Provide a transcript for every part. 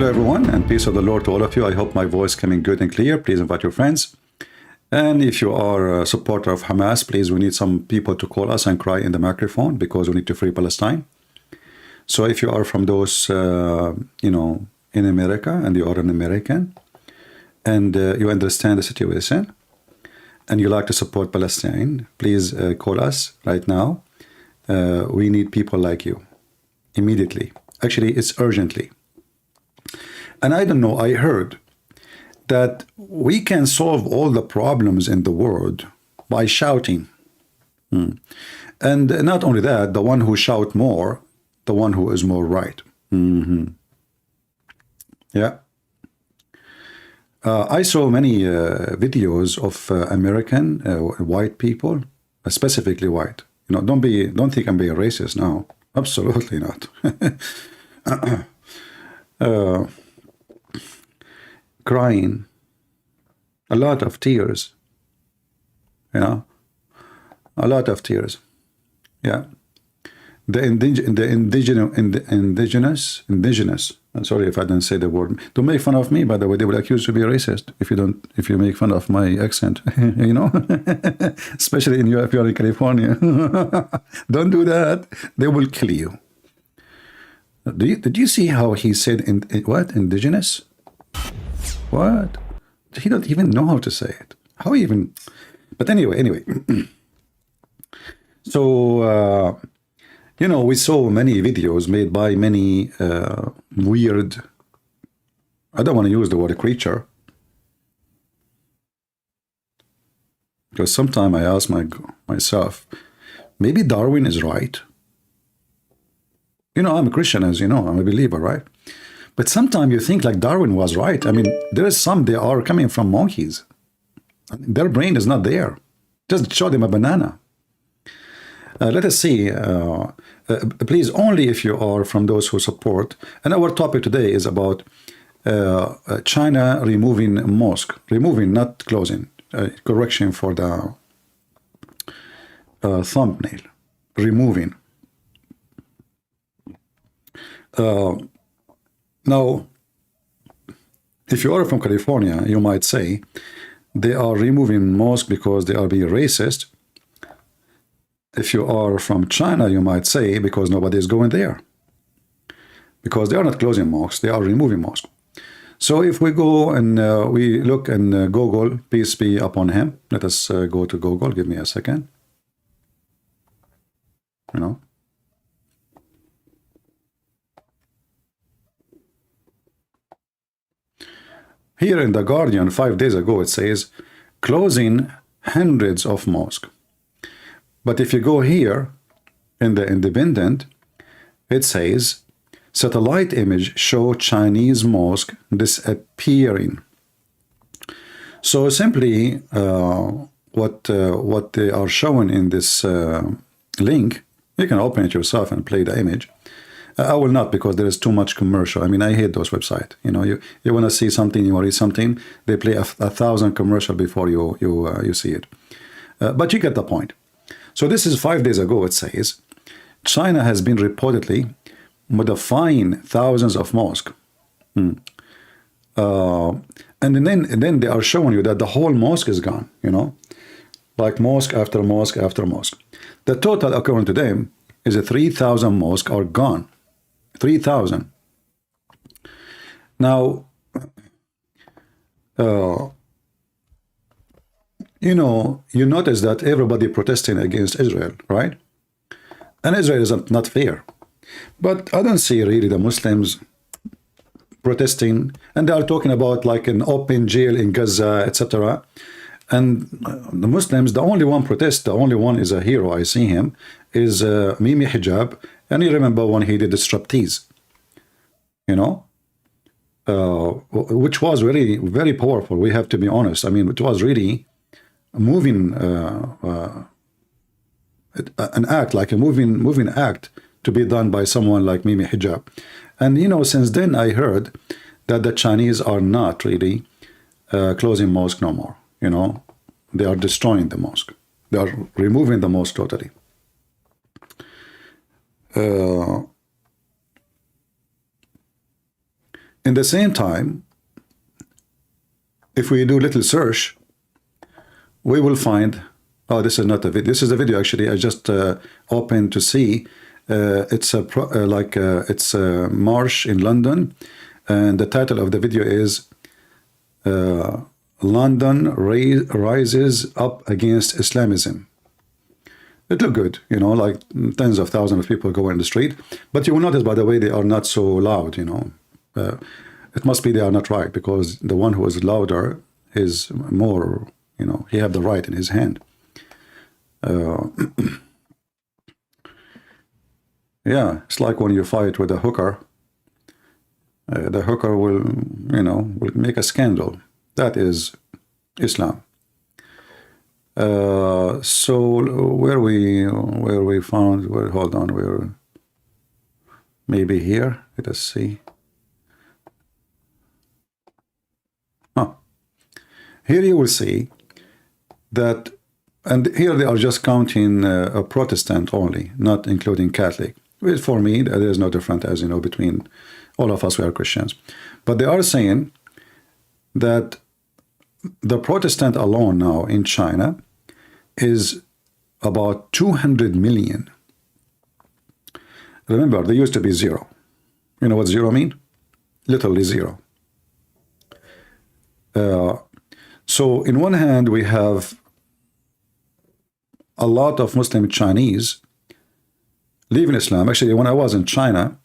Hello everyone, and peace of the Lord to all of you. I hope my voice coming good and clear. Please invite your friends. And if you are a supporter of Hamas, please, we need some people to call us and cry in the microphone because we need to free Palestine. So if you are from those, in America, and you are an American, and you understand the situation, and you like to support Palestine, please call us right now. We need people like you immediately. Actually, it's urgently. And I don't know, I heard that we can solve all the problems in the world by shouting. And not only that, the one who shout more, the one who is more right. Yeah. I saw many videos of American white people, specifically white. Don't think I'm being racist now. Absolutely not. Crying, a lot of tears, a lot of tears. Yeah. The indigenous, I'm sorry if I didn't say the word. Don't make fun of me, by the way. They will accuse you to be racist if you make fun of my accent, especially if you're in California. Don't do that. They will kill you. Did you see how he said what? Indigenous? What? He don't even know how to say it. How even? But anyway. So, we saw many videos made by many weird, I don't want to use the word creature, because sometimes I ask myself, maybe Darwin is right. I'm a Christian, as you know, I'm a believer, right? But sometimes you think like Darwin was right. I mean, there is some, they are coming from monkeys. Their brain is not there. Just show them a banana. Let us see. Please, only if you are from those who support. And our topic today is about China removing mosque. Removing, not closing. Correction for the thumbnail. Removing. Now, if you are from California, you might say they are removing mosque because they are being racist. If you are from China, you might say because nobody is going there. Because they are not closing mosques, they are removing mosques. So if we go and we look in Google, peace be upon him. Let us go to Google. Give me a second. Here in The Guardian, 5 days ago, it says, closing hundreds of mosques. But if you go here, in the Independent, it says, satellite image show Chinese mosque disappearing. So simply, what they are showing in this link, you can open it yourself and play the image. I will not, because there is too much commercial. I mean, I hate those websites. You want to see something, you want to read something, they play 1,000 commercial before you see it. But you get the point. So this is 5 days ago, it says, China has been reportedly modifying thousands of mosques. And then they are showing you that the whole mosque is gone, like mosque after mosque after mosque. The total, according to them, is 3,000 mosques are gone. 3,000. Now, you notice that everybody protesting against Israel, right? And Israel is not fair. But I don't see really the Muslims protesting, and they are talking about like an open jail in Gaza, etc. And the Muslims, the only one protest, the only one is a hero, I see him, is Mimi Hijab. And you remember when he did the striptease, which was really very powerful. We have to be honest. I mean, it was really moving, an act, like a moving act to be done by someone like Mimi Hijab. And since then I heard that the Chinese are not really closing mosque no more. They are destroying the mosque. They are removing the mosque totally. In the same time, if we do little search, we will find, oh, this is not a video. This is a video actually. I just opened to see. It's it's a march in London, and the title of the video is London rises up against Islamism. It looked good, you know, like tens of thousands of people go in the street. But you will notice, by the way, they are not so loud, you know. It must be they are not right, because the one who is louder is more, you know, he have the right in his hand. Yeah, it's like when you fight with a hooker. The hooker will, you know, will make a scandal. That is Islam. So where we found, hold on, we're maybe here. Let us see. Here you will see that, and here they are just counting a Protestant only, not including Catholic. Well, for me, there is no difference, as you know, between all of us. We are Christians. But they are saying that the Protestant alone now in China is about 200 million. Remember, there used to be zero. You know what zero mean? Literally zero. So in one hand, we have a lot of Muslim Chinese leaving Islam. Actually, when I was in China,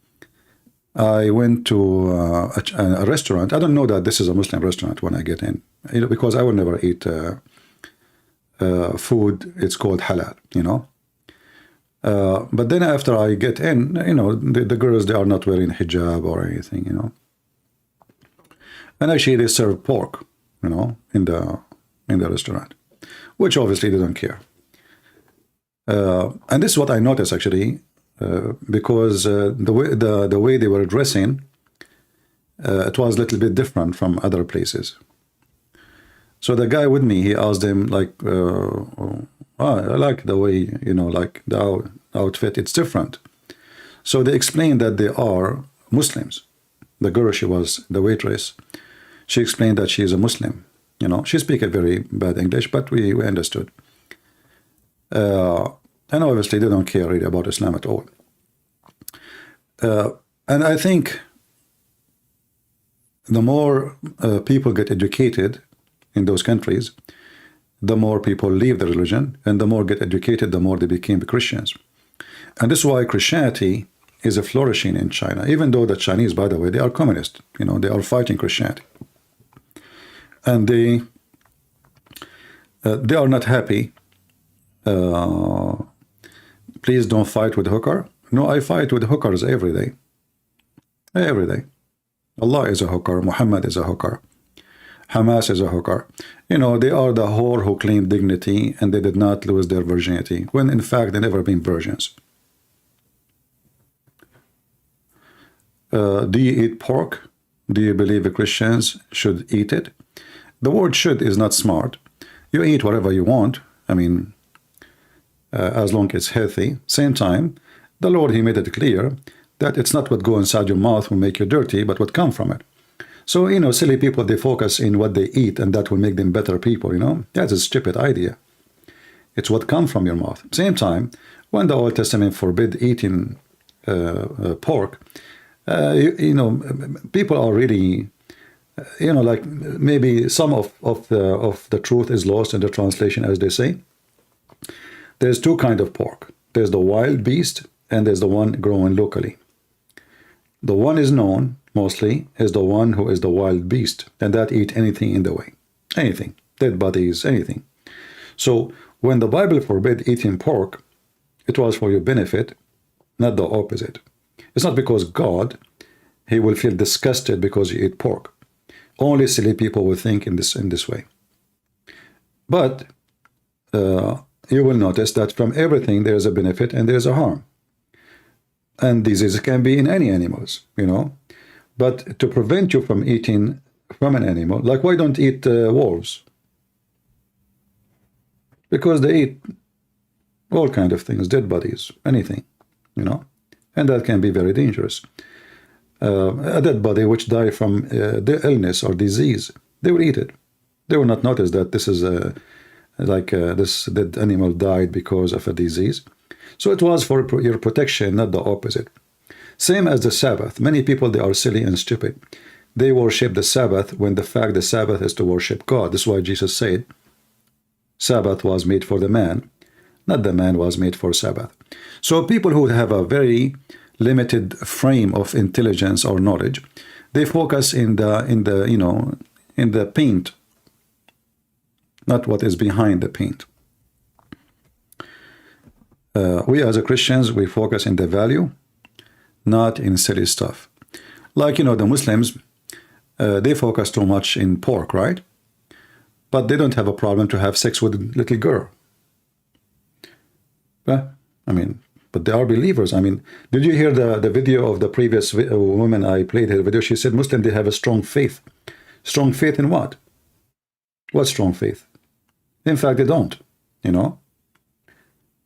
I went to a restaurant. I don't know that this is a Muslim restaurant when I get in, you know, because I will never eat food. It's called halal, you know. But then after I get in, you know, the girls, they are not wearing hijab or anything, you know. And actually, they serve pork, you know, in the restaurant, which obviously they don't care. And this is what I noticed actually, because the way they were dressing, it was a little bit different from other places. So the guy with me, he asked him like, oh, I like the way, you know, like the outfit, it's different. So they explained that they are Muslims. The girl, she was the waitress. She explained that she is a Muslim. You know, she speaks a very bad English, but we understood. And obviously they don't care really about Islam at all. And I think the more people get educated in those countries, the more people leave the religion, and the more get educated, the more they became Christians. And this is why Christianity is flourishing in China, even though the Chinese, by the way, they are communist. You know, they are fighting Christianity. And they are not happy. Please don't fight with hooker. No, I fight with hookers every day. Every day. Allah is a hooker. Muhammad is a hooker. Hamas is a hooker. You know, they are the whore who claimed dignity and they did not lose their virginity, when in fact they never been virgins. Do you eat pork? Do you believe the Christians should eat it? The word should is not smart. You eat whatever you want. I mean, as long as it's healthy. Same time, the Lord, he made it clear that it's not what go inside your mouth will make you dirty, but what come from it. So, you know, silly people, they focus in what they eat and that will make them better people, you know. That's a stupid idea. It's what comes from your mouth. Same time, when the Old Testament forbid eating pork, you know, people are really, you know, like maybe some of the truth is lost in the translation, as they say. There's two kinds of pork. There's the wild beast and there's the one growing locally. The one is known mostly is the one who is the wild beast, and that eat anything in the way. Anything. Dead bodies, anything. So when the Bible forbid eating pork, it was for your benefit, not the opposite. It's not because God, he will feel disgusted because you eat pork. Only silly people will think in this way. But you will notice that from everything there is a benefit and there is a harm. And diseases can be in any animals, you know. But to prevent you from eating from an animal, like why don't eat wolves? Because they eat all kinds of things, dead bodies, anything, you know. And that can be very dangerous. a dead body which died from the illness or disease, they will eat it. They will not notice that this is this dead animal died because of a disease. So it was for your protection, not the opposite. Same as the Sabbath. Many people, they are silly and stupid. They worship the Sabbath when the fact the Sabbath is to worship God. This is why Jesus said, Sabbath was made for the man, not the man was made for Sabbath. So people who have a very limited frame of intelligence or knowledge, they focus in the paint, not what is behind the paint. We as a Christians, we focus in the value, not in silly stuff. Like, the Muslims, they focus too much in pork, right? But they don't have a problem to have sex with a little girl. But they are believers. Did you hear the video of the previous woman I played her video? She said Muslims, they have a strong faith. Strong faith in what? What strong faith? In fact, they don't,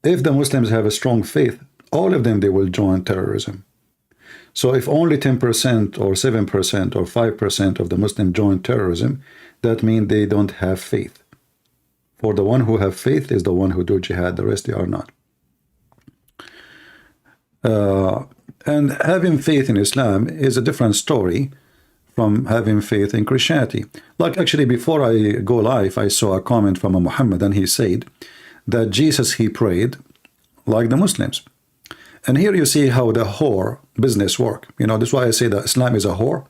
If the Muslims have a strong faith, all of them, they will join terrorism. So if only 10% or 7% or 5% of the Muslims join terrorism, that means they don't have faith. For the one who have faith is the one who do jihad, the rest they are not. And having faith in Islam is a different story from having faith in Christianity. Like actually before I go live, I saw a comment from a Muhammad, and he said that Jesus, he prayed like the Muslims. And here you see how the whore business work. That's why I say that Islam is a whore.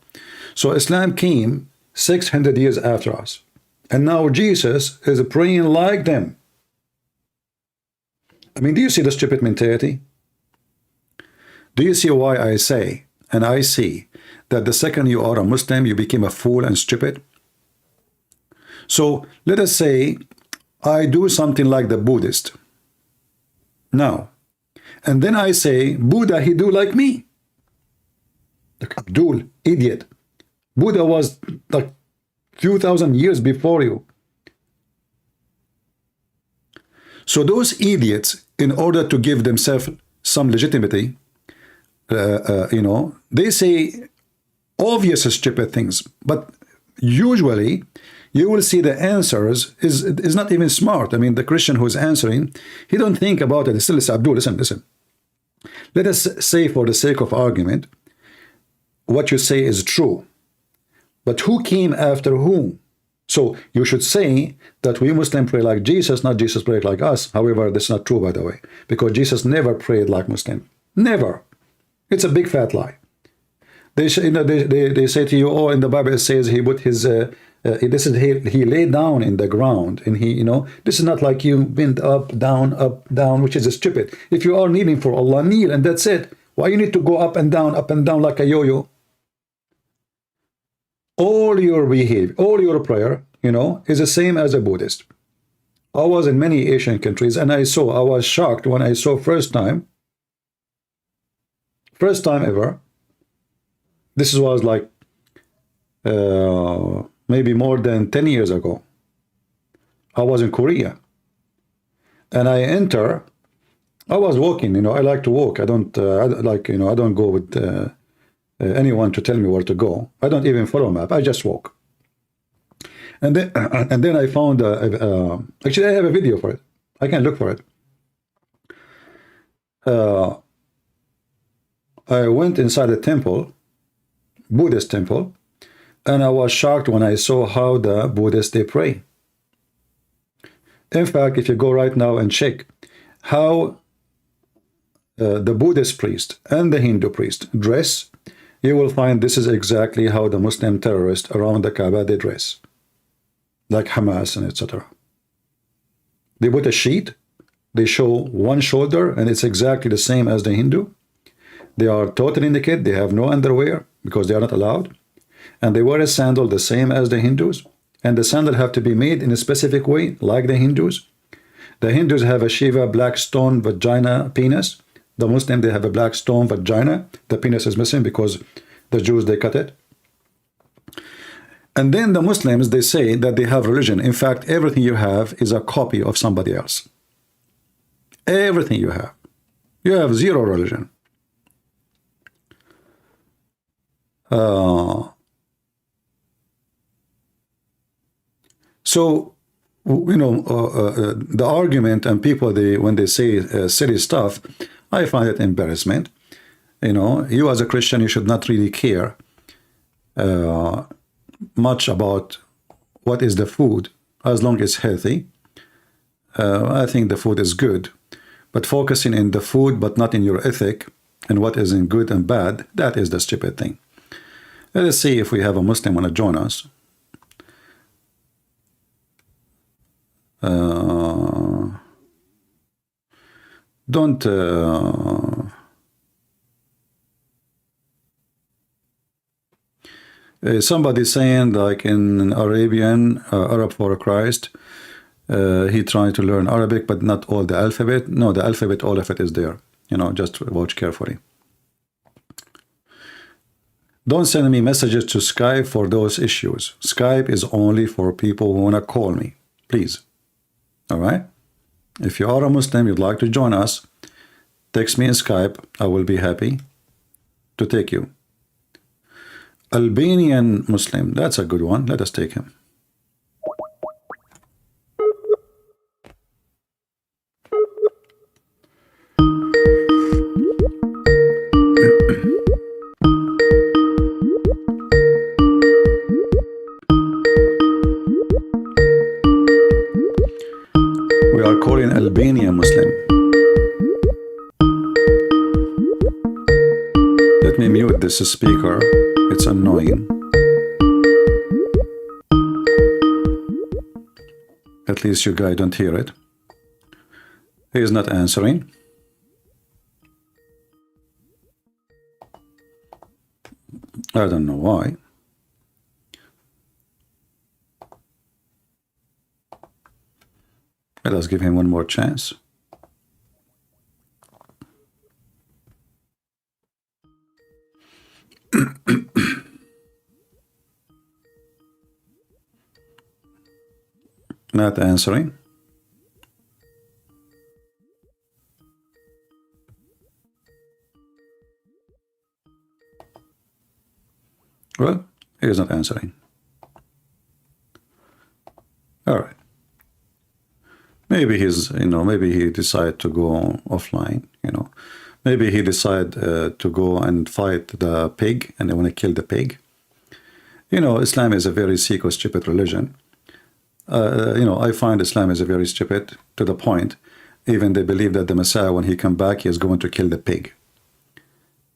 So Islam came 600 years after us. And now Jesus is praying like them. Do you see the stupid mentality? Do you see why I say, and I see, that the second you are a Muslim, you become a fool and stupid? So let us say I do something like the Buddhist. Now, and then I say, Buddha, he do like me. Like Abdul, idiot. Buddha was like few thousand years before you. So those idiots, in order to give themselves some legitimacy, they say obvious stupid things, but usually you will see the answers is not even smart. The Christian who is answering, he don't think about it. Still, Abdul, listen. Let us say, for the sake of argument, what you say is true. But who came after whom? So you should say that we Muslims pray like Jesus, not Jesus prayed like us. However, that's not true, by the way, because Jesus never prayed like Muslim. Never. It's a big fat lie. They say to you, oh, in the Bible it says he put his he lay down in the ground, and he, this is not like you bend up, down, which is stupid. If you are kneeling for Allah, kneel, and that's it. Why you need to go up and down like a yo-yo? All your behavior, all your prayer, is the same as a Buddhist. I was in many Asian countries, and I was shocked when I saw first time ever. This was like maybe more than 10 years ago. I was in Korea, and I was walking. I like to walk. I don't I don't go with anyone to tell me where to go. I don't even follow a map. I just walk. And then I found actually I have a video for it. I can look for it. I went inside a temple, Buddhist temple, and I was shocked when I saw how the Buddhists, they pray. In fact, if you go right now and check how the Buddhist priest and the Hindu priest dress, you will find this is exactly how the Muslim terrorists around the Kaaba, they dress, like Hamas and etc. They put a sheet, they show one shoulder, and it's exactly the same as the Hindu. They are totally naked, they have no underwear because they are not allowed, and they wear a sandal the same as the Hindus, and the sandal have to be made in a specific way like the Hindus. The Hindus have a Shiva black stone vagina penis. The Muslim, they have a black stone vagina. The penis is missing because the Jews, they cut it. And then the Muslims, they say that they have religion. In fact, everything you have is a copy of somebody else. Everything you have. You have zero religion. So, you know, the argument and people, when they say silly stuff, I find it embarrassment. You know, you as a Christian, you should not really care much about what is the food, as long as it's healthy. I think the food is good, but focusing in the food but not in your ethic and what is in good and bad, that is the stupid thing. Let us see if we have a Muslim want to join us. Don't somebody saying like in Arabian, Arab for Christ, he tried to learn Arabic but not all the alphabet. No, the alphabet, all of it is there. You know, just watch carefully. Don't send me messages to Skype for those issues. Skype is only for people who want to call me, please. All right? If you are a Muslim, you'd like to join us, text me in Skype. I will be happy to take you. Albanian Muslim, that's a good one. Let us take him. We are calling Albanian Muslim. Let me mute this speaker. It's annoying. At least you guys don't hear it. He is not answering. I don't know why. Let us give him one more chance. Not answering. Well, he is not answering. All right. Maybe he's, you know, maybe he decided to go offline, you know. Maybe he decided to go and fight the pig and they want to kill the pig. You know, Islam is a very stupid religion. You know, I find Islam is a very stupid to the point. Even they believe that the Messiah, when he come back, he is going to kill the pig.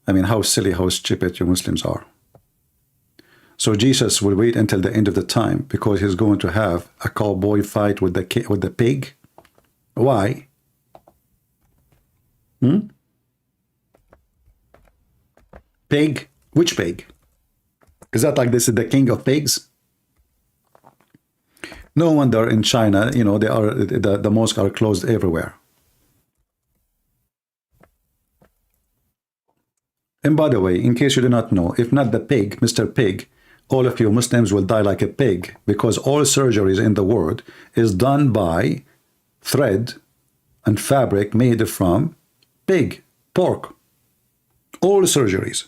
I mean, how silly, how stupid you Muslims are. So Jesus will wait until the end of the time because he's going to have a cowboy fight with the pig. Why? Pig? Which pig? Is that like this is the king of pigs? No wonder in China, you know, they are the mosques are closed everywhere. And by the way, in case you do not know, if not the pig, Mr. Pig, all of you Muslims will die like a pig because all surgeries in the world is done by thread and fabric made from pig, pork. All surgeries.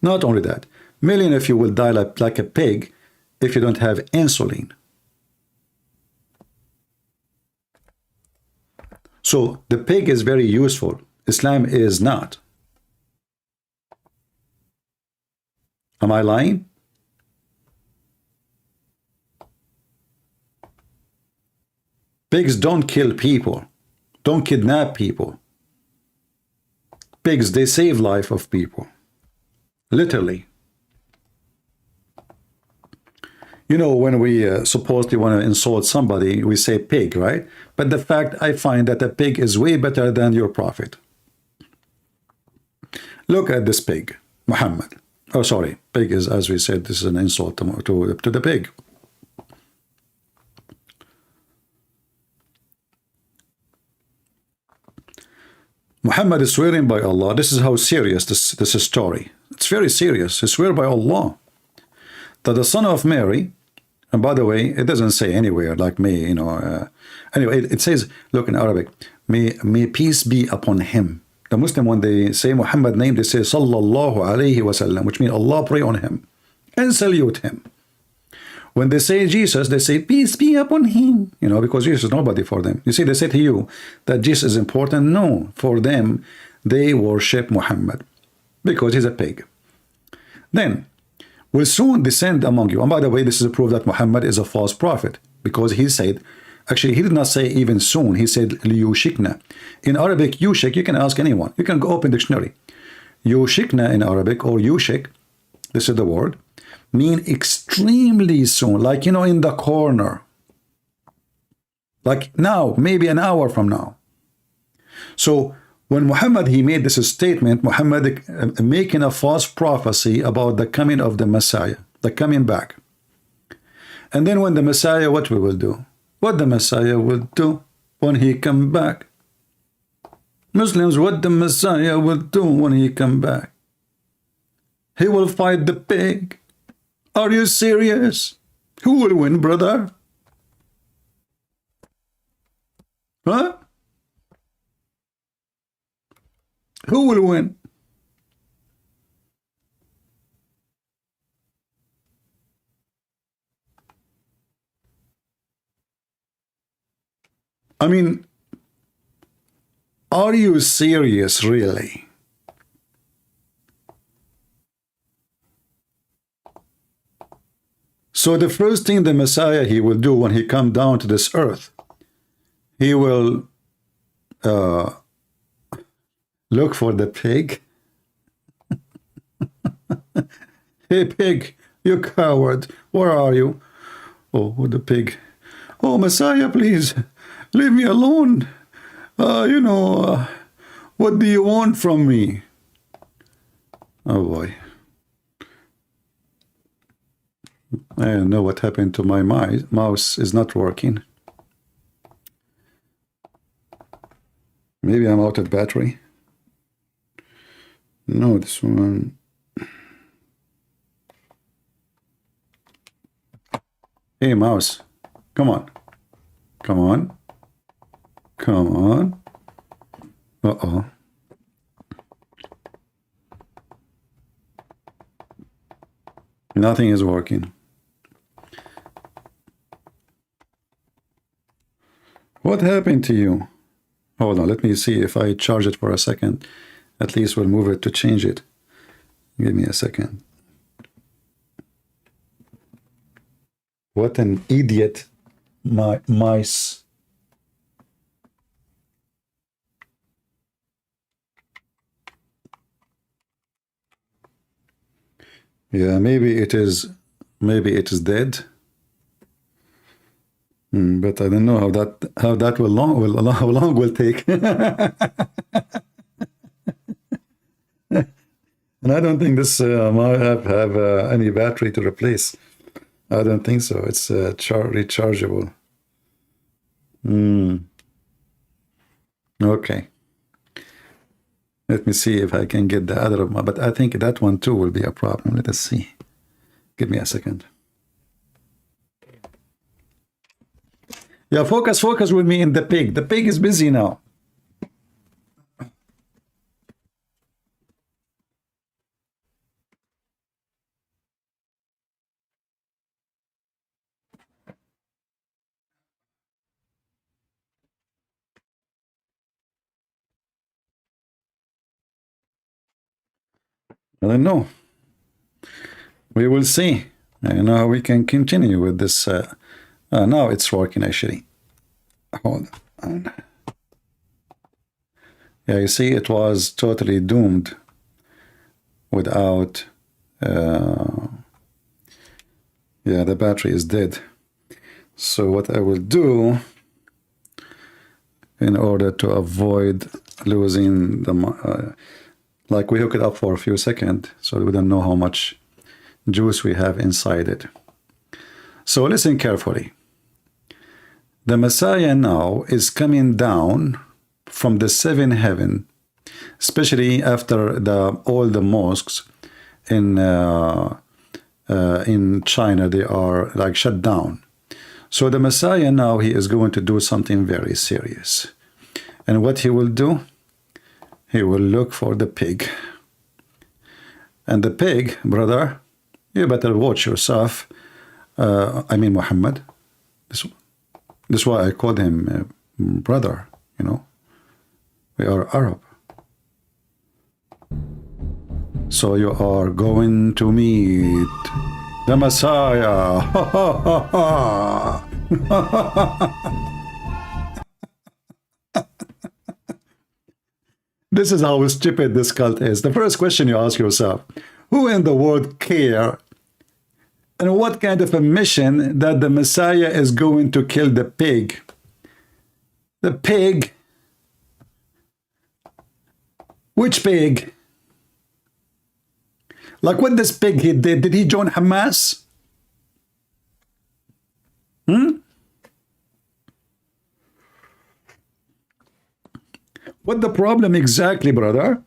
Not only that, million of you will die like a pig if you don't have insulin. So the pig is very useful. Islam is not. Am I lying? Pigs don't kill people, don't kidnap people. Pigs, they save life of people, literally. You know, when we supposedly want to insult somebody, we say pig, right? But the fact I find that a pig is way better than your prophet. Look at this pig, Muhammad. Oh, sorry, pig is, as we said, this is an insult to the pig. Muhammad is swearing by Allah. This is how serious this is story. It's very serious. He swear by Allah that the son of Mary, and by the way, it doesn't say anywhere like me, you know. Anyway, it says, look in Arabic, may peace be upon him. A Muslim, when they say Muhammad name, they say Sallallahu Alaihi Wasallam, which means Allah pray on him and salute him. When they say Jesus, they say peace be upon him, you know, because Jesus is nobody for them. You see, they say to you that Jesus is important. No, for them, they worship Muhammad because he's a pig. Then, will soon descend among you. And by the way, this is a proof that Muhammad is a false prophet, because he said, actually, he did not say even soon. He said liyushikna. In Arabic, yushik, you can ask anyone. You can go open dictionary. Yushikna in Arabic, or yushik, this is the word, mean extremely soon, like, you know, in the corner. Like now, maybe an hour from now. So when Muhammad, he made this statement, Muhammad making a false prophecy about the coming of the Messiah, the coming back. And then when the Messiah, what we will do? What the Messiah will do when he come back? Muslims, what the Messiah will do when he come back? He will fight the pig. Are you serious? Who will win, brother? Huh? Who will win? I mean, are you serious, really? So the first thing the Messiah, he will do when he come down to this earth, he will look for the pig. Hey, pig, you coward, where are you? Oh, the pig. Oh, Messiah, please, leave me alone. You know, what do you want from me? Oh, boy. I don't know what happened to my mouse is not working. Maybe I'm out of battery. No, this one. Hey, mouse. Come on. Come on. Come on. Uh-oh. Nothing is working. What happened to you? Hold on, let me see if I charge it for a second. At least we'll move it to change it. Give me a second. What an idiot, mice. Yeah, maybe it is dead. But I don't know how that how long will take. And I don't think this might have any battery to replace. I don't think so. It's rechargeable. Okay. Let me see if I can get the other one, but I think that one too will be a problem. Let us see. Give me a second. Yeah, focus with me in the pig. The pig is busy now. I don't know. We will see. I know how we can continue with this. Now it's working actually. Hold on. Yeah, you see, it was totally doomed without. Yeah, the battery is dead. So what I will do, in order to avoid losing the, like we hook it up for a few seconds, so we don't know how much juice we have inside it. So listen carefully. The Messiah now is coming down from the seventh heaven, especially after all the mosques in China, they are like shut down. So the Messiah now, he is going to do something very serious. And what he will do? he will look for the pig. And the pig, brother, you better watch yourself. I mean Muhammad. This is why I called him brother, you know. We are Arab. So you are going to meet the Messiah. This is how stupid this cult is. The first question you ask yourself, who in the world care and what kind of a mission that the Messiah is going to kill the pig? The pig? Which pig? Like what this pig he did he join Hamas? What the problem exactly, brother?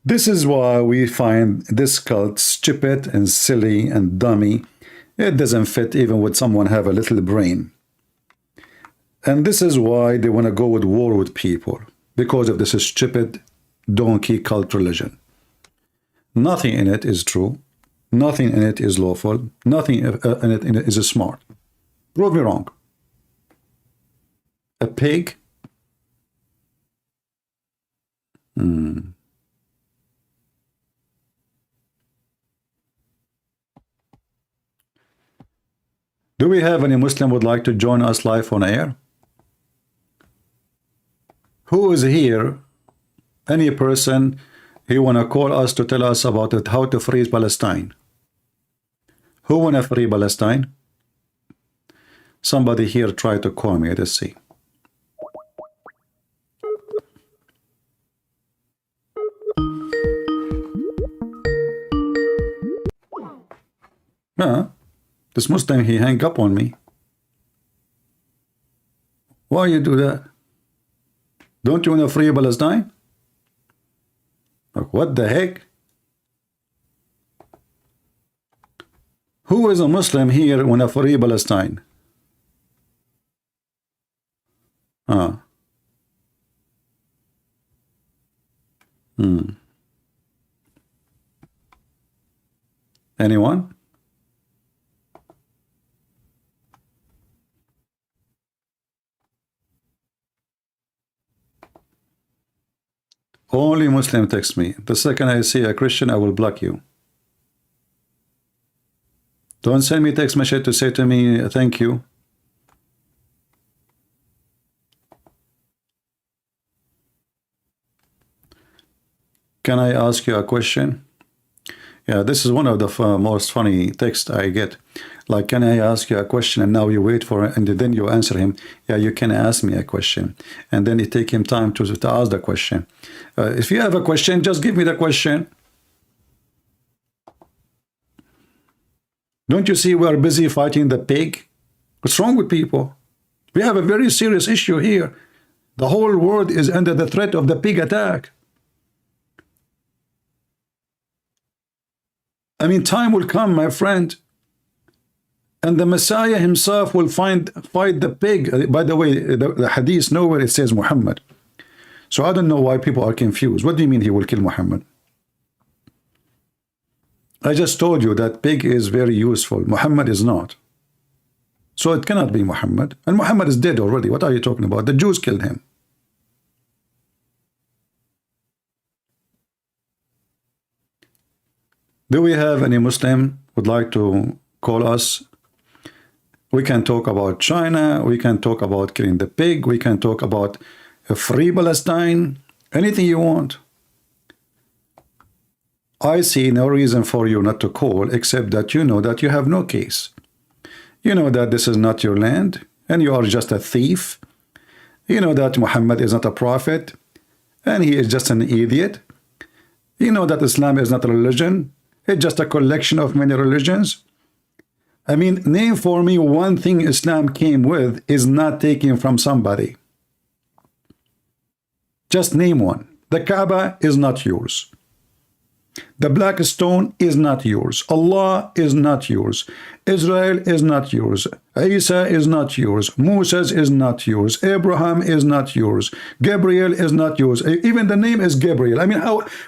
This is why we find this cult stupid and silly and dummy. It doesn't fit even with someone have a little brain. And this is why they want to go with war with people, because of this stupid donkey cult religion. Nothing in it is true. Nothing in it is lawful. Nothing in it is smart. Prove me wrong. A pig? Do we have any Muslim would like to join us live on air? Who is here? Any person who want to call us to tell us about it, how to free Palestine? Who want to free Palestine? Somebody here try to call me. Let's see. This Muslim, he hang up on me. Why you do that? Don't you want to free Palestine? Like, what the heck? Who is a Muslim here want to free Palestine? Anyone? Only Muslim text me. The second I see a Christian, I will block you. Don't send me text message to say to me, thank you. Can I ask you a question? Yeah, this is one of the most funny texts I get. Like, can I ask you a question? And now you wait for it, and then you answer him. Yeah, you can ask me a question. And then it take him time to ask the question. If you have a question, just give me the question. Don't you see we are busy fighting the pig? What's wrong with people? We have a very serious issue here. The whole world is under the threat of the pig attack. I mean, time will come, my friend, and the Messiah himself will fight the pig. By the way, the hadith nowhere it says Muhammad. So I don't know why people are confused. What do you mean he will kill Muhammad? I just told you that pig is very useful. Muhammad is not. So it cannot be Muhammad. And Muhammad is dead already. What are you talking about? The Jews killed him. Do we have any Muslim would like to call us? We can talk about China. We can talk about killing the pig. We can talk about a free Palestine. Anything you want. I see no reason for you not to call, except that you know that you have no case. You know that this is not your land, and you are just a thief. You know that Muhammad is not a prophet, and he is just an idiot. You know that Islam is not a religion. It's just a collection of many religions. I mean, name for me one thing Islam came with is not taken from somebody. Just name one. The Kaaba is not yours. The black stone is not yours. Allah is not yours. Israel is not yours. Isa is not yours. Moses is not yours. Abraham is not yours. Gabriel is not yours. Even the name is Gabriel. I mean,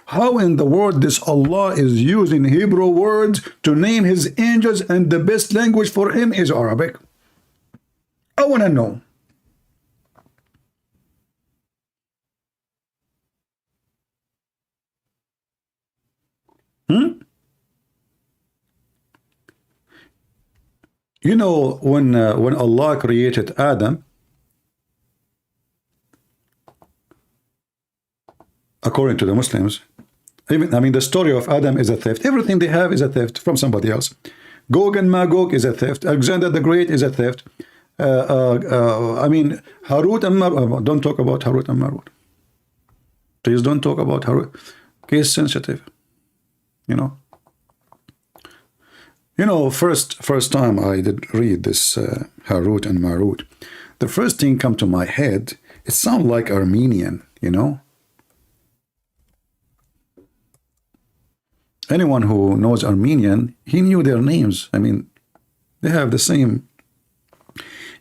how in the world this Allah is using Hebrew words to name his angels, and the best language for him is Arabic? I want to know. You know, when Allah created Adam, according to the Muslims, even, I mean, the story of Adam is a theft. Everything they have is a theft from somebody else. Gog and Magog is a theft. Alexander the Great is a theft. I mean, Harut and Marut. Don't talk about Harut and Marut. Please don't talk about Harut. Case sensitive. You know. You know, first time I did read this Harut and Marut, the first thing come to my head, it sounds like Armenian, you know. Anyone who knows Armenian, he knew their names. I mean, they have the same.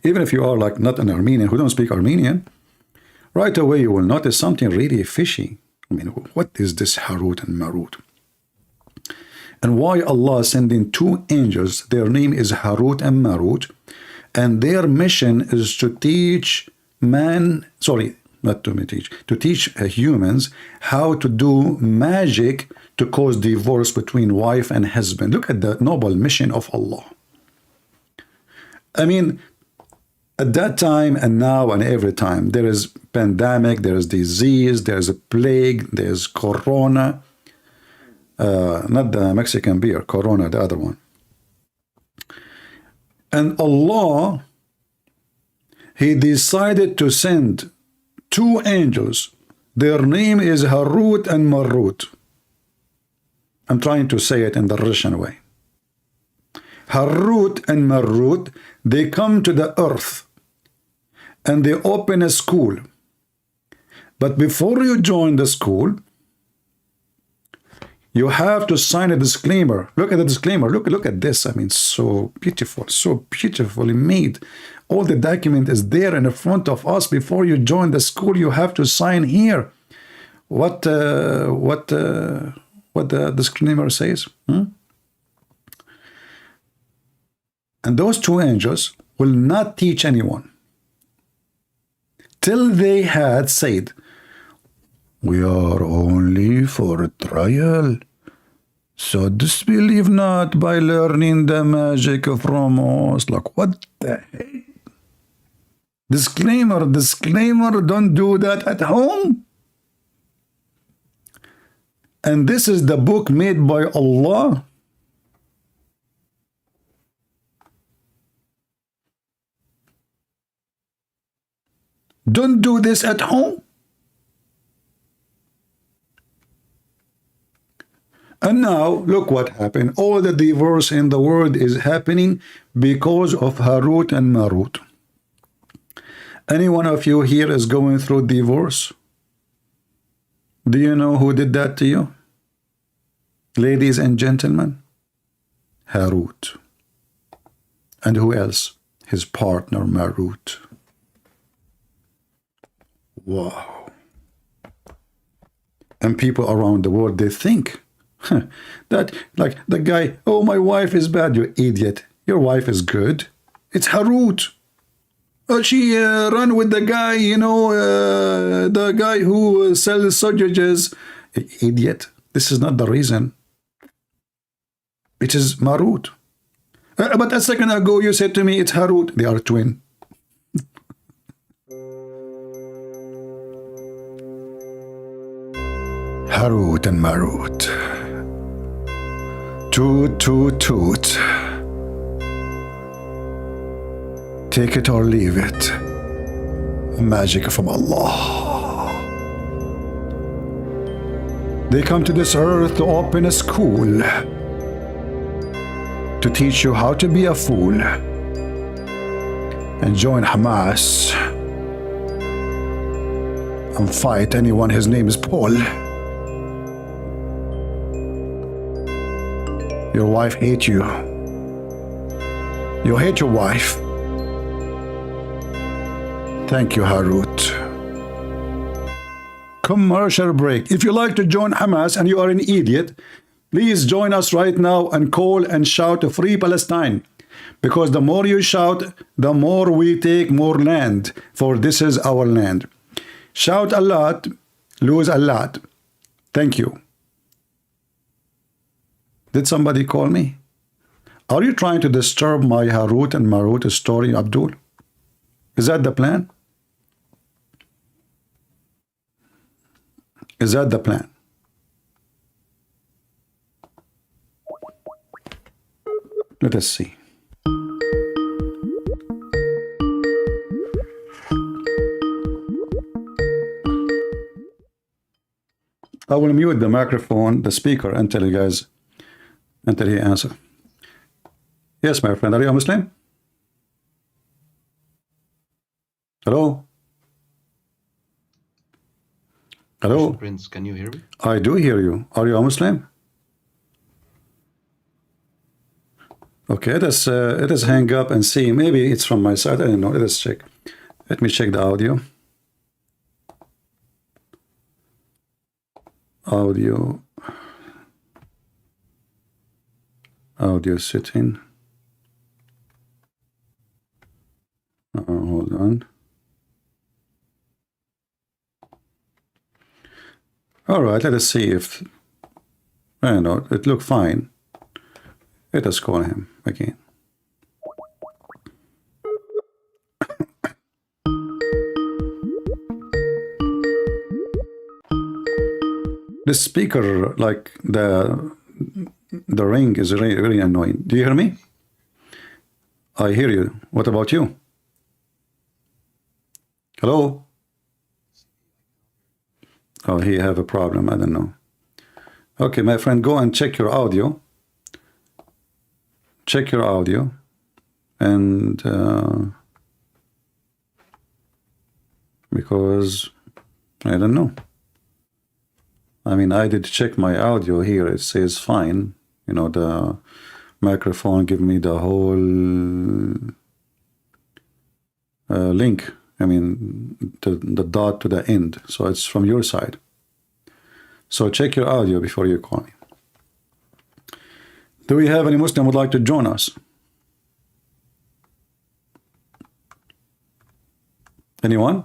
Even if you are like not an Armenian who don't speak Armenian, right away you will notice something really fishy. I mean, what is this Harut and Marut? And why Allah sending two angels? Their name is Harut and Marut, and their mission is to teach man, sorry, not to teach, to teach humans how to do magic to cause divorce between wife and husband. Look at the noble mission of Allah. I mean, at that time and now and every time, there is pandemic, there is disease, there is a plague, there is corona. Not the Mexican beer, Corona, the other one. And Allah, he decided to send two angels. Their name is Harut and Marut. I'm trying to say it in the Russian way. Harut and Marut, they come to the earth and they open a school. But before you join the school, you have to sign a disclaimer. Look at the disclaimer. Look at this. I mean, so beautiful, so beautifully made. All the document is there in front of us. Before you join the school, you have to sign here. What the disclaimer says. And those two angels will not teach anyone till they had said, "We are only for a trial. So disbelieve not by learning the magic from us." Like, what the heck? Disclaimer, don't do that at home. And this is the book made by Allah. Don't do this at home. And now, look what happened. All the divorce in the world is happening because of Harut and Marut. Any one of you here is going through divorce? Do you know who did that to you? Ladies and gentlemen, Harut. And who else? His partner, Marut. Wow. And people around the world, they think that, like, the guy, "Oh, my wife is bad." You idiot. Your wife is good. It's Harut. She run with the guy, you know, the guy who sells sausages. Idiot. This is not the reason. It is Marut. But a second ago, you said to me it's Harut. They are twin. Harut and Marut. Toot, toot, toot. Take it or leave it. Magic from Allah. They come to this earth to open a school, to teach you how to be a fool and join Hamas and fight anyone his name is Paul. Your wife hates you. You hate your wife. Thank you, Harut. Commercial break. If you like to join Hamas and you are an idiot, please join us right now and call and shout Free Palestine. Because the more you shout, the more we take more land. For this is our land. Shout a lot, lose a lot. Thank you. Did somebody call me? Are you trying to disturb my Harut and Marut story, Abdul? Is that the plan? Is that the plan? Let us see. I will mute the microphone, the speaker, until he answer. Yes, my friend, are you a Muslim? Hello? Hello? Prince, can you hear me? I do hear you. Are you a Muslim? Okay, let us hang up and see. Maybe it's from my side. I don't know. Let us check. Let me check the audio. Audio setting. Hold on. All right, let us see if I don't know. It looked fine. Let us call him again. The speaker, like the ring, is really, really annoying. Do you hear me? I hear you. What about you? Hello? Oh, he have a problem. I don't know. Okay, my friend, go and check your audio. Check your audio. And because I don't know. I mean, I did check my audio here. It says fine. You know, the microphone give me the whole link. I mean, the dot to the end. So it's from your side. So check your audio before you call me. Do we have any Muslim who would like to join us? Anyone?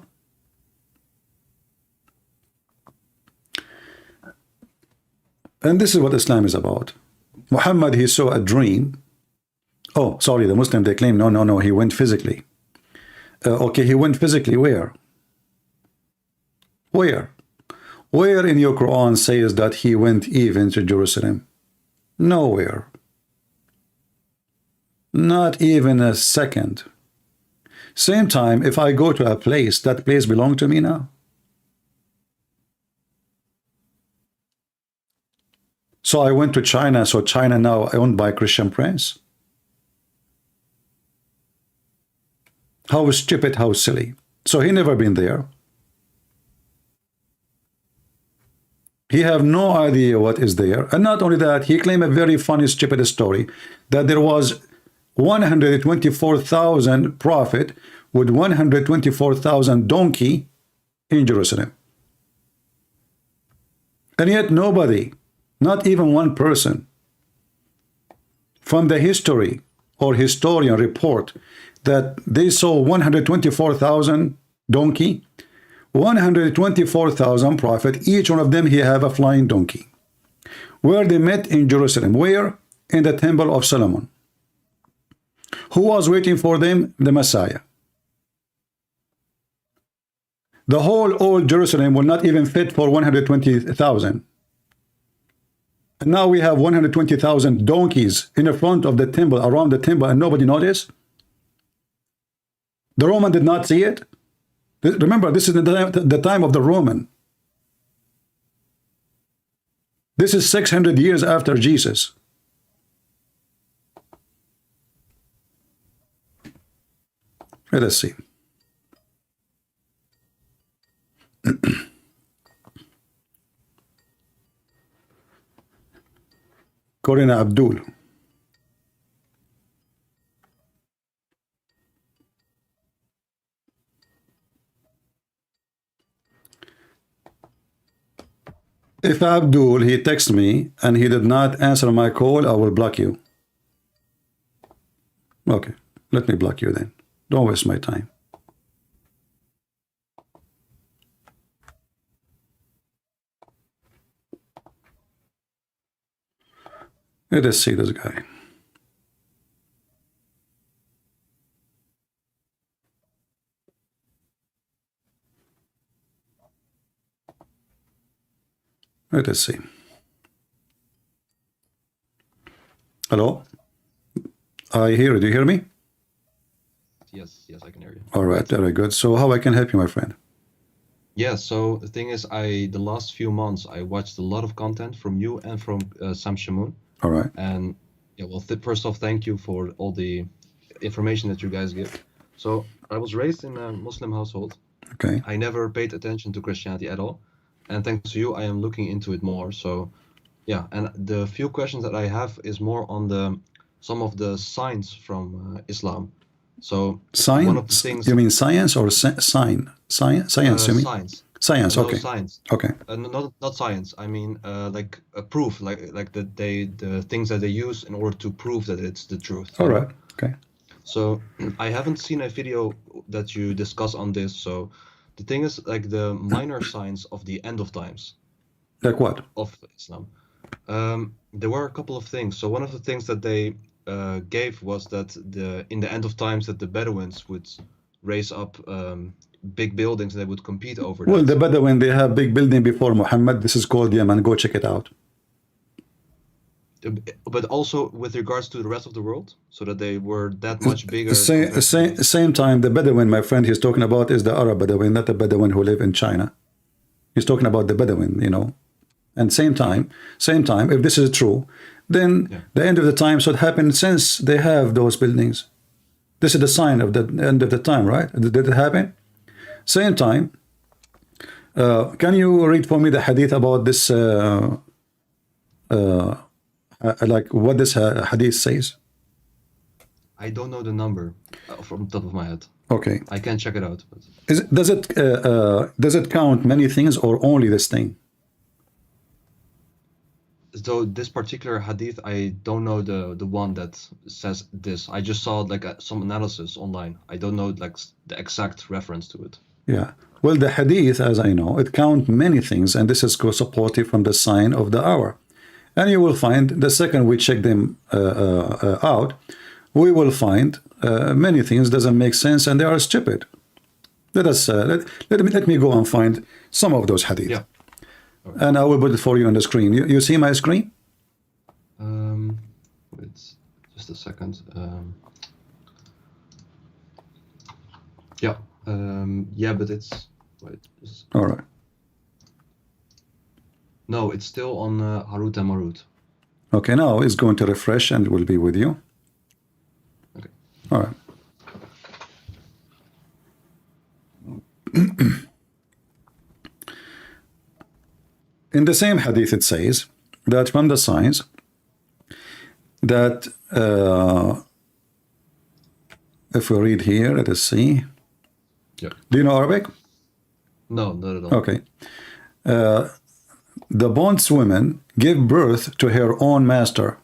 And this is what Islam is about. Muhammad, he saw a dream. Oh, sorry, the Muslim, they claim, no, he went physically. Okay, he went physically where? Where? Where in your Quran says that he went even to Jerusalem? Nowhere. Not even a second. Same time, if I go to a place, that place belongs to me now. So I went to China, so China now owned by Christian Prince. How stupid, how silly. So he never been there. He have no idea what is there. And not only that, he claimed a very funny, stupid story that there was 124,000 prophet with 124,000 donkey in Jerusalem. And yet nobody, not even one person from the history or historian report that they saw 124,000 donkey, 124,000 prophet, each one of them he have a flying donkey. Where they met in Jerusalem. Where? In the Temple of Solomon. Who was waiting for them? The Messiah. The whole old Jerusalem will not even fit for 120,000. And now we have 120,000 donkeys in the front of the temple, around the temple, and nobody noticed. The Roman did not see it. Remember, this is the time of the Roman. This is 600 years after Jesus. Let us see. Corina Abdul. If Abdul, he texts me and he did not answer my call, I will block you. Okay, let me block you then. Don't waste my time. Let us see this guy. Let us see. Hello? I hear you. Do you hear me? Yes, I can hear you. All right, very good. So how I can help you, my friend? Yeah, so the thing is, the last few months I watched a lot of content from you and from Sam Shamoun. All right. And yeah, well, first off, thank you for all the information that you guys give. So I was raised in a Muslim household. Okay. I never paid attention to Christianity at all. And thanks to you, I am looking into it more. So yeah, and the few questions that I have is more on some of the signs from Islam. So one of the Science? things, You mean science or sign? Science, you mean? science. Science, No, okay. science. Okay. Not science. I mean, like a proof, like the things that they use in order to prove that it's the truth. All right. Okay. So I haven't seen a video that you discuss on this. So the thing is, like the minor signs of the end of times Like what? of Islam. There were a couple of things. So one of the things that they gave was that in the end of times that the Bedouins would raise up big buildings and they would compete over Well, that. the Bedouin, they have big building before Muhammad. This is called Yemen. Go check it out. But also with regards to the rest of the world, so that they were that much bigger. Same time, the Bedouin, my friend, he's talking about is the Arab Bedouin, not the Bedouin who live in China. He's talking about the Bedouin, you know. And same time, if this is true, then the end of the time should happen since they have those buildings. This is the sign of the end of the time, right? Did it happen? Same time, can you read for me the hadith about this, like what this hadith says? I don't know the number from the top of my head. Okay. I can check it out. But... Does it count many things or only this thing? So this particular hadith, I don't know the one that says this. I just saw like some analysis online. I don't know like the exact reference to it. Yeah. Well, the hadith, as I know, it counts many things, and this is supported from the sign of the hour. And you will find the second we check them out, we will find many things doesn't make sense and they are stupid. Let us let me go and find some of those hadith. Yeah. Right. And I will put it for you on the screen. You see my screen? Wait, just a second. Yeah. Yeah, but it's wait. All right. No, it's still on Harut and Marut. Okay, now it's going to refresh and will be with you. Okay. All right. In the same hadith, it says that from the signs that if we read here, let us see. Yeah. Do you know Arabic? No, not at all. Okay. The bondswoman gave birth to her own master.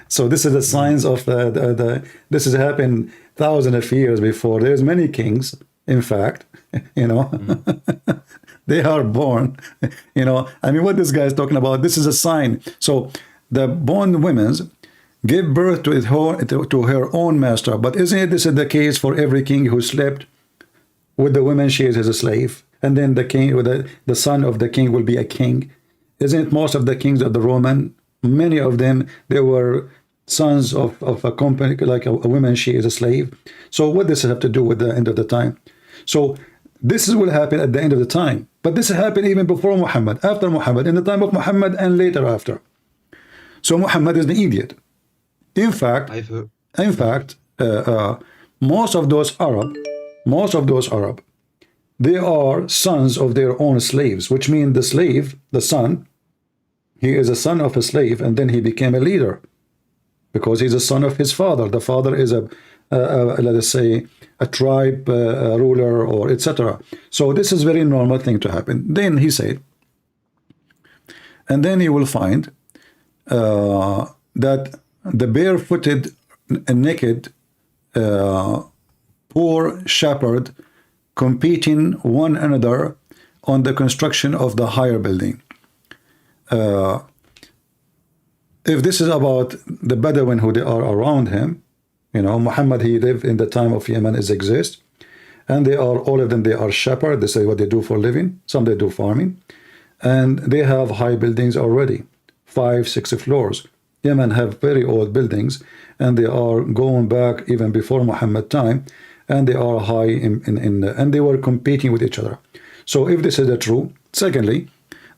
So this is the signs of this has happened thousands of years before. There's many kings, in fact, you know. They are born, you know. I mean, what this guy is talking about, this is a sign. So the bondwomen gave birth to her own master. But isn't this the case for every king who slept with the woman she is as a slave? And then the king, or the son of the king will be a king. Isn't most of the kings of the Roman, many of them, they were sons of a company, like a woman, she is a slave. So what does it have to do with the end of the time? So this will happen at the end of the time. But this happened even before Muhammad, after Muhammad, in the time of Muhammad, and later after. So Muhammad is the idiot. In fact, most of those Arab, they are sons of their own slaves, which means the slave, the son, he is a son of a slave, and then he became a leader because he's a son of his father. The father is let us say, a tribe ruler, or etc. So this is very normal thing to happen. Then he said, And then you will find that the barefooted and naked poor shepherd competing one another on the construction of the higher building. If this is about the Bedouin who they are around him, you know, Muhammad, he lived in the time of Yemen is exist, and they are, all of them, they are shepherd. This is what they do for living. Some they do farming, and they have high buildings already, 5, 6 floors. Yemen have very old buildings, and they are going back even before Muhammad time, and they are high and they were competing with each other. So if this is the true, secondly,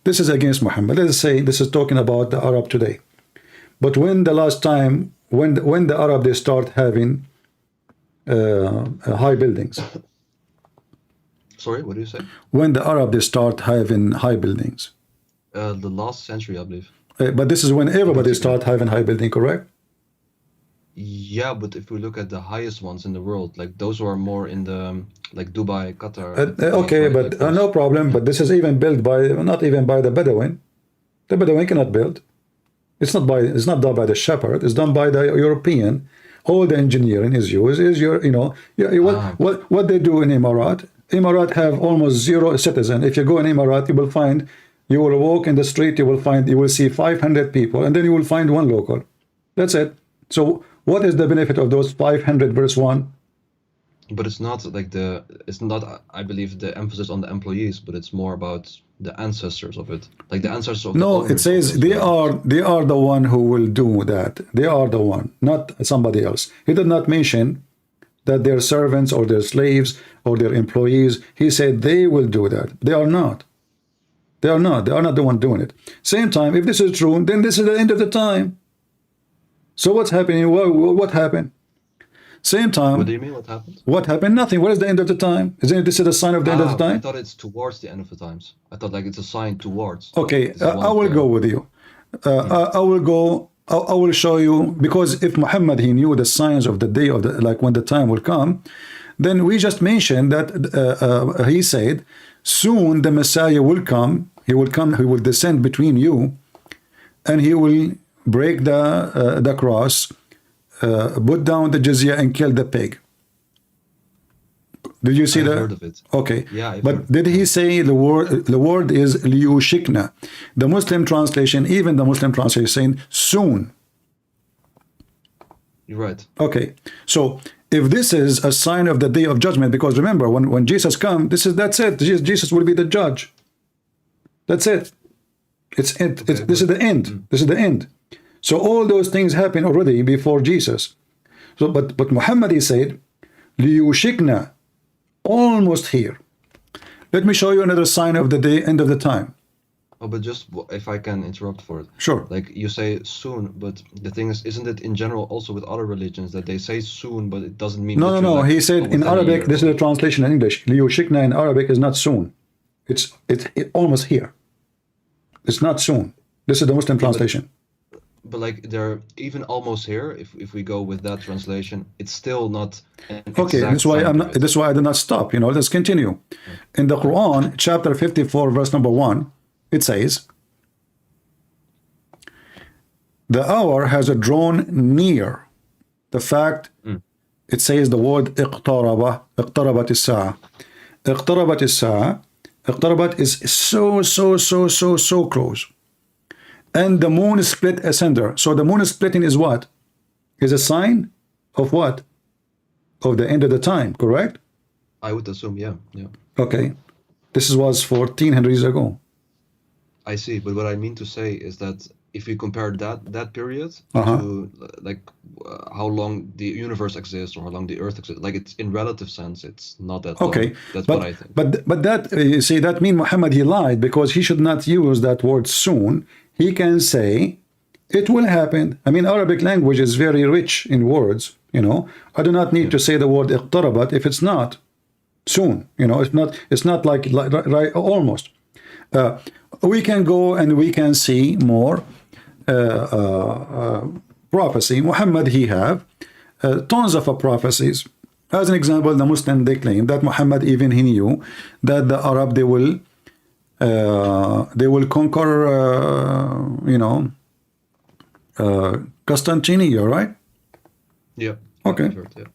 this is against Muhammad. Let's say this is talking about the Arab today. But when the last time, when the Arab they start having high buildings? Sorry, what do you say? When the Arab they start having high buildings? The last century, I believe. But this is when everybody start having high building, correct? Yeah, but if we look at the highest ones in the world, like those who are more in the like Dubai, Qatar. Okay, right, but like those. no problem. But this is even built by, not even by the Bedouin. The Bedouin cannot build. It's not done by the shepherd. It's done by the European. All the engineering is used. Is your, you know, what they do in Emarat. Emarat have almost 0 citizen. If you go in Emarat, you will find, you will walk in the street, you will see 500 people, and then you will find 1 local. That's it. So what is the benefit of those 500 versus 1? But it's not like it's not, I believe, the emphasis on the employees, but it's more about the ancestors of it, like the ancestors of the No, owners it says of they those are the one who will do that. They are the one, not somebody else. He did not mention that they're servants or their slaves or their employees. He said they will do that. They are not. They are not. They are not the one doing it. Same time, if this is true, then this is the end of the time. So what's happening? What happened? Same time. What do you mean? What happened? What happened? Nothing. What is the end of the time? Isn't this is a sign of the end of the I time? thought it's towards the end of the times. I thought like it's a sign towards. Okay, This is one I will of the- go with you. I will go. I will show you, because if Muhammad he knew the signs of the day of the, like when the time will come, then we just mentioned that he said soon the Messiah will come. He will come. He will descend between you, and he will break the cross, put down the jizya, and kill the pig. Did you see I've that? heard of it. Okay. Yeah, I've but heard. did he say the word? The word is liyushikna. The Muslim translation, even the Muslim translation, is saying soon. You're right. Okay. So if this is a sign of the day of judgment, because remember, when Jesus comes, that's it. Jesus will be the judge. That's it. It's it. This is the end. This is the end. So all those things happen already before Jesus. So, but Muhammad he said, liyushikna, almost here. Let me show you another sign of the day, end of the time. Oh, but just if I can interrupt for it. Sure. Like you say soon, but the thing is, isn't it in general also with other religions that they say soon, but it doesn't mean No. literally, like, He said in within a Arabic, year this or is the translation in English. Liyushikna in Arabic is not soon. It's almost here. It's not soon. This is the Muslim translation. But like they're even almost here. If we go with that translation, it's still not an Okay, exact that's why sign I'm of not. it. That's why I did not stop. You know, let's continue. In the Quran, chapter 54, verse number 1, it says, "The hour has drawn near." The fact, it says the word "iqtaraba," "iqtarabat as-sa'a." "Iqtarabat as-sa'a." "Iqtarabat" is so close. And the moon is split asunder. So the moon is splitting is what? Is a sign of what? Of the end of the time, correct? I would assume, yeah. Okay. This was 1400 years ago. I see. But what I mean to say is that if you compare that period Uh-huh. to like how long the universe exists or how long the Earth exists, like it's in relative sense, it's not that long. Okay. That's but, what I think. But that, you see, that means Muhammad, he lied, because he should not use that word soon. He can say, it will happen. I mean, Arabic language is very rich in words, you know. I do not need to say the word iqtarabat if it's not soon, you know. It's not like right, almost. We can go and we can see more prophecy. Muhammad, he have tons of prophecies. As an example, the Muslim, they claim that Muhammad, even he knew that the Arab, they will they will conquer, you know, Constantinople, right? Yeah. Okay. I've heard, yeah.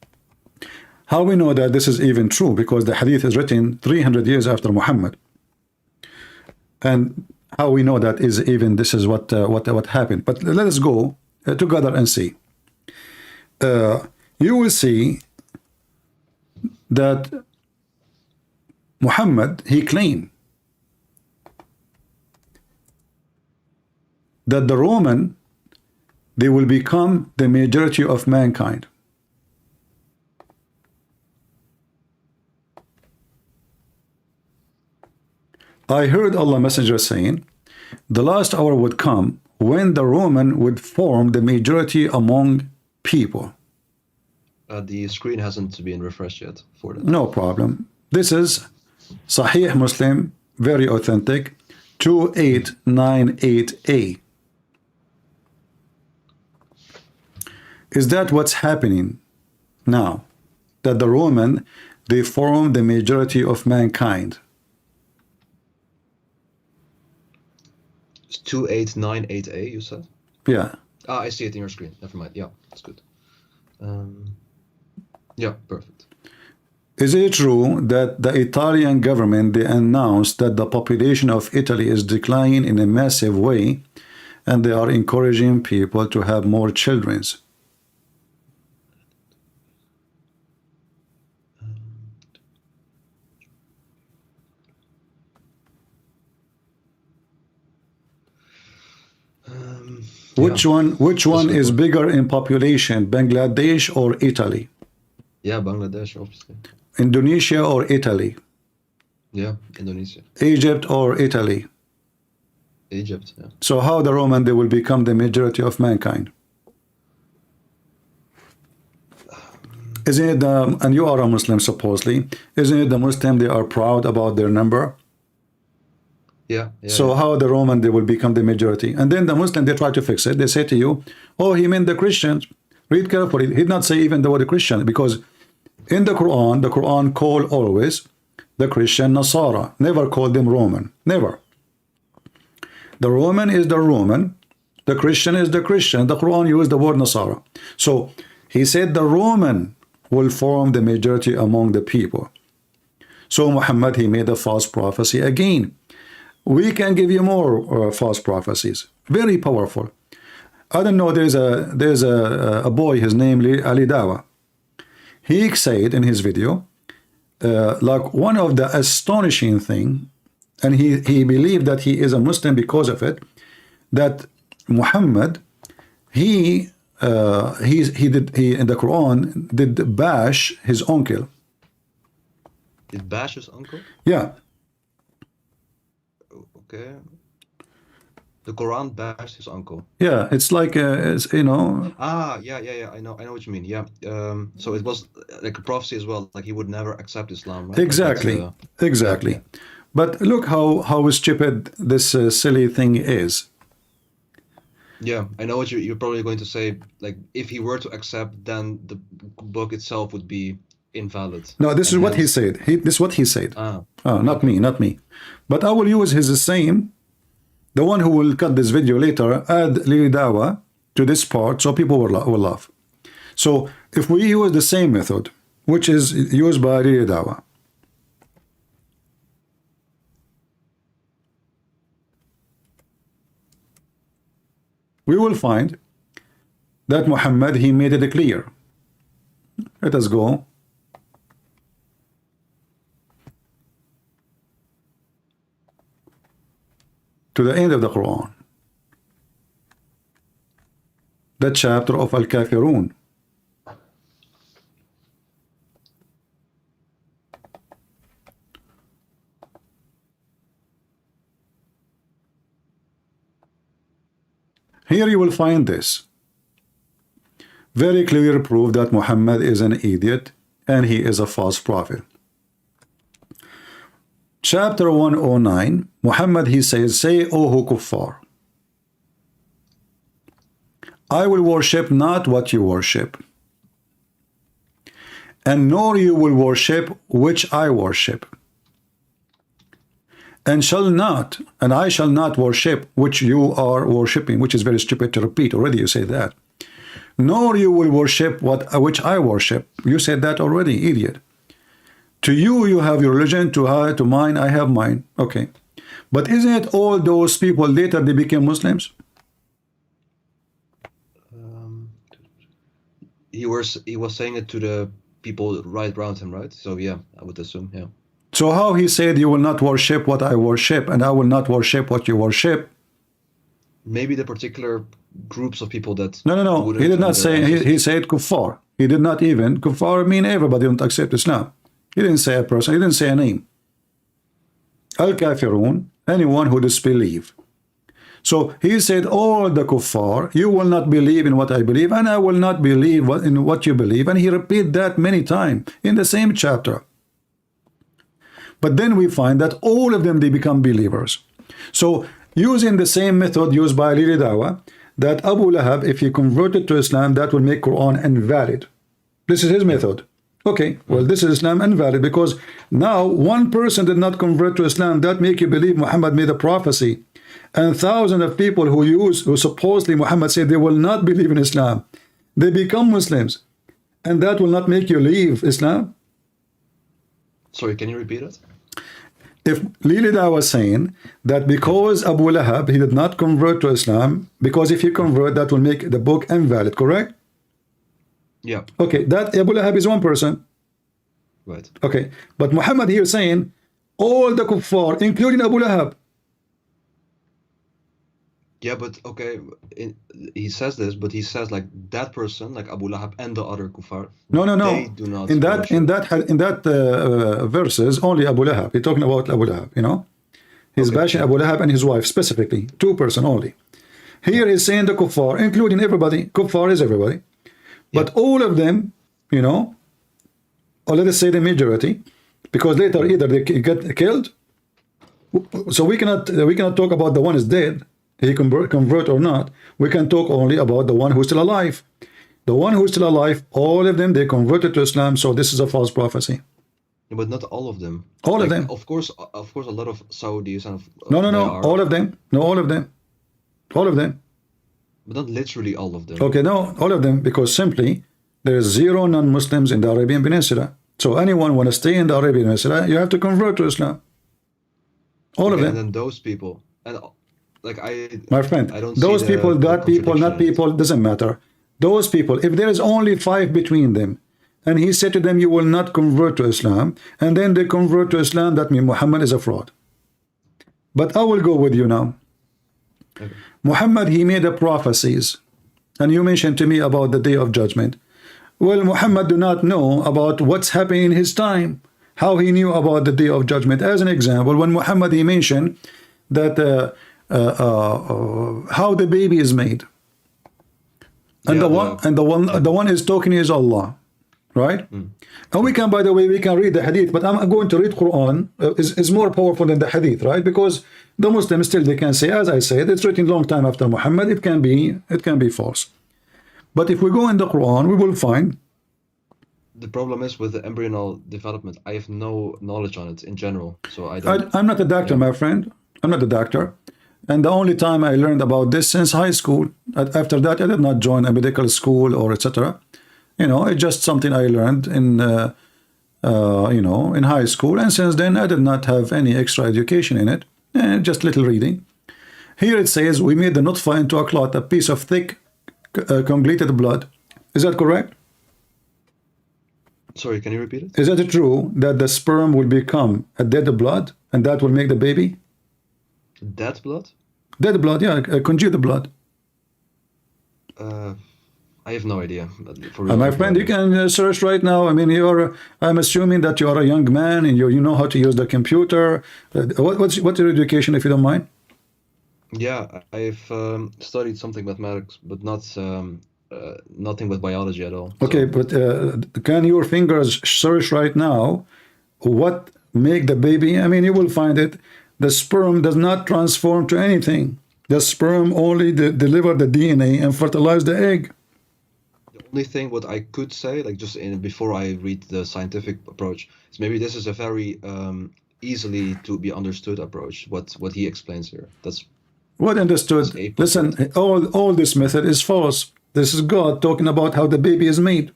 How we know that this is even true? Because the hadith is written 300 years after Muhammad. And how we know that is even this is what happened. But let us go together and see. You will see that Muhammad, he claimed that the Roman, they will become the majority of mankind. I heard Allah Messenger saying, the last hour would come when the Roman would form the majority among people. The screen hasn't been refreshed yet for that. No problem. This is Sahih Muslim, very authentic, 2898a. Is that what's happening now? That the Roman, they form the majority of mankind. It's 2898A, you said? Yeah. Ah, I see it in your screen. Never mind. Yeah, that's good. Yeah, perfect. Is it true that the Italian government, they announced that the population of Italy is declining in a massive way and they are encouraging people to have more children? Which one is bigger in population, Bangladesh or Italy? Yeah, Bangladesh, obviously. Indonesia or Italy? Yeah, Indonesia. Egypt or Italy? Egypt, yeah. So how the Roman, they will become the majority of mankind? Isn't it, and you are a Muslim supposedly, isn't it the Muslim, they are proud about their number? Yeah. So how the Roman, they will become the majority? And then the Muslim, they try to fix it. They say to you, oh, he meant the Christians. Read carefully. He did not say even the word Christian, because in the Quran call always the Christian Nasara. Never call them Roman. Never. The Roman is the Roman. The Christian is the Christian. The Quran used the word Nasara. So he said the Roman will form the majority among the people. So Muhammad, he made a false prophecy again. We can give you more false prophecies. Very powerful. I don't know, there's a boy, his name Ali Dawa. He said in his video, like one of the astonishing thing, and he believed that he is a Muslim because of it, that Muhammad, he in the Quran did bash his uncle. Did bash his uncle? Yeah. Okay. The Quran bashed his uncle. Yeah, it's like it's, you know. Ah, yeah. I know what you mean. Yeah. So it was like a prophecy as well. Like he would never accept Islam. Right? Exactly. Like Exactly. Yeah. But look how stupid this silly thing is. Yeah, I know what you're probably going to say. Like if he were to accept, then the book itself would be invalid. No, this is what he said. This is what he said. Not me. But I will use his same. The one who will cut this video later, add Ali Dawa to this part so people will laugh. So if we use the same method, which is used by Ali Dawa, we will find that Muhammad, he made it clear. Let us go. To the end of the Quran, the chapter of Al-Kafirun. Here you will find this. Very clear proof that Muhammad is an idiot and he is a false prophet. Chapter 109, Muhammad, he says, say, O who kuffar, I will worship not what you worship, and nor you will worship which I worship. and I shall not worship which you are worshipping, which is very stupid to repeat. Already you say that. Nor you will worship which I worship. You said that already, idiot. To you, you have your religion. To mine, I have mine. Okay. But isn't it all those people later they became Muslims? He was saying it to the people right around him, right? So yeah, I would assume, yeah. So how he said you will not worship what I worship, and I will not worship what you worship? Maybe the particular groups of people that... No. He did not say, he said kuffar. He did not even, kuffar mean everybody don't accept Islam. He didn't say a person, he didn't say a name. Al-Kafirun, anyone who disbelieve. So he said, all the kuffar, you will not believe in what I believe, and I will not believe in what you believe. And he repeated that many times in the same chapter. But then we find that all of them, they become believers. So using the same method used by Lili Dawa, that Abu Lahab, if he converted to Islam, that will make Quran invalid. This is his method. Okay, well, this is Islam invalid because now one person did not convert to Islam. That make you believe Muhammad made a prophecy. And thousands of people who supposedly Muhammad said they will not believe in Islam, they become Muslims. And that will not make you leave Islam. Sorry, can you repeat it? If Lilida was saying that because Abu Lahab, he did not convert to Islam, because if he convert, that will make the book invalid, correct? Yeah. Okay, that Abu Lahab is one person. Right. Okay, but Muhammad here saying all the kuffar, including Abu Lahab. Yeah, but okay, he says this, but he says like that person, like Abu Lahab and the other kuffar. No. They do not. In that verses, only Abu Lahab. He's talking about Abu Lahab. You know, he's bashing Abu Lahab and his wife specifically, 2% only. Here he's saying the kuffar, including everybody. Kuffar is everybody, but all of them, you know, or let us say the majority, because later either they get killed. So we cannot talk about the one is dead. He convert or not, we can talk only about the one who's still alive. The one who's still alive, all of them, they converted to Islam, so this is a false prophecy. But not all of them. All of them. Of course, a lot of Saudis and... No, all of them. No, all of them. All of them. But not literally all of them. Okay, no, all of them, because simply, there is 0 non-Muslims in the Arabian Peninsula. So anyone want to stay in the Arabian Peninsula, you have to convert to Islam. All of them. And then those people... My friend, those people, that people, not people, doesn't matter. Those people, if there is only 5 between them, and he said to them, you will not convert to Islam, and then they convert to Islam, that means Muhammad is a fraud. But I will go with you now. Okay. Muhammad, he made the prophecies, and you mentioned to me about the Day of Judgment. Well, Muhammad do not know about what's happening in his time, how he knew about the Day of Judgment. As an example, when Muhammad, he mentioned that how the baby is made, and the one is talking is Allah, right? And we can, by the way, we can read the hadith, but I'm going to read Quran is more powerful than the hadith, right? Because the Muslims still, they can say, as I said, it's written long time after Muhammad. It can be false. But if we go in the Quran, we will find. The problem is with the embryonal development, I have no knowledge on it in general, so I'm not a doctor, my friend. I'm not a doctor. And the only time I learned about this since high school. After that, I did not join a medical school or etc. You know, it's just something I learned in, you know, in high school. And since then, I did not have any extra education in it. Just little reading. Here it says, we made the nutfa into a clot, a piece of thick, congealed blood. Is that correct? Sorry, can you repeat it? Is it true that the sperm will become a dead blood and that will make the baby? Dead blood? Dead blood, yeah, congealed blood. I have no idea. My friend, you can search right now. I mean, I'm assuming that you are a young man and you know how to use the computer. What's your education, if you don't mind? Yeah, I've studied something mathematics, but not nothing with biology at all. Okay, so. But can your fingers search right now what make the baby? I mean, you will find it. The sperm does not transform to anything. The sperm only deliver the DNA and fertilize the egg. The only thing what I could say, like just before I read the scientific approach, is maybe this is a very easily to be understood approach. What he explains here. That's What understood? a Listen, all this method is false. This is God talking about how the baby is made.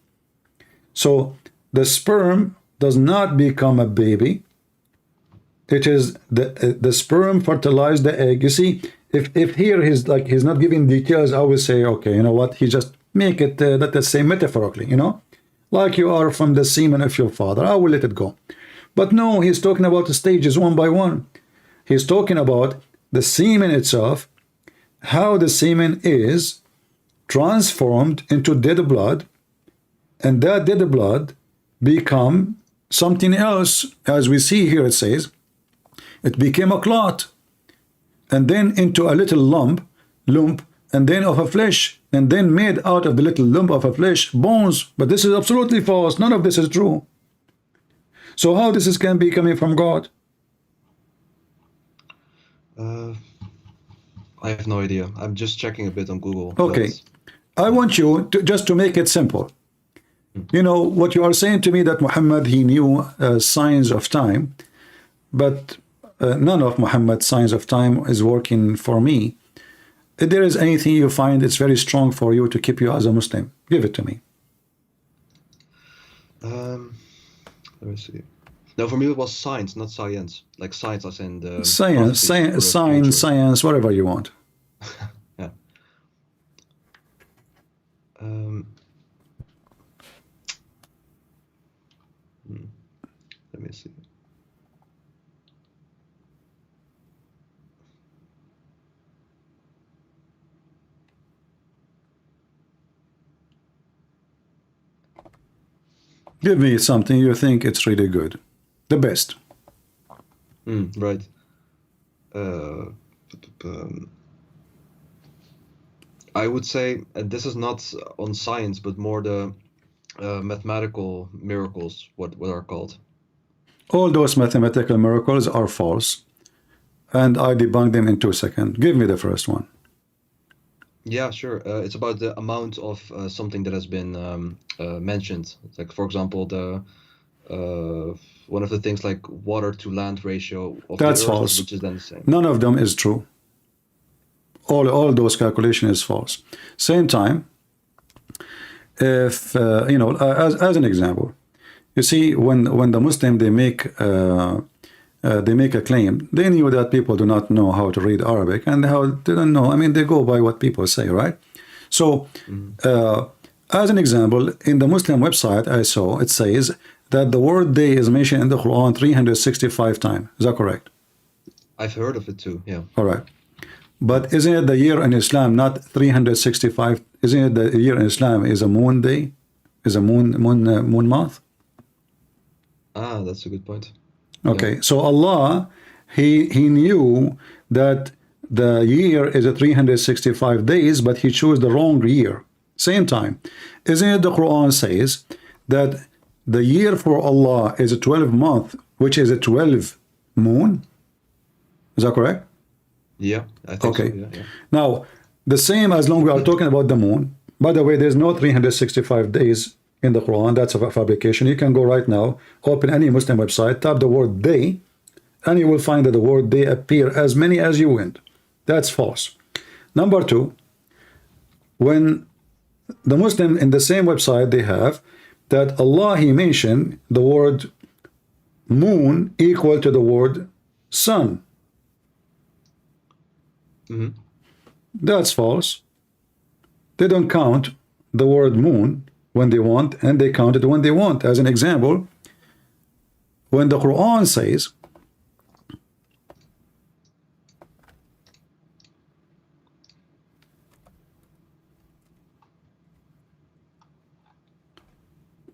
So the sperm does not become a baby. It is the sperm fertilize the egg. You see, if here he's not giving details, I will say, okay, you know what? He just make it let's say metaphorically, you know, like you are from the semen of your father. I will let it go. But no, he's talking about the stages one by one. He's talking about the semen itself, how the semen is transformed into dead blood, and that dead blood become something else. As we see here, it says it became a clot, and then into a little lump, and then of a flesh, and then made out of the little lump of a flesh bones. But this is absolutely false. None of this is true. So how this can be coming from God? I have no idea. I'm just checking a bit on Google. Okay, I want you to just to make it simple. You know what you are saying to me, that Muhammad, he knew signs of time, but none of Muhammad's signs of time is working for me. If there is anything you find it's very strong for you to keep you as a Muslim, give it to me. Let me see. No, for me it was science, not science. Like science as in the Science, whatever you want. Yeah. Let me see. Give me something you think it's really good. The best. Right. I would say this is not on science, but more the mathematical miracles, what are called. All those mathematical miracles are false, and I debunk them in 2 seconds. Give me the first one. Yeah, sure. It's about the amount of something that has been mentioned. Like, for example, the one of the things like water to land ratio of That's the Earth, false. which is then the same. None of them is true. All those calculations is false. Same time, if you know, as an example, you see, when the Muslim they make a claim, they knew that people do not know how to read Arabic, and how they don't know. I mean, they go by what people say, right? So, as an example, in the Muslim website I saw, it says that the word day is mentioned in the Quran 365 times. Is that correct? I've heard of it too. Yeah. All right. But isn't it the year in Islam not 365? Isn't it the year in Islam is a moon day, is a moon month? Ah, that's a good point. Okay, so Allah, he knew that the year is a 365 days, but he chose the wrong year. Same time, isn't it the Quran says that the year for Allah is a 12 month, which is a 12 moon? Is that correct? Yeah, I think Okay. so. Yeah. Now, the same as long we are talking about the moon. By the way, there's no 365 days in the Quran. That's a fabrication. You can go right now, open any Muslim website, type the word day, and you will find that the word day appear as many as you want. That's false. Number two, when the Muslim in the same website, they have that Allah, he mentioned the word moon equal to the word sun. That's false. They don't count the word moon when they want, and they count it when they want. As an example, when the Quran says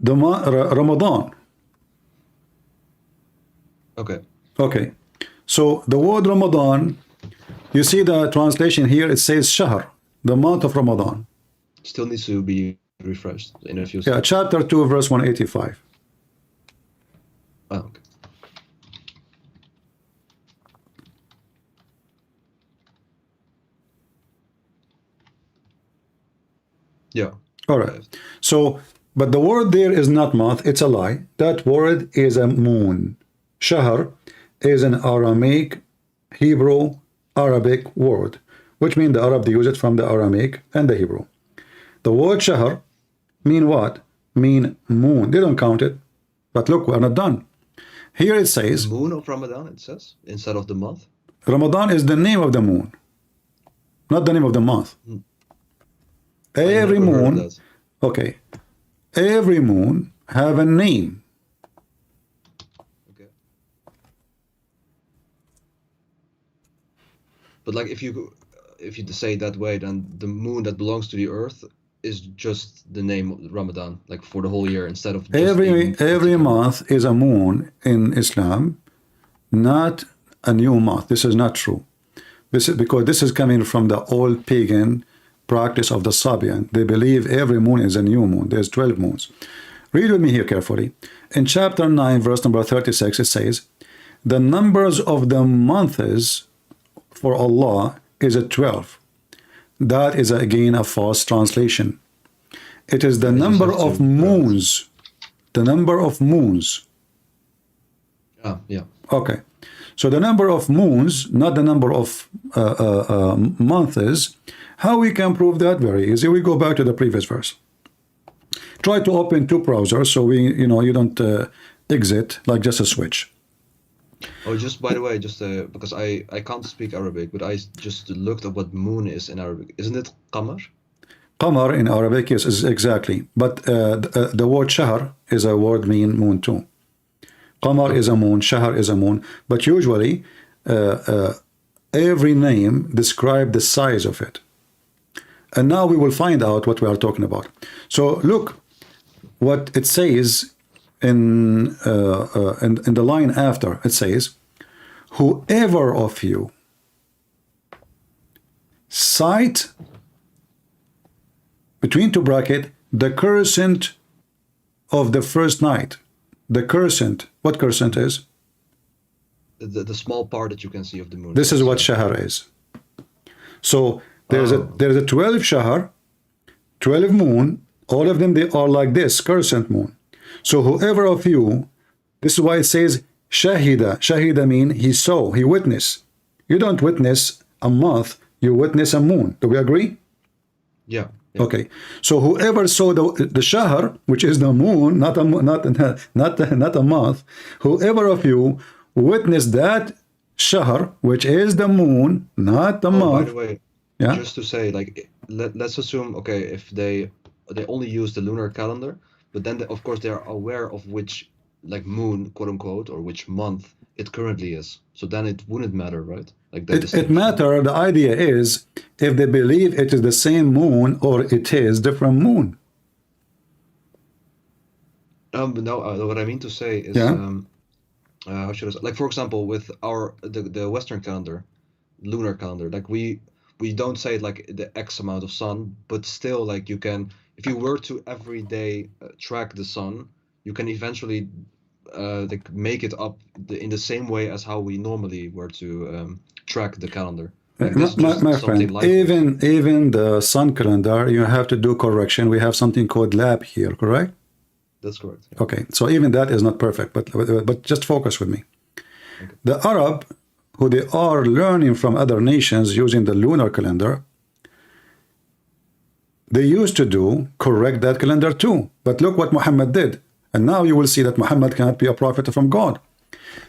Ramadan. Okay. Okay, so the word Ramadan, you see the translation here, it says Shahr, the month of Ramadan. Still needs to be refreshed in a few Yeah, seconds. chapter 2, verse 185. Oh, okay. Yeah. All right. So, but the word there is not month, it's a lie. That word is a moon. Shahr is an Aramaic, Hebrew, Arabic word, which means the Arab, they use it from the Aramaic and the Hebrew. The word shahr mean what? Mean moon. They don't count it. But look, we're not done. Here it says, Moon of Ramadan, it says, instead of the month. Ramadan is the name of the moon, not the name of the month. Every never heard of moon, that. okay, every moon have a name. Okay. But like if you say it that way, then the moon that belongs to the earth is just the name of Ramadan, like for the whole year, instead of just being Every particular. month is a moon in Islam, not a new month. This is not true. This is because this is coming from the old pagan practice of the Sabian. They believe every moon is a new moon. There's 12 moons. Read with me here carefully. In chapter 9, verse number 36, it says, the numbers of the months for Allah is a 12. That is again a false translation. It is the number of moons. The number of moons. Yeah. Okay. So the number of moons, not the number of months. How we can prove that? Very easy. We go back to the previous verse. Try to open two browsers so you don't exit like just a switch. Oh, just by the way, just because I can't speak Arabic, but I just looked at what moon is in Arabic. Isn't it qamar? Qamar in Arabic, yes, is exactly. But the word shahr is a word mean moon too. Qamar is a moon, shahr is a moon. But usually, every name describes the size of it. And now we will find out what we are talking about. So look what it says in the line after. It says, whoever of you cite between two bracket the crescent of the first night. The crescent, what crescent is? The small part that you can see of the moon. This is what shahr is. So there's a 12 shahr, 12 moon, all of them, they are like this, crescent moon. So whoever of you, this is why it says shahida. Shahida mean he saw, he witnessed. You don't witness a month, you witness a moon. Do we agree? Yeah. Okay. So whoever saw the shahr, which is the moon, not a month, whoever of you witnessed that shahr, which is the moon, not the month. By the way, Yeah. just to say, like, let's assume, okay, if they only use the lunar calendar, but then of course they are aware of which, like, moon, quote unquote, or which month it currently is. So then it wouldn't matter, right? Like that. It matter. The idea is if they believe it is the same moon or it is different moon. But no, what I mean to say is, how should I say? Like, for example, with the Western calendar, lunar calendar, like we don't say like the X amount of sun, but still, like, you can, if you were to every day track the sun, you can eventually like make it up in the same way as how we normally were to track the calendar. Like, My friend, even the sun calendar, you have to do correction. We have something called lab here, correct? That's correct. Yeah. Okay, so even that is not perfect, but just focus with me. Okay. The Arab, who they are learning from other nations using the lunar calendar, they used to do correct that calendar too. But look what Muhammad did. And now you will see that Muhammad cannot be a prophet from God.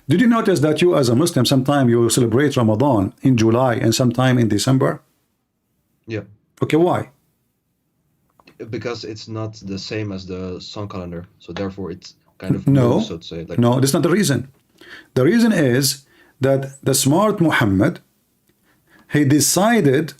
Did you notice that you as a Muslim, sometime you celebrate Ramadan in July and sometime in December? Yeah. Okay, why? Because it's not the same as the sun calendar. So therefore it's kind of no, moves, so to say. Like, no, that's not the reason. The reason is that the smart Muhammad, he decided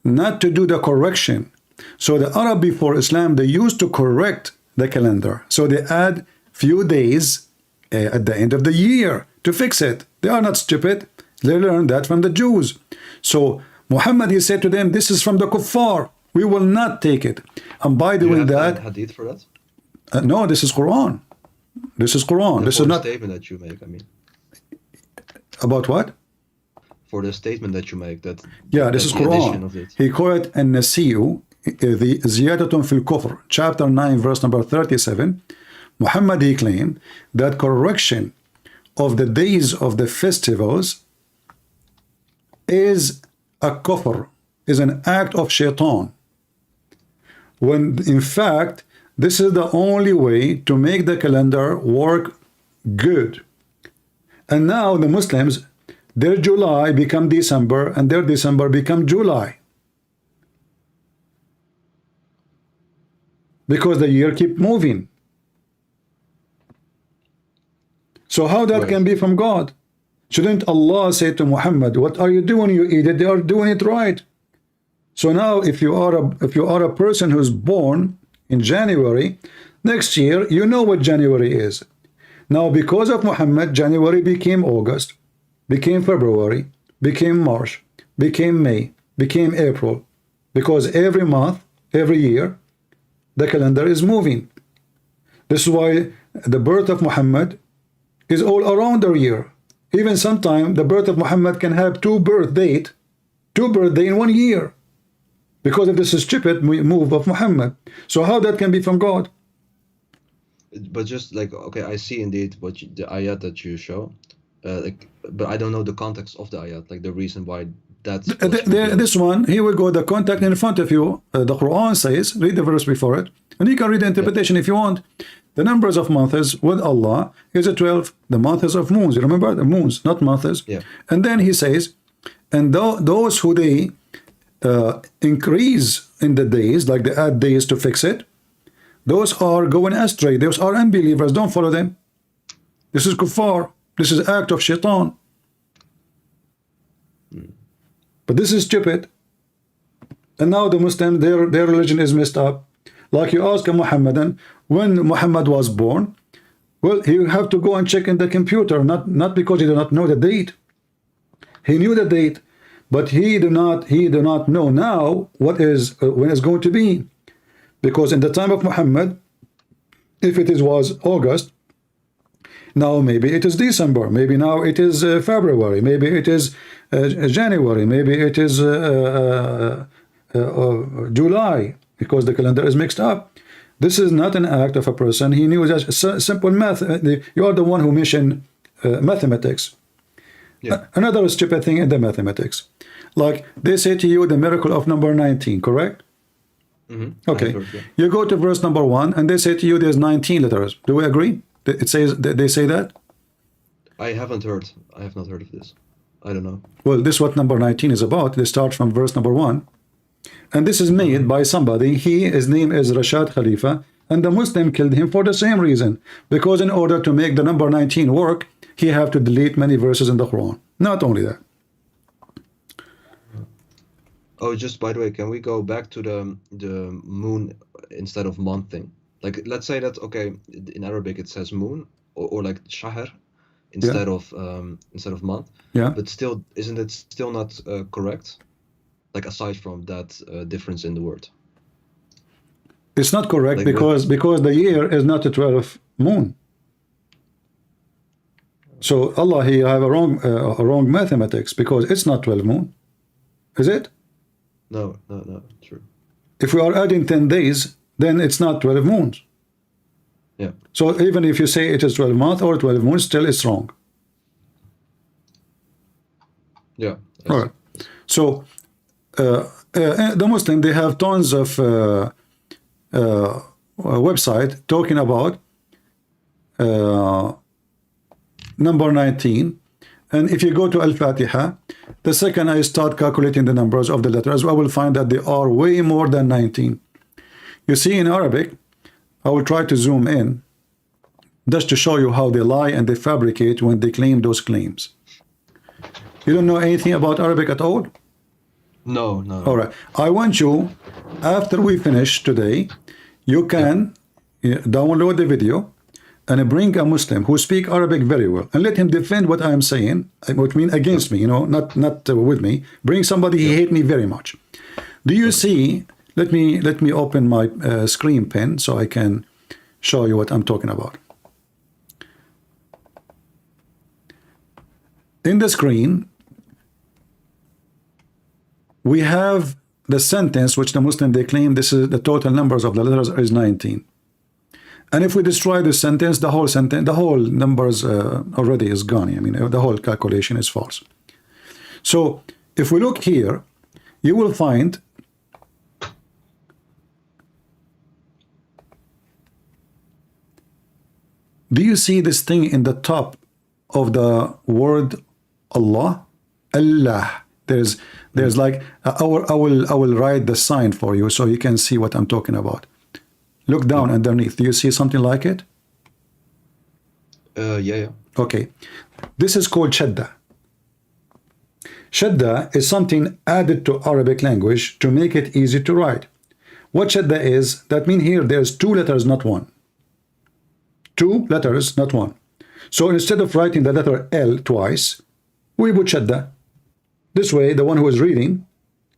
not to do the correction. So the Arab before Islam, they used to correct the calendar. So they add few days at the end of the year to fix it. They are not stupid. They learned that from the Jews. So Muhammad, he said to them, this is from the kuffar. We will not take it. And by doing that, hadith for that? No, this is Quran. This is Quran. No, this is not statement that you make. I mean, about what? For the statement that you make, that this is Quran. He called it an-nasiyu, the ziyadatun fil kufr, chapter 9, verse number 37. Muhammad, he claimed that correction of the days of the festivals is a kufr, is an act of shaitan. When in fact, this is the only way to make the calendar work good. And now the Muslims, their July become December and their December become July. Because the year keep moving. So how that can be from God? Shouldn't Allah say to Muhammad, what are you doing, you idiot? They are doing it right. So now if you are a person who's born in January, next year you know what January is. Now because of Muhammad, January became August, became February, became March, became May, became April, because every month, every year, the calendar is moving. This is why the birth of Muhammad is all around the year. Even sometimes the birth of Muhammad can have two birthdays in 1 year, because of this stupid move of Muhammad. So how that can be from God? But just like, okay, I see indeed what the ayat that you show, but I don't know the context of the ayat, like the reason why that's this one, here we go, the context in front of you. The Quran says, read the verse before it, and you can read the interpretation if you want. The numbers of months with Allah is a 12. The months of moons, you remember the moons, not months. Yeah. And then he says, and those who they increase in the days, like they add days to fix it, those are going astray. Those are unbelievers. Don't follow them. This is kuffar. This is act of shaitan. But this is stupid. And now the Muslim, their religion is messed up. Like you ask a Muhammadan, when Muhammad was born, well, you have to go and check in the computer, not because he did not know the date. He knew the date, but he do not know now what is when it's going to be. Because in the time of Muhammad, if it was August, now maybe it is December, maybe now it is February, maybe it is January, maybe it is July, because the calendar is mixed up. This is not an act of a person. He knew that simple math. You are the one who mentioned mathematics. Yeah. Another stupid thing in the mathematics. Like they say to you the miracle of number 19, correct? Mm-hmm. Okay. You go to verse number 1 and they say to you there's 19 letters. Do we agree? It says they say that? I haven't heard. I have not heard of this. I don't know. Well, this is what number 19 is about. They start from verse number 1. And this is made by somebody. His name is Rashad Khalifa. And the Muslim killed him for the same reason. Because in order to make the number 19 work, he have to delete many verses in the Quran. Not only that. Oh, just by the way, can we go back to the moon instead of month thing? Like, let's say that, okay, in Arabic it says moon or like shahr instead of month. Yeah. But still, isn't it still not correct? Like aside from that difference in the word. It's not correct Like because the year is not a 12th moon. So Allah, he have a wrong mathematics because it's not 12 moon. Is it? No, true. If we are adding 10 days, then it's not 12 moons. Yeah. So even if you say it is 12 months or 12 moons, still it's wrong. Yeah. All right. So the Muslim, they have tons of website talking about number 19. And if you go to Al-Fatiha, the second I start calculating the numbers of the letters, I will find that they are way more than 19. You see, in Arabic, I will try to zoom in just to show you how they lie and they fabricate when they claim those claims. You don't know anything about Arabic at all? No. All right. I want you, after we finish today, you can download the video and bring a Muslim who speak Arabic very well and let him defend what I am saying, which mean against me, not with me. Bring somebody he hate me very much. Do you see? Let me open my screen pen so I can show you what I'm talking about. In the screen, we have the sentence which the Muslim they claim this is the total numbers of the letters is 19. And if we destroy this sentence, the whole numbers already is gone. I mean, the whole calculation is false. So if we look here, you will find do you see this thing in the top of the word Allah? Allah. There's like I will write the sign for you so you can see what I'm talking about. Look down underneath. Do you see something like it? Yeah. Okay. This is called shadda. Shadda is something added to Arabic language to make it easy to write. What shadda is, that means here there's two letters, not one. Two letters, not one. So instead of writing the letter L twice, we put shadda. This way, the one who is reading,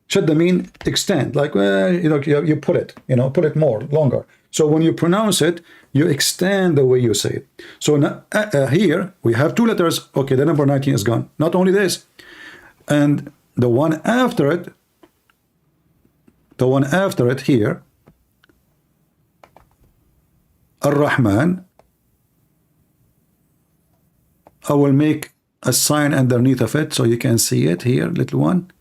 shadda mean extend, like you put it, put it more, longer. So when you pronounce it, you extend the way you say it. So now, here we have two letters. Okay, the number 19 is gone. Not only this, and the one after it here, Ar-Rahman, I will make a sign underneath of it so you can see it here, little one.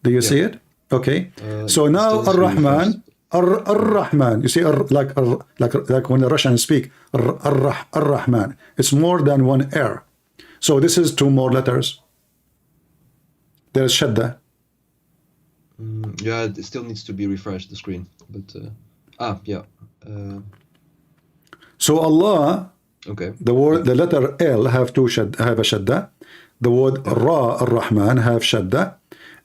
Do you see it? Okay. So now Ar-Rahman, Ar-Rahman. You see, like when the Russians speak, Ar-Rahman. It's more than one R. So this is two more letters. There's shadda. Yeah, it still needs to be refreshed, the screen. But yeah. So Allah. Okay. The letter L have a shadda. The word Ra, Ar-Rahman, have shadda.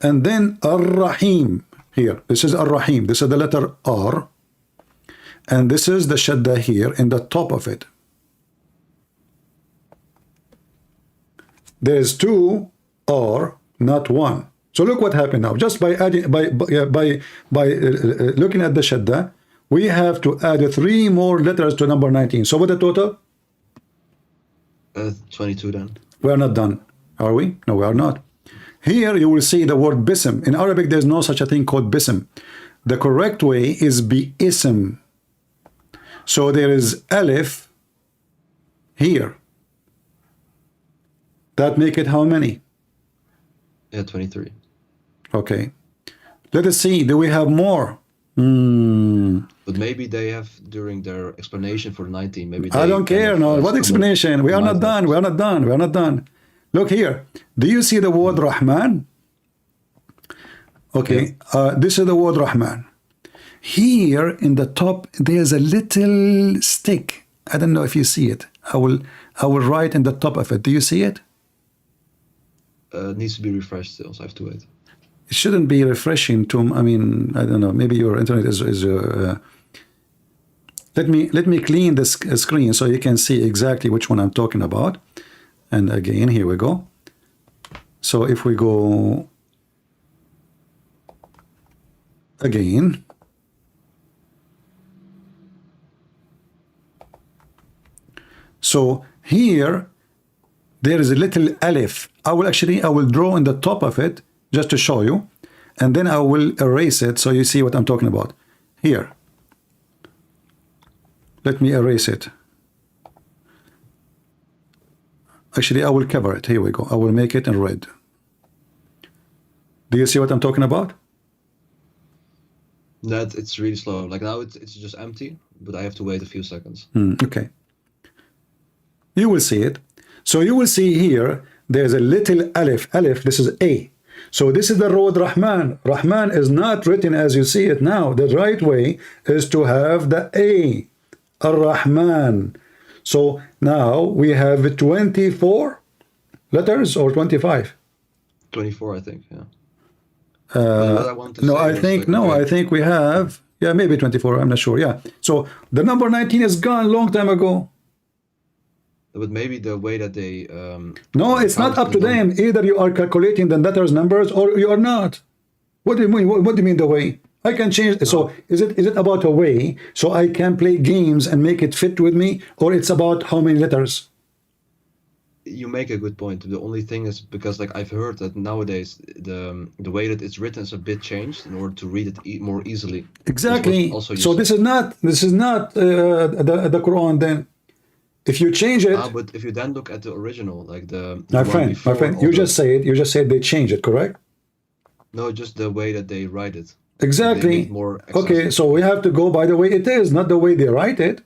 And then Ar-Rahim here. This is Ar-Rahim. This is the letter R. And this is the shadda here in the top of it. There's two R, not one. So look what happened now. Just by adding, by looking at the shadda, we have to add three more letters to number 19. So what the total? 22 then. We are not done, are we? No, we are not. Here you will see the word bism. In Arabic, there's no such a thing called bism. The correct way is bi-ism. So there is alif here. That make it how many? Yeah, 23. Okay. Let us see. Do we have more? But maybe they have, during their explanation for 19, maybe I don't care. No, what explanation? We are not done. We are not done. We are not done. Look here. Do you see the word Rahman? Okay. Yeah. This is the word Rahman. Here in the top, there's a little stick. I don't know if you see it. I will write in the top of it. Do you see it? It needs to be refreshed still, so I have to wait. It shouldn't be refreshing to, I mean, I don't know, maybe your internet is let me clean this screen so you can see exactly which one I'm talking about. And again, here we go. So if we go again, so here there is a little alif. I will draw in the top of it just to show you, and then I will erase it so you see what I'm talking about. Here, let me erase it. Actually, I will cover it. Here we go. I will make it in red. Do you see what I'm talking about? That it's really slow. Like now it's just empty, but I have to wait a few seconds. Okay. You will see it. So you will see here, there's a little alif. Alif, this is A. So this is the word Rahman. Rahman is not written as you see it now. The right way is to have the A. Ar-Rahman. So now we have 24 letters or 25? 24, I think, yeah. I think we have, yeah, maybe 24, I'm not sure, yeah. So the number 19 is gone long time ago. But maybe the way that they... no, it's not up to them. Either you are calculating the letters numbers or you are not. What do you mean? What do you mean the way? I can change. No. So is it about a way so I can play games and make it fit with me, or it's about how many letters? you make a good point. The only thing is because like I've heard that nowadays the way that it's written is a bit changed in order to read it more easily. That's what Exactly. also you So said. this is not the Quran. Then, if you change it, But if you then look at the original, like the my one friend, before all you the just said they changed it, correct? no, just the way that they write it. They made Exactly. more Okay, accessible. so we have to go by the way it is, not the way they write it.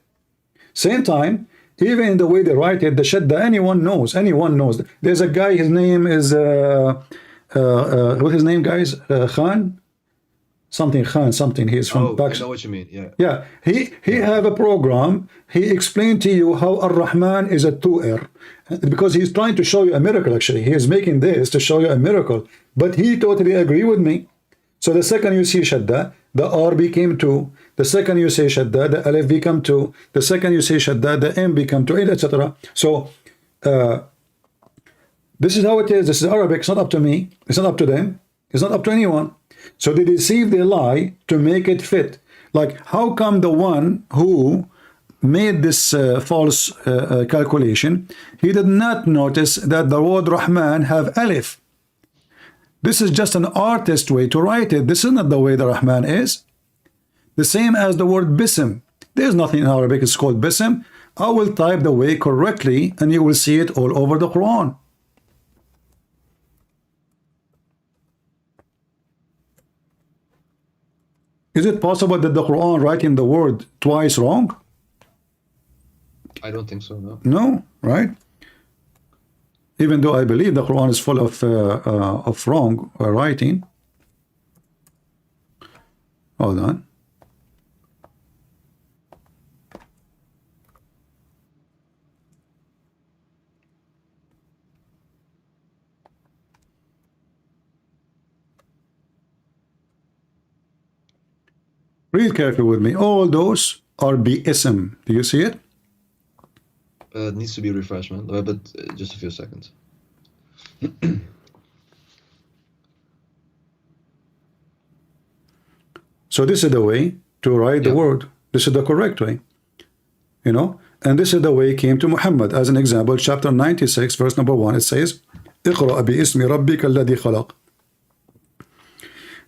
Same time, even in the way they write it, the shadda, anyone knows. Anyone knows. There's a guy, his name is, what's his name, guys? Khan? Something Khan, something. He's from Oh, I Pakistan. know what you mean. Yeah. Yeah, he have a program. He explained to you how Ar-Rahman is a two-er. Because he's trying to show you a miracle, actually. He is making this to show you a miracle. But he totally agree with me. So the second you see shadda, the R became 2. The second you say shadda, the alif become 2. The second you say shadda, the M become 2, etc. So this is how it is. This is Arabic. It's not up to me. It's not up to them. It's not up to anyone. So they deceive, they lie to make it fit. Like, how come the one who made this false calculation, he did not notice that the word Rahman have alif? This is just an artist way to write it. This is not the way the Rahman is. The same as the word Bism. There's nothing in Arabic it's called Bism. I will type the way correctly and you will see it all over the Quran. Is it possible that the Quran writing the word twice wrong? I don't think so. No. No, right? Even though I believe the Quran is full of wrong writing. Hold on. Read carefully with me. All those are bi-ism. Do you see it? It needs to be refreshed, man. But just a few seconds. So this is the way to write the Yeah. word. This is the correct way. You know? And this is the way it came to Muhammad. As an example, chapter 96, verse number 1, it says, اقرأ باسم ربك الذي خلق.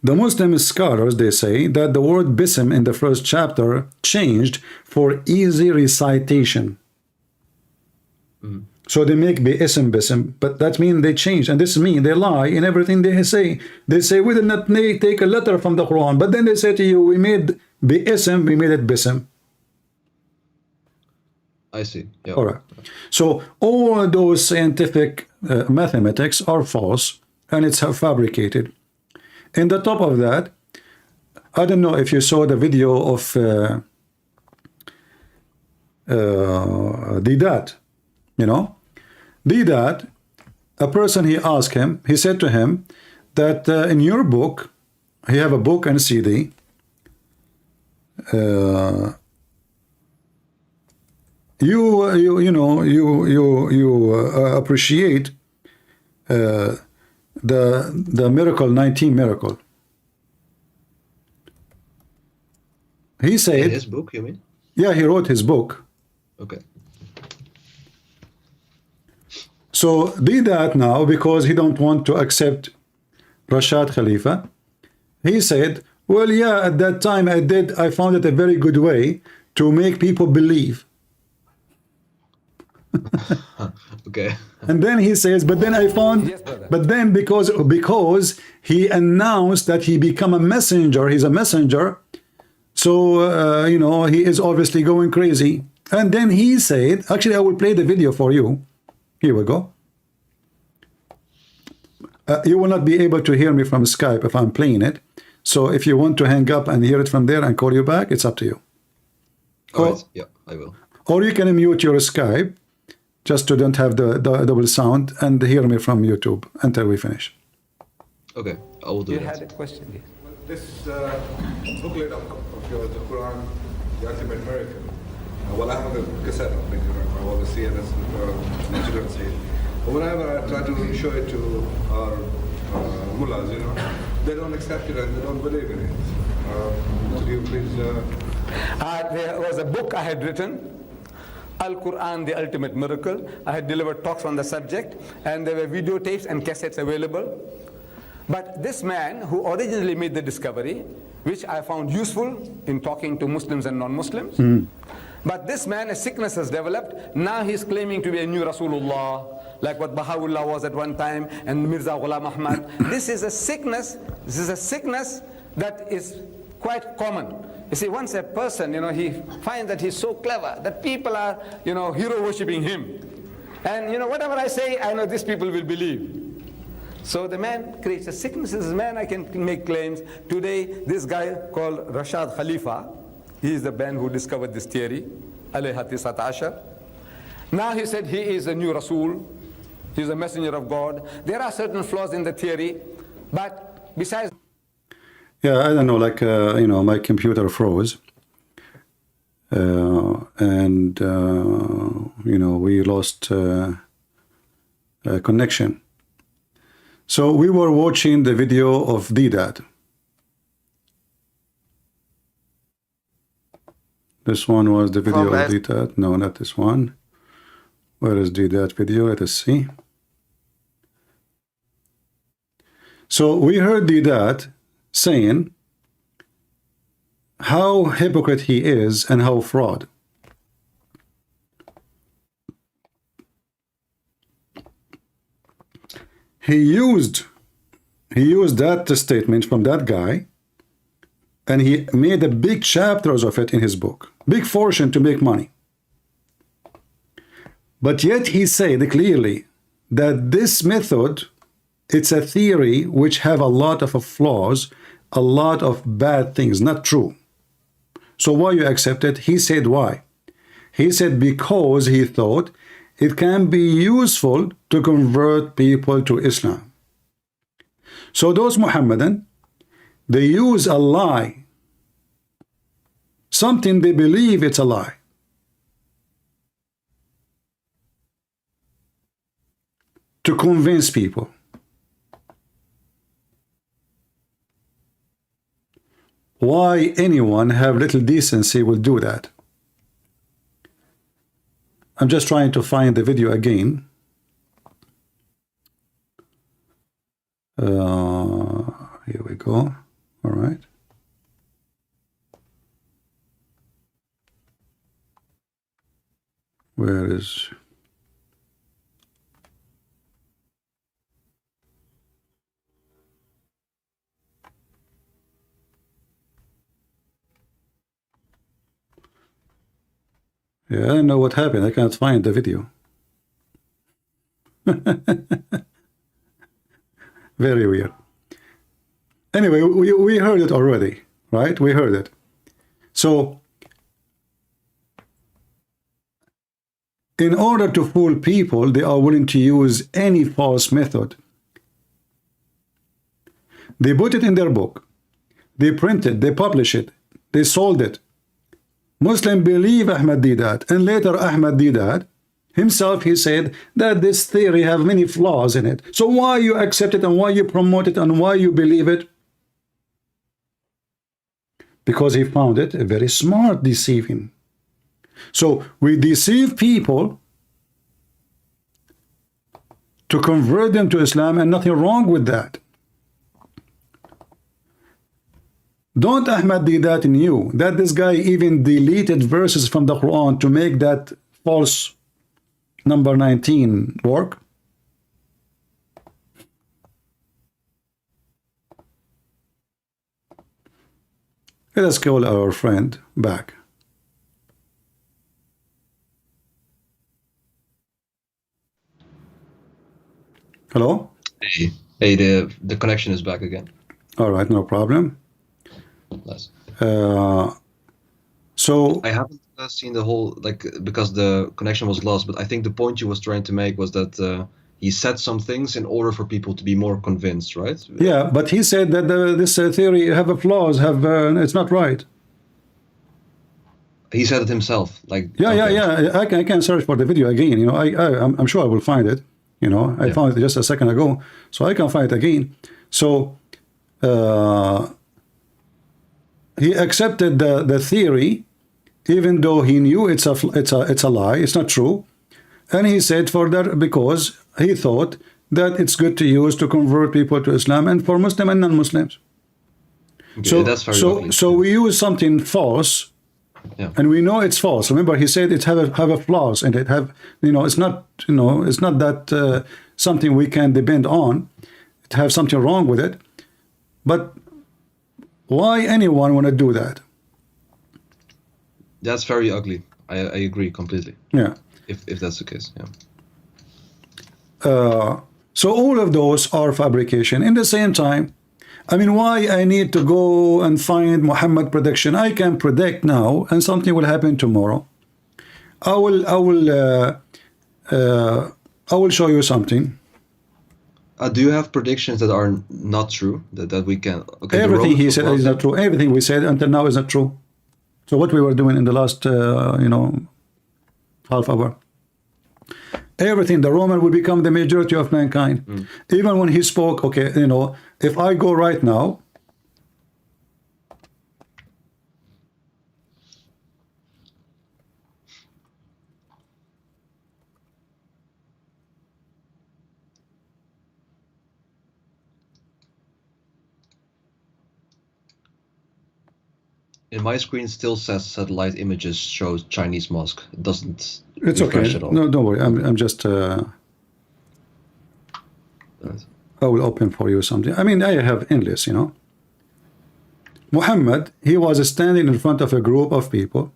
The Muslim scholars, they say that the word bism in the first chapter changed for easy recitation. So they make bi-ism bism, but that means they change. And this means they lie in everything they say. They say, we did not take a letter from the Quran. But then they say to you, we made bi-ism, we made it bism. I see. Yeah. All right. So all those scientific mathematics are false and it's fabricated. In the top of that, I don't know if you saw the video of Didat, you know, Didat, a person, he asked him, he said to him that in your book, you have a book and a CD, you appreciate the miracle 19 miracle. He said, In his book, you mean? yeah, he wrote his book. Okay. So did that now because he don't want to accept Rashad Khalifa. He said, well, yeah, at that time I found it a very good way to make people believe. Okay. And then he says, but then I found, Yes, brother. but then because he announced that he become a messenger, he's a messenger. So, you know, he is obviously going crazy. And then he said, actually, I will play the video for you. Here we go. You will not be able to hear me from Skype if I'm playing it. So if you want to hang up and hear it from there and call you back, it's up to you. All right. Yeah, I will. Or you can mute your Skype just to don't have the double sound and hear me from YouTube until we finish. Okay, I will do You that. had a question, yes. This booklet of yours, the Quran, the Ultimate Miracle. Well, I have a cassette of it, I always see it as my children see it. But whenever I try to show it to our mullahs, you know, they don't accept it and they don't believe in it. Could you please... There was a book I had written Al-Quran, the ultimate miracle. I had delivered talks on the subject, and there were videotapes and cassettes available. But this man who originally made the discovery, which I found useful in talking to Muslims and non-Muslims, but this man, a sickness has developed. Now he's claiming to be a new Rasulullah, like what Baha'u'llah was at one time, and Mirza Ghulam Ahmad. This is a sickness. This is a sickness that is quite common. You see, once a person, he finds that he's so clever that people are, hero worshipping him. And whatever I say, I know these people will believe. So the man creates a sickness. This man, I can make claims. Today, this guy called Rashad Khalifa, he is the man who discovered this theory, alayhi tisat ashar. Now he said he is a new Rasul. He's a messenger of God. There are certain flaws in the theory, but besides... Yeah, I don't know, like, my computer froze. And we lost connection. So we were watching the video of Deedat. This one was the video of Deedat. No, not this one. Where is Deedat video? Let us see. So we heard Deedat saying how hypocrite he is and how fraud. He used that statement from that guy, and he made a big chapters of it in his book. Big fortune to make money. But yet he said clearly that this method, it's a theory which have a lot of flaws, a lot of bad things, not true. So why you accept it? He said why? He said because he thought it can be useful to convert people to Islam. So those Muhammadan, they use a lie, something they believe it's a lie, to convince people. Why anyone have little decency will do that? I'm just trying to find the video again. Here we go. All right. Where is... Yeah, I don't know what happened. I can't find the video. Very weird. Anyway, we heard it already, right? We heard it. So, in order to fool people, they are willing to use any false method. They put it in their book. They print it. They publish it. They sold it. Muslims believe Ahmad Deedat, and later Ahmad Deedat himself, he said that this theory have many flaws in it. So why you accept it and why you promote it and why you believe it? Because he found it a very smart deceiving. So we deceive people to convert them to Islam, and nothing wrong with that. Don't Ahmad Deedat knew that this guy even deleted verses from the Quran to make that false number 19 work? Let us call our friend back. Hello? Hey, the connection is back again. All right, no problem. Nice. So I haven't seen the whole, because the connection was lost, but I think the point you was trying to make was that he said some things in order for people to be more convinced, right? Yeah, but he said that this theory have a flaws, it's not right. He said it himself. Yeah. I can search for the video again. I'm sure I will find it. I found it just a second ago, so I can find it again. So he accepted the theory even though he knew it's a lie, it's not true. And he said for that, because he thought that it's good to use to convert people to Islam, and for Muslim and non-Muslims. Okay, that's very ugly. So we use something false, Yeah. and we know it's false. Remember, he said it have a flaws, and it have, it's not, it's not that something we can depend on. It have something wrong with it. But why anyone want to do that? That's very ugly. I agree completely. Yeah. If that's the case, yeah. So all of those are fabrication. In the same time, I mean, why I need to go and find Muhammad prediction? I can predict now, and something will happen tomorrow. I will show you something. Do you have predictions that are not true? That we can. Okay. Everything he said is not true. Everything we said until now is not true. So what we were doing in the last, half hour. Everything, the Roman will become the majority of mankind. Even when he spoke, okay, if I go right now, In my screen still says satellite images shows Chinese mosque. It doesn't. it's refresh okay. At all. No, don't worry. I'm just. Right. I will open for you something. I mean, I have endless, Muhammad, he was standing in front of a group of people.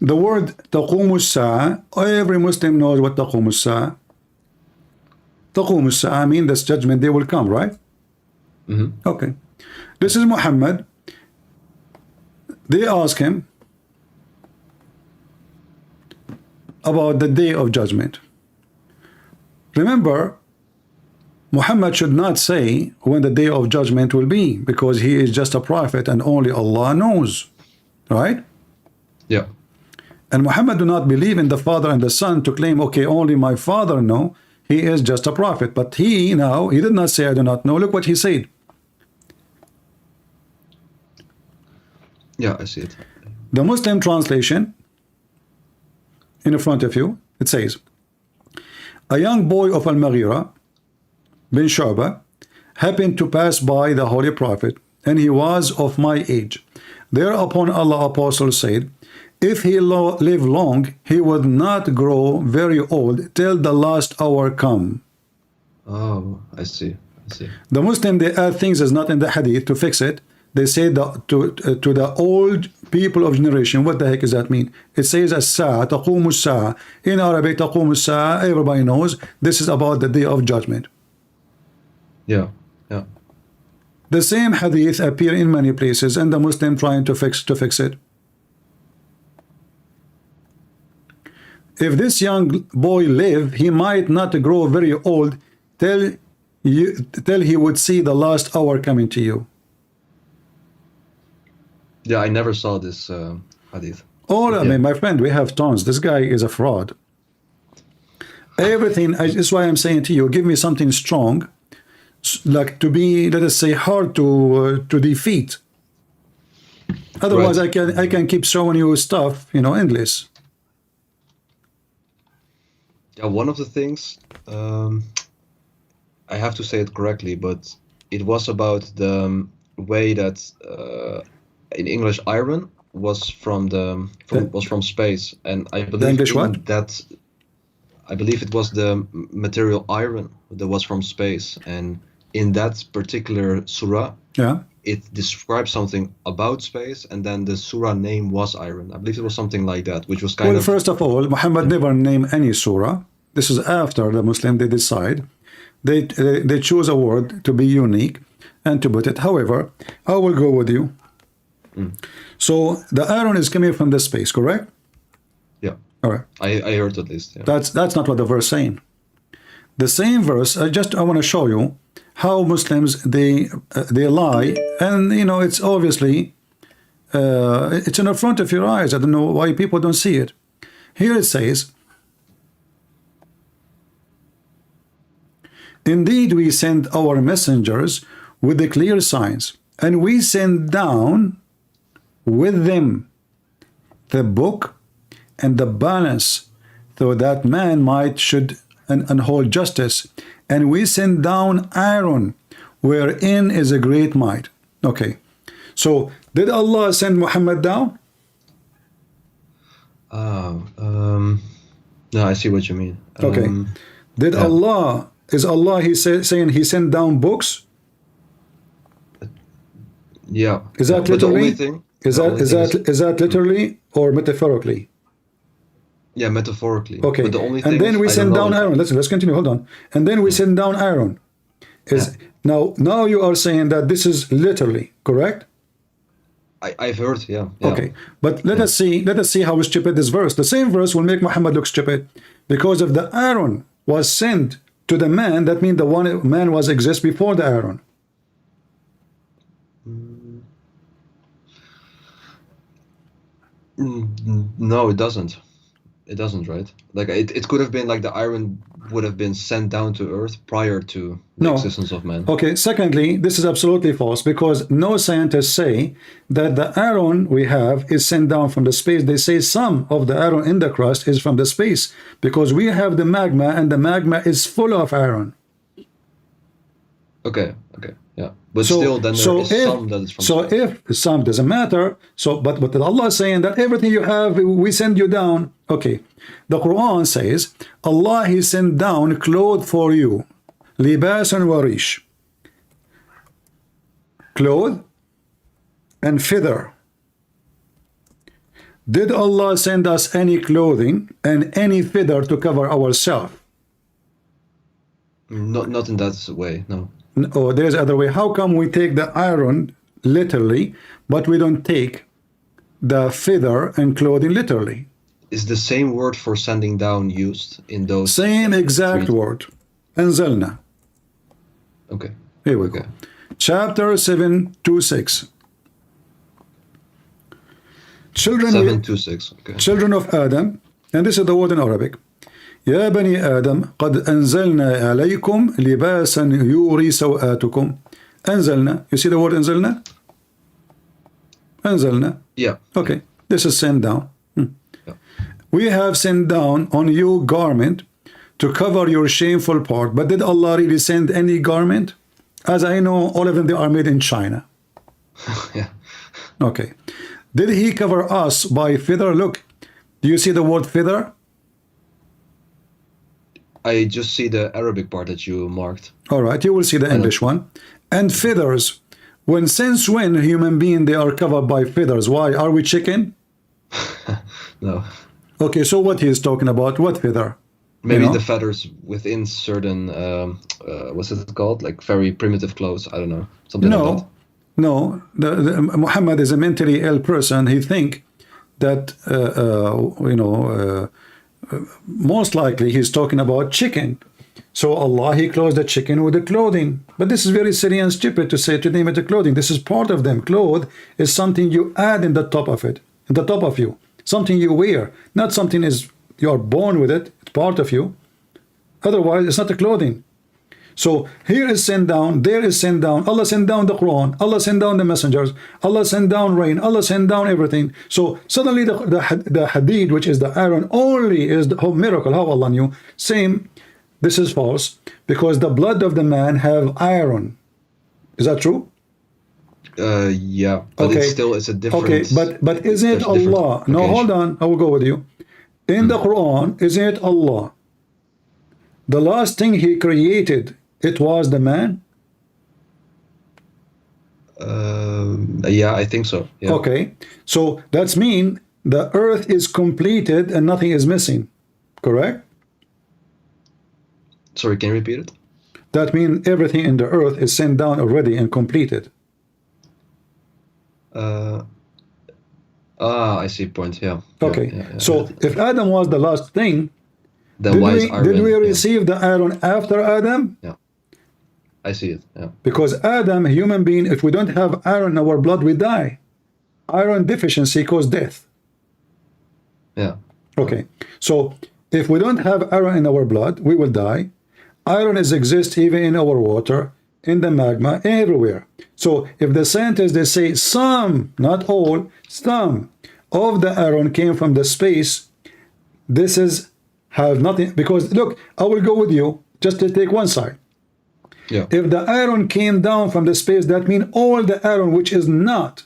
The word تقوم الساعة, every Muslim knows what تقوم الساعة. تقوم الساعة means this judgment day will come, right? Okay. This is Muhammad. They ask him about the day of judgment. Remember, Muhammad should not say when the day of judgment will be, because he is just a prophet and only Allah knows, right? Yeah. And Muhammad do not believe in the Father and the Son to claim, okay, only my Father know. He is just a prophet. But he did not say I do not know. Look what he said. Yeah, I see it. The Muslim translation in front of you, it says, a young boy of Al-Mughira bin Shu'bah happened to pass by the Holy Prophet, and he was of my age. Thereupon Allah Apostle said, if he live long, he would not grow very old till the last hour come. Oh, I see. The Muslim, they add things is not in the hadith to fix it. They say that to the old people of generation. What the heck does that mean? It says as-sa'a, taqumu as-sa'a. In Arabic, taqumu as-sa'a, everybody knows this is about the day of judgment. Yeah. The same hadith appear in many places, and the Muslim trying to fix it. If this young boy live, he might not grow very old till he would see the last hour coming to you. Yeah, I never saw this hadith. I mean, my friend, we have tons. This guy is a fraud. Everything, that's why I'm saying to you, give me something strong, like to be, let us say, hard to defeat. Otherwise, Right. I can keep showing you stuff, endless. Yeah, one of the things, I have to say it correctly, but it was about the way that in English iron was from space, and I believe English what? that I believe it was the material iron that was from space, and in that particular surah, Yeah. it describes something about space, and then the surah name was iron. I believe it was something like that, which was kind Well, of first of all, Muhammad never named any surah. This is after the Muslim, they decide. They choose a word to be unique and to put it. However, I will go with you. So the iron is coming from the space, correct? yeah. All right. I heard at least. Yeah. That's not what the verse saying. The same verse, I want to show you how Muslims they lie, and it's obviously it's in the front of your eyes. I don't know why people don't see it. Here it says, indeed we send our messengers with the clear signs, and we send down with them the book and the balance, so that man might should and hold justice. And we send down Aaron, wherein is a great might. Okay, so did Allah send Muhammad down? No, I see what you mean. Okay. Did yeah. Allah, is Allah saying he sent down books? Yeah. Is that But the only literally? thing, Is the that only is thing that is that literally or metaphorically? yeah, metaphorically. Okay. But the only And thing then is, we I send don't down know if- Aaron. Let's continue. Hold on. And then we send down Aaron. Is now you are saying that this is literally correct? I've heard, yeah. Okay, but let us see how stupid this verse. The same verse will make Muhammad look stupid, because if the Aaron was sent to the man, that means the one man was exist before the Aaron. No, it doesn't. It doesn't, right? Like it could have been like the iron would have been sent down to earth prior to the No. existence of man. Okay, secondly, this is absolutely false, because no scientists say that the Aaron we have is sent down from the space. They say some of the Aaron in the crust is from the space, because we have the magma, and the magma is full of Aaron. Okay, yeah. But still, then there is some that is from so space. if some doesn't matter, so but Allah is saying that everything you have, we send you down. Okay, the Quran says Allah he sent down clothes for you, libasan wa rish, cloth and feather. Did Allah send us any clothing and any feather to cover ourselves? Not in that way, no. Oh, there's other way. How come we take the iron literally, but we don't take the feather and clothing literally? Is the same word for sending down used in those? Same exact three- word. Anzalna. Okay. Here we go. Okay. Chapter 7:26. Children, 726. Okay. children of Adam, and this is the word in Arabic. يا بني آدم قد أنزلنا عليكم لباسا يوري سوآتكم. أنزلنا. You see the word أنزلنا? أنزلنا. Yeah. Okay, this is sent down. Yeah. We have sent down on you garment to cover your shameful part. But did Allah really send any garment? As I know, all of them, they are made in China. Yeah. Okay. Did he cover us by feather? Look, do you see the word feather? I just see the Arabic part that you marked. All right, you will see the English one. And feathers. Since when human being, they are covered by feathers? Why? Are we chicken? No. Okay, so what he is talking about? What feather? Maybe You know? the feathers within certain, what's it called? Like very primitive clothes. I don't know. Something like that. No. Muhammad is a mentally ill person. He think that, most likely he's talking about chicken. So Allah, he clothes the chicken with the clothing. But this is very silly and stupid to say to name it a clothing. This is part of them. Clothes is something you add in the top of it, in the top of you. Something you wear, not something is you are born with it. It's part of you. Otherwise, it's not a clothing. So here is sent down, there is sent down. Allah sent down the Quran. Allah sent down the messengers. Allah sent down rain. Allah sent down everything. So suddenly the hadid, which is the iron, only is the whole miracle. How Allah knew? Same. This is false, because the blood of the man have iron. Is that true? Yeah, but Okay. it's a different. Okay, but isn't it there's different Allah? No, application. hold on. I will go with you. In the Quran, isn't it Allah? The last thing He created, it was the man. Yeah, I think so. Yeah. Okay, so that's mean the earth is completed and nothing is missing, correct? Sorry, can you repeat it? That means everything in the earth is sent down already and completed. I see point. Yeah. Okay, Yeah. so if Adam was the last thing, Then why is iron? did we yeah. receive the iron after Adam? I see it. Yeah. Because Adam, a human being, if we don't have iron in our blood, we die. Iron deficiency causes death. Yeah. Okay, so if we don't have iron in our blood, we will die. Iron is exist even in our water, in the magma everywhere. So if the scientists, they say some, not all, some of the iron came from the space, this is have nothing, because look, I will go with you just to take one side. Yeah. If the iron came down from the space, that means all the iron which is not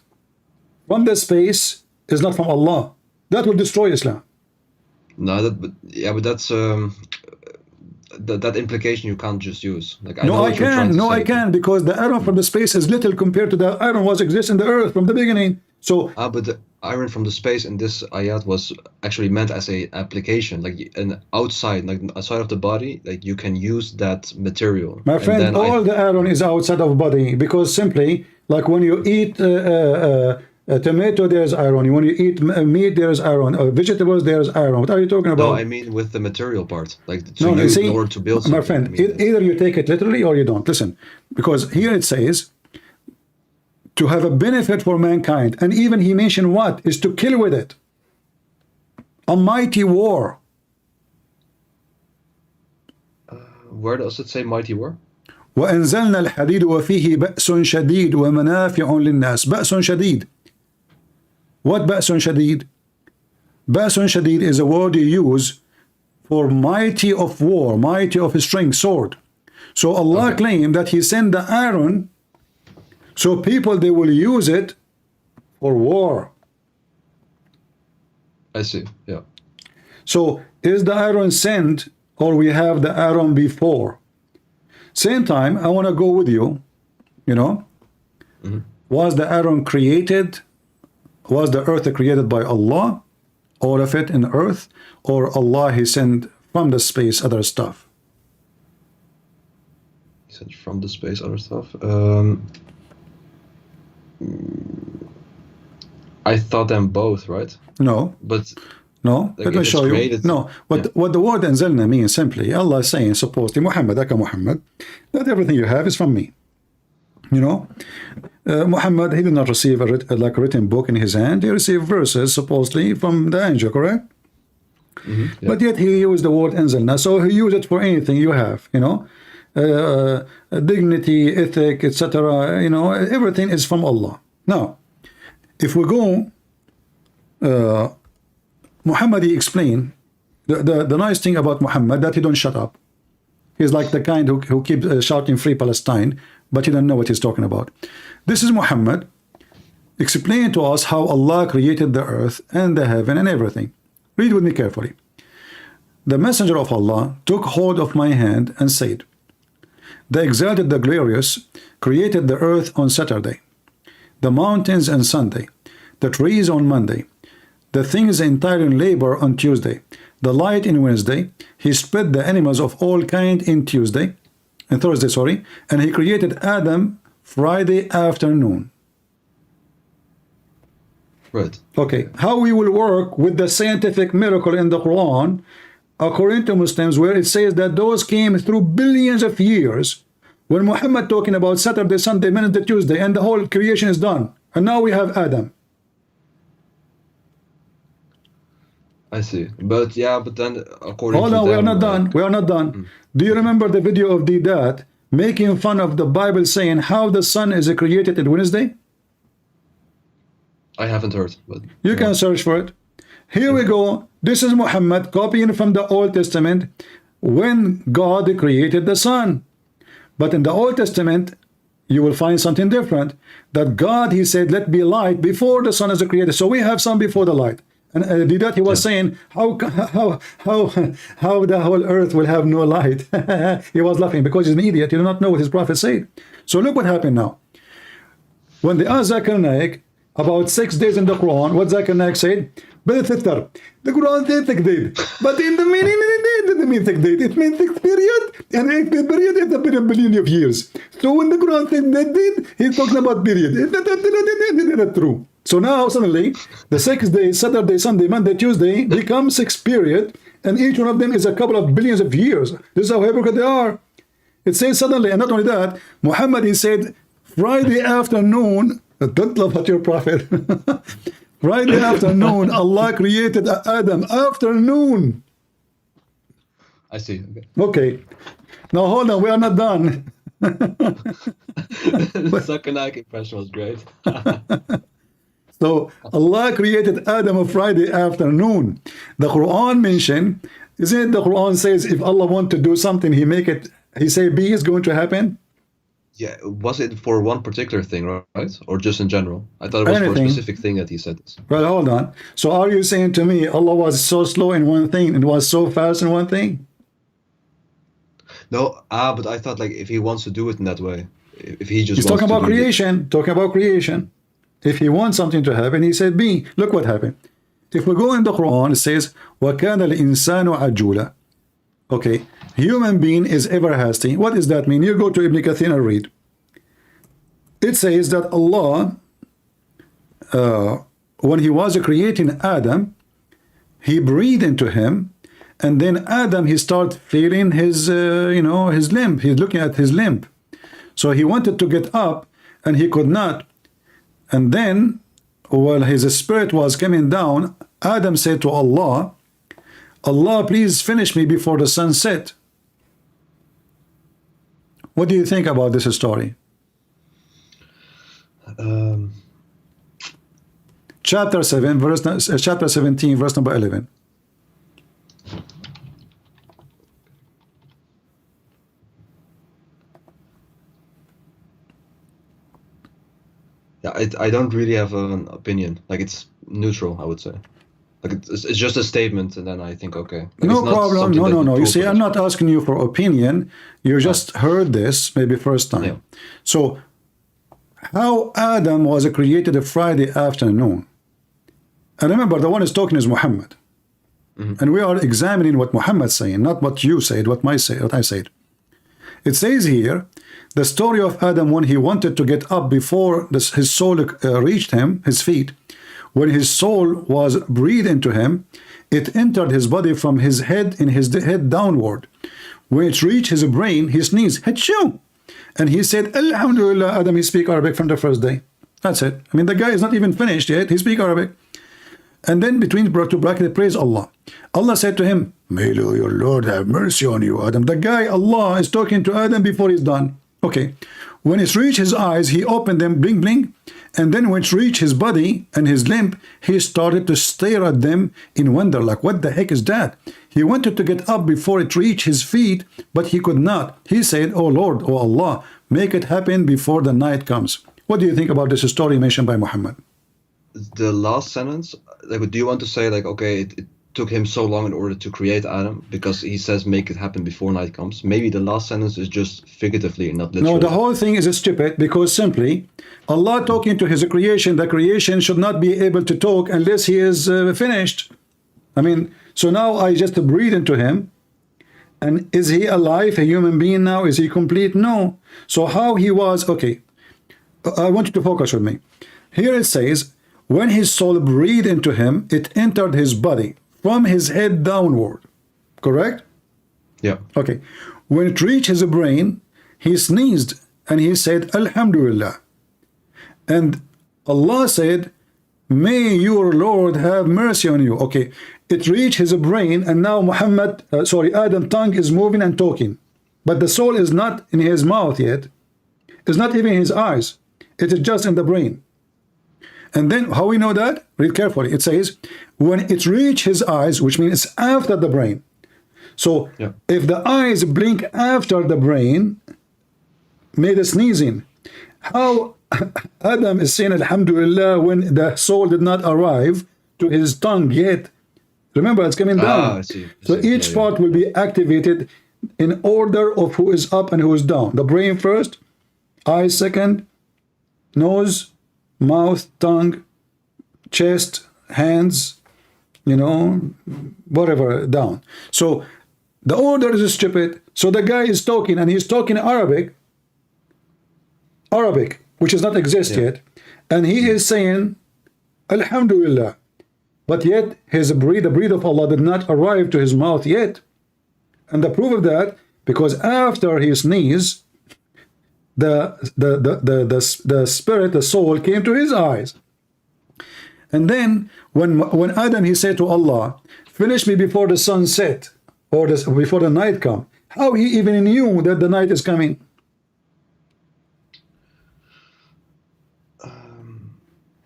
from the space is not from Allah. That will destroy Islam. No, but that's that implication you can't just use. Like, I know No, I what you're trying can. to No, say, I can, because the iron from the space is little compared to the iron was exists in the earth from the beginning. So but the iron from the space in this ayat was actually meant as a application, like an outside, like outside of the body, like you can use that material. my And friend, then all the iron is outside of body, because simply like when you eat a tomato, there's iron. When you eat meat, there's iron. Vegetables, there's iron. What are you talking about? No, I mean with the material part, like to No, you use see, in order to build something. my friend, I mean, either you take it literally or you don't. Listen, because here it says to have a benefit for mankind, and even he mentioned what is to kill with it. A mighty war. where does it say mighty war? وأنزلنا الحديد وفيه بأس شديد ومنافع للناس. بأس شديد. What بأس شديد? بأس شديد is a word you use for mighty of war, mighty of strength, sword. So Allah claimed that He sent the iron, so people they will use it for war. I see. Yeah. So is the iron sent, or we have the iron before? Same time, I want to go with you. You know, was the iron created? Was the earth created by Allah? All of it in earth, or Allah He sent from the space other stuff? He said from the space, other stuff. I thought them both, right? No, But no. Like Let me if it's show you. created- No, what the word anzalna means simply, Allah is saying supposedly, Muhammad, aka Muhammad, that everything you have is from me. You know, Muhammad, he did not receive a written book in his hand. He received verses supposedly from the angel, correct? yeah. But yet he used the word anzalna, so he used it for anything you have. You know, dignity, ethic, etc. You know, everything is from Allah. Now, if we go, Muhammad, he explained the nice thing about Muhammad, that he don't shut up. He's like the kind who keeps shouting free Palestine, but he don't know what he's talking about. This is Muhammad explaining to us how Allah created the earth and the heaven and everything. Read with me carefully. The messenger of Allah took hold of my hand and said, the exalted, the glorious, created the earth on Saturday, the mountains on Sunday, the trees on Monday, the things entire in labor on Tuesday, the light in Wednesday. He spread the animals of all kind in Thursday, sorry, and He created Adam Friday afternoon. Right. Okay, how we will work with the scientific miracle in the Quran, according to Muslims, where it says that those came through billions of years, when Muhammad talking about Saturday, Sunday, Wednesday, Tuesday, and the whole creation is done, and now we have Adam. I see. But yeah, but then according Hold to on, we are them, not done. like- We are not done. Do you remember the video of Didat making fun of the Bible, saying how the sun is created on Wednesday? I haven't heard, but You can search for it. Here we go. This is Muhammad copying from the Old Testament when God created the sun. But in the Old Testament, you will find something different. That God, He said, let be light before the sun is created. So we have sun before the light. And Didat, he was saying, how the whole earth will have no light? He was laughing because he's an idiot. He did not know what his prophet said. So look what happened now. When they asked Zakir Naik about 6 days in the Quran, what Zakir Naik said, the Quran said 6 days, but in the meaning it didn't mean 6 days. It means 6 period, and 8 period is a billion of years. So when the Quran said that did, he's talking about period. It's not true. So now suddenly the 6 days, Saturday, Sunday, Monday, Tuesday, become 6 period, and each one of them is a couple of billions of years. This is how hypocrite they are. It says suddenly, and not only that, Muhammad, he said Friday afternoon. Don't love at your prophet. Friday afternoon, Allah created Adam afternoon. I see. Okay. Okay. Now hold on, we are not done. The second impression was great. So Allah created Adam on Friday afternoon. The Quran mentioned, isn't it the Quran says if Allah want to do something, he make it, he say B is going to happen? Yeah, was it for one particular thing, right? Or just in general? I thought it was for a Anything. specific thing that he said this. Well, hold on. So are you saying to me Allah was so slow in one thing and was so fast in one thing? No, but I thought like if he wants to do it in that way, if he just He's wants talking to about do creation, talking about creation. If he wants something to happen, he said B. Look what happened. If we go in the Quran, it says, وَكَانَ الْإِنسَانُ عَجُولًا. Okay, human being is ever hasty. What does that mean? You go to Ibn Kathir and read. It says that Allah, when he was creating Adam, he breathed into him, and then Adam, he started feeling his, his limb. He's looking at his limb. So he wanted to get up, and he could not. And then, while his spirit was coming down, Adam said to Allah, Allah, please finish me before the sun set. What do you think about this story? Chapter 17, verse number 11. Yeah, I don't really have an opinion. Like it's neutral, I would say. Like it's just a statement, and then I think okay. Like, No it's not problem. something that No. You prove see, it. I'm not asking you for opinion. You just heard this maybe first time. Yeah. So, how Adam was created a Friday afternoon? And remember, the one is talking is Muhammad. And we are examining what Muhammad's saying, not what you said, what I said. It says here, the story of Adam when he wanted to get up before his soul reached him, his feet. When his soul was breathed into him, it entered his body from his head in his head downward. When it reached his brain, he sneezed, Hachoo! And he said, Alhamdulillah, Adam, he speak Arabic from the first day. That's it. I mean, the guy is not even finished yet. He speak Arabic. And then between two brackets, praise Allah. Allah said to him, may your Lord have mercy on you, Adam. The guy, Allah, is talking to Adam before he's done. Okay. When it reached his eyes, he opened them, bling, bling. And then when it reached his body and his limb, he started to stare at them in wonder, like, what the heck is that? He wanted to get up before it reached his feet, but he could not. He said, oh Lord, oh Allah, make it happen before the night comes. What do you think about this story mentioned by Muhammad? The last sentence, like, do you want to say like, okay, it took him so long in order to create Adam because he says make it happen before night comes? Maybe the last sentence is just figuratively, not literally. No, the whole thing is stupid because simply Allah talking to his creation, the creation should not be able to talk unless he is finished. I mean, so now I just breathe into him. And is he alive, a human being now? Is he complete? No. So how he was, okay, I want you to focus with me. Here it says, when his soul breathed into him, it entered his body from his head downward. Correct? Yeah. Okay. When it reached his brain, he sneezed and he said, Alhamdulillah. And Allah said, may your Lord have mercy on you. Okay. It reached his brain and now Adam's tongue is moving and talking. But the soul is not in his mouth yet. It's not even in his eyes. It is just in the brain. And then how we know that? Read carefully. It says, when it reached his eyes, which means it's after the brain. So yeah. If the eyes blink after the brain, made a sneezing. How Adam is saying Alhamdulillah when the soul did not arrive to his tongue yet. Remember, it's coming down. I see. So each part will be activated in order of who is up and who is down. The brain first, eyes second, nose, mouth, tongue, chest, hands, whatever, down. So the order is stupid. So the guy is talking and he's talking Arabic, which does not exist yet. And he is saying, Alhamdulillah. But yet the breath of Allah did not arrive to his mouth yet. And the proof of that, because after he sneezed, the spirit, the soul came to his eyes. And then when Adam, he said to Allah, finish me before the sun set, or before the night come. How he even knew that the night is coming?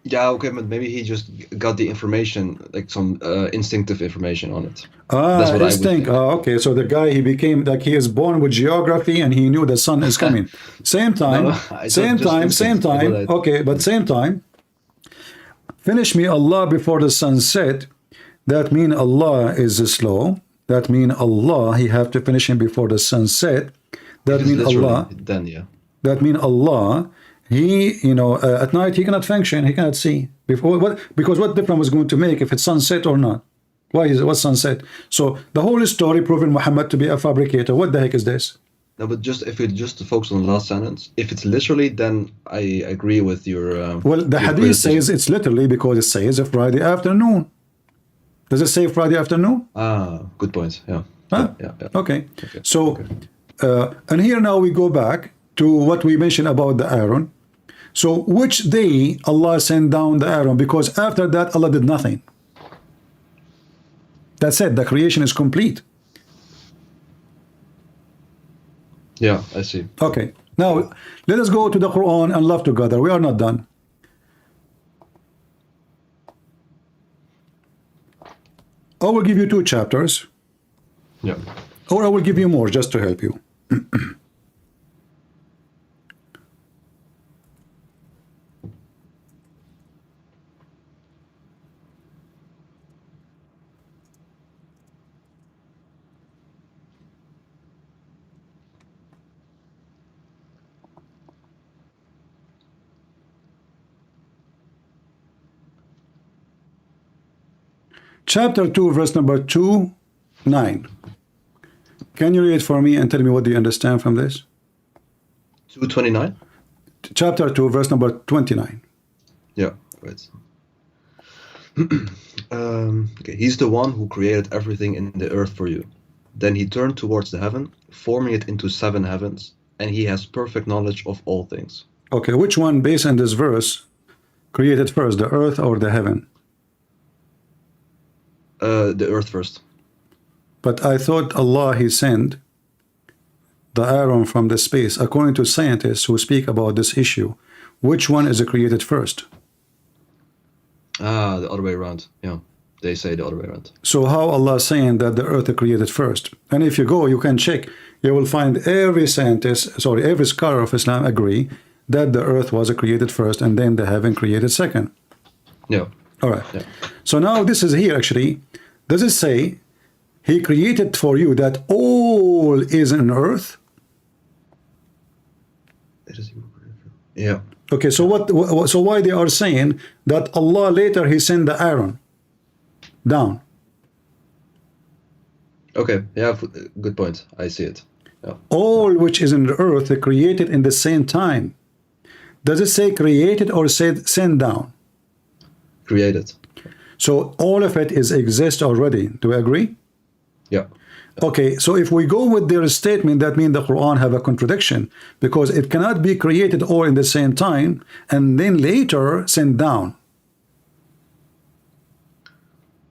Yeah, okay, but maybe he just got the information, like some instinctive information on it. That's what I would Instinct. think. Okay, so the guy, he became like, he is born with geography and he knew the sun is coming. Same time, it's same just time, same instinct. I know time. that. Okay, but same time. Finish me Allah before the sun set. That mean Allah is slow. That mean Allah, he have to finish him before the sun set. That Because mean literally, Allah. then, yeah. That mean Allah, he, at night he cannot function, he cannot see. Because what difference was going to make if it's sunset or not? Why is it what's sunset? So the whole story proving Muhammad to be a fabricator. What the heck is this? No, but just if we just focus on the last sentence, if it's literally, then I agree with your. Well, the your hadith criticism. says it's literally because it says a Friday afternoon. Does it say Friday afternoon? Ah, good point. Yeah. Huh? Yeah. Okay. So, and here now we go back to what we mentioned about the Aaron. So, which day Allah sent down the Aaron? Because after that, Allah did nothing. That's it. The creation is complete. Yeah, I see. Okay. Now, let us go to the Quran and love together. We are not done. I will give you 2 chapters, Yeah. or I will give you more just to help you. Chapter 2, verse number 2:9. Can you read for me and tell me what do you understand from this? 229. Chapter 2, verse number 29. Yeah. Right. Okay. He's the one who created everything in the earth for you. Then he turned towards the heaven, forming it into 7 heavens, and he has perfect knowledge of all things. Okay, which one, based on this verse, created first, the earth or the heaven? The earth first. But I thought Allah, he sent the Aaron from the space. According to scientists who speak about this issue, which one is created first? Ah, the other way around. Yeah, they say the other way around. So how Allah saying that the earth created first? And if you go, you can check. You will find every scientist, sorry, every scholar of Islam agree that the earth was created first and then the heaven created second. Yeah. All right. Yeah. So now this is here actually. Does it say he created for you that all is in earth? Yeah. Okay, so so why they are saying that Allah later he sent the Aaron down? Okay. Yeah. Good point. I see it. Yeah. All which is in the earth created in the same time. Does it say created or said sent down? Created. So all of it is exist already. Do we agree? Yeah. Okay, so if we go with their statement, that means the Quran have a contradiction because it cannot be created all in the same time and then later sent down.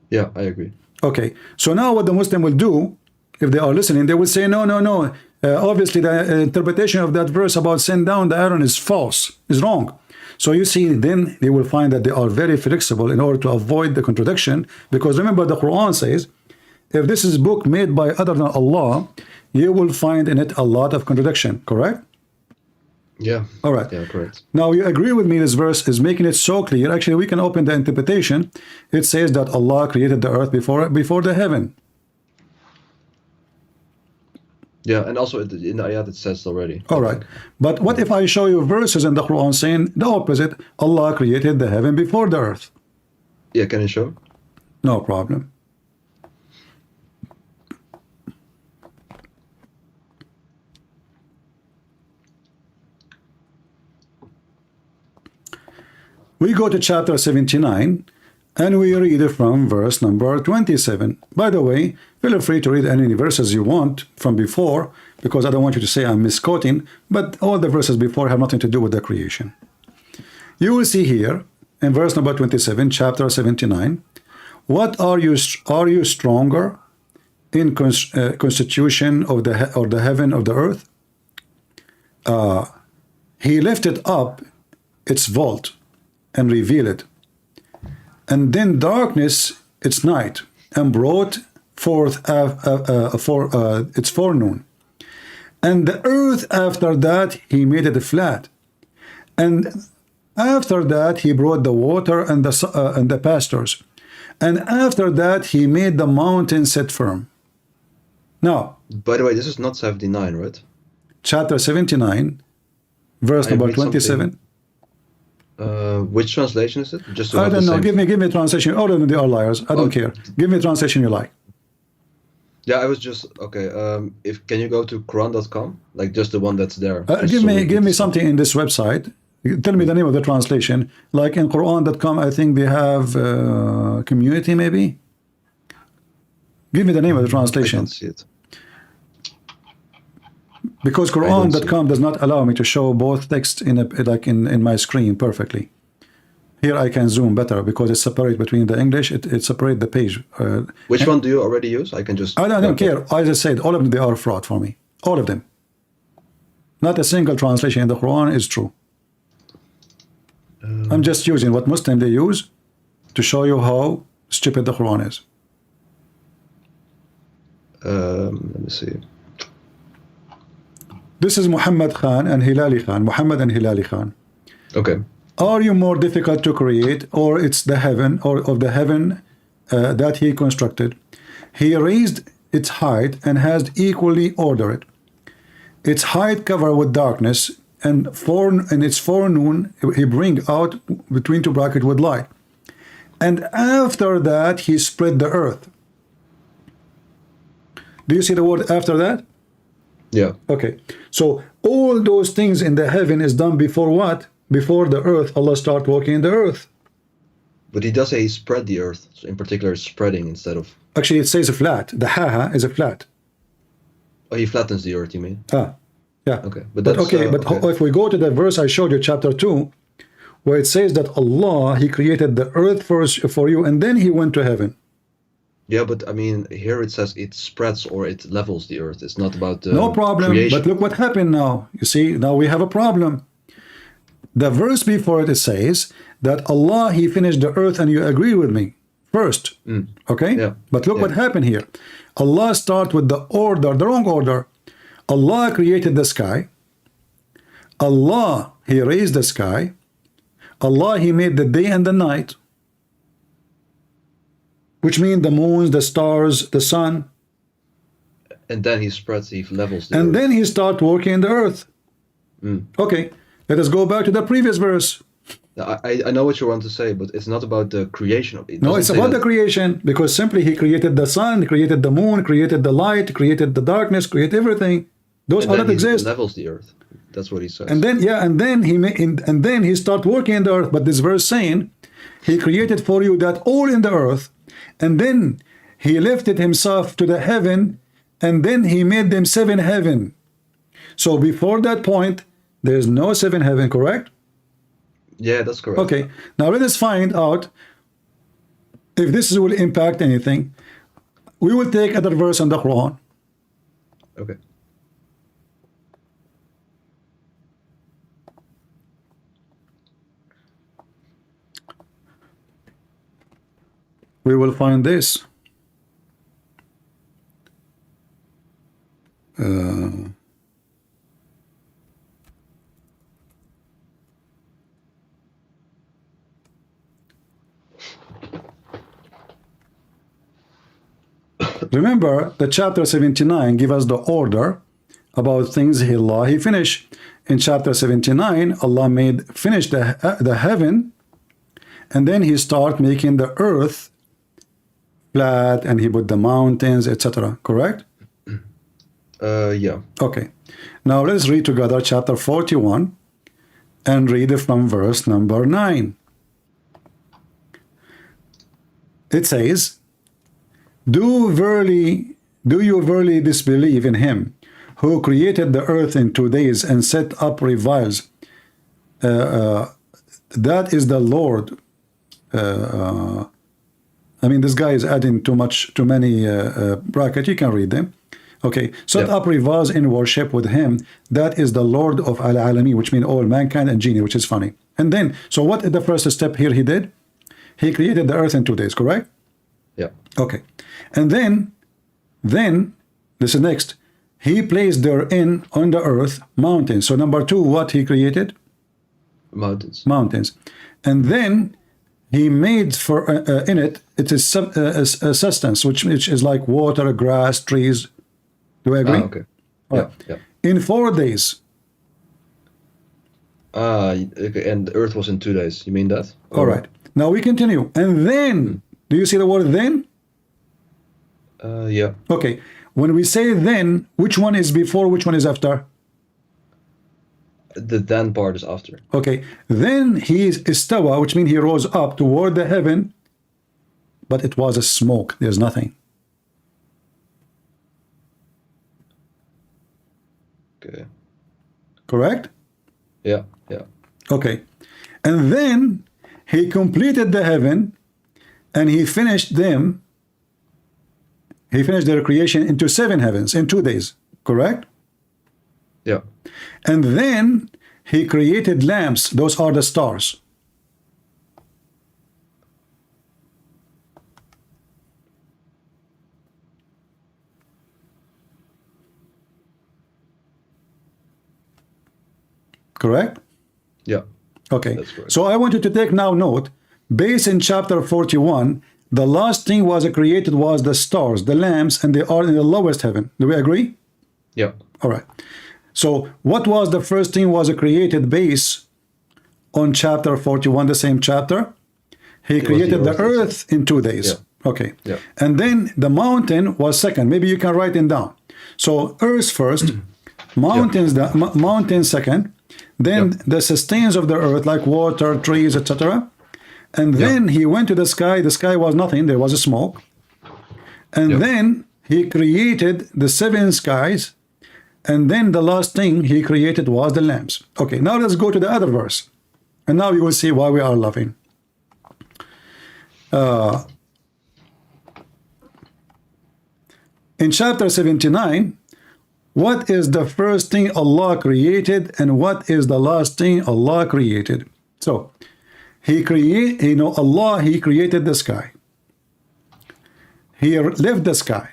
Yeah, I agree. Okay, so now what the Muslim will do, if they are listening, they will say, no, no, no. Obviously, the interpretation of that verse about send down the Aaron is false, is wrong. So you see, then they will find that they are very flexible in order to avoid the contradiction. Because remember, the Quran says, if this is a book made by other than Allah, you will find in it a lot of contradiction, correct? Yeah. All right. Yeah, correct. Now, you agree with me, this verse is making it so clear. Actually, we can open the interpretation. It says that Allah created the earth before the heaven. Yeah, and also in the ayat it says already. All right. But what if I show you verses in the Quran saying the opposite? Allah created the heaven before the earth. Yeah, can you show? No problem. We go to chapter 79 and we read it from verse number 27. By the way, feel free to read any verses you want from before, because I don't want you to say I'm misquoting, but all the verses before have nothing to do with the creation. You will see here in verse number 27, chapter 79, what are you stronger in constitution of the heaven of the earth? He lifted up its vault and reveal it. And then darkness, it's night, and brought forth its forenoon. And the earth after that he made it flat. And after that he brought the water and the pastures. And after that he made the mountains set firm. Now, By the way, this is not 79, right? chapter 79, verse I number read 27. Which translation is it? Just to I have the don't know. same- Give me translation. All of them, they are liars. I don't care. Give me a translation you like. Yeah, I was just okay. If can you go to Quran.com, like just the one that's there? Just Give so me we can see. something in this website. Tell me the name of the translation. Like in Quran.com, I think they have community maybe. Give me the name of the I translation. can't see it. Because don't see Quran.com does not allow me to show both texts in my screen perfectly. Here I can zoom better because it's separate between the English. It separate the page. Which one do you already use? I can just. I don't care. As I said, all of them, they are fraud for me. All of them. Not a single translation in the Quran is true. I'm just using what Muslim they use to show you how stupid the Quran is. Let me see. This is Muhammad Khan and Hilali Khan. Muhammad and Hilali Khan. Okay. Are you more difficult to create, or it's the heaven, or of the heaven that he constructed? He raised its height and has equally ordered it. Its height covered with darkness, and its forenoon he bring out between two brackets with light. And after that he spread the earth. Do you see the word after that? Yeah. Okay. So all those things in the heaven is done before what? Before the earth, Allah start walking in the earth. But he does say he spread the earth, so in particular spreading instead of. Actually, it says a flat. The ha is a flat. Oh, he flattens the earth, you mean? Yeah. Okay, but that's okay. okay. If we go to the verse I showed you, chapter 2, where it says that Allah, He created the earth first for you, and then He went to heaven. Yeah, but I mean, here it says it spreads or it levels the earth. It's not about No problem. creation. But look what happened now. You see, now we have a problem. The verse before it says that Allah, He finished the earth, and you agree with me first. Okay? Yeah. But look what happened here. Allah start with the order, the wrong order. Allah created the sky. Allah, He raised the sky. Allah, He made the day and the night, which means the moons, the stars, the sun. And then he spreads, he levels the And earth. then He start working in the earth. Okay, let us go back to the previous verse. I know what you want to say, but it's not about the creation of it. No, it's about the creation, because simply He created the sun, He created the moon, created the light, created the darkness, created everything. Those all that He exist. levels the earth. That's what he says. And then and then He start working in the earth. But this verse saying He created for you that all in the earth, and then He lifted Himself to the heaven, and then He made them 7 heaven. So before that point, there's no 7 heaven, correct? Yeah, that's correct. Okay. Now let us find out if this will impact anything. We will take another verse in the Quran. Okay. We will find this. Remember, the chapter 79 give us the order about things Allah He finished. In chapter 79, Allah finished the heaven, and then He start making the earth flat, and He put the mountains, etc. Correct? Yeah. Okay. Now let's read together chapter 41 and read it from verse number 9. It says, Do you verily disbelieve in Him who created the earth in 2 days and set up revels? That is the Lord. I mean, this guy is adding too many brackets. You can read them. Okay, set Yeah. up rivers in worship with him. That is the Lord of al-Alamin, which means all mankind and genie, which is funny. And then, so what is the first step here he did? He created the earth in 2 days, correct? Yeah. Okay. And then this is next. He placed therein on the earth mountains. So number 2, what he created? Mountains. Mountains. And then he made for in it, it is a substance, which is like water, grass, trees. Do I agree? Okay. All Yeah. right. Yeah. In 4 days. Okay. And the earth was in 2 days. You mean that? All right. Now we continue. And then, do you see the word then? Yeah. Okay. When we say then, which one is before, which one is after? The then part is after. Okay. Then he is istawa, which means he rose up toward the heaven, but it was a smoke. There's nothing. Okay. Correct? Yeah. Yeah. Okay. And then he completed the heaven and he finished them. He finished their creation into 7 heavens in 2 days. Correct? Yeah. And then he created lamps. Those are the stars. Correct? Yeah. Okay. That's correct. So I want you to take now note. Based in chapter 41, the last thing was created was the stars, the lamps, and they are in the lowest heaven. Do we agree? Yeah. All right. So what was the first thing was created based on chapter 41, the same chapter? He created the earth in 2 days. Yeah. Okay. Yeah. And then the mountain was second. Maybe you can write it down. So earth first, mountains mountain second, then the sustains of the earth like water, trees, etc. And then he went to the sky. The sky was nothing. There was a smoke. And then he created the 7 skies. And then the last thing he created was the lamps. Okay, now let's go to the other verse. And now you will see why we are laughing. In chapter 79, what is the first thing Allah created and what is the last thing Allah created? So, He created the sky. He left the sky.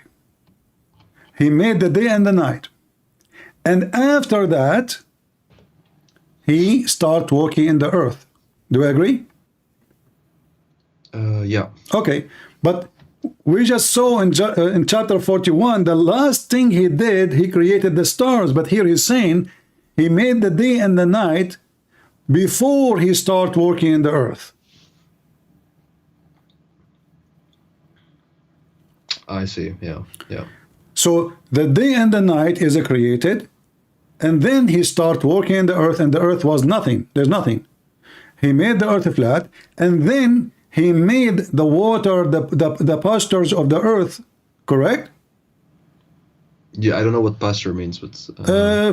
He made the day and the night. And after that, he started walking in the earth. Do you agree? Yeah. Okay, but we just saw in chapter 41, the last thing he did, he created the stars. But here he's saying he made the day and the night before he started working in the earth. I see. Yeah. Yeah. So the day and the night is created, and then he started working in the earth, and the earth was nothing. There's nothing. He made the earth flat, and then he made the water, the pastures of the earth, correct? Yeah, I don't know what pasture means, but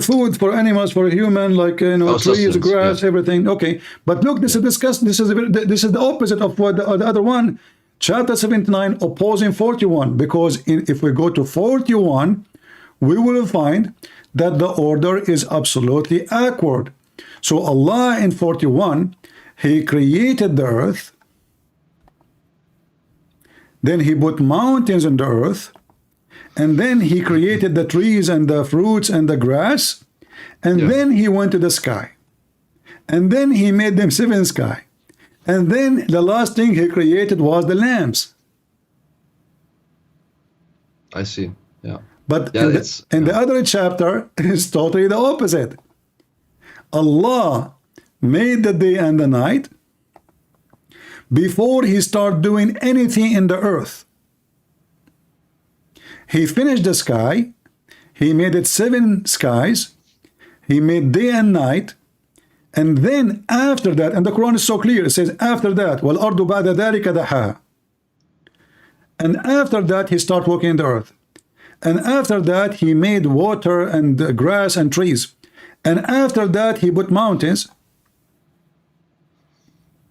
Food for animals, for human, like trees, sustenance, grass, yeah. everything. Okay, but look, this is discussed. This is the opposite of what the other one. Chapter 79 opposing 41, because if we go to 41, we will find that the order is absolutely awkward. So Allah in 41, He created the earth, then He put mountains on the earth, and then He created the trees and the fruits and the grass, and then He went to the sky, and then He made them 7 sky, and then the last thing He created was the lamps. I see. Yeah. But Yeah, in the other chapter, it's totally the opposite. Allah made the day and the night before He started doing anything in the earth. He finished the sky. He made it 7 skies. He made day and night. And then after that, and the Quran is so clear, it says after that, وَالْأَرْضُ بَعْدَ ذَلِكَ دَحَاهَا. And after that, He started working in the earth. And after that, He made water and grass and trees. And after that, He put mountains.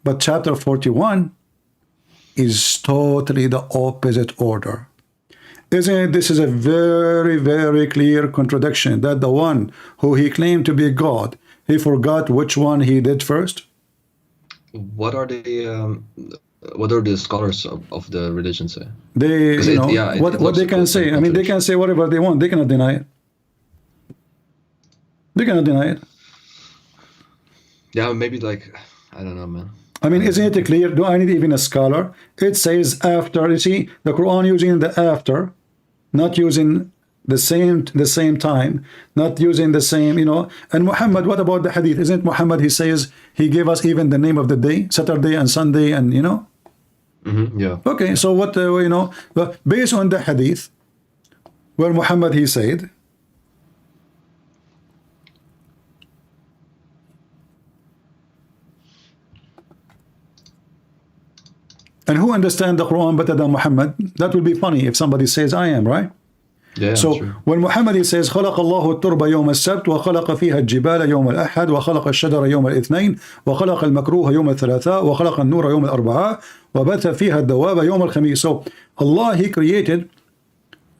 But chapter 41 is totally the opposite order. Isn't it? This is a very, very clear contradiction that the one who he claimed to be God, he forgot which one he did first. What are the scholars of the religion say? They, 'Cause you it- know, yeah, it what looks they can like say. I mean, they can say whatever they want. They cannot deny it. They cannot deny it. Yeah, maybe like, I don't know, man. I mean, isn't it clear? Do I need even a scholar? It says after. You see, the Quran using the after, not using the same time, not using the same, you know. And Muhammad, what about the hadith? Isn't Muhammad, he says he gave us even the name of the day, Saturday and Sunday, and you know. Yeah. Okay, so what you know, based on the hadith, where Muhammad he said, and who understand the Quran better than Muhammad? That will be funny if somebody says I am, right? Yeah, So true. when Muhammad he says خلق الله التربة يوم السبت وخلق فيها الجبال يوم الأحد وخلق الشجر يوم الاثنين وخلق المكروه يوم الثلاثاء وخلق النور يوم الأربعاء وبث فيها الدواب يوم الخميس. So Allah, he created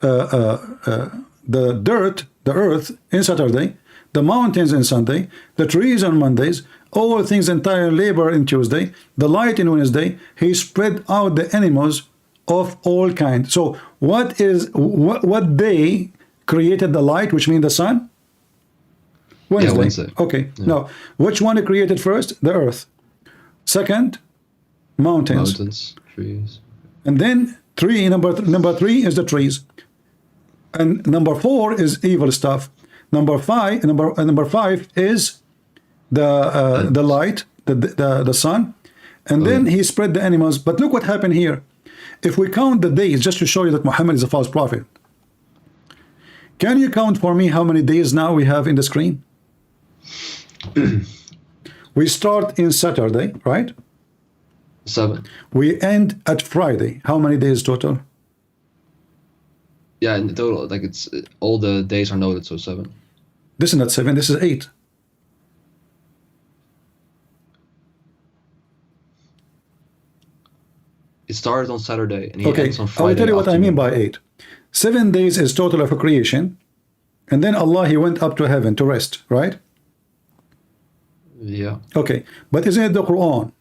the dirt, the earth in Saturday, the mountains in Sunday, the trees on Mondays, all things entire labor in Tuesday, the light in Wednesday. He spread out the animals of all kinds. So what day created the light, which means the sun? Wednesday. Yeah, Wednesday. Okay. Now, which one created first? The earth. Second, mountains. Mountains, trees. And then number three is the trees. And number 4 is evil stuff. Number five is the light, the sun. And then he spread the animals. But look what happened here. If we count the days, just to show you that Muhammad is a false prophet, can you count for me how many days now we have in the screen? We start in Saturday, right? 7. We end at Friday. How many days total? Yeah, in total, like it's all the days are noted, so 7. This is not 7, this is 8. It started on Saturday and he Okay, ends on I Friday. will tell you what I mean afternoon. by 8. 7 days is total of a creation, and then Allah, he went up to heaven to rest, right? Yeah. Okay, but isn't it the Quran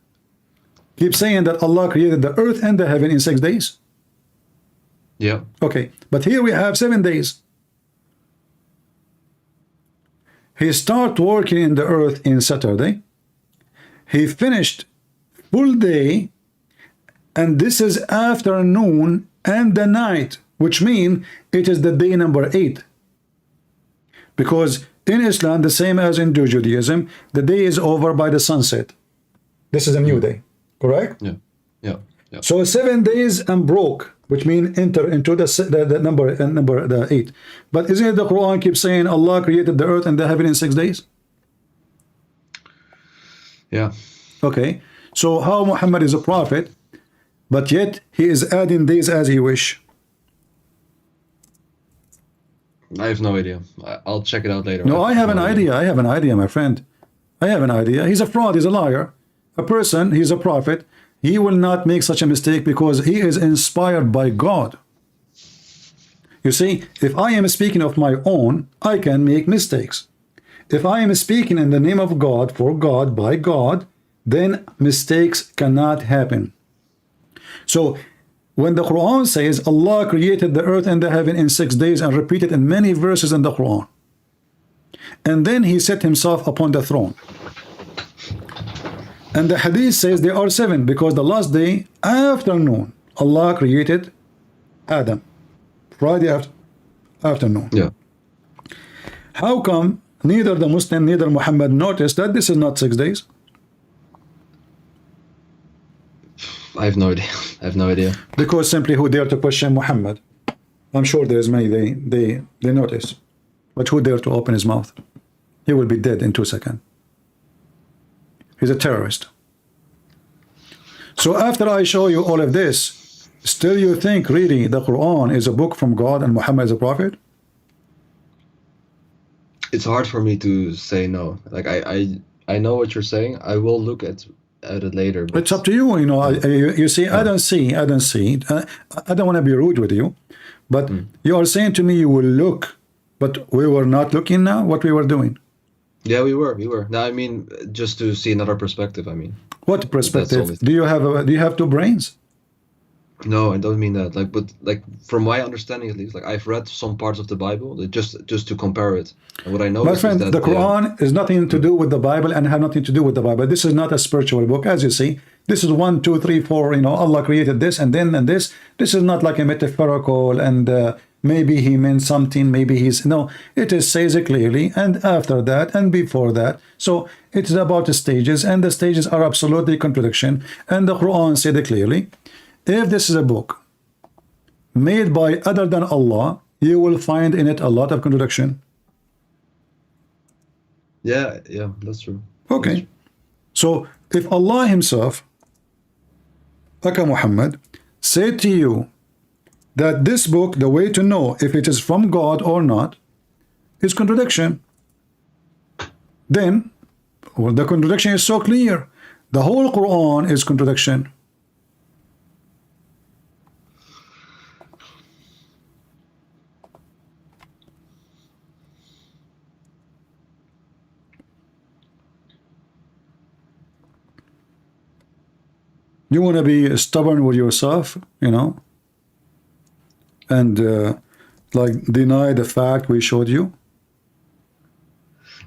keeps saying that Allah created the earth and the heaven in 6 days? Yeah. Okay, but here we have 7 days. He started working in the earth in Saturday. He finished full day, and this is afternoon and the night, which means it is the day number 8. Because in Islam, the same as in Judaism, the day is over by the sunset. This is a new day, correct? Yeah. Yeah. Yeah. So 7 days and broke, which means enter into the number the 8. But isn't it the Quran keeps saying Allah created the earth and the heaven in 6 days? Yeah. Okay, so how Muhammad is a prophet, but yet he is adding days as he wish? I have no idea. I'll check it out later. No, I have an idea. I have an idea, my friend. I have an idea. He's a fraud. He's a liar. A person, he's a prophet. He will not make such a mistake because he is inspired by God. You see, if I am speaking of my own, I can make mistakes. If I am speaking in the name of God, for God, by God, then mistakes cannot happen. So when the Quran says Allah created the earth and the heaven in 6 days, and repeated in many verses in the Quran, and then he set himself upon the throne, and the hadith says there are 7 because the last day afternoon Allah created Adam, Friday afternoon. Yeah. How come neither the Muslim neither Muhammad noticed that this is not 6 days? I have no idea. I have no idea. Because simply who dare to question Muhammad? I'm sure there's many they notice, but who dare to open his mouth? He will be dead in 2 seconds. He's a terrorist. So after I show you all of this, still you think really the Quran is a book from God and Muhammad is a prophet? It's hard for me to say no. Like I know what you're saying. I will look at it later. But It's up to you. You know, you see, I don't see. I don't want to be rude with you, But you are saying to me you will look, but we were not looking now what we were doing. Yeah, we were. No, I mean, just to see another perspective. I mean, What perspective? only- Do you have two brains? no, I don't mean that. Like, but like from my understanding at least, like I've read some parts of the Bible that just to compare it. And what I know My is friend, that the Quran is nothing to do with the Bible and have nothing to do with the Bible. This is not a spiritual book, as you see. This is 1, 2, 3, 4. Allah created this and then and this. This is not like a metaphorical and maybe he meant something. Maybe he's no. It says it clearly, and after that and before that. So it's about the stages, and the stages are absolutely contradiction. And the Quran said it clearly. If this is a book made by other than Allah, you will find in it a lot of contradiction. yeah, that's true. Okay. So if Allah himself, Aka Muhammad, said to you that this book, the way to know if it is from God or not, is contradiction, then well, the contradiction is so clear. The whole Quran is contradiction. You want to be stubborn with yourself, and like deny the fact we showed you.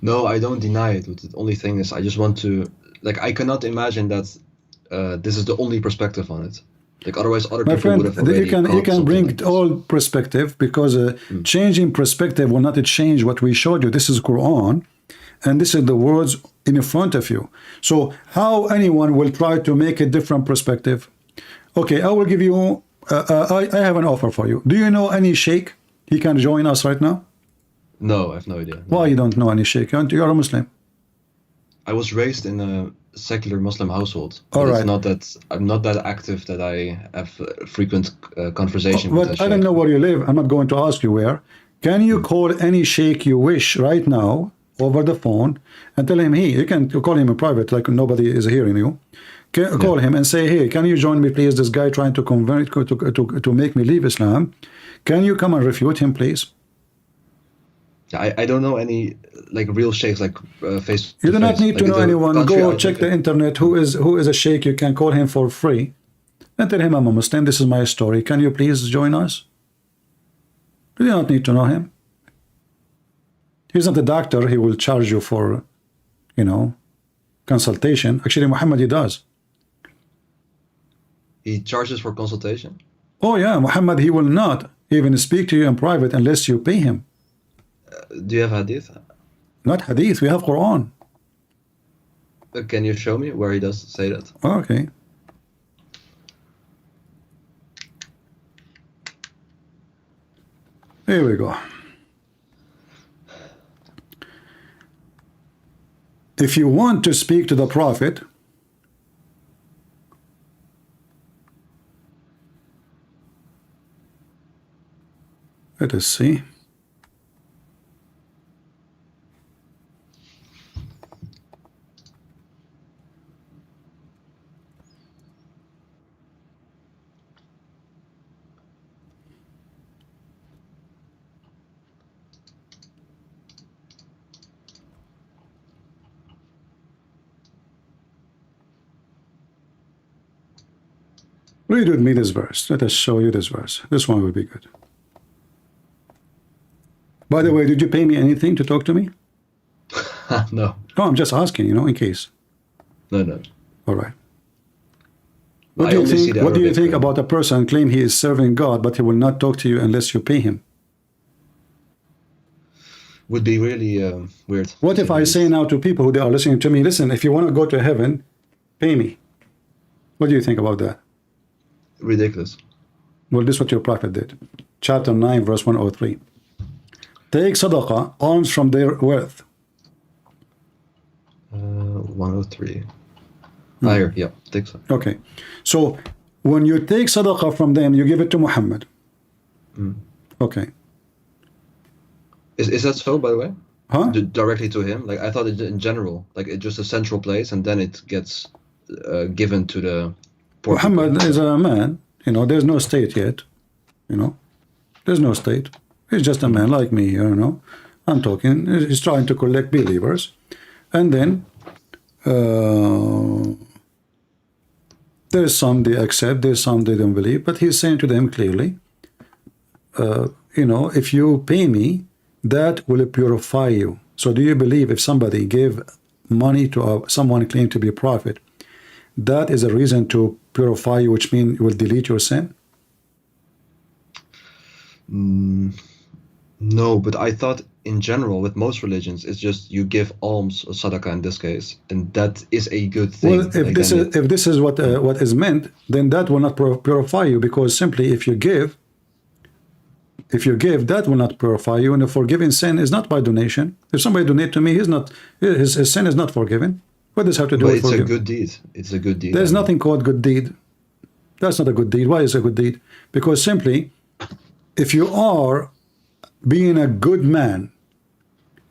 No, I don't deny it. But the only thing is, I just want to, like, I cannot imagine that this is the only perspective on it. Like, otherwise, other My people friend, would have already you caught can something bring like this. all perspective, because changing perspective will not change what we showed you. This is Quran, and this is the words in front of you. So how anyone will try to make a different perspective? Okay, I will give you. I have an offer for you. Do you know any sheikh? He can join us right now. No, I have no idea. No. Why you don't know any sheikh? You're a Muslim. I was raised in a secular Muslim household. All But right. It's not that I'm not that active that I have frequent conversation with. But I don't know where you live. I'm not going to ask you where. Can you call any sheikh you wish right now over the phone and tell him, hey, you can call him in private, like nobody is hearing you. Call him and say, hey, can you join me, please? This guy trying to convert to make me leave Islam. Can you come and refute him, please? I don't know any like real sheikhs like face. You do not face. need to Like, know the anyone. country Go I check live the in. internet. Who is a sheikh? You can call him for free and tell him, I'm a Muslim. This is my story. Can you please join us? You do not need to know him. He's not a doctor. He will charge you for, consultation. Actually, Muhammad, he does. He charges for consultation. Oh yeah, Muhammad, he will not even speak to you in private unless you pay him. Do you have hadith? Not hadith, we have Quran. Can you show me where he does say that? Okay. Here we go. If you want to speak to the Prophet, let us see. Read with me this verse. Let us show you this verse. This one will be good. By the way, did you pay me anything to talk to me? No, No, I'm just asking, in case. no. All right. I What do you only see think? the What do you Arabic, think about a person claim he is serving God, but he will not talk to you unless you pay him? Would be really weird. What if I say now to people who they are listening to me, listen, if you want to go to heaven, pay me. What do you think about that? Ridiculous. Well, this is what your prophet did. Chapter 9, verse 103. Take sadaqah, alms from their wealth. 103. Higher, yeah, think so. Okay. So when you take sadaqah from them, you give it to Muhammad. Okay. Is that so, by the way? Huh? Directly to him? Like, I thought it in general, like it's just a central place, and then it gets given to the poor people. Muhammad is a man, there's no state yet, There's no state. He's just a man like me, you know. I'm talking. He's trying to collect believers, and then there's some they accept, there's some they don't believe. But he's saying to them clearly, you know, if you pay me, that will purify you. So do you believe if somebody gave money to someone claimed to be a prophet, that is a reason to purify you, which means it will delete your sin? No, but I thought in general with most religions it's just you give alms or sadaqah in this case, and that is a good thing. Well, if this is what is meant, then that will not purify you, because simply if you give, that will not purify you, and the forgiving sin is not by donation. If somebody donate to me, his sin is not forgiven. What does it have to do But with it's forgiving? a good deed. It's a good deed. There's nothing called good deed. That's not a good deed. Why is it a good deed? Because simply, if you are being a good man,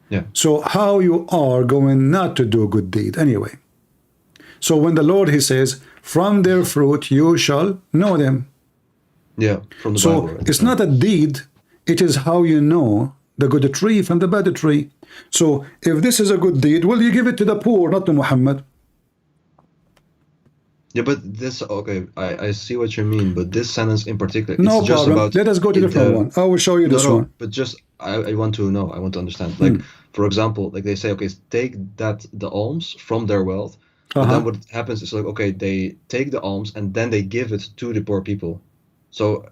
Yeah. so how you are going not to do a good deed anyway? So when the Lord, he says, from their fruit you shall know them. Yeah, from the So Bible. Right? it's not a deed, it is how you know the good tree from the bad tree. So if this is a good deed, well, you give it to the poor, not to Muhammad. Yeah, but this, okay, I see what you mean, but this sentence in particular, No it's just problem. about Let us go to the different one. I will show you this one. But just, I want to know, I want to understand. Like, for example, like they say, okay, take the alms from their wealth, and then what happens is like, okay, they take the alms and then they give it to the poor people. So,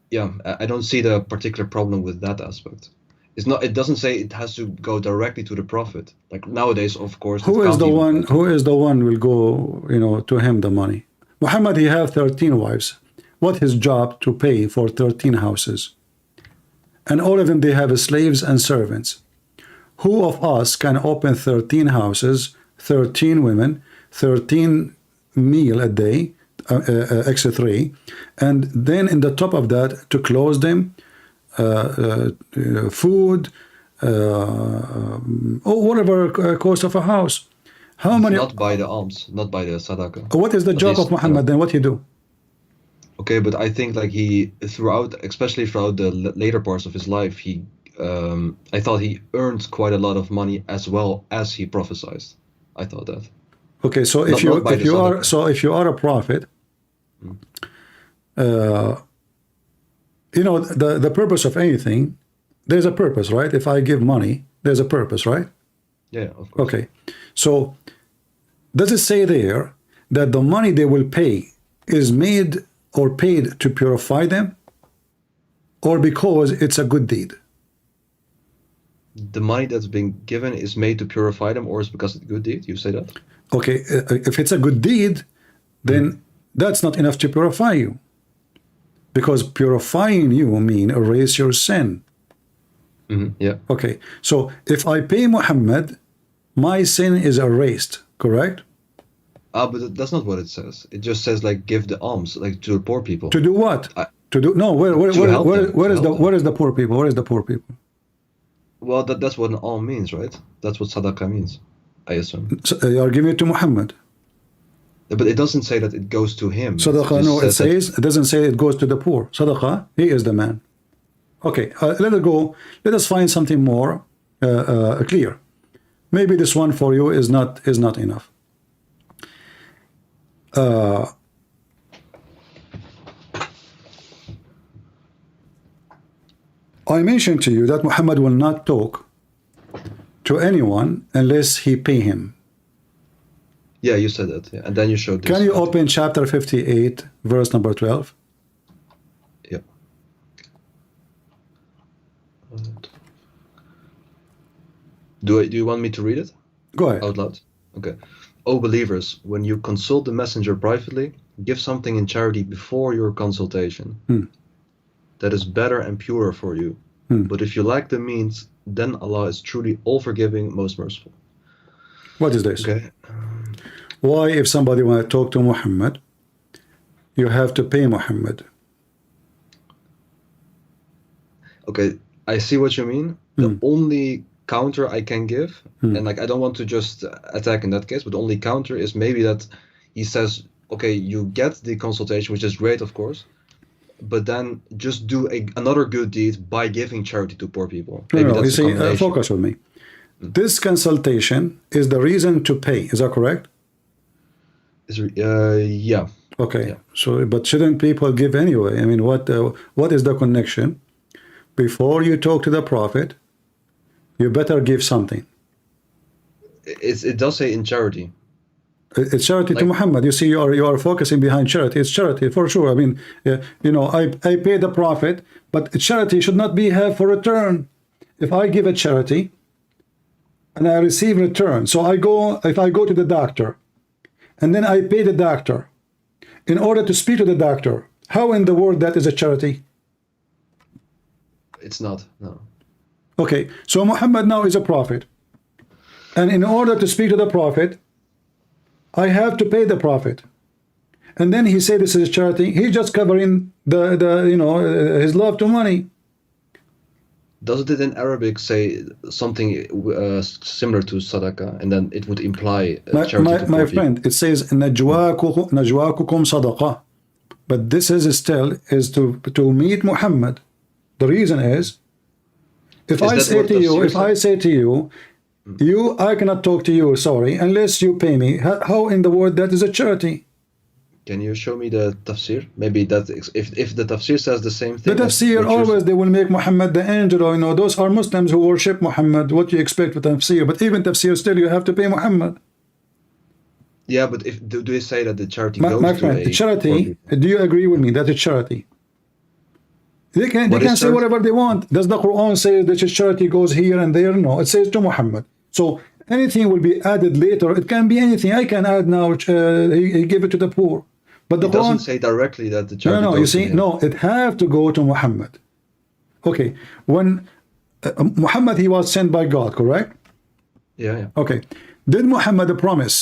yeah, I don't see the particular problem with that aspect. It's not. It doesn't say it has to go directly to the prophet. Like nowadays, of course. Who is the one will go, you know, to him the money? Muhammad, he have 13 wives. What his job to pay for 13 houses? And all of them, they have slaves and servants. Who of us can open 13 houses, 13 women, 13 meal a day, extra 3, and then in the top of that to close them, food, or whatever cost of a house. How many? Not by the alms, not by the sadaqah. What is the job of Muhammad then? What he do? Okay, but I think like he especially throughout the later parts of his life, I thought he earned quite a lot of money as well as he prophesied. I thought that. Okay, so if you are a prophet, you know, the purpose of anything, there's a purpose, right? If I give money, there's a purpose, right? Yeah, of course. Okay, so does it say there that the money they will pay is made or paid to purify them, or because it's a good deed? The money that's being given is made to purify them, or is because it's a good deed? You say that? Okay, if it's a good deed, then that's not enough to purify you. Because purifying you mean erase your sin. Yeah. Okay, so if I pay Muhammad, my sin is erased, correct? But that's not what it says. It just says like give the alms like to the poor people. To do what? To do no. Where is the poor people? Where is the poor people? Well, that's what an alm means, right? That's what sadaqah means, I assume. So, you are giving it to Muhammad. But it doesn't say that it goes to him. Sadaqah, no, it doesn't say it goes to the poor. Sadaqah, he is the man. Okay, let us go. Let us find something more clear. Maybe this one for you is not enough. I mentioned to you that Muhammad will not talk to anyone unless he pay him. Yeah, you said that. Yeah. And then you showed this. Can you open chapter 58, verse number 12? Yeah. Do you want me to read it? Go ahead. Out loud? Okay. O believers, when you consult the messenger privately, give something in charity before your consultation. That is better and purer for you. But if you lack the means, then Allah is truly all-forgiving, most merciful. What is this? Okay. Why, if somebody want to talk to Muhammad, you have to pay Muhammad? Okay, I see what you mean. The only counter I can give, and like I don't want to just attack in that case, but the only counter is maybe that he says, okay, you get the consultation, which is great, of course, but then just do another good deed by giving charity to poor people. No, Maybe no, you that's a see, combination. focus with me. This consultation is the reason to pay. Is that correct? Yeah. Okay. Yeah. So, but shouldn't people give anyway? I mean, what is the connection? Before you talk to the Prophet, you better give something. It does say in charity. It's charity to Like- Muhammad. You see, you are focusing behind charity. It's charity for sure. I mean, you know, I pay the Prophet, but charity should not be have for return. If I give a charity and I receive return, so if I go to the doctor and then I pay the doctor in order to speak to the doctor, how in the world that is a charity? It's not. No. Okay, so Muhammad now is a prophet, and in order to speak to the Prophet, I have to pay the Prophet, and then he said this is a charity. He's just covering his love to money. Doesn't it in Arabic say something similar to sadaqah, and then it would imply charity to My poor friend, it says najwaakukum sadaqa, but this is still to meet Muhammad. The reason is, if I that say what to you, tafsir if I says? say to you, I cannot talk to you, sorry, unless you pay me. How in the world that is a charity? Can you show me the tafsir? Maybe that if the tafsir says the same The thing. as tafsir what you're always they will make Muhammad the angel, or those are Muslims who worship Muhammad. What you expect with tafsir? But even tafsir still you have to pay Muhammad. Yeah, but do they say that the charity goes My to friend, a charity. poor people? Do you agree with me that it's charity? They can What is say charity? whatever they want. Does the Quran say that charity goes here and there? No, it says to Muhammad. So anything will be added later. It can be anything. I can add now. He gave it to the poor, but the It doesn't Quran. say directly that the charity No, goes you to see, him. no, it have to go to Muhammad. Okay, when Muhammad, he was sent by God, correct? Yeah. Okay, did Muhammad promise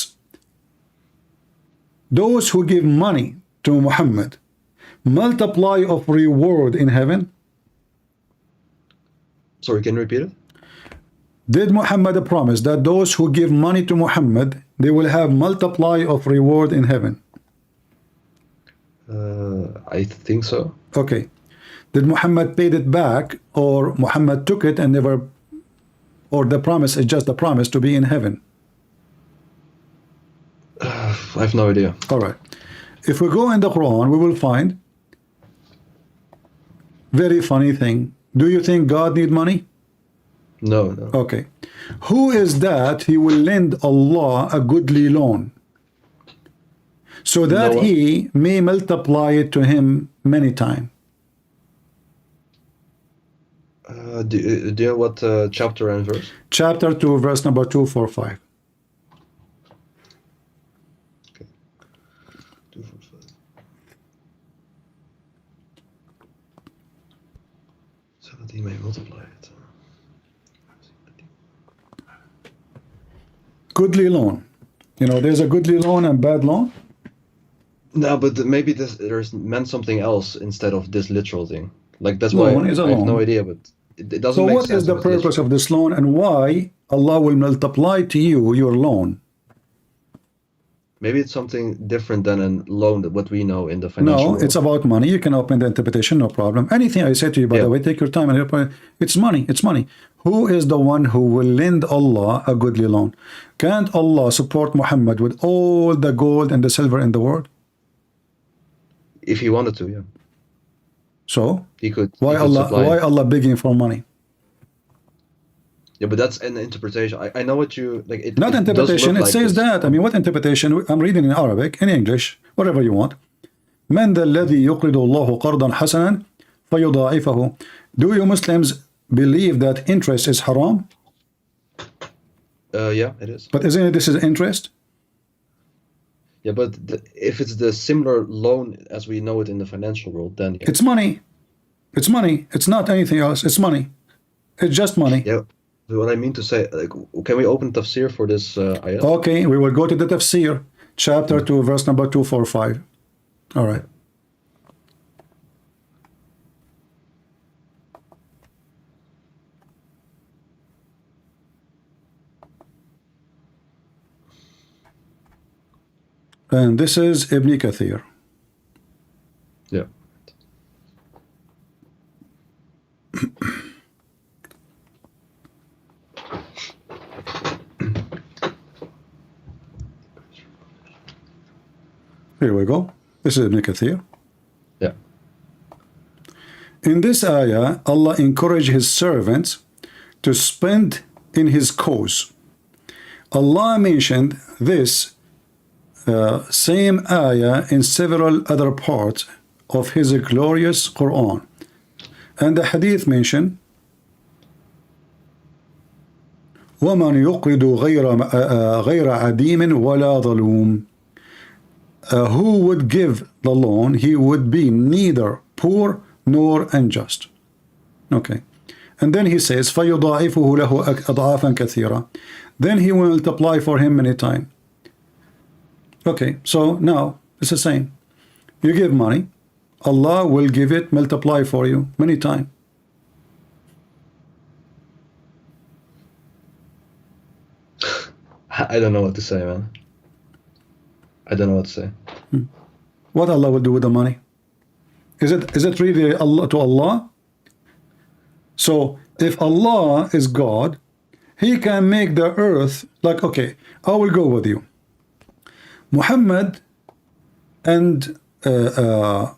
those who give money to Muhammad multiply of reward in heaven? Sorry, can you repeat it? Did Muhammad promise that those who give money to Muhammad, they will have multiply of reward in heaven? I think so. Okay. Did Muhammad paid it back, or Muhammad took it and never, or the promise is just a promise to be in heaven? I have no idea. All right. If we go in the Quran, we will find very funny thing. Do you think God need money? No. Okay. Who is that he will lend Allah a goodly loan, so that Noah. he may multiply it to him many times? Do you know what chapter and verse? Chapter 2, verse number 245. Okay. 245. So that he may multiply it. Goodly loan. There's a goodly loan and bad loan. No, but maybe there's meant something else instead of this literal thing. Like that's Loan why is a I have loan. no idea, but it doesn't So make what sense. is the if it's purpose literal. of this loan, and why Allah will multiply to you your loan? Maybe it's something different than a loan that what we know in the financial No, world. it's about money. You can open the interpretation, no problem. Anything I say to you, by the Yeah. way, take your time and it's money. It's money. Who is the one who will lend Allah a goodly loan? Can't Allah support Muhammad with all the gold and the silver in the world? If he wanted to, yeah, So he could. why he could Allah? supply Why it. Allah begging for money? Yeah, but that's an interpretation. I know what you like. It, Not it does interpretation. look It like says this. that. I mean, what interpretation? I'm reading in Arabic, in English, whatever you want. من ذا الذي يقرض الله قرضا حسنا فيضاعفه. Do you Muslims believe that interest is haram? Yeah, it is. But isn't it this is interest? Yeah, but if it's the similar loan as we know it in the financial world, then yeah. It's money. It's money. It's not anything else. It's money. It's just money. Yeah. But what I mean to say, like, can we open tafsir for this ayat? Okay, we will go to the tafsir, chapter 2, verse number 245. All right. And this is Ibn Kathir. Yeah. Here we go. This is Ibn Kathir. Yeah. In this ayah, Allah encouraged His servants to spend in His cause. Allah mentioned this same ayah in several other parts of His glorious Quran. And the hadith mentioned, وَمَنْ يُقْرِضُ غَيْرَ عَدِيمٍ وَلَا ظَلُومٍ. Who would give the loan, he would be neither poor nor unjust. Okay. And then he says, فَيُضَاعِفُهُ لَهُ أَضْعَافًا كَثِيرًا. Then he will multiply for him many times. Okay, so now it's the same. You give money, Allah will give it, multiply for you many times. I don't know what to say, man. I don't know what to say. What Allah will do with the money? Is it really Allah to Allah? So if Allah is God, He can make the earth like, okay, I will go with you. Muhammad and the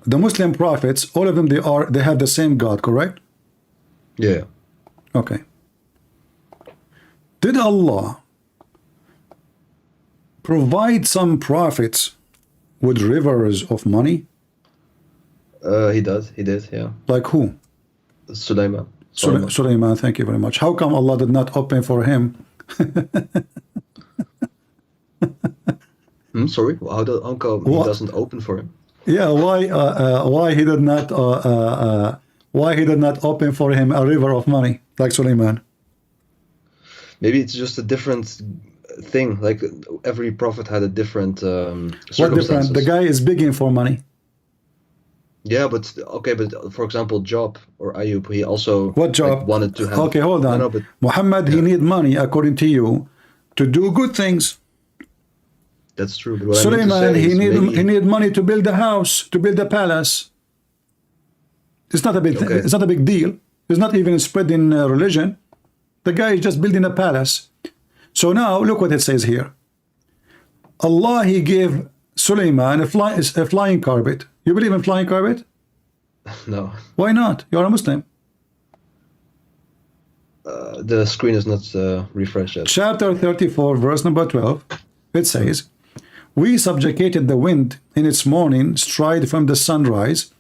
Muslim prophets, all of them, they have the same God, correct? Yeah. Okay. Did Allah provide some prophets with rivers of money? He did, yeah. Like who? Sulaiman. Sulaiman, thank you very much. How come Allah did not open for him? Sorry, how come he doesn't open for him? Yeah, why he did not open for him a river of money like Sulaiman? Maybe it's just a different thing. Like every prophet had a different circumstances. What different? The guy is begging for money. Yeah, but okay, but for example, Job or Ayub, he also what Job wanted to have. Okay, hold on. No, but, Muhammad, he need money according to you to do good things. That's true. But what Sulaiman, he maybe... need money to build a house, to build a palace. It's not a big thing. It's not a big deal. It's not even spread in religion. The guy is just building a palace. So now look what it says here. Allah, He gave Sulaiman a flying carpet. You believe in flying carpet? No. Why not? You're a Muslim. The screen is not refreshed yet. Chapter 34, verse number 12. It says, we subjugated the wind in its morning stride from the sunrise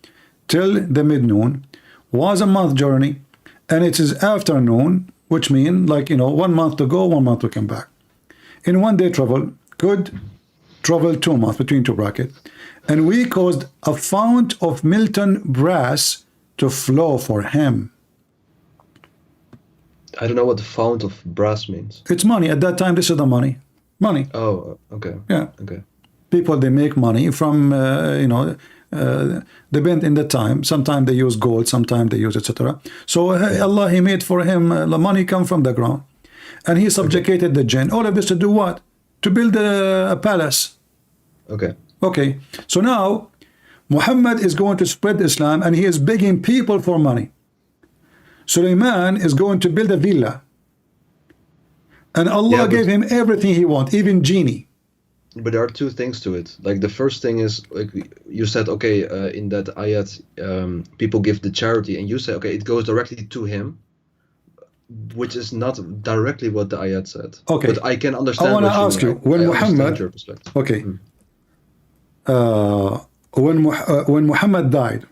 till the midnoon was a month journey, and it is afternoon, which means like 1 month to go, 1 month to come back. In 1 day travel, could travel 2 months between two brackets, and we caused a fount of molten brass to flow for him. I don't know what the fount of brass means. It's money. At that time, this is the money. Money. Oh, okay. Yeah. Okay. People, they make money from, depend in the time. Sometimes they use gold, sometimes they use etc. So Allah, He made for him, the money come from the ground. And He subjugated the jinn. All of this to do what? To build a palace. Okay. Okay. So now, Muhammad is going to spread Islam and he is begging people for money. Sulaiman is going to build a villa. And Allah gave him everything he wants, even genie. But there are two things to it. Like the first thing is, like you said, okay, in that ayat, people give the charity, and you say, okay, it goes directly to him, which is not directly what the ayat said. Okay. But I can understand. I want to ask you, when Muhammad, okay, when Muhammad died,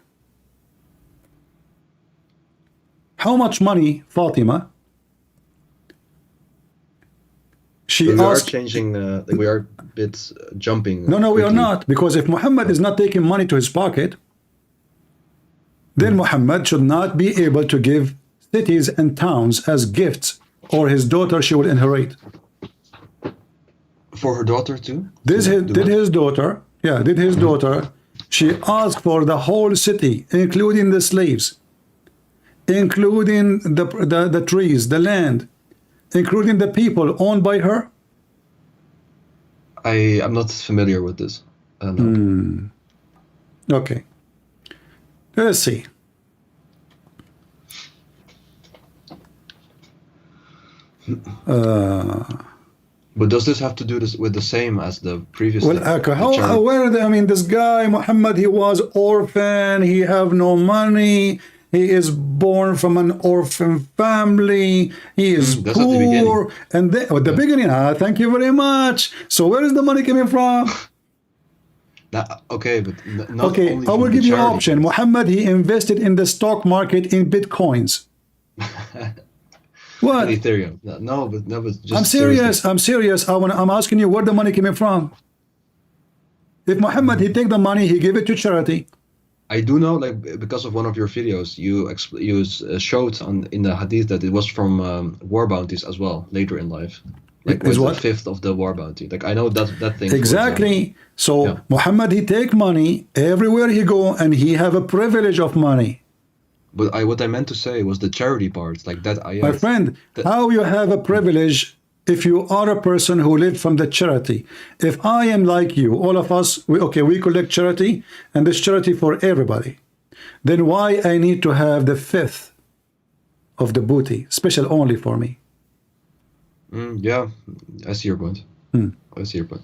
how much money Fatima? We are changing, we are a bit jumping. No, we are not. Because if Muhammad is not taking money to his pocket, then Muhammad should not be able to give cities and towns as gifts, or his daughter, she will inherit. For her daughter too? Did his daughter, she asked for the whole city, including the slaves, including the trees, the land, including the people owned by her? I'm not familiar with this. No. Okay. Let's see. But does this have to do this with the same as the previous? Well, thing, the how charity? where I mean, this guy Muhammad, he was orphan. He have no money. He is born from an orphan family. He is That's at the beginning. poor. And then, at the beginning, thank you very much. So where is the money coming from? Okay, but not Okay, only I will from give the you an charity. option. Muhammad, he invested in the stock market in bitcoins. What? And Ethereum. No, but just I'm serious. I'm serious. I'm asking you where the money coming from. If Muhammad, he take the money, he give it to charity. I do know, like, because of one of your videos, you showed in the hadith that it was from war bounties as well later in life. Like, Is with what? a fifth of the war bounty. Like, I know that thing. for example. Exactly. So Yeah. Muhammad, he take money everywhere he go, and he have a privilege of money. But what I meant to say was the charity part, like that. My friend, how you have a privilege if you are a person who lived from the charity? If I am like you, all of us, we collect charity, and this charity for everybody. Then why I need to have the fifth of the booty, special only for me? Yeah, I see your point. I see your point.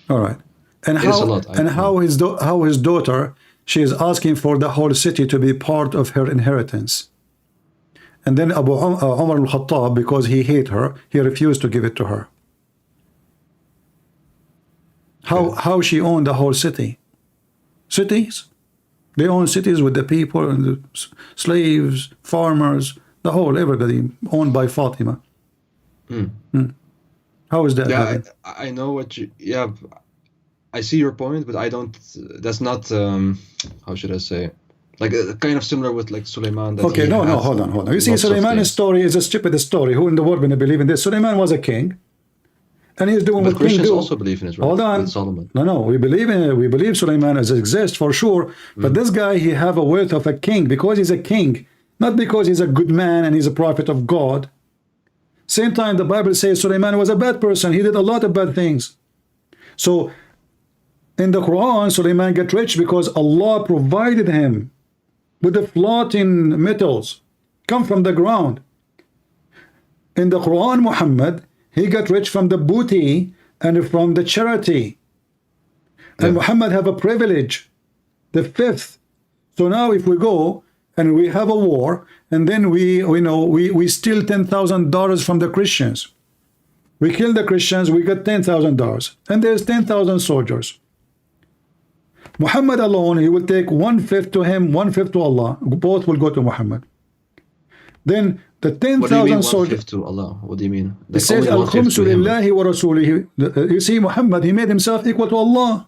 All right. And It is how a lot, and how his daughter, she is asking for the whole city to be part of her inheritance. And then Umar al-Khattab, because he hate her, he refused to give it to her. How she owned the whole city? Cities? They own cities with the people and the slaves, farmers, the whole, everybody owned by Fatima. How is that? Yeah, happening? I know what you. Yeah, I see your point, but I don't. That's not. How should I say? Like kind of similar with like Suleiman. That Okay, he no, had hold on. You see, lots of Suleiman's things. story is a stupid story. Who in the world will believe in this? Suleiman was a king, and he's doing But what kings Christians do. also believe in it, right? Hold on. With Solomon. No, we believe in it. We believe Suleiman exists for sure. But this guy, he have a wealth of a king because he's a king, not because he's a good man and he's a prophet of God. Same time, the Bible says Suleiman was a bad person. He did a lot of bad things. So, in the Quran, Suleiman get rich because Allah provided him with the floating metals come from the ground. In the Quran, Muhammad, he got rich from the booty and from the charity. And Muhammad have a privilege, the fifth. So now if we go and we have a war, and then we steal $10,000 from the Christians. We kill the Christians, we get $10,000. And there's 10,000 soldiers. Muhammad alone, he will take 1/5 to him, 1/5 to Allah. Both will go to Muhammad. Then the What do you mean 10,000 soldiers. 1/5 to Allah? What do you mean? It says, only 1/5 Al-Khumsu to him. lillahi wa rasulihi. You see, Muhammad, he made himself equal to Allah.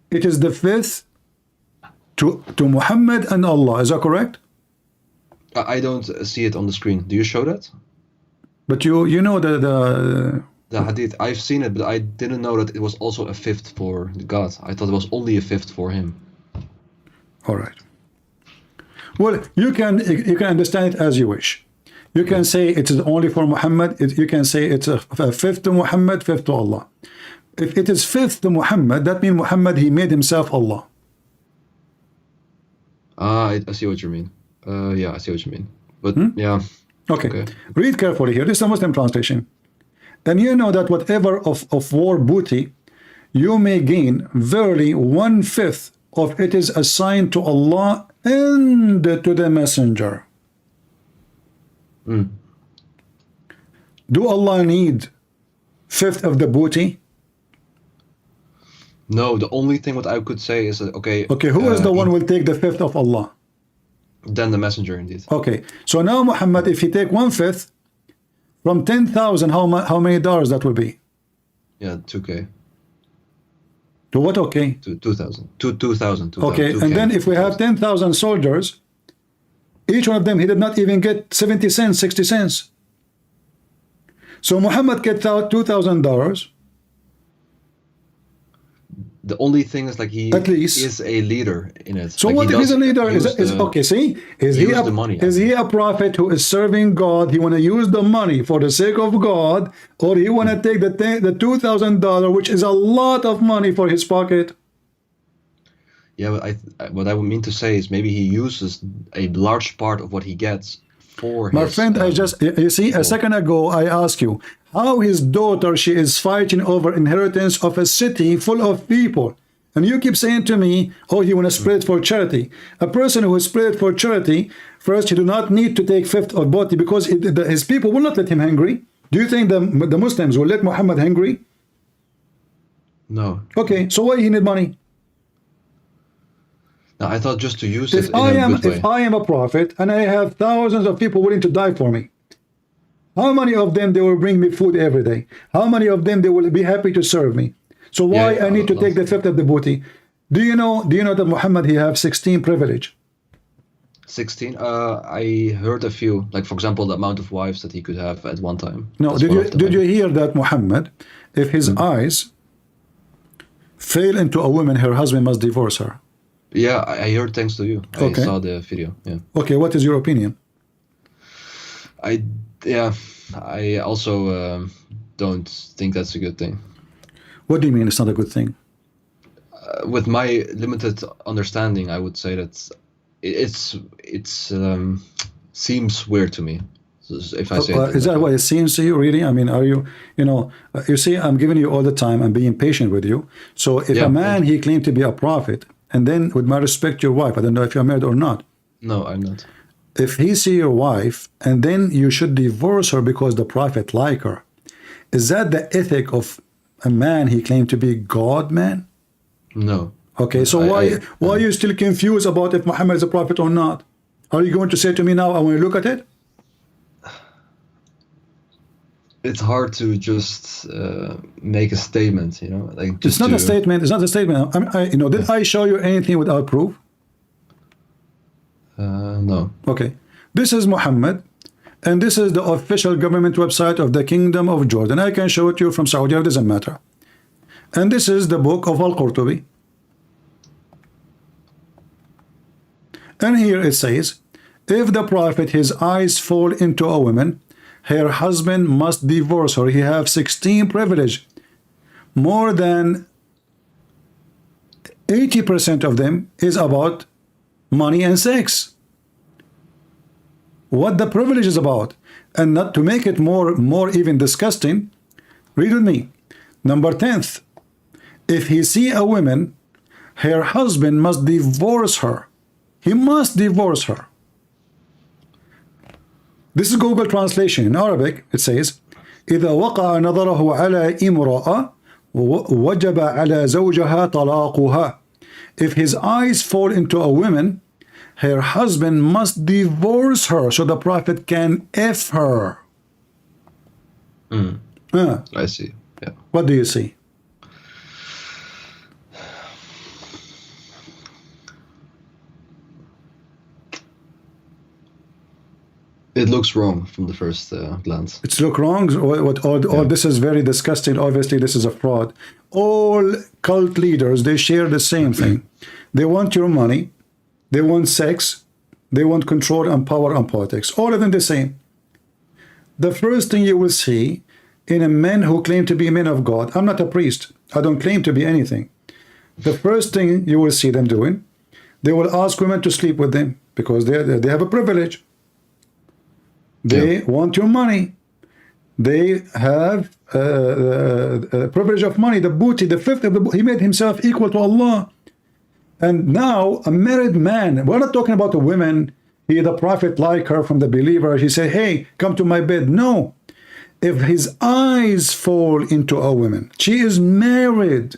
It is the fifth to Muhammad and Allah. Is that correct? I don't see it on the screen. Do you show that? But you know The hadith. I've seen it, but I didn't know that it was also a fifth for God. I thought it was only a fifth for him. all right. Well, you can understand it as you wish. You can say it is only for Muhammad. You can say it's a fifth to Muhammad, fifth to Allah. If it is fifth to Muhammad, that means Muhammad, he made himself Allah. I see what you mean. Yeah, I see what you mean. But yeah. Okay. Okay. Read carefully here. This is a Muslim translation. And you know that whatever of war booty you may gain, verily 1/5 of it is assigned to Allah and to the messenger. Do Allah need fifth of the booty? No, the only thing what I could say is that, okay. Okay, who is the one who will take the fifth of Allah? Then the messenger, indeed. Okay, so now Muhammad, if he take 1/5 from 10,000, how many dollars that will be? Yeah, 2K. To what? Okay. To 2,000. 2,000. Okay, and then if we have 10,000 soldiers, each one of them, he did not even get 70 cents, 60 cents. So Muhammad get out $2,000. The only thing is like he At least. is a leader in it. So Like, what he if he's a does leader? use Is okay, see? Is use the money, is he a prophet who is serving God? He want to use the money for the sake of God, or he want to take the $2,000, which is a lot of money for his pocket? Yeah, but what I would mean to say is maybe he uses a large part of what he gets for My his, friend, I just, you see, a second ago, I asked you how his daughter, she is fighting over inheritance of a city full of people. And you keep saying to me, oh, you want to spread it for charity. A person who is spread it for charity, first, he do not need to take fifth or boti because his people will not let him hungry. Do you think the Muslims will let Muhammad hungry? No. Okay, so why he need money? No, I thought just to use it If in a good way. if I am a prophet and I have thousands of people willing to die for me, how many of them they will bring me food every day? How many of them they will be happy to serve me? So why Yeah, I need to take the fifth of the booty? Do you know that Muhammad he have 16 privilege? 16. I heard a few. Like for example, the amount of wives that he could have at one time. No, That's did one you of them, I did you hear that Muhammad, if his eyes fail into a woman, her husband must divorce her? Yeah, I heard thanks to you. I Okay. saw the video. Yeah. Okay, what is your opinion? I also don't think that's a good thing. What do you mean it's not a good thing? With my limited understanding, I would say that it's seems weird to me. If I say it Is that way. what it seems to you, really? I mean, are you, you see, I'm giving you all the time, I'm being patient with you. So if Yeah, a man, he claimed to be a prophet, and then with my respect, your wife, I don't know if you're married or not, No, I'm not. if he see your wife, and then you should divorce her because the prophet like her, is that the ethic of a man he claimed to be God, man? No. Okay, so why are you still confused about if Muhammad is a prophet or not? Are you going to say to me now, I want to look at it? It's hard to just make a statement, like It's just not a to- statement. It's not a statement. Did I show you anything without proof? No. Okay. This is Muhammad, and this is the official government website of the Kingdom of Jordan. I can show it to you from Saudi, it doesn't matter. And this is the book of Al-Qurtubi. And here it says, if the prophet, his eyes fall into a woman, her husband must divorce her. He have 16 privilege. More than 80% of them is about money and sex. What the privilege is about. And not to make it more even disgusting, read with me. Number 10th, if he see a woman, her husband must divorce her. He must divorce her. This is Google translation. In Arabic, it says, إذا وقع نظره على امرأة وجب على زوجها طلاقها. If his eyes fall into a woman, her husband must divorce her so the prophet can F her. I see. Yeah. What do you see? It looks wrong from the first glance. It's look wrong. All this is very disgusting. Obviously, this is a fraud. All cult leaders, they share the same thing. They want your money. They want sex. They want control and power and politics. All of them the same. The first thing you will see in a men who claim to be men of God, I'm not a priest. I don't claim to be anything. The first thing you will see them doing, they will ask women to sleep with them because they have a privilege. They want your money. They have a privilege of money, the booty, the fifth of the booty. He made himself equal to Allah. And now a married man, we're not talking about a woman, the prophet like her from the believer. He said, hey, come to my bed. No. If his eyes fall into a woman, she is married.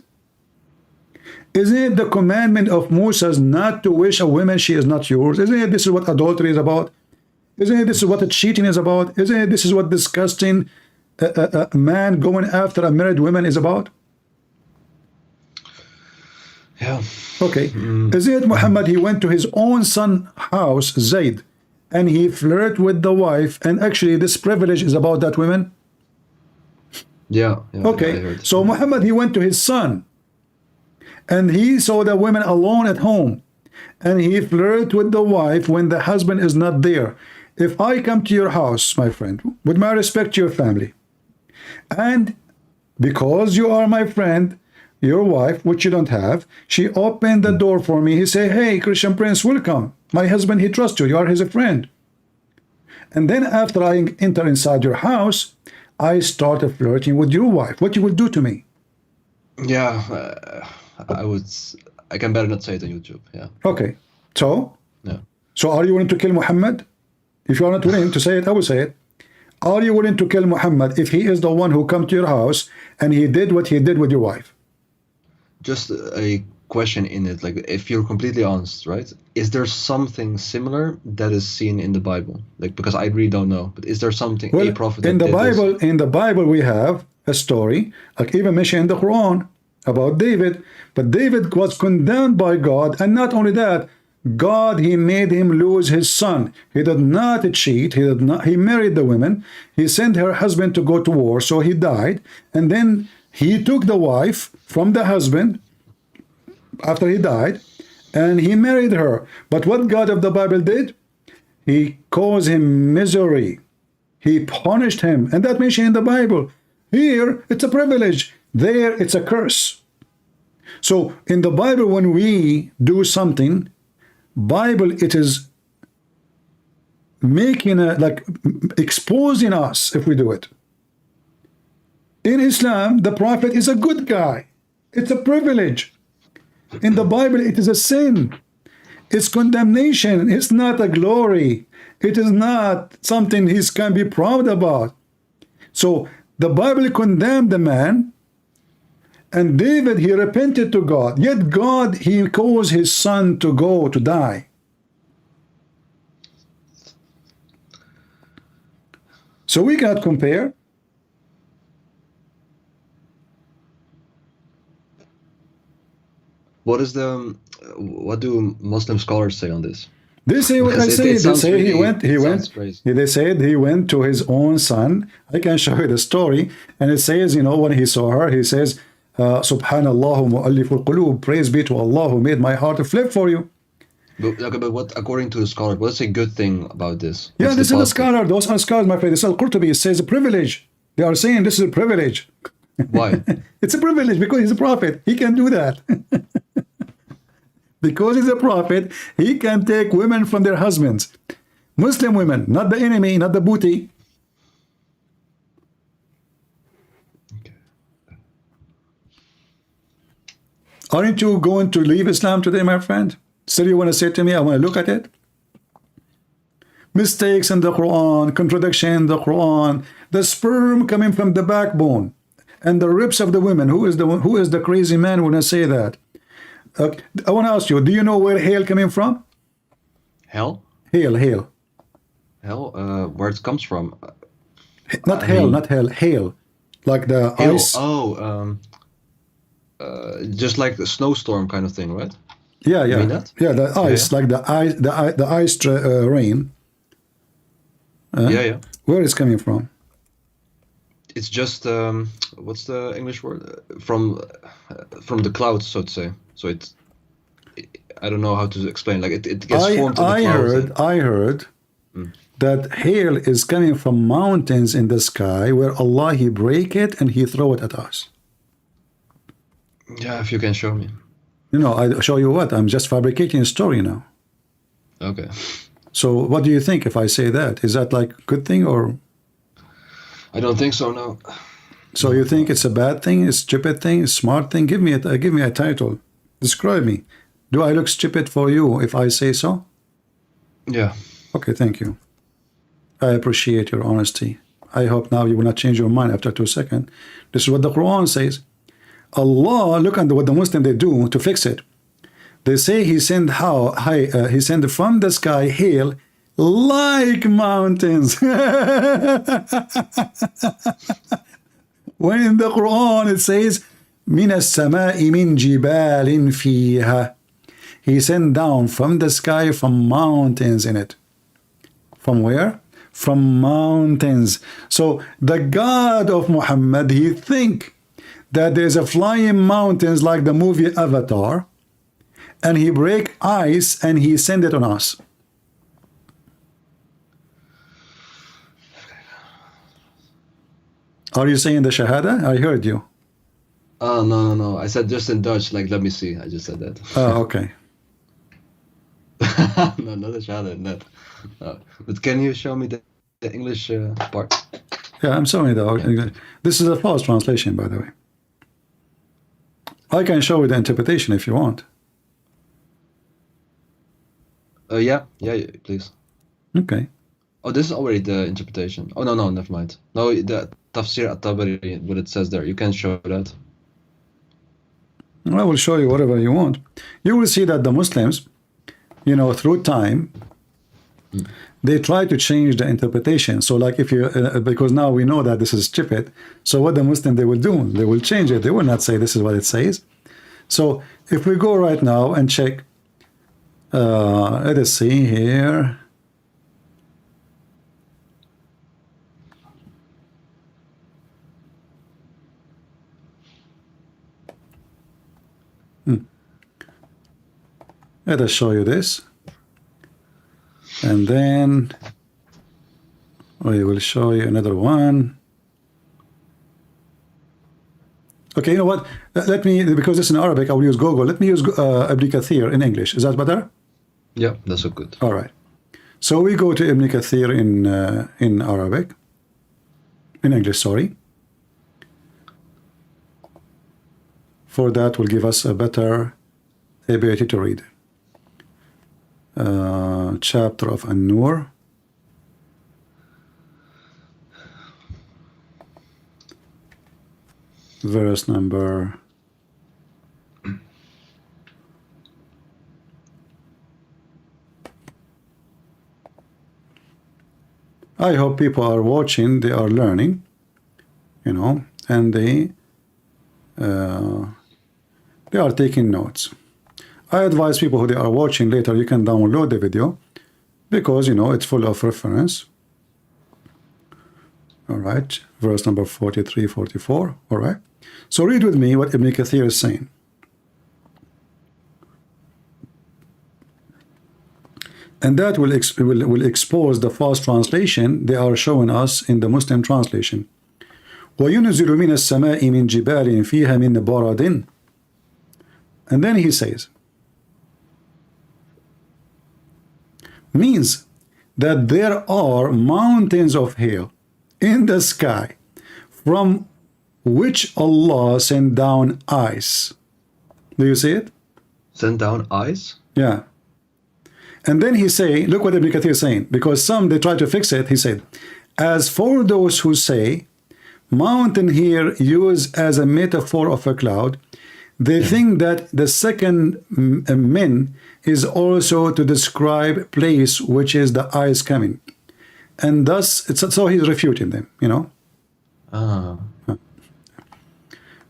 Isn't it the commandment of Moses not to wish a woman she is not yours? Isn't it this is what adultery is about? Isn't it this is what cheating is about? Isn't it this is what disgusting a man going after a married woman is about? Yeah. Okay. Isn't it Muhammad, he went to his own son's house, Zayd, and he flirted with the wife, and actually this privilege is about that woman? Yeah. I Okay. heard. So Muhammad, he went to his son, and he saw the women alone at home, and he flirted with the wife when the husband is not there. If I come to your house, my friend, with my respect to your family, and because you are my friend, your wife, which you don't have, she opened the door for me. He said, hey, Christian Prince, welcome. My husband, he trusts you. You are his friend. and then after I enter inside your house, I started flirting with your wife. What you will do to me? Yeah, I can better not say it on YouTube. Yeah. Okay, so Yeah. are you willing to kill Muhammad? If you are not willing to say it, I will say it. Are you willing to kill Muhammad if he is the one who come to your house and he did what he did with your wife? Just a question in it, like if you're completely honest, right? Is there something similar that is seen in the Bible? Like, because I really don't know, but is there something Well, a prophet that in the did this? Bible, we have a story, like even mentioned in the Quran, about David. But David was condemned by God, and not only that, God, he made him lose his son. He did not cheat. He married the women. He sent her husband to go to war, so he died. And then he took the wife from the husband after he died, and he married her. But what God of the Bible did? He caused him misery. He punished him. And that mentioned in the Bible. Here, it's a privilege. There, it's a curse. So in the Bible, when we do something, Bible, it is making like exposing us if we do it. In Islam, the Prophet is a good guy. It's a privilege. In the Bible, it is a sin. It's condemnation. It's not a glory. It is not something he can be proud about. So the Bible condemned the man, and David, he repented to God. Yet God, he caused his son to go to die. So we cannot compare. What do Muslim scholars say on this? They say what I Because say. it They sounds say he really- went. it sounds crazy. They said he went to his own son. I can show you the story, and it says, when he saw her, he says, "Subhanallah, mu'alliful qulub, praise be to Allah who made my heart flip for you." But what, according to the scholar, what's a good thing about this? Yeah, What's this the is a positive? scholar. Those are scholars, my friend. This is Al-Qurtubi. It says a privilege. They are saying this is a privilege. Why? It's a privilege because he's a prophet. He can do that. Because he's a prophet, he can take women from their husbands. Muslim women, not the enemy, not the booty. Aren't you going to leave Islam today, my friend? Still you want to say to me, I want to look at it? Mistakes in the Quran, contradiction in the Quran, the sperm coming from the backbone, and the ribs of the women. Who is the crazy man when I say that? I want to ask you, do you know where hail coming from? Hell? Hail. Hell? Where it comes from? Not hell, not hell, hail. Like the Hail. ice. Oh, just like the snowstorm kind of thing, right? Yeah. mean that? Yeah, the ice, like the ice rain. Yeah. Where is coming from? It's just what's the English word? From the clouds, so to say. So I don't know how to explain. Like it gets formed in the clouds. I heard that hail is coming from mountains in the sky where Allah, he break it and he throw it at us. Yeah, if you can show me. I show you what? I'm just fabricating a story now. Okay. So what do you think if I say that? Is that like a good thing or? I don't think so. No. So you think it's a bad thing, a stupid thing, a smart thing? Give me a title. Describe me. Do I look stupid for you if I say so? Yeah. Okay, thank you. I appreciate your honesty. I hope now you will not change your mind after 2 seconds. This is what the Quran says. Allah, look at what the Muslims they do to fix it. They say he sent he sent from the sky hail like mountains. When in the Quran it says من السماء من جبال فيها. He sent down from the sky from mountains in it. From where? From mountains. So the God of Muhammad, he think that there's a flying mountains like the movie Avatar, and he break ice and he send it on us. Are you saying the Shahada? I heard you. Oh, no. I said just in Dutch, like, let me see. I just said that. Oh, okay. No, not a shahada, no. But can you show me the English part. Yeah, I'm sorry though. This is a false translation, by the way. I can show you the interpretation if you want. Yeah, please. Okay. Oh, this is already the interpretation. Oh, no, never mind. No, the Tafsir at-Tabari, what it says there. You can show that. I will show you whatever you want. You will see that the Muslims, you know, through time, they try to change the interpretation. So like if you, because now we know that this is stupid, so what the Muslim they will do, they will change it. They will not say this is what it says. So if we go right now and check, let us see here. Let us show you this. And then we will show you another one. Okay, you know what? Let me, because it's in Arabic, I will use Google. Let me use Ibn Kathir in English. Is that better? Yeah, that's so good. All right. So we go to Ibn Kathir in Arabic, in English, sorry. For that will give us a better ability to read. Chapter of An-Nur. Verse number 1. I hope people are watching, they are learning, you know, and they are taking notes. I advise people who they are watching later, you can download the video because, you know, it's full of reference. All right, verse number 43, 44. All right. So read with me what Ibn Kathir is saying. And that will expose the false translation they are showing us in the Muslim translation. وَيُنْزِلُ مِنَ السَّمَاءِ مِنْ جِبَالٍ فِيهَا مِنْ بَرَدٍ. And then he says, means that there are mountains of hail in the sky from which Allah sent down ice. Do you see it? Send down ice? Yeah. And then he say, look what Ibn Kathir is saying, because some they try to fix it. He said, as for those who say mountain here used as a metaphor of a cloud, they think that the second min is also to describe place which is the ice coming, and thus it's so he's refuting them, you know.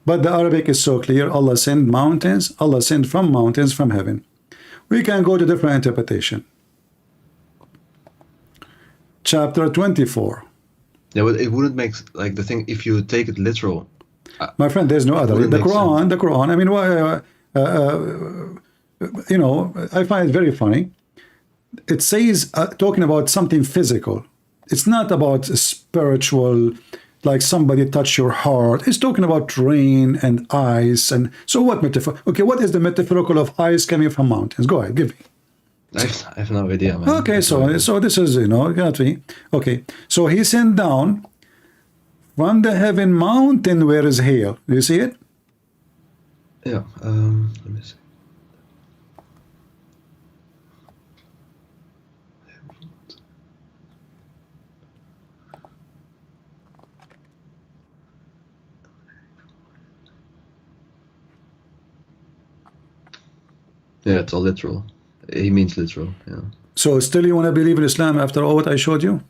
But the Arabic is so clear. Allah sent mountains. Allah sent from mountains from heaven. We can go to different interpretation. Chapter 24. Yeah, but it wouldn't make like the thing if you take it literal. My friend, there's no other. The Quran. I mean, you know, I find it very funny. It says talking about something physical. It's not about spiritual, like somebody touch your heart. It's talking about rain and ice. And so what metaphor? Okay, what is the metaphorical of ice coming from mountains? Go ahead, give me. I have no idea, man. Okay, so this is, you know, okay. So he sent down from the heaven mountain where is hail. Do you see it? Yeah. Let me see. Yeah, it's all literal. He means literal, yeah. So still you want to believe in Islam after all what I showed you?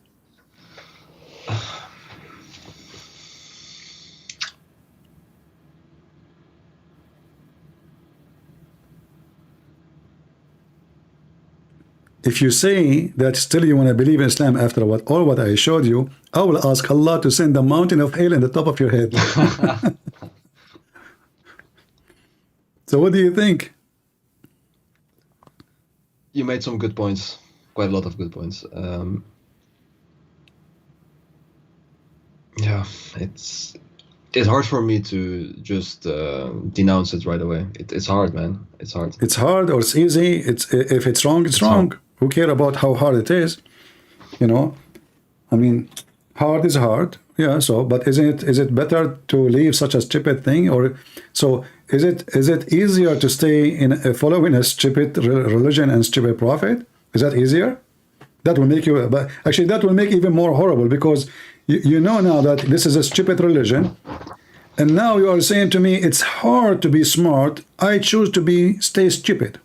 If you say that still you want to believe in Islam after all what I showed you, I will ask Allah to send a mountain of hail in the top of your head. So what do you think? You made some good points, quite a lot of good points. Yeah, it's hard for me to just denounce it right away. It's hard, man. It's hard. It's hard or it's easy. If it's wrong, it's wrong. Hard. Who care about how hard it is? You know, I mean, hard is hard. Yeah, so, but is it better to leave such a stupid thing? Or so is it easier to stay in following a stupid religion and stupid prophet? Is that easier? That will make you, but actually that will make even more horrible, because you know now that this is a stupid religion, and now you are saying to me it's hard to be smart. I choose to stay stupid.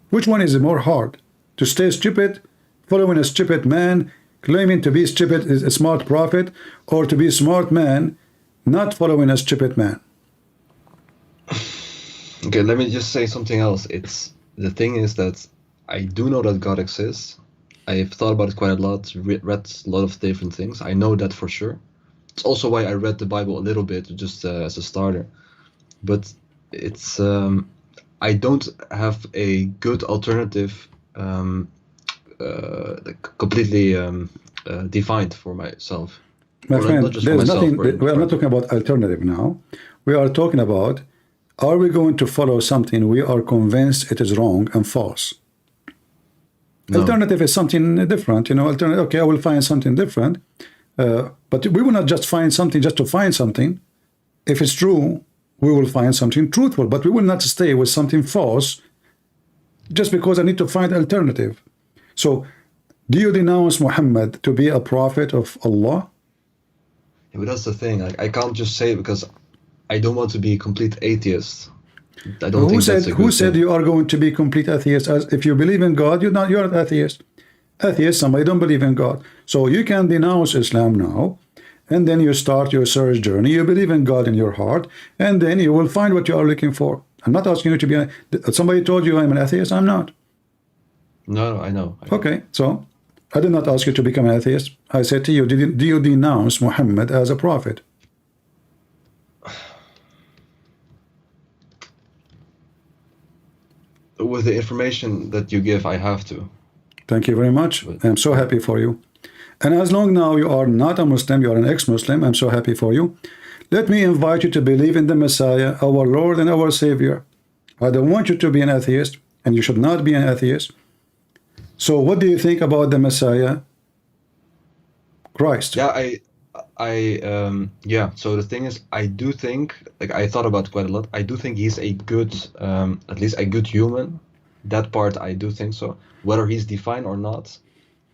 Which one is more hard? To stay stupid, following a stupid man, claiming to be stupid is a smart prophet, or to be a smart man, not following a stupid man? Okay, let me just say something else. The thing is that I do know that God exists. I've thought about it quite a lot, read a lot of different things. I know that for sure. It's also why I read the Bible a little bit, just as a starter. But it's I don't have a good alternative completely defined for myself. My Or friend, not just for there's myself, nothing. but We are not talking about alternative now. We are talking about, are we going to follow something we are convinced it is wrong and false? No. Alternative is something different, you know. Okay, I will find something different, but we will not just find something just to find something. If it's true, we will find something truthful, but we will not stay with something false just because I need to find alternative. So, do you denounce Muhammad to be a prophet of Allah? Yeah, but that's the thing. Like, I can't just say it because I don't want to be a complete atheist. I don't think that's a good Who said thing. you are going to be complete atheist? As if you believe in God, you're not atheist. Atheist, somebody don't believe in God. So you can denounce Islam now, and then you start your search journey. You believe in God in your heart, and then you will find what you are looking for. I'm not asking you to be somebody told you I'm an atheist. I'm not. No, I know. I know. Okay, so I did not ask you to become an atheist. I said to you, do you denounce Muhammad as a prophet? With the information that you give, I have to. Thank you very much. I'm so happy for you. And as long now you are not a Muslim, you are an ex-Muslim, I'm so happy for you. Let me invite you to believe in the Messiah, our Lord and our Savior. I don't want you to be an atheist, and you should not be an atheist. So what do you think about the Messiah, Christ? Yeah, yeah. So the thing is, I do think, like, I thought about it quite a lot. I do think he's a good, at least a good human. That part, I do think so. Whether he's divine or not,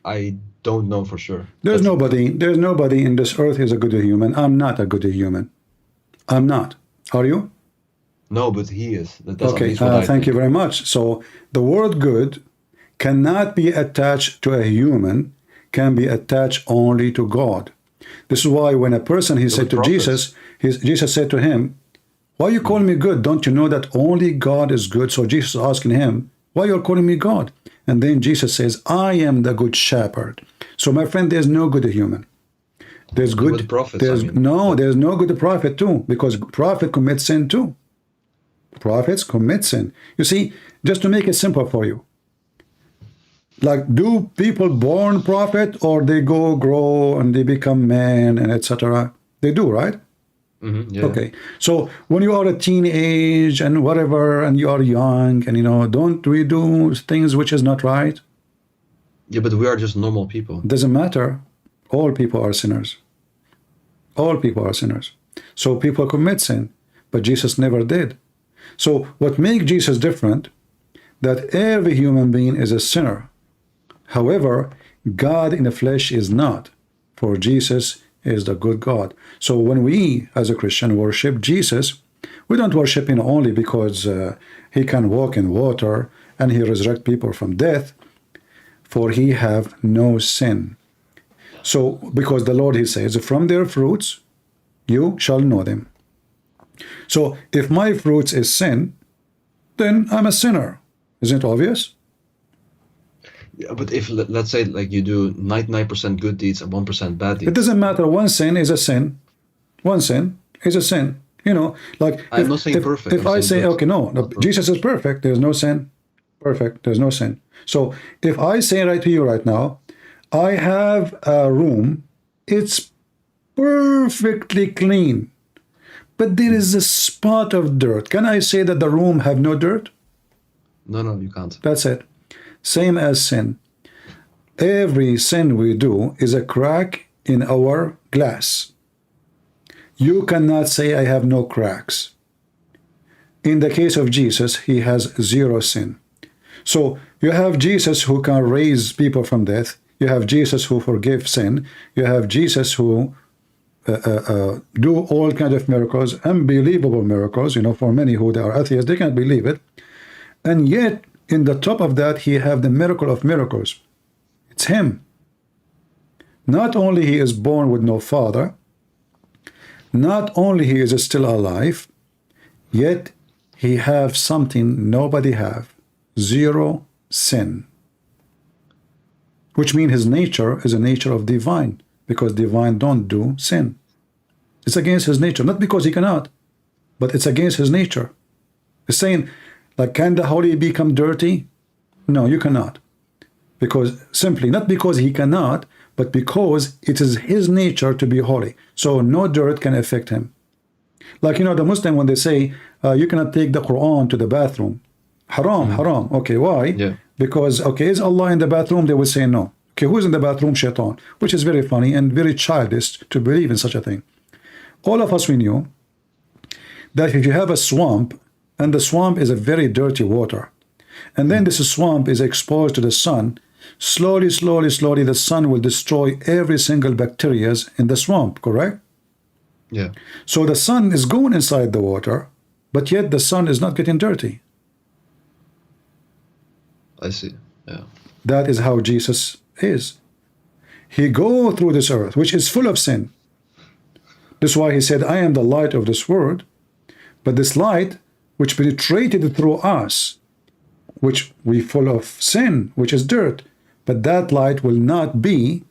I don't know for sure. There's nobody in this earth who's a good human. I'm not a good human. I'm not. Are you? No, but he is. That's at Okay, least what I thank you think. very much. So the word good cannot be attached to a human, can be attached only to God. This is why when a person, he said to prophets. Jesus said to him, why you call me good? Don't you know that only God is good? So Jesus is asking him, why you're calling me God? And then Jesus says, I am the good shepherd. So my friend, there's no good human. There's good, With prophets, there's I mean. there's no good prophet too, because prophet commits sin too. Prophets commit sin. You see, just to make it simple for you, like, do people born prophet, or they grow and they become men and etc.? They do, right? Yeah. Okay. So when you are a teenage and whatever, and you are young, and don't we do things which is not right? Yeah, but we are just normal people. It doesn't matter. All people are sinners. All people are sinners. So people commit sin, but Jesus never did. So what makes Jesus different, that every human being is a sinner. However, God in the flesh is not, for Jesus is the good God. So when we, as a Christian, worship Jesus, we don't worship him only because he can walk in water and he resurrect people from death, for he have no sin. So, because the Lord, he says, from their fruits you shall know them. So, if my fruits is sin, then I'm a sinner. Isn't it obvious? Yeah, but if, let's say, like, you do 99% good deeds and 1% bad It deeds. doesn't matter. One sin is a sin. One sin is a sin. Like I'm not saying perfect, If I'm I saying say, good. okay, no, Jesus is perfect. There's no sin. Perfect. There's no sin. So if I say right to you right now, I have a room, it's perfectly clean, but there is a spot of dirt. Can I say that the room have no dirt? No, you can't. That's it. Same as sin. Every sin we do is a crack in our glass. You cannot say I have no cracks. In the case of Jesus, he has zero sin. So you have Jesus who can raise people from death. You have Jesus who forgives sin. You have Jesus who do all kinds of miracles, unbelievable miracles. You know, for many who are atheists, they can't believe it. And yet, in the top of that, he have the miracle of miracles. It's him. Not only he is born with no father, not only he is still alive, yet he have something nobody have. Zero sin. Which means his nature is a nature of divine, because divine don't do sin. It's against his nature, not because he cannot, but it's against his nature. It's saying, like, can the holy become dirty? No, you cannot. Because simply, not because he cannot, but because it is his nature to be holy. So no dirt can affect him. Like, you know, the Muslim, when they say, you cannot take the Quran to the bathroom. Haram, haram. Okay, why? Yeah. Because, okay, is Allah in the bathroom? They will say no. Okay, who's in the bathroom? Shaitan. Which is very funny and very childish to believe in such a thing. All of us, we knew that if you have a swamp, and the swamp is a very dirty water, and then this swamp is exposed to the sun, slowly, slowly, slowly, the sun will destroy every single bacteria in the swamp, correct? Yeah. So the sun is going inside the water, but yet the sun is not getting dirty. I see. Yeah. That is how Jesus is. He go through this earth, which is full of sin. That's why he said, I am the light of this world. But this light, which penetrated through us, which we full of sin, which is dirt, but that light will not be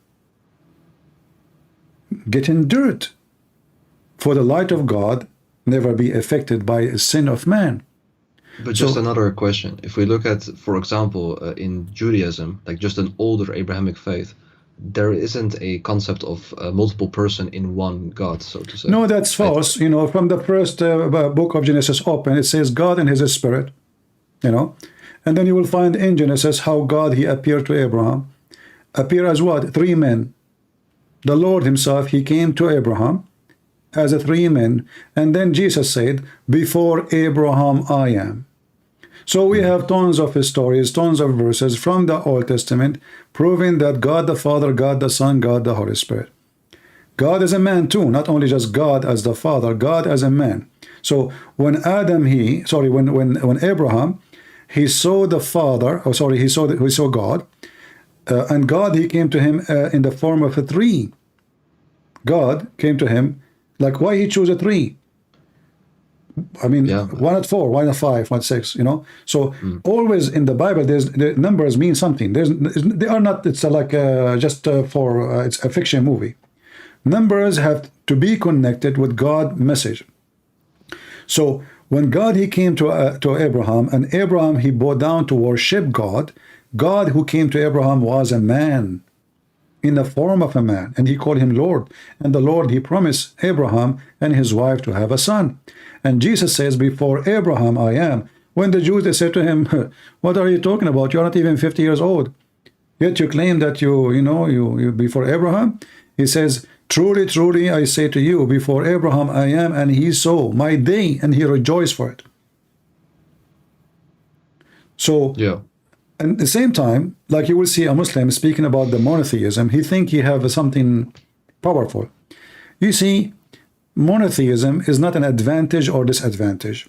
getting dirt. For the light of God never be affected by a sin of man. But just So- another question. If we look at, for example, in Judaism, like just an older Abrahamic faith, there isn't a concept of multiple person in one God, so to say. No, that's false. You know, from the first book of Genesis open, it says God and his spirit, you know. And then you will find in Genesis how God, he appeared to Abraham. Appear as what? Three men. The Lord himself, he came to Abraham as a three men. And then Jesus said, before Abraham I am. So we have tons of stories, tons of verses from the Old Testament proving that God the Father, God the Son, God the Holy Spirit. God is a man too, not only just God as the Father, God as a man. So when when Abraham, he saw the Father, he saw God, and God, he came to him in the form of a three. God came to him, like, why he chose a three? I mean, Yeah. why not four? Why not five? Why not six? You know. So always in the Bible, the numbers mean something. They are not. It's like it's a fiction movie. Numbers have to be connected with God message. So when God, he came to Abraham, and Abraham, he bowed down to worship God. God who came to Abraham was a man, in the form of a man, and he called him Lord. And the Lord, he promised Abraham and his wife to have a son. And Jesus says, before Abraham I am. When the Jews, they said to him, what are you talking about? You're not even 50 years old, yet you claim that you before Abraham. He says, truly, truly, I say to you, before Abraham I am, and he saw my day, and he rejoiced for it. So Yeah. and at the same time, like you will see a Muslim speaking about the monotheism, he think he have something powerful. You see, monotheism is not an advantage or disadvantage.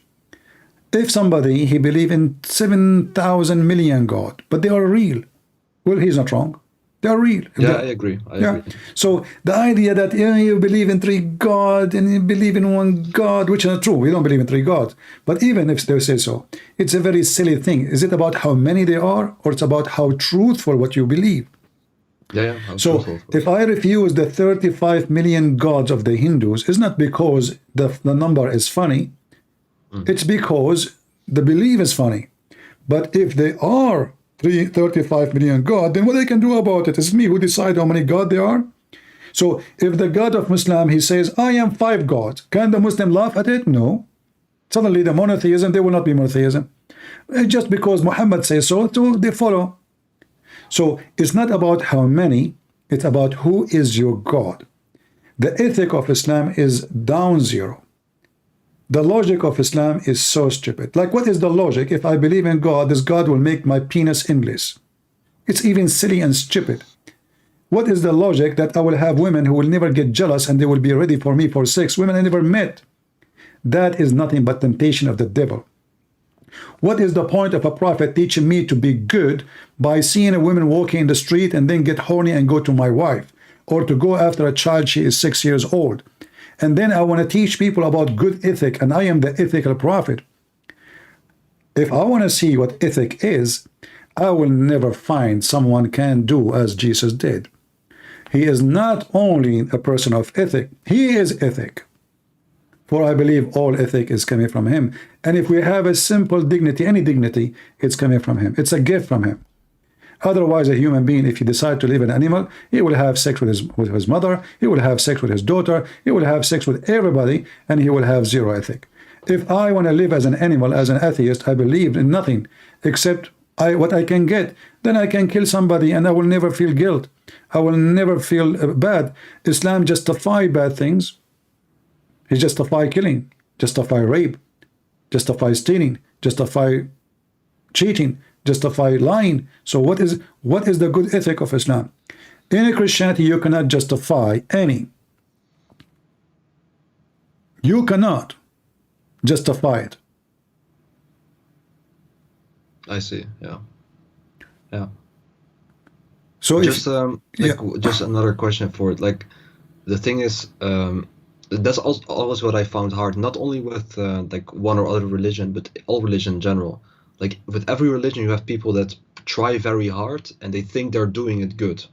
If somebody, he believe in 7,000 million God, but they are real, well, he's not wrong. They are real. Yeah, I agree. I agree. So the idea that you believe in three God and you believe in one God, which is not true. We don't believe in three gods. But even if they say so, it's a very silly thing. Is it about how many they are, or it's about how truthful what you believe? Yeah. So if I refuse the 35 million gods of the Hindus, it's not because the number is funny. It's because the belief is funny. But if they are 35 million God, then what they can do about it? It's me who decide how many God they are. So if the God of Muslim, he says, I am 5 gods, can the Muslim laugh at it? No. Suddenly the monotheism, there will not be monotheism. Just because Muhammad says so, they follow. So it's not about how many, it's about who is your God. The ethic of Islam is down zero. The logic of Islam is so stupid. Like, what is the logic? If I believe in God, this God will make my penis English. It's even silly and stupid. What is the logic that I will have women who will never get jealous and they will be ready for me for sex? Women I never met. That is nothing but temptation of the devil. What is the point of a prophet teaching me to be good by seeing a woman walking in the street and then get horny and go to my wife, or to go after a child, she is 6 years old, and then I want to teach people about good ethic and I am the ethical prophet? If I want to see what ethic is, I will never find someone can do as Jesus did. He is not only a person of ethic, he is ethic. For I believe all ethic is coming from him. And if we have a simple dignity, any dignity, it's coming from him. It's a gift from him. Otherwise, a human being, if he decides to live an animal, he will have sex with his mother, he will have sex with his daughter, he will have sex with everybody, and he will have zero ethic. If I want to live as an animal, as an atheist, I believe in nothing except what I can get, then I can kill somebody and I will never feel guilt. I will never feel bad. Islam justifies bad things. He justify killing, justify rape, justify stealing, justify cheating, justify lying. So what is the good ethic of Islam? In Christianity, you cannot justify any. You cannot justify it. I see. Yeah. Yeah. So Just just another question for it. Like, the thing is, that's always what I found hard. Not only with like one or other religion, but all religion in general. Like, with every religion, you have people that try very hard and they think they're doing it good,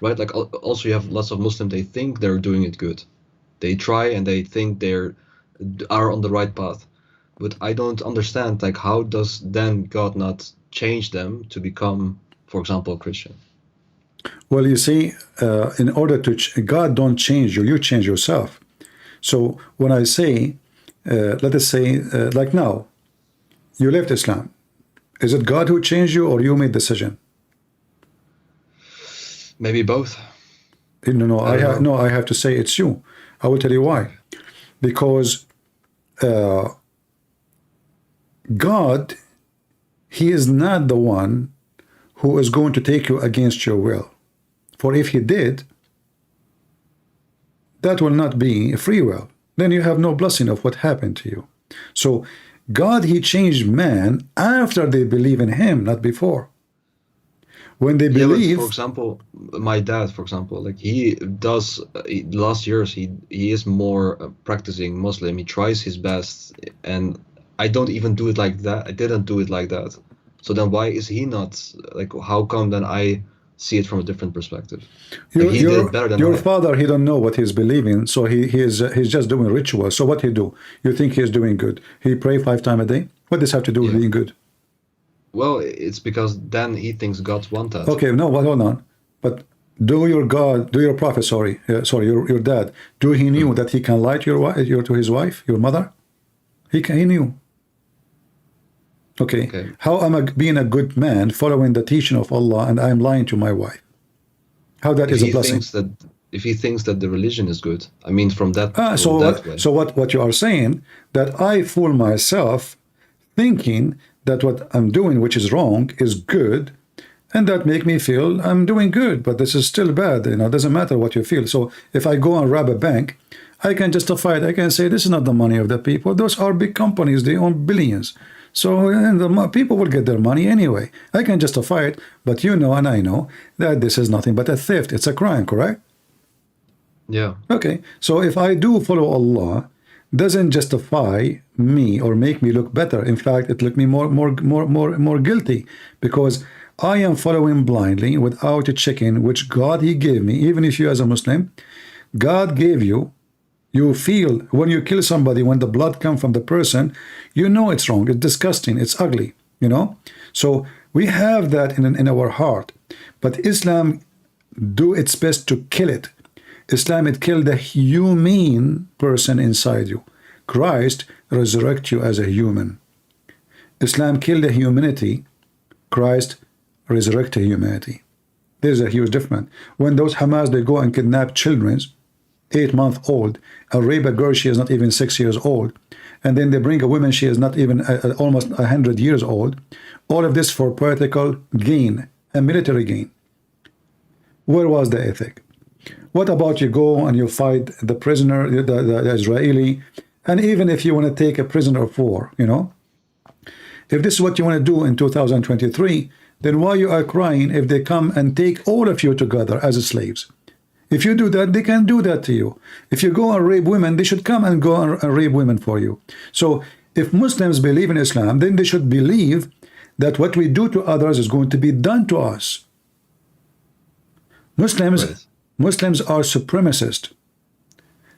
right? Like, also you have lots of Muslims, they think they're doing it good. They try and they think are on the right path. But I don't understand, like, how does then God not change them to become, for example, a Christian? well, you see, in order to God don't change you, you change yourself. So when I say, let us say, like now, you left Islam. Is it God who changed you, or you made decision? Maybe both. No, I have to say it's you. I will tell you why. Because God, he is not the one who is going to take you against your will. For if he did, that will not be a free will. Then you have no blessing of what happened to you. So God, he changed man after they believe in him, not before. When they believe, for example, my dad, for example, like he does, last years he is more practicing Muslim. He tries his best, and I don't even do it like that. I didn't do it like that. So then why is he not, like, how come then I see it from a different perspective? Like, he did better than your I. father, he don't know what he's believing, so he's just doing ritual. So what he do? You think he is doing good? He pray 5 times a day? What does have to do with being good? Well, it's because then he thinks God wants that. Okay, no, hold on. But your prophet, your dad, he knew that he can lie to his wife, your mother? He knew. Okay. How am I being a good man, following the teaching of Allah, and I am lying to my wife? How that is a blessing? If he thinks that the religion is good, I mean, from that. So what you are saying, that I fool myself thinking that what I'm doing, which is wrong, is good, and that make me feel I'm doing good, but this is still bad. It doesn't matter what you feel. So if I go and rob a bank, I can justify it. I can say this is not the money of the people. Those are big companies. They own billions. So the people will get their money anyway. I can justify it, but you know and I know that this is nothing but a theft. It's a crime, correct? Yeah. Okay. So if I do follow Allah, doesn't justify me or make me look better. In fact, it look me more guilty, because I am following blindly without checking which God he gave me. Even if you as a Muslim, God gave you. You feel when you kill somebody, when the blood comes from the person, you know it's wrong, it's disgusting, it's ugly, So we have that in our heart. But Islam do its best to kill it. Islam, it killed the human person inside you. Christ resurrect you as a human. Islam killed the humanity. Christ resurrected humanity. There's a huge difference. When those Hamas, they go and kidnap children, 8-month-old, and rape a girl, she is not even 6 years old, and then they bring a woman, she is not even almost 100 years old, all of this for political gain and military gain. Where was the ethic? What about you go and you fight the prisoner, the Israeli, and even if you want to take a prisoner of war, you know, if this is what you want to do in 2023, then why you are crying if they come and take all of you together as slaves? If you do that, they can do that to you. If you go and rape women, they should come and go and rape women for you. So if Muslims believe in Islam, then they should believe that what we do to others is going to be done to us. Muslims are supremacists.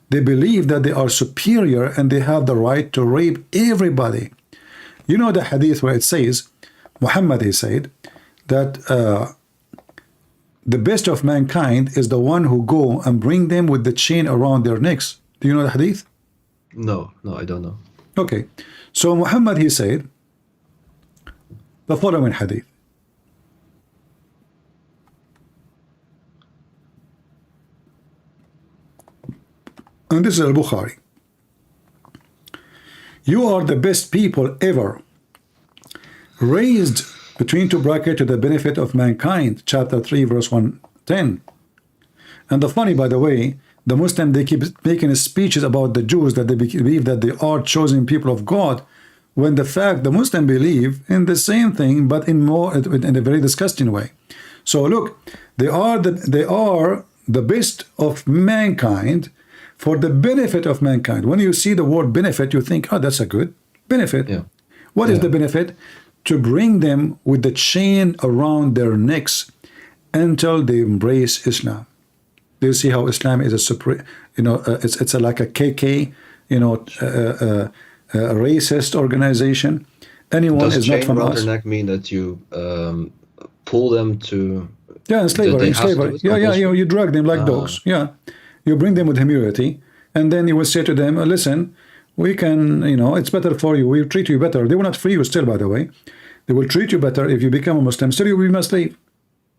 They believe that they are superior and they have the right to rape everybody. You know the hadith where it says, Muhammad, he said, that the best of mankind is the one who go and bring them with the chain around their necks. Do you know the hadith? No, I don't know. Okay. So Muhammad, he said the following hadith. And this is Al-Bukhari. You are the best people ever, raised between two brackets to the benefit of mankind, chapter 3, verse 110. And the funny, by the way, the Muslim, they keep making speeches about the Jews that they believe that they are chosen people of God, when the fact the Muslim believe in the same thing, but in a very disgusting way. So look, they are the best of mankind for the benefit of mankind. When you see the word benefit, you think, oh, that's a good benefit. Yeah. What is the benefit? To bring them with the chain around their necks until they embrace Islam. Do you see how Islam is a supreme, you know, it's like a KK, you know, a racist organization. Anyone is not from us. Does chain around their neck mean that you pull them to? Yeah, in slavery. Yeah, you drag them like dogs. Yeah, you bring them with humility, and then you will say to them, listen, we can, you know, it's better for you. We treat you better. They will not free you still, by the way. They will treat you better if you become a Muslim. Still, you will be a slave.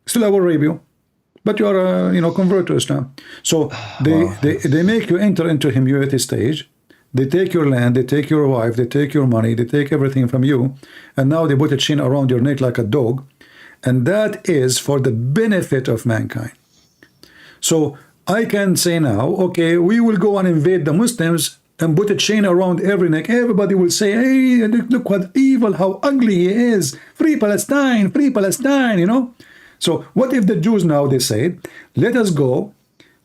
Still, I will rape you. But you are, you know, convert to Islam. So they make you enter into humility stage. They take your land, they take your wife, they take your money, they take everything from you. And now they put a chain around your neck like a dog. And that is for the benefit of mankind. So I can say now, okay, we will go and invade the Muslims and put a chain around every neck. Everybody will say, hey, look what evil, how ugly he is. Free Palestine, you know. So what if the Jews now, they say, let us go.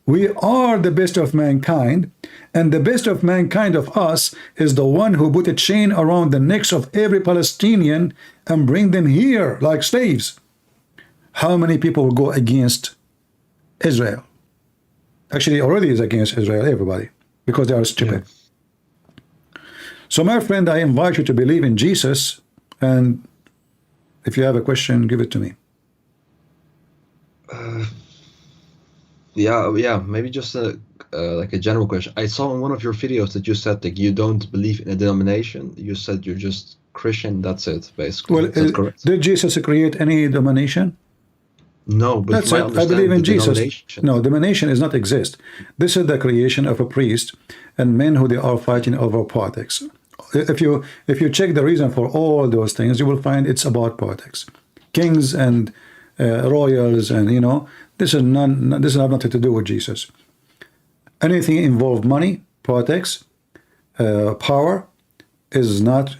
We are the best of mankind, and the best of mankind of us is the one who put a chain around the necks of every Palestinian and bring them here like slaves. How many people will go against Israel? Actually, already is against Israel, everybody, because they are stupid. Yeah. So my friend, I invite you to believe in Jesus, and if you have a question, give it to me. Yeah, maybe just like a general question. I saw in one of your videos that you said that you don't believe in a denomination. You said you're just Christian, that's it, basically. Well, is that correct? Did Jesus create any denomination? No, but that's it. I believe in Jesus. No, denomination does not exist. This is the creation of a priest and men who they are fighting over politics. If you check the reason for all those things, you will find it's about politics. Kings and royals, and you know, this has nothing to do with Jesus. Anything involved money, politics, power is not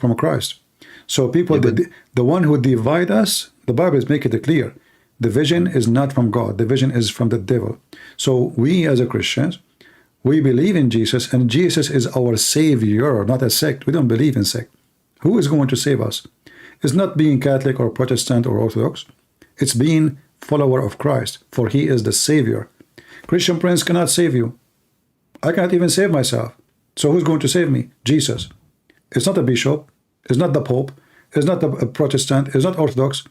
from Christ. So people, the one who divide us, the Bible is making it clear. The vision is not from God. The vision is from the devil. So we as a Christians, we believe in Jesus, and Jesus is our savior, not a sect. We don't believe in sect. Who is going to save us? It's not being Catholic or Protestant or Orthodox. It's being follower of Christ, for he is the savior. Christian Prince cannot save you. I cannot even save myself. So who's going to save me? Jesus. It's not a bishop. It's not the Pope. It's not a Protestant. It's not Orthodox.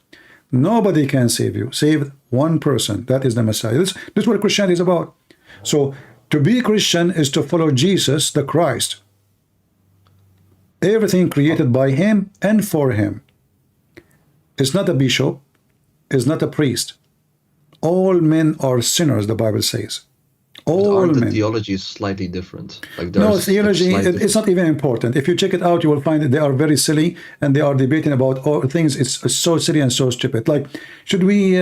Nobody can save you. Save one person. That is the Messiah. This is what Christianity is about. So to be Christian is to follow Jesus, the Christ. Everything created by him and for him. It's not a bishop. It's not a priest. All men are sinners, the Bible says. But All aren't the men. theologies slightly different? Like No, there's theology, slight it's not even important. If you check it out, you will find that they are very silly and they are debating about all things. It's so silly and so stupid. Like, should we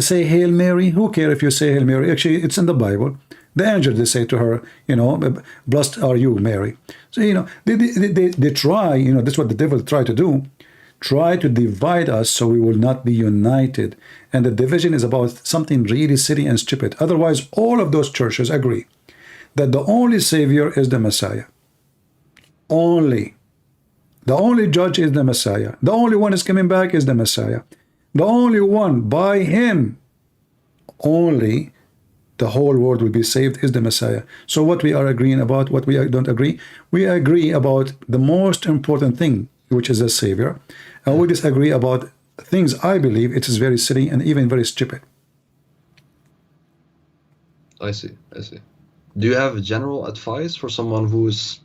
say Hail Mary? Who cares if you say Hail Mary? Actually, it's in the Bible. The angel, they say to her, you know, blessed are you, Mary. So, you know, they try, you know, that's what the devil try to do. Try to divide us so we will not be united. And the division is about something really silly and stupid. Otherwise, all of those churches agree that the only Savior is the Messiah. Only. The only judge is the Messiah. The only one is coming back is the Messiah. The only one, by him, only the whole world will be saved is the Messiah. So what we are agreeing about, what we don't agree, we agree about the most important thing, which is the Savior, and we disagree about things I believe it is very silly and even very stupid. I see. Do you have general advice for someone who's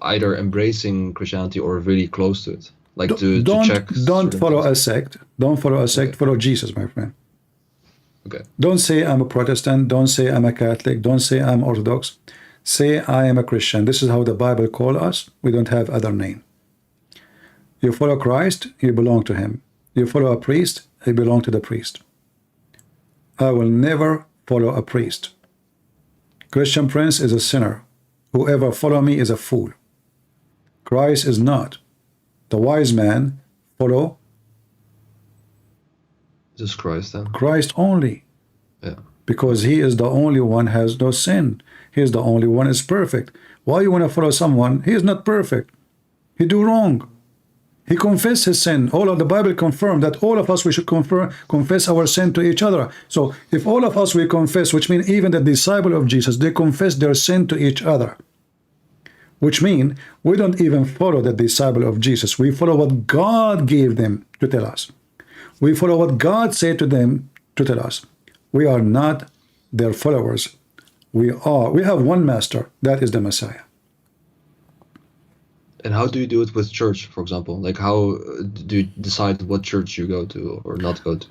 either embracing Christianity or really close to it? Like to check. Don't follow a sect. Don't follow a sect. Okay. Follow Jesus, my friend. Okay. Don't say I'm a Protestant. Don't say I'm a Catholic. Don't say I'm Orthodox. Say I am a Christian. This is how the Bible calls us. We don't have other name. You follow Christ, you belong to him. You follow a priest, you belong to the priest. I will never follow a priest. Christian Prince is a sinner. Whoever follow me is a fool. Christ is not. The wise man follow just Christ then? Christ only. Yeah. Because he is the only one has no sin. He is the only one is perfect. Why you want to follow someone? He is not perfect. He do wrong. He confessed his sin. All of the Bible confirmed that all of us, we should confess our sin to each other. So if all of us we confess, which means even the disciple of Jesus, they confess their sin to each other. Which means we don't even follow the disciple of Jesus. We follow what God gave them to tell us. We follow what God said to them to tell us. We are not their followers. We have one master, that is the Messiah. And how do you do it with church, for example? Like, how do you decide what church you go to or not go to?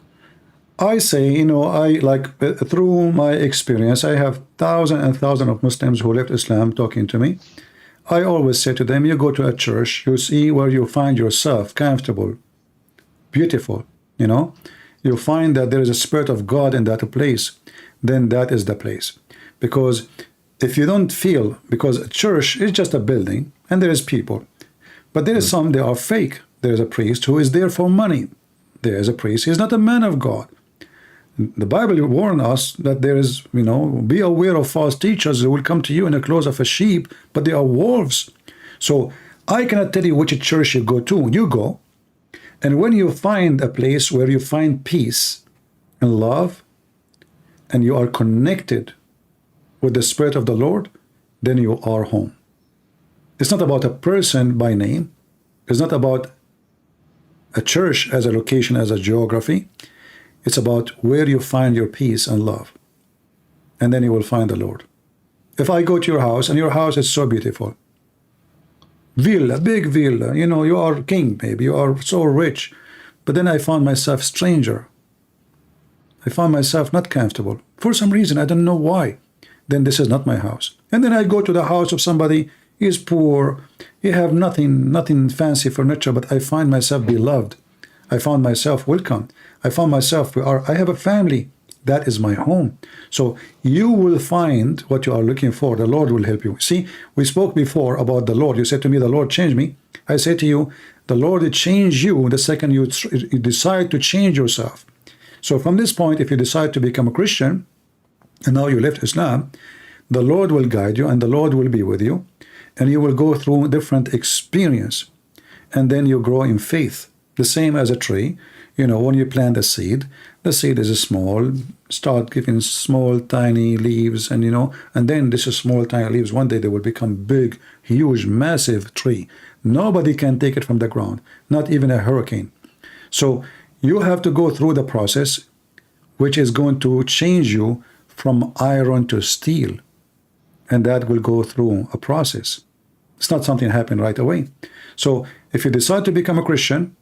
I say, you know, through my experience, I have thousands and thousands of Muslims who left Islam talking to me. I always say to them, you go to a church, you see where you find yourself comfortable, beautiful, you know. You find that there is a spirit of God in that place, then that is the place. Because if you don't feel, because a church is just a building, and there is people, but there is some, they are fake. There is a priest who is there for money. There is a priest, he is not a man of God. The Bible warns us that there is, you know, be aware of false teachers who will come to you in the clothes of a sheep, but they are wolves. So I cannot tell you which church you go to. You go, and when you find a place where you find peace and love, and you are connected with the Spirit of the Lord, then you are home. It's not about a person by name. It's not about a church as a location, as a geography. It's about where you find your peace and love. And then you will find the Lord. If I go to your house, and your house is so beautiful, villa, big villa, you know, you are king, maybe, you are so rich, but then I found myself stranger. I found myself not comfortable. For some reason, I don't know why. Then this is not my house. And then I go to the house of somebody, he is poor, he have nothing fancy furniture, but I find myself beloved. I found myself welcome. I found myself, I have a family. That is my home. So you will find what you are looking for. The Lord will help you. See, we spoke before about the Lord. You said to me, the Lord changed me. I say to you, the Lord will change you the second you decide to change yourself. So from this point, if you decide to become a Christian, and now you left Islam, the Lord will guide you and the Lord will be with you, and you will go through different experience, and then you grow in faith. The same as a tree, you know, when you plant a seed, the seed is small, start giving small tiny leaves, and you know, and then this is small tiny leaves, one day they will become big, huge, massive tree. Nobody can take it from the ground, not even a hurricane. So you have to go through the process, which is going to change you from iron to steel, and that will go through a process. It's not something happen right away. So if you decide to become a Christian,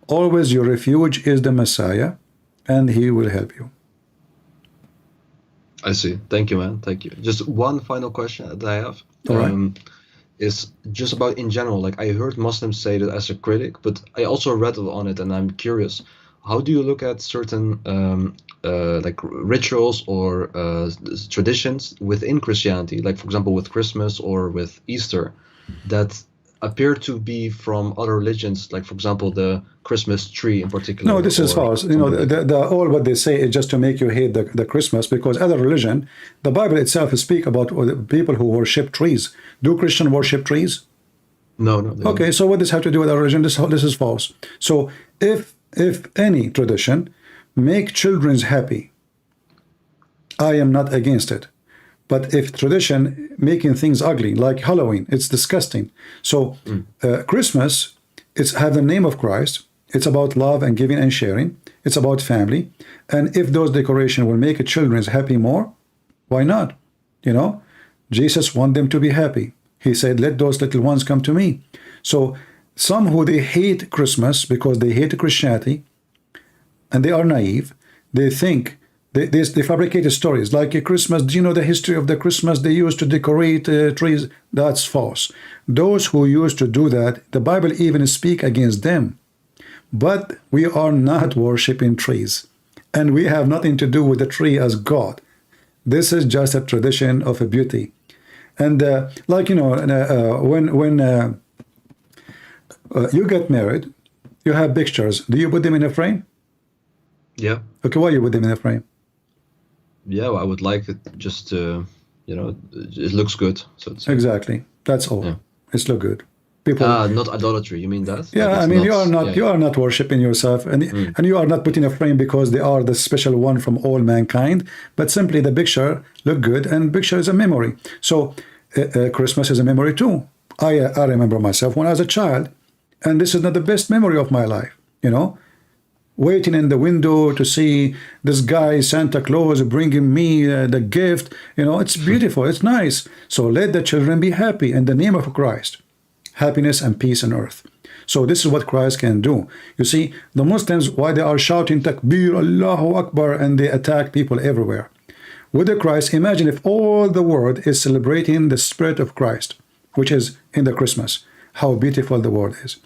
always your refuge is the Messiah, and he will help you. I see. Thank you, man. Thank you. Just one final question that I have. All right. Is just about in general. Like I heard Muslims say that as a critic, but I also read on it, and I'm curious. How do you look at certain like rituals or traditions within Christianity, like for example with Christmas or with Easter, that appear to be from other religions, like for example the Christmas tree in particular? No, this is or false. You know, something like the all what they say is just to make you hate the Christmas, because other religion, the Bible itself speak about the people who worship trees. Do Christian worship trees? No, they don't. Okay, so what does have to do with our religion? This is false. So if any tradition make children happy, I am not against it. But if tradition making things ugly, like Halloween, it's disgusting. So Christmas, it's have the name of Christ. It's about love and giving and sharing. It's about family. And if those decorations will make children happy more, why not? You know, Jesus want them to be happy. He said, let those little ones come to me. So some who they hate Christmas because they hate Christianity, and they are naive, they think, they fabricate stories like a Christmas. Do you know the history of the Christmas they used to decorate trees? That's false. Those who used to do that, the Bible even speak against them. But we are not worshiping trees, and we have nothing to do with the tree as God. This is just a tradition of a beauty. And like, you know, when you get married, you have pictures. Do you put them in a frame? Yeah. Okay, why you put them in a frame? Yeah, well, I would like it just to, you know, it looks good. So it's, Exactly. That's all. Yeah. It's look good. People. not idolatry. You mean that? Yeah, Like I it's mean, not, you are not worshiping yourself, and you are not putting a frame because they are the special one from all mankind, but simply the picture look good, and picture is a memory. So Christmas is a memory too. I remember myself when I was a child, and this is not the best memory of my life, you know, waiting in the window to see this guy Santa Claus bringing me the gift. You know, it's beautiful, it's nice. So let the children be happy in the name of Christ. Happiness and peace on earth. So this is what Christ can do. You see, the Muslims, why they are shouting Takbir, Allahu Akbar, and they attack people everywhere. With the Christ, imagine if all the world is celebrating the spirit of Christ, which is in the Christmas, how beautiful the world is.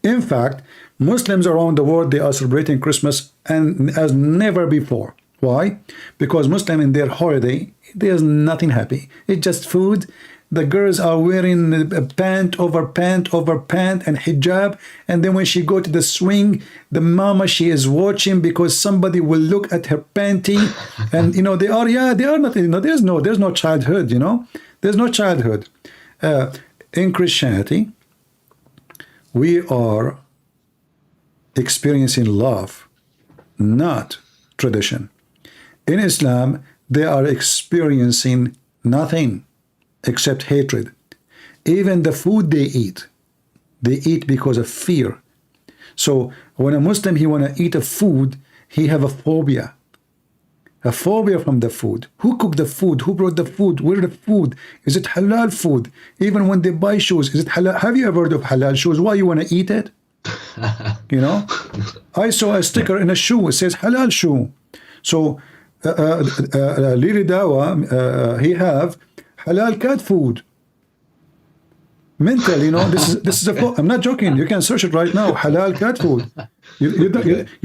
In fact, Muslims around the world, they are celebrating Christmas and as never before. Why? Because Muslim in their holiday, there's nothing happy. It's just food. The girls are wearing a pant over pant over pant and hijab, and then when she go to the swing, the mama, she is watching because somebody will look at her panty, and you know they are not, you know, there's no childhood, you know, there's no childhood. In Christianity, we are experiencing love, not tradition. In Islam, they are experiencing nothing except hatred. Even the food they eat because of fear. So when a Muslim, he want to eat a food, he have a phobia from the food. Who cooked the food? Who brought the food? Where the food? Is it halal food? Even when they buy shoes, is it halal? Have you ever heard of halal shoes? Why you want to eat it? You know, I saw a sticker in a shoe, it says halal shoe. So Lili Dawa, he have halal cat food. Mental, you know, this is a, I'm not joking, you can search it right now, halal cat food. You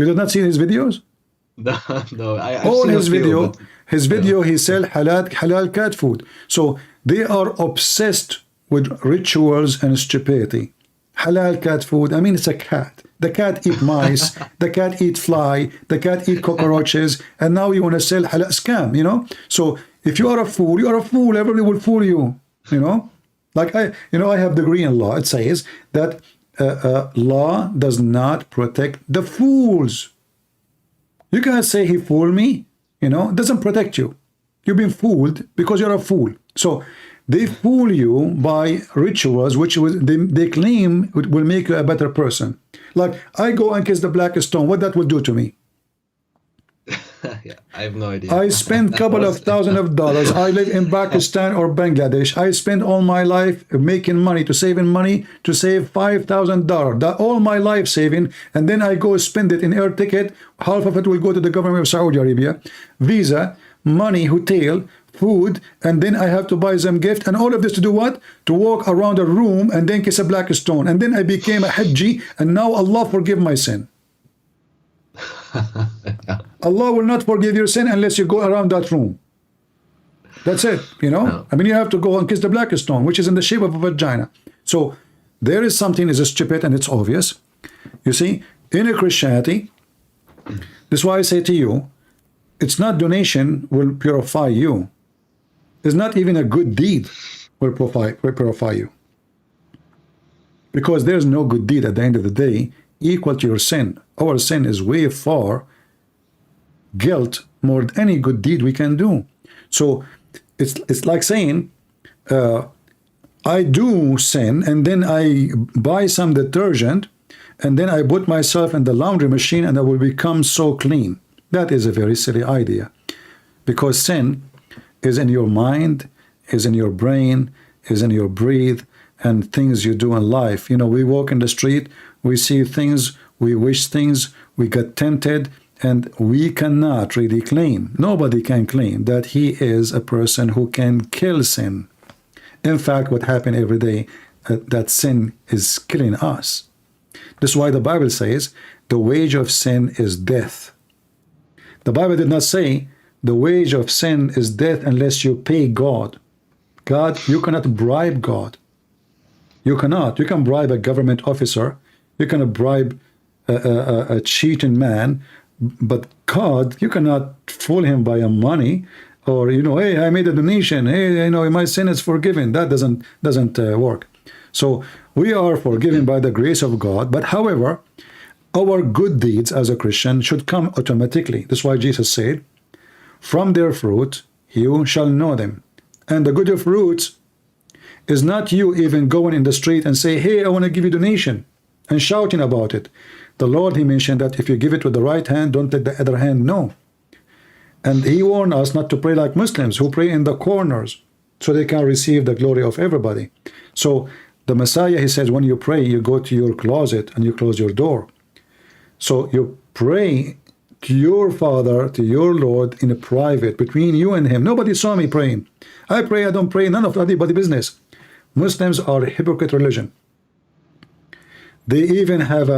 did not see his videos? No, I've All seen his a few, video, but- he sell halal cat food. So they are obsessed with rituals and stupidity. Halal cat food, I mean, it's a cat. The cat eat mice, the cat eat fly, the cat eat cockroaches, and now you want to sell halal scam, you know? So if you are a fool, you are a fool. Everybody will fool you, you know? Like I have degree in law. It says that law does not protect the fools. You can't say he fooled me, you know? It doesn't protect you. You've been fooled because you're a fool. So they fool you by rituals, which they claim will make you a better person. Like, I go and kiss the black stone. What that will do to me? Yeah, I have no idea. I spend couple of $1,000s. I live in Pakistan or Bangladesh. I spend all my life making money, saving money to save $5,000. That all my life saving, and then I go spend it in air ticket. Half of it will go to the government of Saudi Arabia. Visa. money, hotel, food, and then I have to buy them gift, and all of this to do what? To walk around a room and then kiss a black stone, and then I became a Hajji, and now Allah forgive my sin. Allah will not forgive your sin unless you go around that room. That's it, you know. No. I mean, you have to go and kiss the black stone, which is in the shape of a vagina. So there is something is stupid, and it's obvious. You see, in a Christianity, this is why I say to you, it's not donation will purify you. It's not even a good deed will purify you. Because there's no good deed at the end of the day equal to your sin. Our sin is way far guilt more than any good deed we can do. So it's like saying, I do sin, and then I buy some detergent, and then I put myself in the laundry machine, and I will become so clean. That is a very silly idea, because sin is in your mind, is in your brain, is in your breathe, and things you do in life. You know, we walk in the street, we see things, we wish things, we get tempted, and we cannot really claim, nobody can claim that he is a person who can kill sin. In fact, what happens every day, that sin is killing us. This is why the Bible says the wage of sin is death. The Bible did not say the wage of sin is death unless you pay God. God, you cannot bribe God. You cannot. You can bribe a government officer. You can bribe a cheating man. But God, you cannot fool him by money, or, you know, hey, I made a donation. Hey, you know, my sin is forgiven. That doesn't work. So we are forgiven by the grace of God. But however, our good deeds as a Christian should come automatically. That's why Jesus said, from their fruit you shall know them. And the good fruits is not you even going in the street and say, hey, I want to give you donation, and shouting about it. The Lord, he mentioned that if you give it with the right hand, don't let the other hand know. And he warned us not to pray like Muslims who pray in the corners so they can receive the glory of everybody. So the Messiah, he says, when you pray, you go to your closet and you close your door. So you pray to your Father, to your Lord, in a private, between you and him. Nobody saw me praying. I pray, I don't pray, none of anybody's business. Muslims are a hypocrite religion. They even have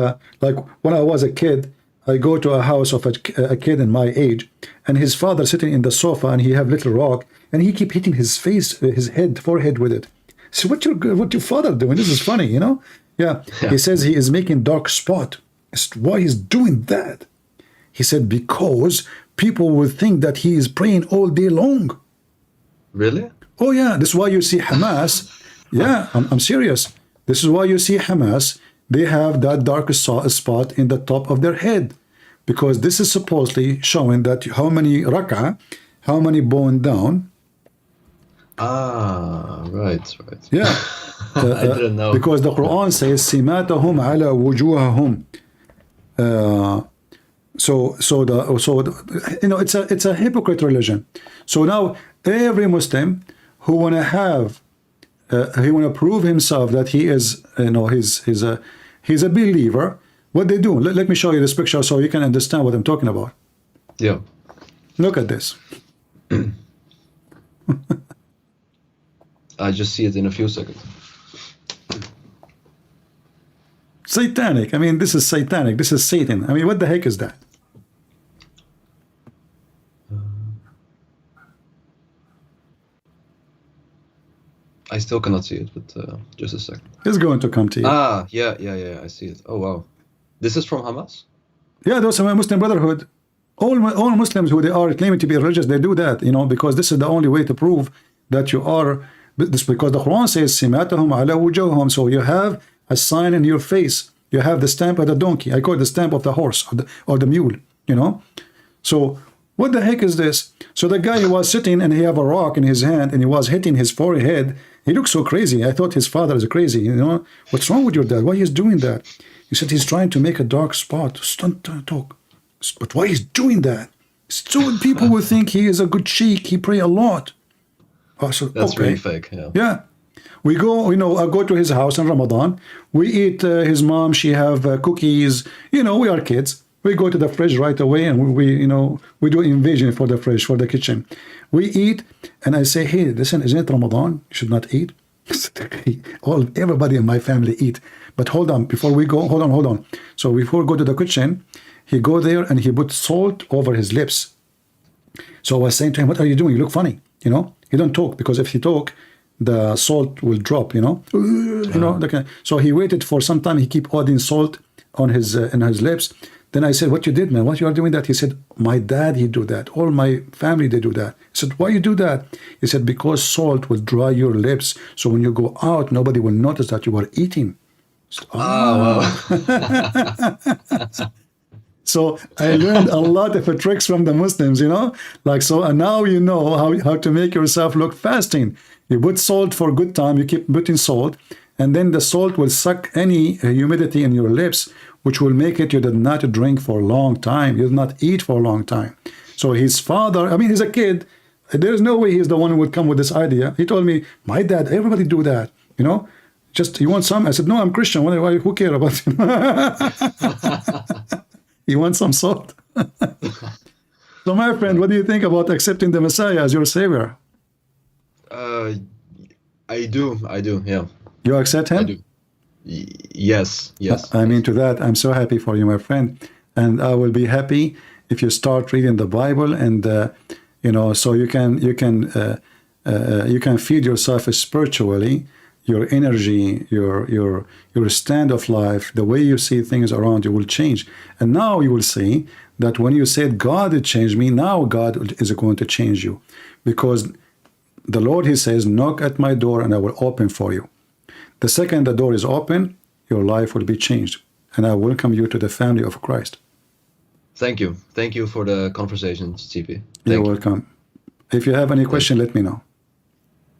like when I was a kid, I go to a house of a kid in my age, and his father sitting in the sofa, and he have little rock, and he keep hitting his face, his forehead with it. So what your father doing? This is funny, you know? Yeah. He says he is making dark spot. Why he's doing that? He said because people will think that he is praying all day long. Really? Oh yeah, this is why you see Hamas. Yeah, I'm serious. This is why you see Hamas. They have that dark spot in the top of their head, because this is supposedly showing that how many rak'ah, how many bone down. Ah, right. Yeah. I didn't know. Because the Quran says simatahum ala wujuhahum. So you know, it's a hypocrite religion. So now every Muslim who want to have he want to prove himself that he is, you know, he's a believer. What they do? Let me show you this picture so you can understand what I'm talking about. Yeah. Look at this. I just see it in a few seconds. Satanic. I mean, this is satanic. This is Satan. I mean, what the heck is that? I still cannot see it, but just a second. It's going to come to you. Ah, yeah, I see it. Oh, wow. This is from Hamas? Yeah, those are Muslim Brotherhood. All Muslims who they are claiming to be religious, they do that, you know, because this is the only way to prove that you are. This because the Quran says simatahum ala wujuhum. So you have a sign in your face. You have the stamp of the donkey. I call it the stamp of the horse or the mule, you know. So what the heck is this? So the guy who was sitting and he have a rock in his hand and he was hitting his forehead. He looks so crazy. I thought his father is crazy. You know, what's wrong with your dad? Why he's doing that? He said he's trying to make a dark spot. Don't talk. But why he's doing that? So people will think he is a good sheikh. He pray a lot. Oh, so, That's okay. really fake. Yeah. Yeah. We go, you know, I go to his house in Ramadan. We eat his mom. She have cookies. You know, we are kids. We go to the fridge right away, and we do invasion for the fridge, for the kitchen. We eat, and I say, hey, listen, isn't it Ramadan? You should not eat. Everybody in my family eat. But hold on, before we go, hold on. So before we go to the kitchen, he go there and he put salt over his lips. So I was saying to him, what are you doing? You look funny. He don't talk, because if he talk, the salt will drop. So he waited for some time. He keep adding salt on his in his lips. Then I said, what you did, man? What you are doing that? He said, my dad, he do that. All my family, they do that. I said, why you do that? He said, because salt will dry your lips. So when you go out, nobody will notice that you are eating. Said, Wow. So I learned a lot of tricks from the Muslims, and now you know how to make yourself look fasting. You put salt for a good time, you keep putting salt, and then the salt will suck any humidity in your lips, which will make it you did not drink for a long time, you did not eat for a long time. So his father, he's a kid, there's no way he's the one who would come with this idea. He told me, my dad, everybody do that, just, you want some? I said, no, I'm Christian, who care about him? You want some salt? So my friend, what do you think about accepting the Messiah as your savior? I do, yeah. You accept him? I do. Yes. To that, I'm so happy for you, my friend. And I will be happy if you start reading the Bible, and so you can feed yourself spiritually, your energy, your stand of life, the way you see things around you will change. And now you will see that when you said God had changed me, now God is going to change you, because the Lord, he says, knock at my door and I will open for you. The second the door is open, your life will be changed, and I welcome you to the family of Christ. Thank you for the conversation, CP. You're welcome. If you have any question, let me know.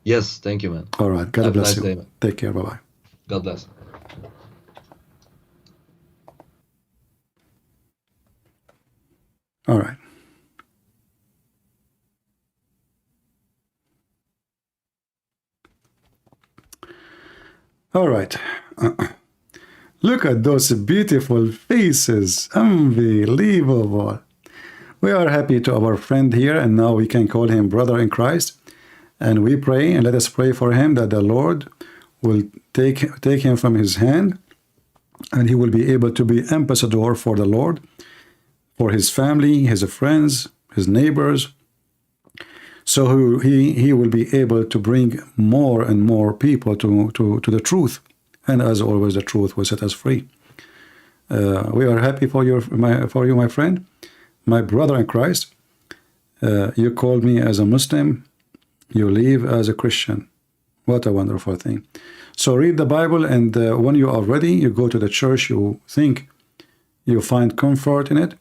Yes, thank you, man. All right, God bless you. Day, man. Take care, bye-bye. God bless. All right. All right. Look at those beautiful faces. Unbelievable. We are happy to our friend here, and now we can call him brother in Christ. And we pray, and let us pray for him that the Lord will take him from his hand, and he will be able to be ambassador for the Lord, for his family, his friends, his neighbors. So he will be able to bring more and more people to the truth. And as always, the truth will set us free. We are happy for you, my friend, my brother in Christ. You called me as a Muslim. You live as a Christian. What a wonderful thing. So read the Bible, and when you are ready, you go to the church, you think you find comfort in it,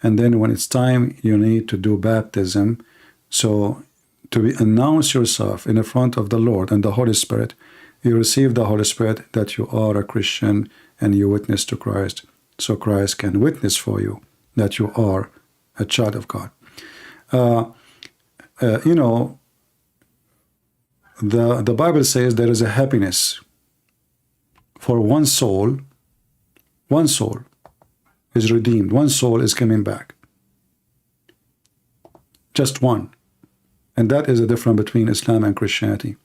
and then when it's time, you need to do baptism. So to announce yourself in the front of the Lord and the Holy Spirit, you receive the Holy Spirit that you are a Christian and you witness to Christ, so Christ can witness for you that you are a child of God. The Bible says there is a happiness for one soul is redeemed, one soul is coming back. Just one. And that is the difference between Islam and Christianity.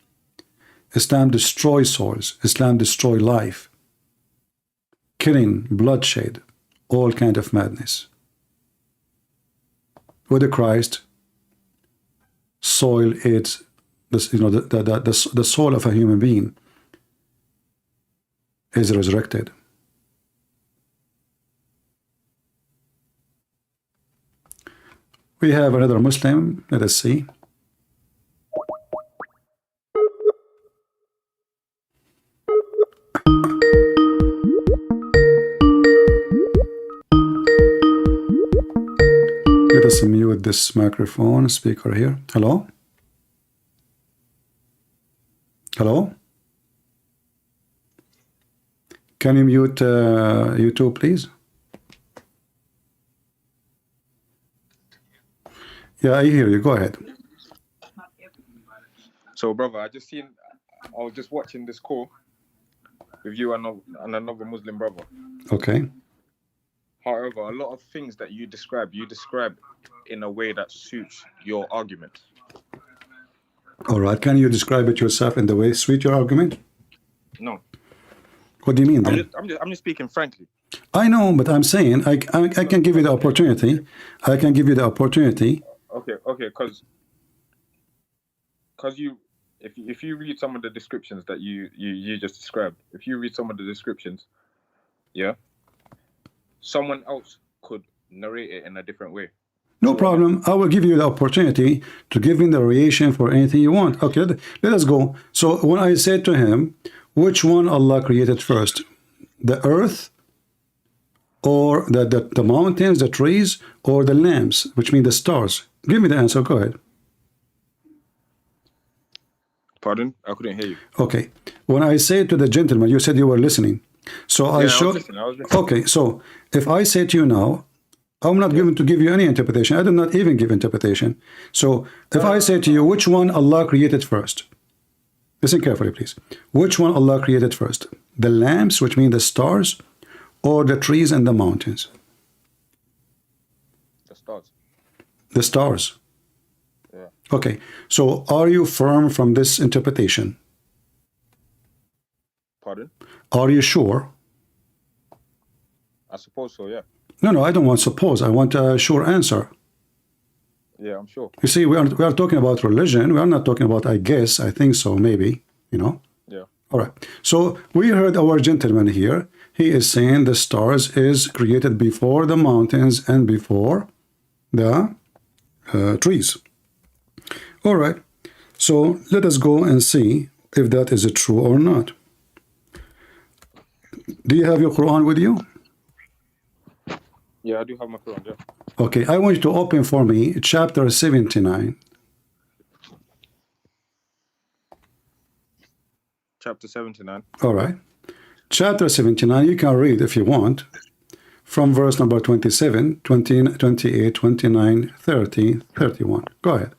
Islam destroys souls. Islam destroys life. Killing, bloodshed, all kind of madness. With the Christ, soul is the soul of a human being is resurrected. We have another Muslim. Let us see. Let us mute this microphone speaker here. Hello? Hello? Can you mute YouTube, please? Yeah, I hear you. Go ahead. So, brother, I was just watching this call with you and another Muslim brother. Okay. However, a lot of things that you describe in a way that suits your argument. All right. Can you describe it yourself in the way suit your argument? No, What do you mean then? I'm just speaking frankly. I know, but I'm saying I can give you the opportunity. I can give you the opportunity. Okay, because if you read some of the descriptions that you just described, if you read some of the descriptions, yeah, someone else could narrate it in a different way. No problem. I will give you the opportunity to give me the variation for anything you want. Okay, let us go. So when I said to him, which one Allah created first? The earth, or the mountains, the trees, or the lamps, which mean the stars? Give me the answer. Go ahead. Pardon? I couldn't hear you. Okay. When I said to the gentleman, you said you were listening. So I was showed. listening, I was listening. Okay. So if I say to you now, I'm not going to give you any interpretation. I do not even give interpretation. So if I say to you, which one Allah created first? Listen carefully, please. Which one Allah created first? The lamps, which mean the stars, or the trees and the mountains? The stars. The stars. Yeah. Okay. So are you firm from this interpretation? Pardon? Are you sure? I suppose so, yeah. No, I don't want suppose. I want a sure answer. Yeah, I'm sure. You see, we are talking about religion. We are not talking about I guess, I think so, maybe, Yeah. All right. So we heard our gentleman here. He is saying the stars is created before the mountains and before the trees. All right. So let us go and see if that is true or not. Do you have your Quran with you? Yeah, I do have my Quran, yeah. Okay, I want you to open for me chapter 79. Chapter 79. All right. Chapter 79, you can read if you want, from verse number 27, 20, 28, 29, 30, 31. Go ahead.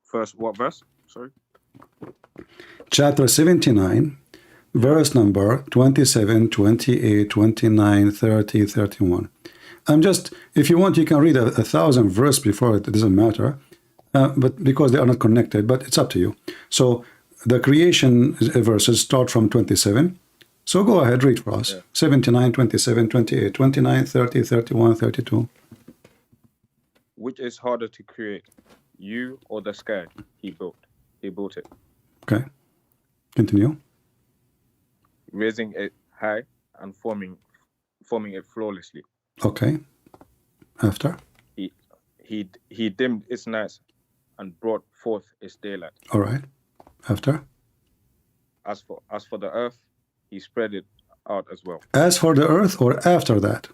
First, what verse? Sorry. Chapter 79, verse number 27, 28, 29, 30, 31. I'm just, if you want, you can read a 1,000 verse before it doesn't matter, but because they are not connected, but it's up to you. So the creation verses start from 27. So go ahead, read for us. Yeah. 79, 27, 28, 29, 30, 31, 32. Which is harder to create, you or the sky he built? He built it. Okay. Continue. Raising it high and forming it flawlessly. Okay. After? He dimmed its nights and brought forth its daylight. All right. After? As for the earth, he spread it out as well. As for the earth, or after that?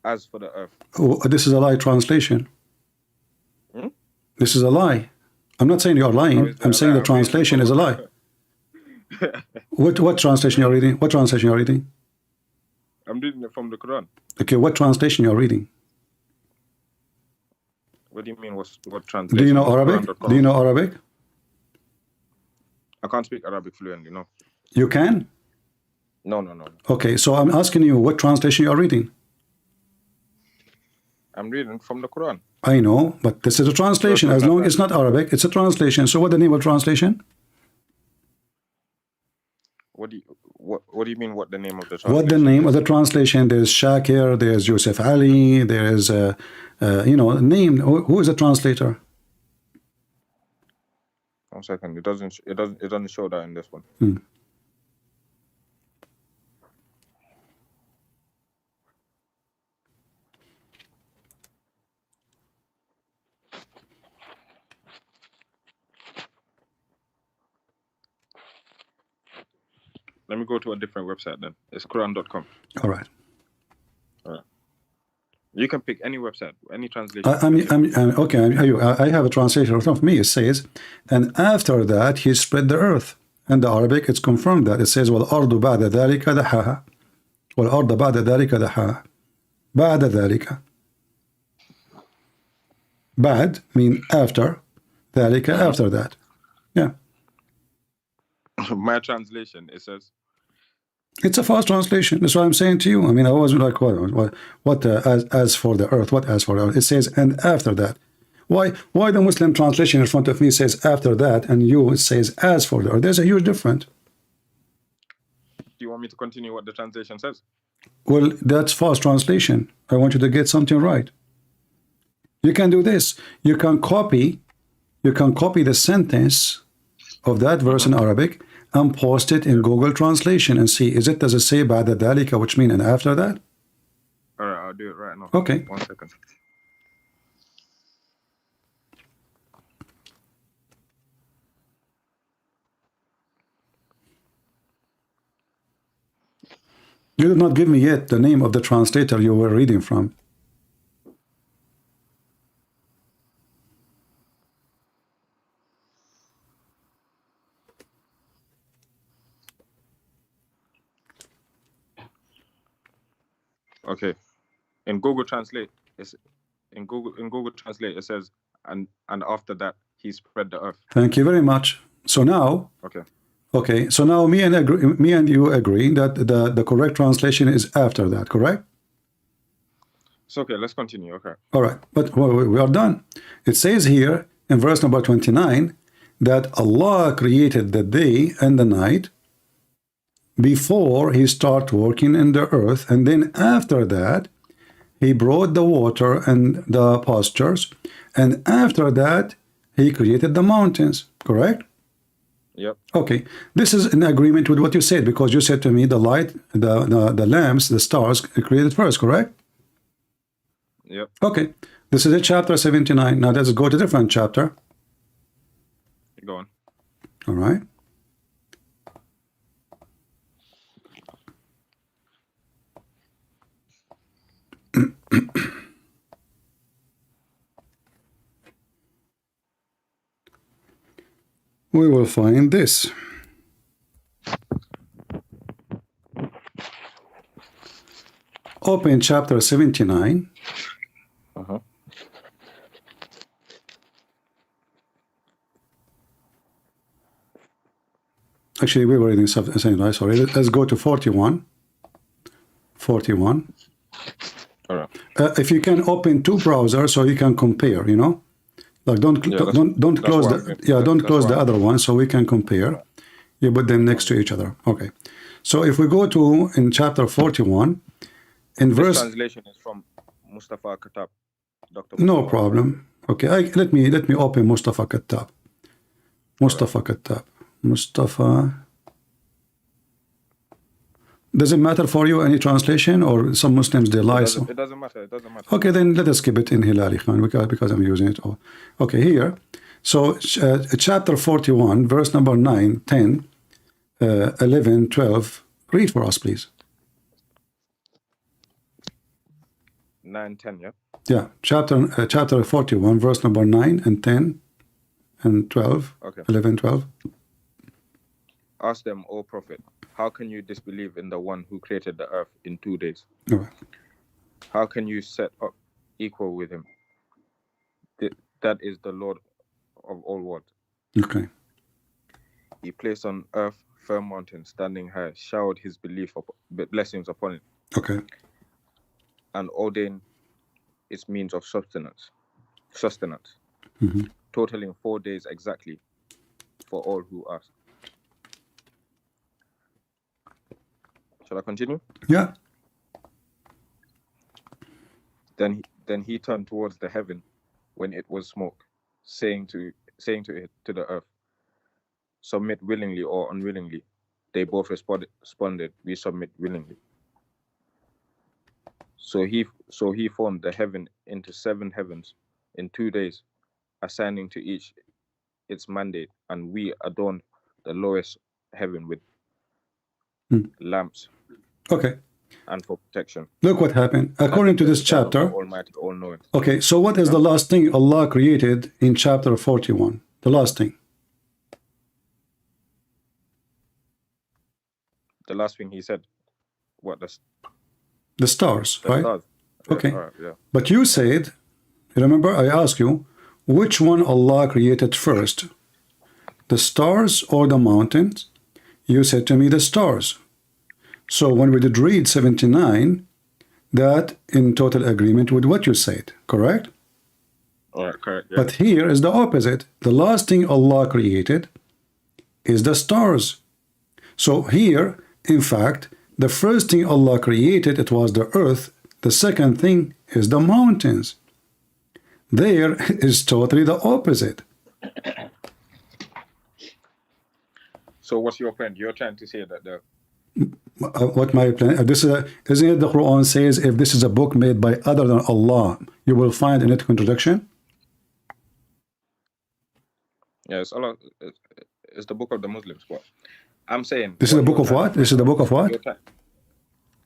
As for the earth. Oh, this is a lie translation. Hmm? This is a lie. I'm not saying you're lying. I'm saying the translation is a lie. What translation you're reading? What translation you're reading? I'm reading it from the Quran. Okay, what translation you're reading? What do you mean? What translation? Do you know Arabic? Do you know Arabic? I can't speak Arabic fluently, no. You can? No. Okay, so I'm asking you what translation you're reading. I'm reading from the Quran. I know, but this is a translation. As long as it's not Arabic, it's a translation. So what's the name of translation? What do you mean? What the name of the translation? What the name of the translation? There's Shakir. There's Yusuf Ali. There's name. Who is the translator? 1 second. It doesn't show that in this one. Let me go to a different website then. It's Quran.com. All right. You can pick any website, any translation. I have a translation in front of me. It says, and after that he spread the earth. And the Arabic, it's confirmed that. It says, وَالْأَرْضُ بَعْدَ ذَلِكَ دَحَاهَا وَالْأَرْضَ بَعْدَ ذَلِكَ دَحَاهَا بَعْدَ ذَلِكَ. Bad mean after. ذَلِكَ after that. Yeah. My translation, it says, It's a fast translation. That's what I'm saying to you. I mean, I was like, what as for the earth? What as for the earth? It says, and after that. Why the Muslim translation in front of me says after that, and you it says as for the earth? There's a huge difference. do you want me to continue what the translation says? Well, that's fast translation. I want you to get something right. You can do this. You can copy the sentence of that verse in Arabic and post it in Google Translation and see, does it say ba'da dhalika, which mean and after that? All right, I'll do it right now. Okay. 1 second. You did not give me yet the name of the translator you were reading from. Okay. In Google Translate, in Google Translate it says, and after that he spread the earth. Thank you very much. So now, Okay. so now me and you agree that the correct translation is after that, correct? It's okay. Let's continue. Okay. All right, but we are done. It says here in verse number 29 that Allah created the day and the night before he started working in the earth, and then after that he brought the water and the pastures, and after that he created the mountains, correct? Yep. Okay, this is in agreement with what you said, because you said to me the light, the lamps, the stars created first, correct? Yep. Okay, this is a chapter 79. Now let's go to a different chapter. Go on. All right. We will find this. Open chapter 79. Uh-huh. Actually, we were reading something, right? Sorry. Let's go to 41. 41. All right. If you can open two browsers so you can compare, you know, like don't close the other one so we can compare. You put them next to each other. Okay. So if we go to in chapter 41, in This verse. translation is from Mustafa Katab. Dr. No Mustafa. problem. Okay. Let me open Mustafa Katab. Mustafa Katab. Mustafa. Does it matter for you any translation, or some Muslims they lie? It doesn't matter. It doesn't matter. Okay, then let us keep it in Hilali Khan because I'm using it all. Okay, here. So chapter 41, verse number 9, 10, 11, 12. Read for us, please. 9, 10, yeah? Yeah, chapter 41, verse number 9 and 10 and 12, Okay. 11, 12. Ask them, O Prophet, how can you disbelieve in the one who created the earth in 2 days? All right. How can you set up equal with him? That is the Lord of all worlds. Okay. He placed on earth firm mountains standing high, showered his blessings upon it, Okay. and ordained its means of sustenance, Mhm. totaling 4 days exactly for all who ask. Shall I continue? Yeah. Then he turned towards the heaven when it was smoke, saying to the earth, submit willingly or unwillingly. They both responded, we submit willingly. So he formed the heaven into 7 heavens in 2 days, assigning to each its mandate, and we adorned the lowest heaven with lamps Okay. and for protection. Look what happened. According to this chapter. Almighty, all knowing. Okay, so what is the last thing Allah created in chapter 41? The last thing. The last thing he said, what The stars, the right? stars. Yeah, Okay. all right, yeah. But you said, remember I asked you, which one Allah created first? The stars or the mountains? You said to me the stars. So when we did read 79, that in total agreement with what you said, correct? All right, correct. Yeah. But here is the opposite. The last thing Allah created is the stars. So here, in fact, the first thing Allah created, it was the earth. The second thing is the mountains. There is totally the opposite. So what's your point? You're trying to say that the What my plan? This is isn't it the Quran says if this is a book made by other than Allah, you will find in it contradiction. yeah, it's Allah. It's the book of the Muslims. But I'm saying This is the book of what? This is the book of what?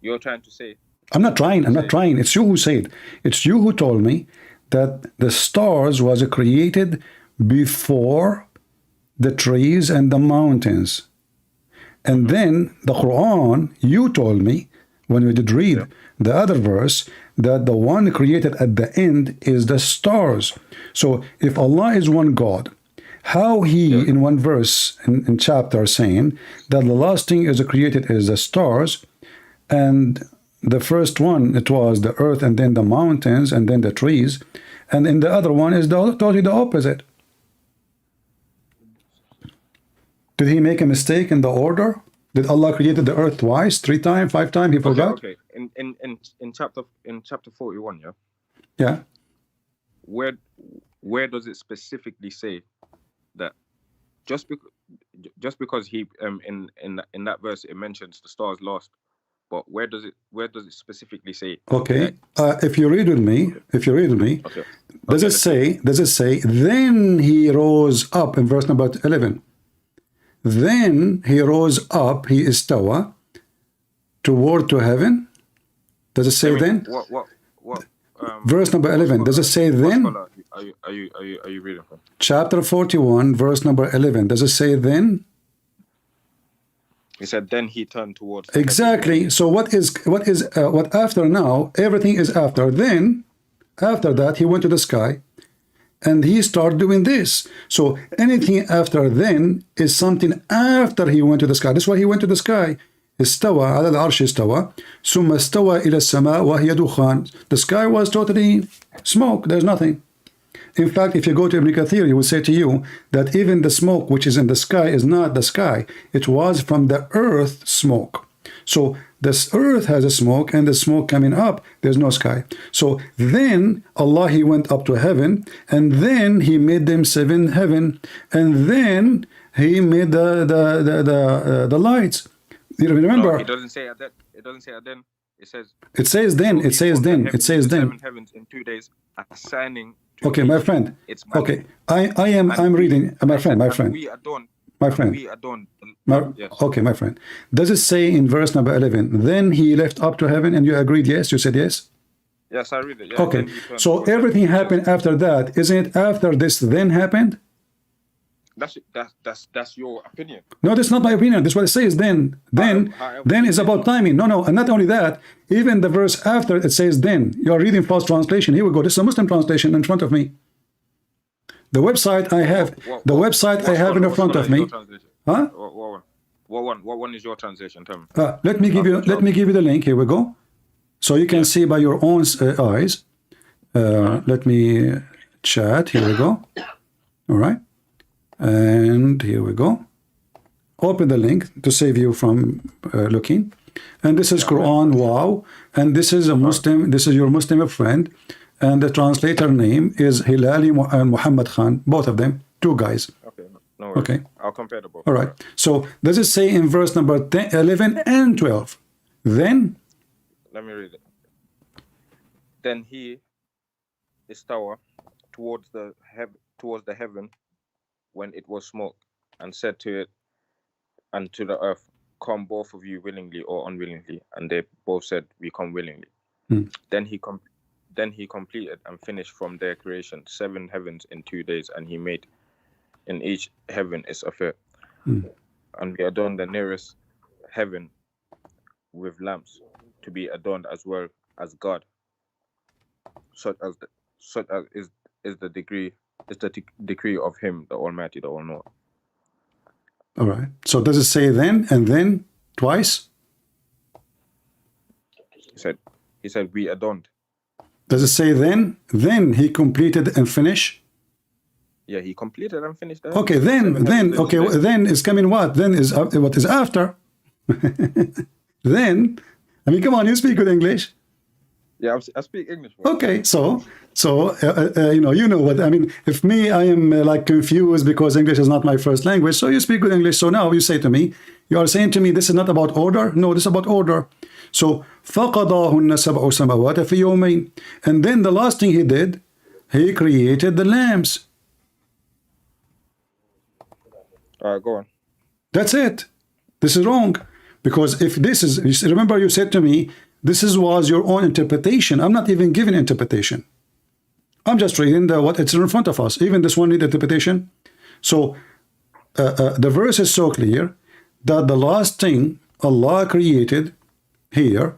You're trying to say. I'm not trying. I'm not trying. It's you who said. It's you who told me that the stars was created before the trees and the mountains. And then the Quran, you told me when we did read the other verse that the one created at the end is the stars. So if Allah is one God, how he in one verse in chapter saying that the last thing is created is the stars, and the first one it was the earth and then the mountains and then the trees, and in the other one is totally the opposite. Did he make a mistake in the order? Did Allah created the earth twice, 3 times, 5 times? He forgot. Okay. In chapter 41, yeah. Yeah. Where does it specifically say that just because he in that verse it mentions the stars last, but where does it specifically say? Okay. If you read with me, Okay. does it say then he rose up in verse number 11? Then he rose up, he istawa, toward to heaven. Does it say then? What Verse number 11. Does it say then? Are you reading from? Chapter 41, verse number 11. Does it say then? He said then he turned towards the Exactly. So what after now? Everything is after. Then, after that, he went to the sky. And he started doing this. So anything after then is something after he went to the sky. That's why he went to the sky. استوى على العرش استوى ثم استوى إلى السماء وهي دخان. The sky was totally smoke. There's nothing. In fact, if you go to Ibn Kathir, he will say to you that even the smoke which is in the sky is not the sky. It was from the earth smoke. So this earth has a smoke, and the smoke coming up, there's no sky. So then Allah, he went up to heaven, and then he made them 7 heaven, and then he made the lights. You remember? No, it doesn't say that. It doesn't say that then. It says. It says then. It says then. It says then. 7 heavens in 2 days, assigning. Okay, my friend. It's okay, I'm reading. My friend. We adorn. My friend. We adorn. Yes. Okay, my friend. Does it say in verse number 11, then he left up to heaven, and you agreed yes? You said yes? Yes, I read it. Yeah, okay, so everything happened after that. Isn't it after this then happened? That's your opinion. No, that's not my opinion. That's what it says then. Then is about timing. No, and not only that, even the verse after it says then. You are reading false translation. Here we go. This is a Muslim translation in front of me. The website I have, I have in front of me. Huh? What one is your translation? Tell me. Let me give you the link. Here we go, so you can see by your own eyes. Let me chat. Here we go. All right, and here we go. Open the link to save you from looking. And this is Quran. Wow. And this is a Muslim. This is your Muslim friend, and the translator name is Hilali and Muhammad Khan. Both of them, 2 guys. No worries. Okay. I'll compare the both. All right. So does it say in verse number 10, 11 and 12? Then? Let me read it. Then he istawa towards the heaven when it was smoke, and said to it and to the earth, come both of you willingly or unwillingly. And they both said, we come willingly. Then he completed and finished from their creation 7 heavens in 2 days, and he made in each heaven its affair. And we adorned the nearest heaven with lamps to be adorned as well as God, such as is the decree of him, the Almighty, the All-Knowing. All right. So does it say then and then twice? He said we adorned. Does it say then? Then he completed and finished? Yeah, he completed and finished that. Okay, then is coming what? Then is what is after? Then, I mean, come on, you speak good English. Yeah, I speak English. Bro. Okay, so you know what I mean. If me, I am like confused because English is not my first language. So you speak good English. So now you say to me, you are saying to me, this is not about order. No, this is about order. So فَقَضَاهُنَّ سَبْعُ سَمَوَاتٍ فِي يَوْمَيْنِ. And then the last thing he did, he created the lambs. All right, go on. That's it. This is wrong. Because if this is, remember you said to me, this was your own interpretation. I'm not even giving interpretation. I'm just reading what it's in front of us. Even this one need interpretation. So the verse is so clear that the last thing Allah created here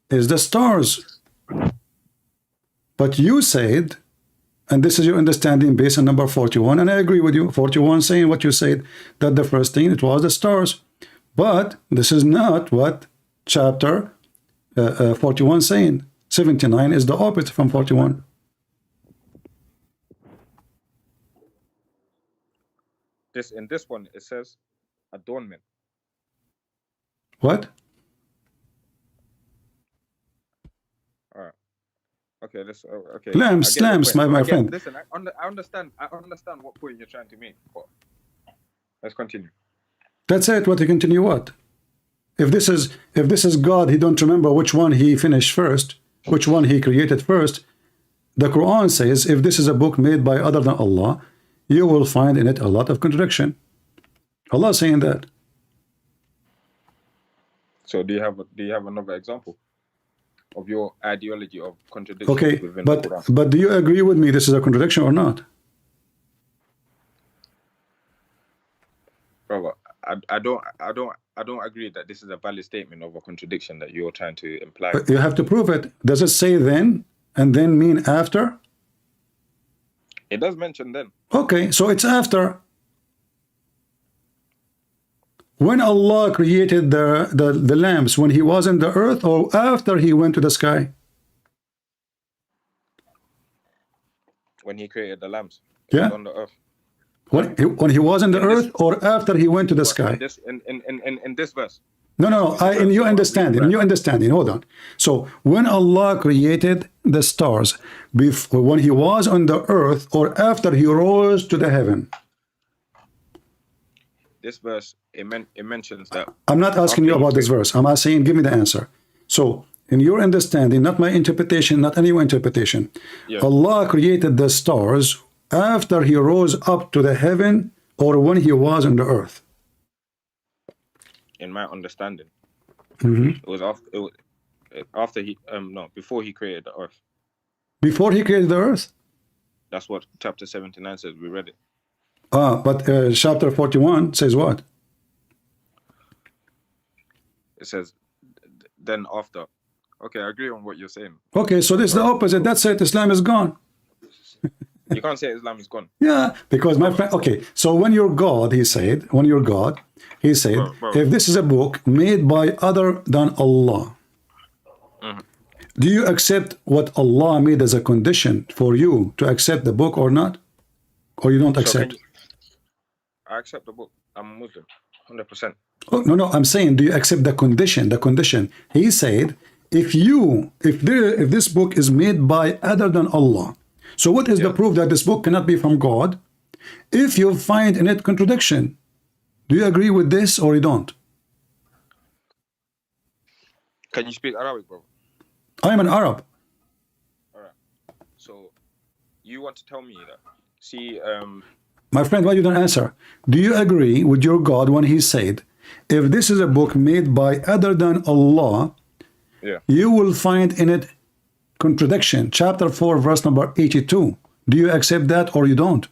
is the stars. But you said, and this is your understanding based on number 41, and I agree with you, 41 saying what you said, that the first thing, it was the stars. But this is not what chapter 41 saying. 79 is the opposite from 41. In this one, it says adornment. What? Okay, okay. Lambs, my friend. Listen, I understand what point you're trying to make, but let's continue. That's it. What to continue? What? If this is God, he don't remember which one he finished first, which one he created first. The Quran says, if this is a book made by other than Allah, you will find in it a lot of contradiction. Allah is saying that. So do you have another example of your ideology of contradiction? Okay, within but the Quran? But do you agree with me this is a contradiction or not? Brother, I don't agree that this is a valid statement of a contradiction that you're trying to imply. You have to prove it. Does it say then and then mean after? It does mention then. Okay, so it's after. When Allah created the lambs, when he was in the earth or after he went to the sky? When he created the lambs. Yeah. On the earth. When he was in the earth or after he went to the sky? In this verse. No. In your understanding, hold on. So when Allah created the stars, when he was on the earth or after he rose to the heaven? This verse, it mentions that. I'm not asking you about this verse. I'm saying, give me the answer. So in your understanding, not my interpretation, not any interpretation, yeah. Allah created the stars after he rose up to the heaven or when he was on the earth? In my understanding, it was after he before he created the earth. Before he created the earth? That's what chapter 79 says. We read it. But chapter 41 says what? It says then after. Okay, I agree on what you're saying. Okay, so this is the opposite. That's it. Islam is gone. You can't say Islam is gone. Yeah, because my friend, okay, so when you're God, he said, if this is a book made by other than Allah, do you accept what Allah made as a condition for you to accept the book or not? Or you don't accept? I accept the book. I'm a Muslim, 100%. Oh, no, I'm saying, do you accept the condition? The condition. He said, if this book is made by other than Allah, so what is the proof that this book cannot be from God? If you find in it contradiction, do you agree with this or you don't? Can you speak Arabic, bro? I am an Arab. All right. So you want to tell me that? See, my friend, why you don't answer? Do you agree with your God when he said, if this is a book made by other than Allah, you will find in it contradiction? Chapter 4, verse number 82. Do you accept that or you don't?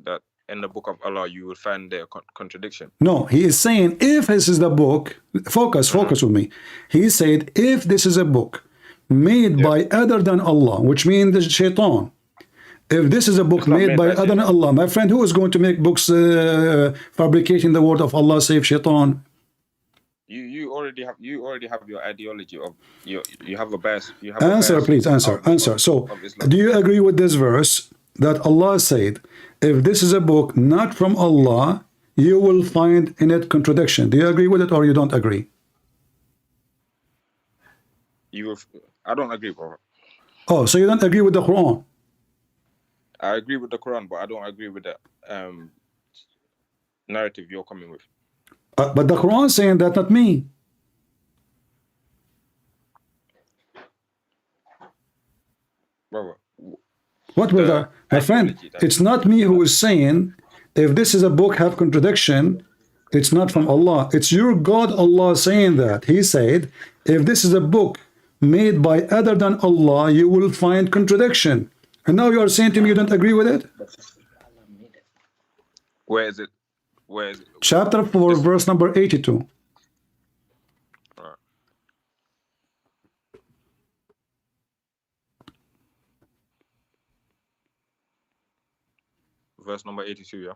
That in the book of Allah, you will find the contradiction. No, he is saying, if this is the book, focus with me. He said, if this is a book made by other than Allah, which means the shaitan, if this is a book It's not made made by by other than Allah, my friend, who is going to make books fabricating the word of Allah, save shaitan? You already have your ideology of you have a bias. You have a Answer, bias please, answer, outlook answer. So, of Islam. do you agree with this verse that Allah said, if this is a book not from Allah, you will find in it contradiction? Do you agree with it or you don't agree? I don't agree, brother. Oh, so you don't agree with the Quran? I agree with the Quran, but I don't agree with the narrative you're coming with. But the Quran is saying that, not me. Brother, What with that? My friend, ideology that- it's not me who is saying, if this is a book have contradiction, it's not from Allah. It's your God, Allah, saying that. He said, if this is a book made by other than Allah, you will find contradiction. And now you are saying to me you don't agree with it? where is it? Where is it? Chapter 4, verse number 82. Alright. Verse number 82, yeah.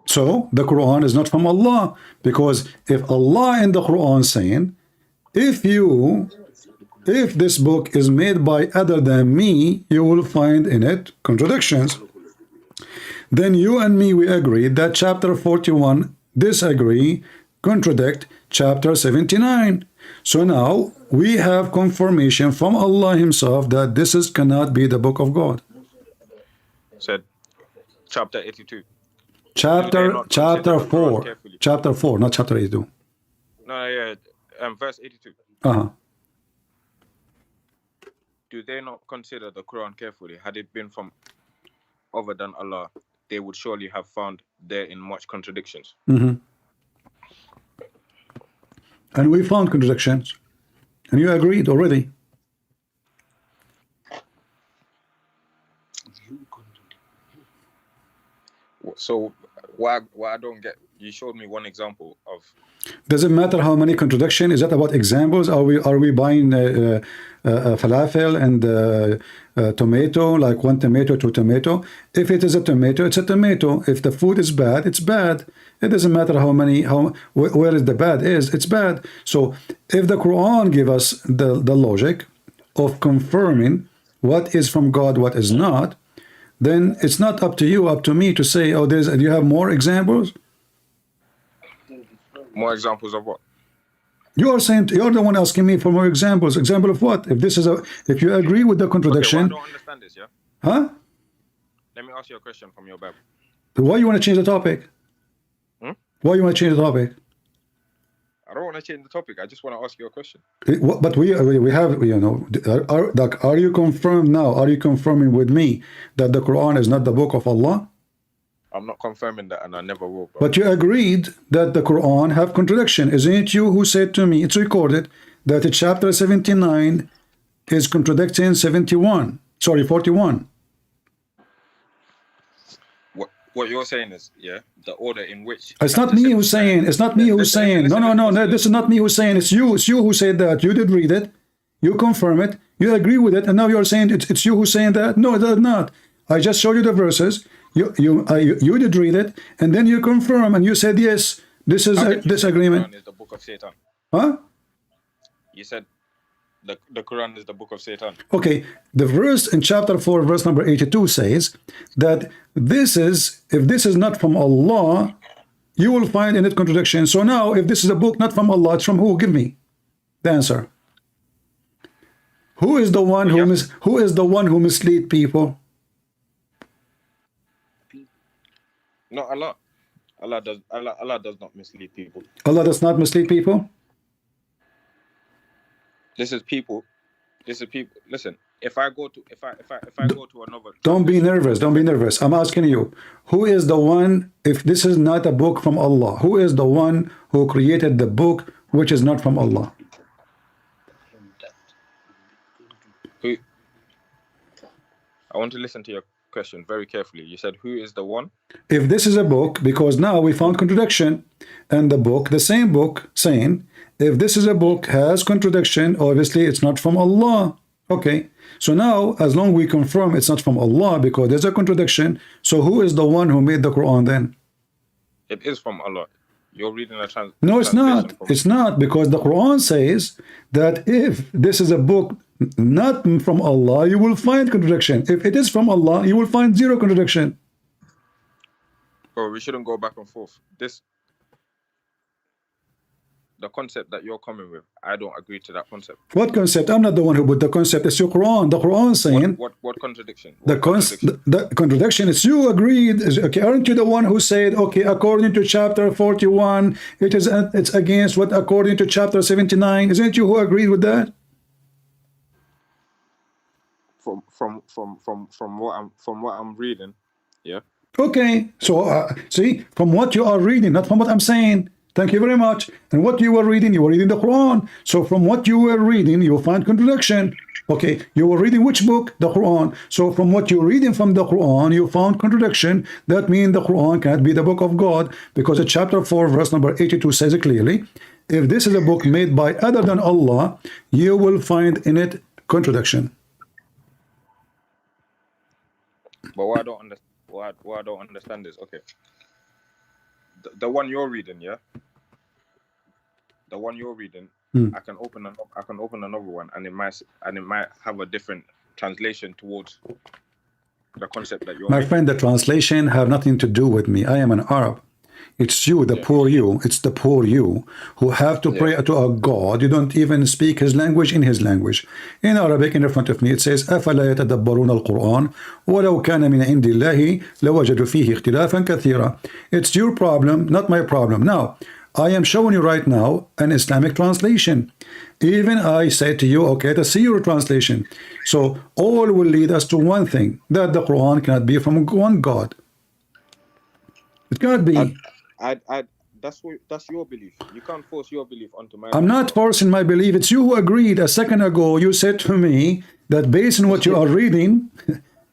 So the Quran is not from Allah, because if Allah in the Quran saying, if this book is made by other than me, you will find in it contradictions. Then you and me, we agree that chapter 41 disagree, contradict chapter 79. So now we have confirmation from Allah himself that this cannot be the book of God. Said chapter 82. Chapter not consider the Quran 4, carefully? chapter 4, not chapter 82. No, yeah, verse 82. Uh-huh. Do they not consider the Quran carefully? Had it been from other than Allah, they would surely have found therein much contradictions. And we found contradictions. And you agreed already. So why I don't get? You showed me one example of. Does it matter how many contradiction? Is that about examples? Are we buying falafel and tomato, like one tomato, two tomato? If it is a tomato, it's a tomato. If the food is bad, it's bad. It doesn't matter where is the bad is, it's bad. So if the Quran give us the logic of confirming what is from God, what is not, then it's not up to you, up to me to say, oh, do you have more examples? More examples of what? You are saying, you're the one asking me for more examples. Example of what? If you agree with the Okay, contradiction, well, I don't understand this, yeah? huh? Let me ask you a question from your Bible. Why you want to change the topic? Why you want to change the topic? I don't want to change the topic. I just want to ask you a question. But we have, you know, are you confirmed now? Are you confirming with me that the Quran is not the book of Allah? I'm not confirming that, and I never will. Bro. But you agreed that the Quran have contradiction. Isn't it you who said to me, it's recorded, that chapter 79 is contradicting 71. Sorry, 41. What you're saying is, yeah, the order in which. It's not me who's saying. It's not me who's saying. No. This is not me who's saying. It's you. It's you who said that. You did read it. You confirm it. You agree with it, and now you're saying it's you who's saying that. No, it is not. I just showed you the verses. You did read it, and then you confirm, and you said yes. This is this agreement. Is the book of Satan. Huh? You said the Quran is the book of Satan. Okay, the verse in chapter 4, verse number 82 says that if this is not from Allah, you will find in it contradiction. So now, if this is a book not from Allah, it's from who? Give me the answer. Who is the one who mislead people? No, Allah. Allah does not mislead people. Allah does not mislead people. This is people. Listen, if I go to another. Don't be nervous. Don't be nervous. I'm asking you, who is the one? If this is not a book from Allah, who is the one who created the book which is not from Allah? Who? I want to listen to question very carefully. You said, who is the one? If this is a book, because now we found contradiction, and the book, the same book, saying, if this is a book has contradiction, obviously it's not from Allah. Okay, so now as long we confirm it's not from Allah because there's a contradiction, so who is the one who made the Quran then? It is from Allah. You're reading a No, it's not. translation from- It's not, because the Quran says that if this is a book not from Allah, you will find contradiction. If it is from Allah, you will find zero contradiction. Bro, we shouldn't go back and forth. The concept that you're coming with, I don't agree to that concept. What concept? I'm not the one who put the concept. It's your Quran. The Quran saying What contradiction? the contradiction is you agreed. Okay, aren't you the one who said, okay, according to chapter 41, it's against what according to chapter 79? Isn't it you who agreed with that? From what I'm reading, yeah. Okay, so see, from what you are reading, not from what I'm saying. Thank you very much. And what you were reading the Quran. So from what you were reading, you'll find contradiction. Okay, you were reading which book? The Quran. So from what you're reading from the Quran, you found contradiction. That means the Quran cannot be the book of God, because chapter 4, verse number 82 says it clearly. If this is a book made by other than Allah, you will find in it contradiction. But what I don't understand is, okay, the one you're reading, yeah, the one you're reading, I can open another one, and it might have a different translation towards the concept that you're. My making. friend, the translation have nothing to do with me. I am an Arab. It's you, the poor you. It's the poor you who have to pray to a God. You don't even speak his language in his language. In Arabic, in front of me, it says, أَفَلَا يَتَدَبَّرُونَ الْقُرْآنَ وَلَوْ كَانَ مِنْ عِنْدِ اللَّهِ لَوَجَدُوا فِيهِ اخْتِلَافًا كَثِيرًا. It's your problem, not my problem. Now, I am showing you right now an Islamic translation. Even I say to you, okay, to see your translation. So all will lead us to one thing, that the Quran cannot be from one God. It cannot be. That's your belief. You can't force your belief onto my. I'm not forcing my belief. It's you who agreed a second ago. You said to me that based on what you are reading,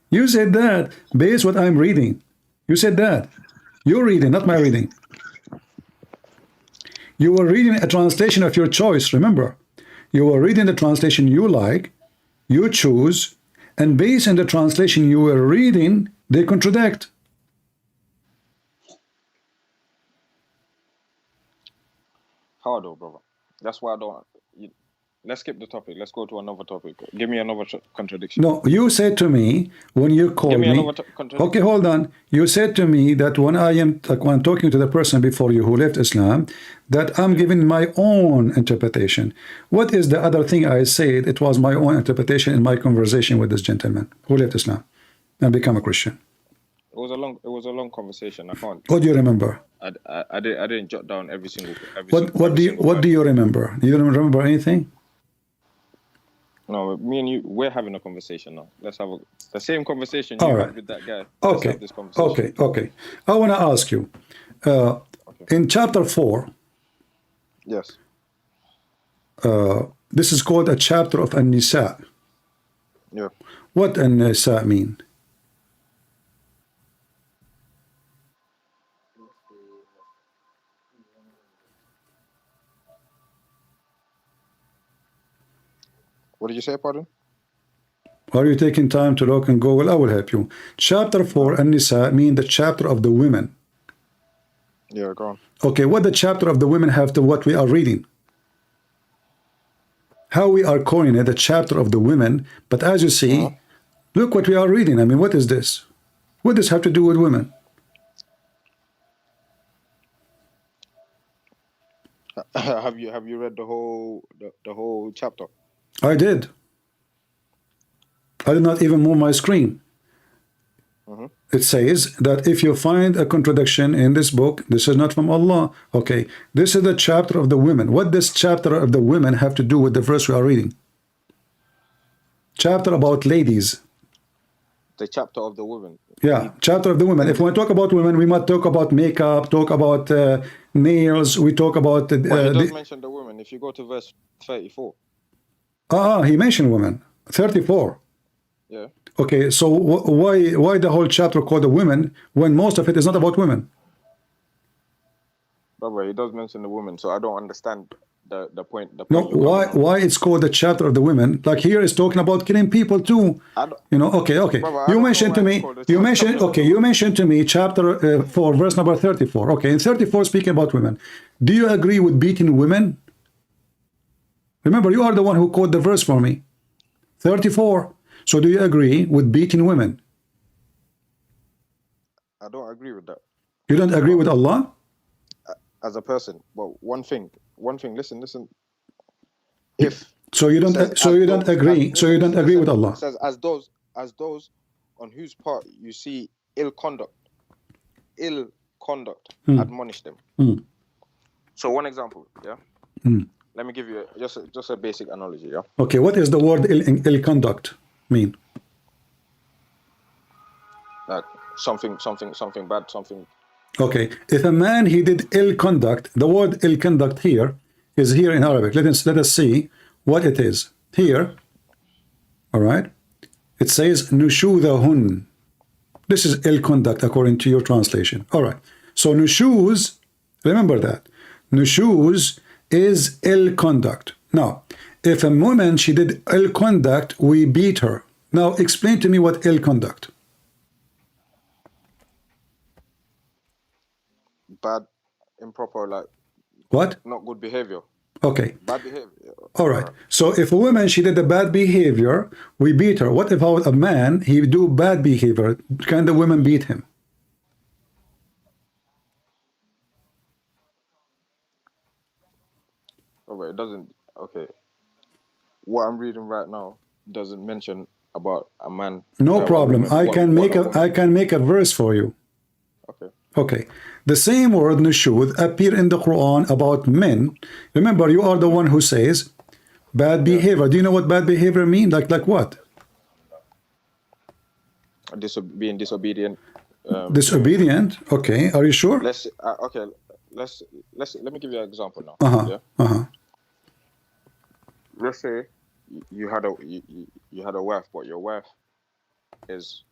you said that based on what I'm reading. You said that. You're reading, not my reading. You were reading a translation of your choice, remember. You were reading the translation you like, you choose, and based on the translation you were reading, they contradict. How though, brother? That's why I don't. Let's skip the topic. Let's go to another topic. Give me another contradiction. No, you said to me when you called me. Okay, hold on. You said to me that when when I'm talking to the person before you who left Islam, that I'm giving my own interpretation. What is the other thing I said? It was my own interpretation in my conversation with this gentleman who left Islam and become a Christian. It was a long conversation. I can't. What do you remember? I didn't jot down every single. What do you remember? You don't remember anything? No, me and you, we're having a conversation now. Let's have the same conversation you had with that guy. Okay. This conversation. Okay. I want to ask you, in chapter 4, yes, this is called a chapter of An-Nisa. Yeah. What An-Nisa mean? What did you say, pardon? Are you taking time to look and Google? I will help you. Chapter 4, An-Nisa, mean the chapter of the women. Yeah, go on. Okay, what the chapter of the women have to what we are reading? How we are calling it the chapter of the women, but as you see, look what we are reading. I mean, what is this? What does this have to do with women? Have you read the whole chapter? I did. I did not even move my screen. It says that if you find a contradiction in this book, this is not from Allah. Okay, this is the chapter of the women. What does chapter of the women have to do with the verse we are reading? Chapter about ladies. The chapter of the women. Yeah, chapter of the women. If we talk about women, we must talk about makeup, talk about nails, we talk about... It does mention the women. If you go to verse 34. He mentioned women. 34. Yeah. Okay, so why the whole chapter called the women when most of it is not about women? Brother, he does mention the women, so I don't understand the point. The No, point you're coming on. why it's called the chapter of the women? Like here is talking about killing people too. I don't- You know, okay. Brother, I You don't mentioned know to why me, it's called the chapter. you mentioned to me chapter 4, verse number 34. Okay, in 34 speaking about women. Do you agree with beating women? Remember, you are the one who quoted the verse for me. 34. So do you agree with beating women? I don't agree with that You don't agree with Allah? as a person. Well, one thing. Listen. If So you don't says, so as you don't those- agree. as- So you don't agree with listen, Allah. It says as those on whose part you see ill conduct, admonish them. Hmm. So one example, yeah. Hmm. Let me give you just a basic analogy, yeah. Okay, what is the word ill conduct mean? Like something bad, something. Okay, if a man he did ill conduct, the word ill conduct here is here in Arabic. Let us see what it is. Here, all right, it says nushudahun. This is ill conduct according to your translation. All right, so nushuz, remember that. Nushuz is ill conduct. Now, if a woman, she did ill conduct, we beat her. Now, explain to me what ill conduct. Bad, improper, like What? not good behavior. Okay. Bad behavior. All right. So if a woman, she did a bad behavior, we beat her. What if a man, he do bad behavior? Can the woman beat him? Oh, wait, it doesn't. Okay. What I'm reading right now doesn't mention about a man. No problem. woman- I what- can what make a a woman- I can make a verse for you. Okay. Okay. The same word nushud appear in the Quran about men. Remember, you are the one who says bad behavior. Do you know what bad behavior mean? Like what? Being disobedient. Disobedient. Okay. Are you sure? Okay. Let me give you an example now. Uh-huh. Yeah. Uh-huh. Let's say you had a wife, but your wife is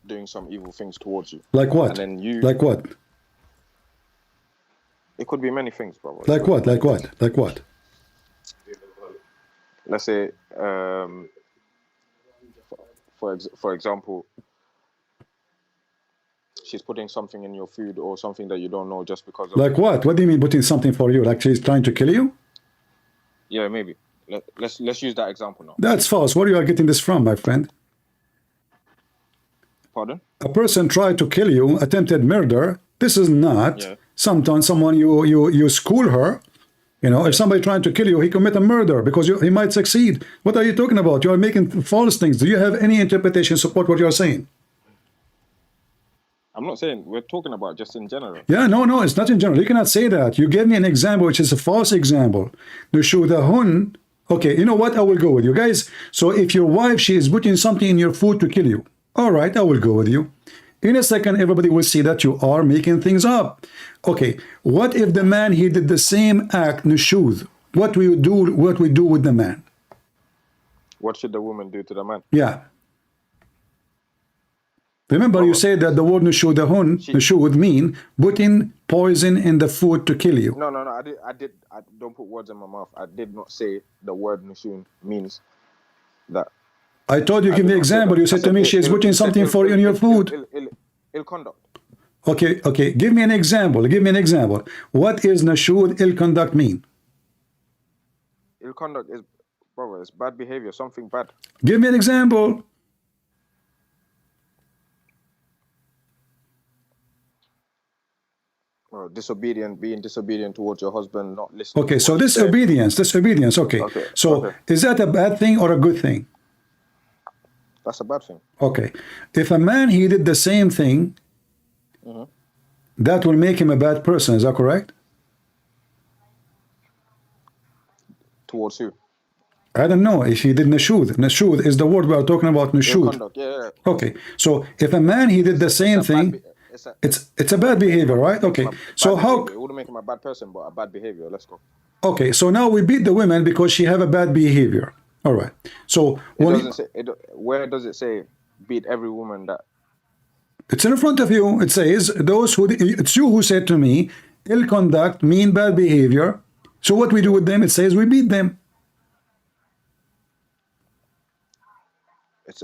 doing some evil things towards you. Like what? And then you. Like what? It could be many things, brother. Like what? Like what? Like what? Let's say, for example, she's putting something in your food or something that you don't know just because of. Like what? What do you mean putting something for you? Like she's trying to kill you? Yeah, maybe. Let's use that example now. That's false. Where you are getting this from, my friend? Pardon? A person tried to kill you, attempted murder. This is not Yeah. sometimes someone you school her. You know, if somebody trying to kill you, he commit a murder because he might succeed. What are you talking about? You are making false things. Do you have any interpretation support what you are saying? I'm not saying, we're talking about just in general. Yeah, no, it's not in general. You cannot say that. You gave me an example which is a false example. Nushudahun. Okay, you know what? I will go with you guys. So if your wife, she is putting something in your food to kill you. All right, I will go with you. In a second, everybody will see that you are making things up. Okay, what if the man, he did the same act, nushud? What we do with the man? What should the woman do to the man? Yeah. Remember, you said that the word nushud mean putting poison in the food to kill you. No. I don't put words in my mouth. I did not say the word nushun means that. I told you, give me an example. You said to me, she is putting something for you in your food. Ill conduct. Okay. Give me an example. What is nashud ill conduct mean? Ill conduct is, brother, it's bad behavior, something bad. Give me an example. Being disobedient towards your husband, not listening. Okay, to so what he said. disobedience. Okay. So is that a bad thing or a good thing? That's a bad thing. Okay. If a man, he did the same thing, that will make him a bad person. Is that correct? Towards who? I don't know if he did nashud. Nashud is the word we are talking about, Ill nashud. conduct, yeah. Okay. So if a man, he did the same thing, it's a bad behavior, right? Okay. So how... It wouldn't make him a bad person, but a bad behavior. Let's go. Okay, so now we beat the women because she have a bad behavior. All right. So It when doesn't say. Where does it say beat every woman that? it's in front of you, it says those who it's you who said to me, ill conduct, mean, bad behavior. So what we do with them? It says we beat them. It's.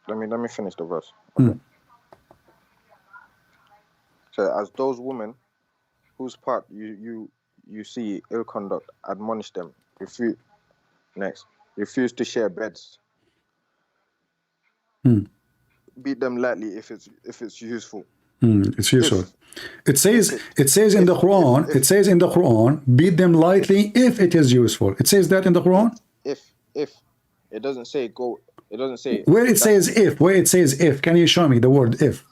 Let me finish the verse. Okay. So as those women whose part you see ill conduct, admonish them. Refuse to share beds. Beat them lightly if it's useful. It's useful. It says in the if- Quran. if- It says in the Quran, beat them lightly if it is useful. It says that in the Quran. If it doesn't say go. It doesn't say Where it says if, where it says if, can you show me the word if?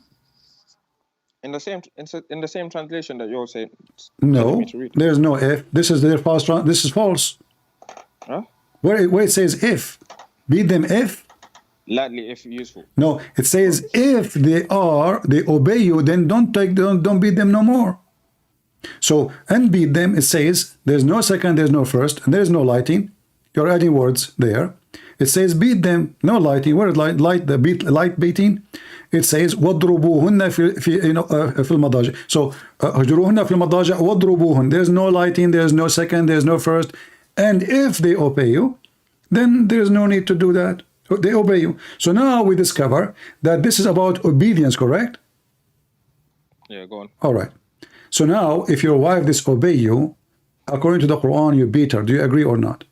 in the same translation that you're saying. No, telling me to read. there's no if. This is their false. This is false. Huh? Where it says if, beat them if. Lightly if useful. No, it says if they obey you, then don't beat them no more. So and beat them. It says there's no second, there's no first, and there's no lighting. You're adding words there. It says beat them, no lighting. Where light beating? It says وَضْرُبُوهُنَّ في المضاجع. So هجروهن في المضاجع وَضْرُبُوهُنَّ. There's no lighting, there's no second, there's no first. And if they obey you, then there's no need to do that. So they obey you. So now we discover that this is about obedience, correct? Yeah, go on. All right. So now, if your wife disobey you, according to the Quran, you beat her. Do you agree or not?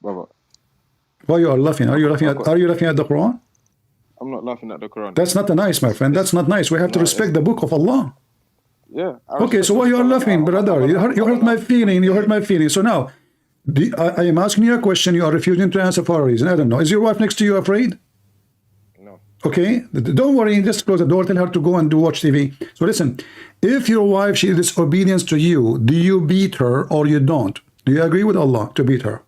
Brother, Why you are laughing? Are you laughing at the Quran? I'm not laughing at the Quran. That's not nice, my friend. That's not nice. We have to respect the book of Allah. Yeah. Okay, so why you are laughing, brother? You hurt my feeling. You hurt my feeling. So now, I am asking you a question. You are refusing to answer for a reason. I don't know. Is your wife next to you afraid? No. Okay, don't worry. Just close the door. Tell her to go and do watch TV. So listen, if your wife she is disobedience to you, do you beat her or you don't? Do you agree with Allah to beat her?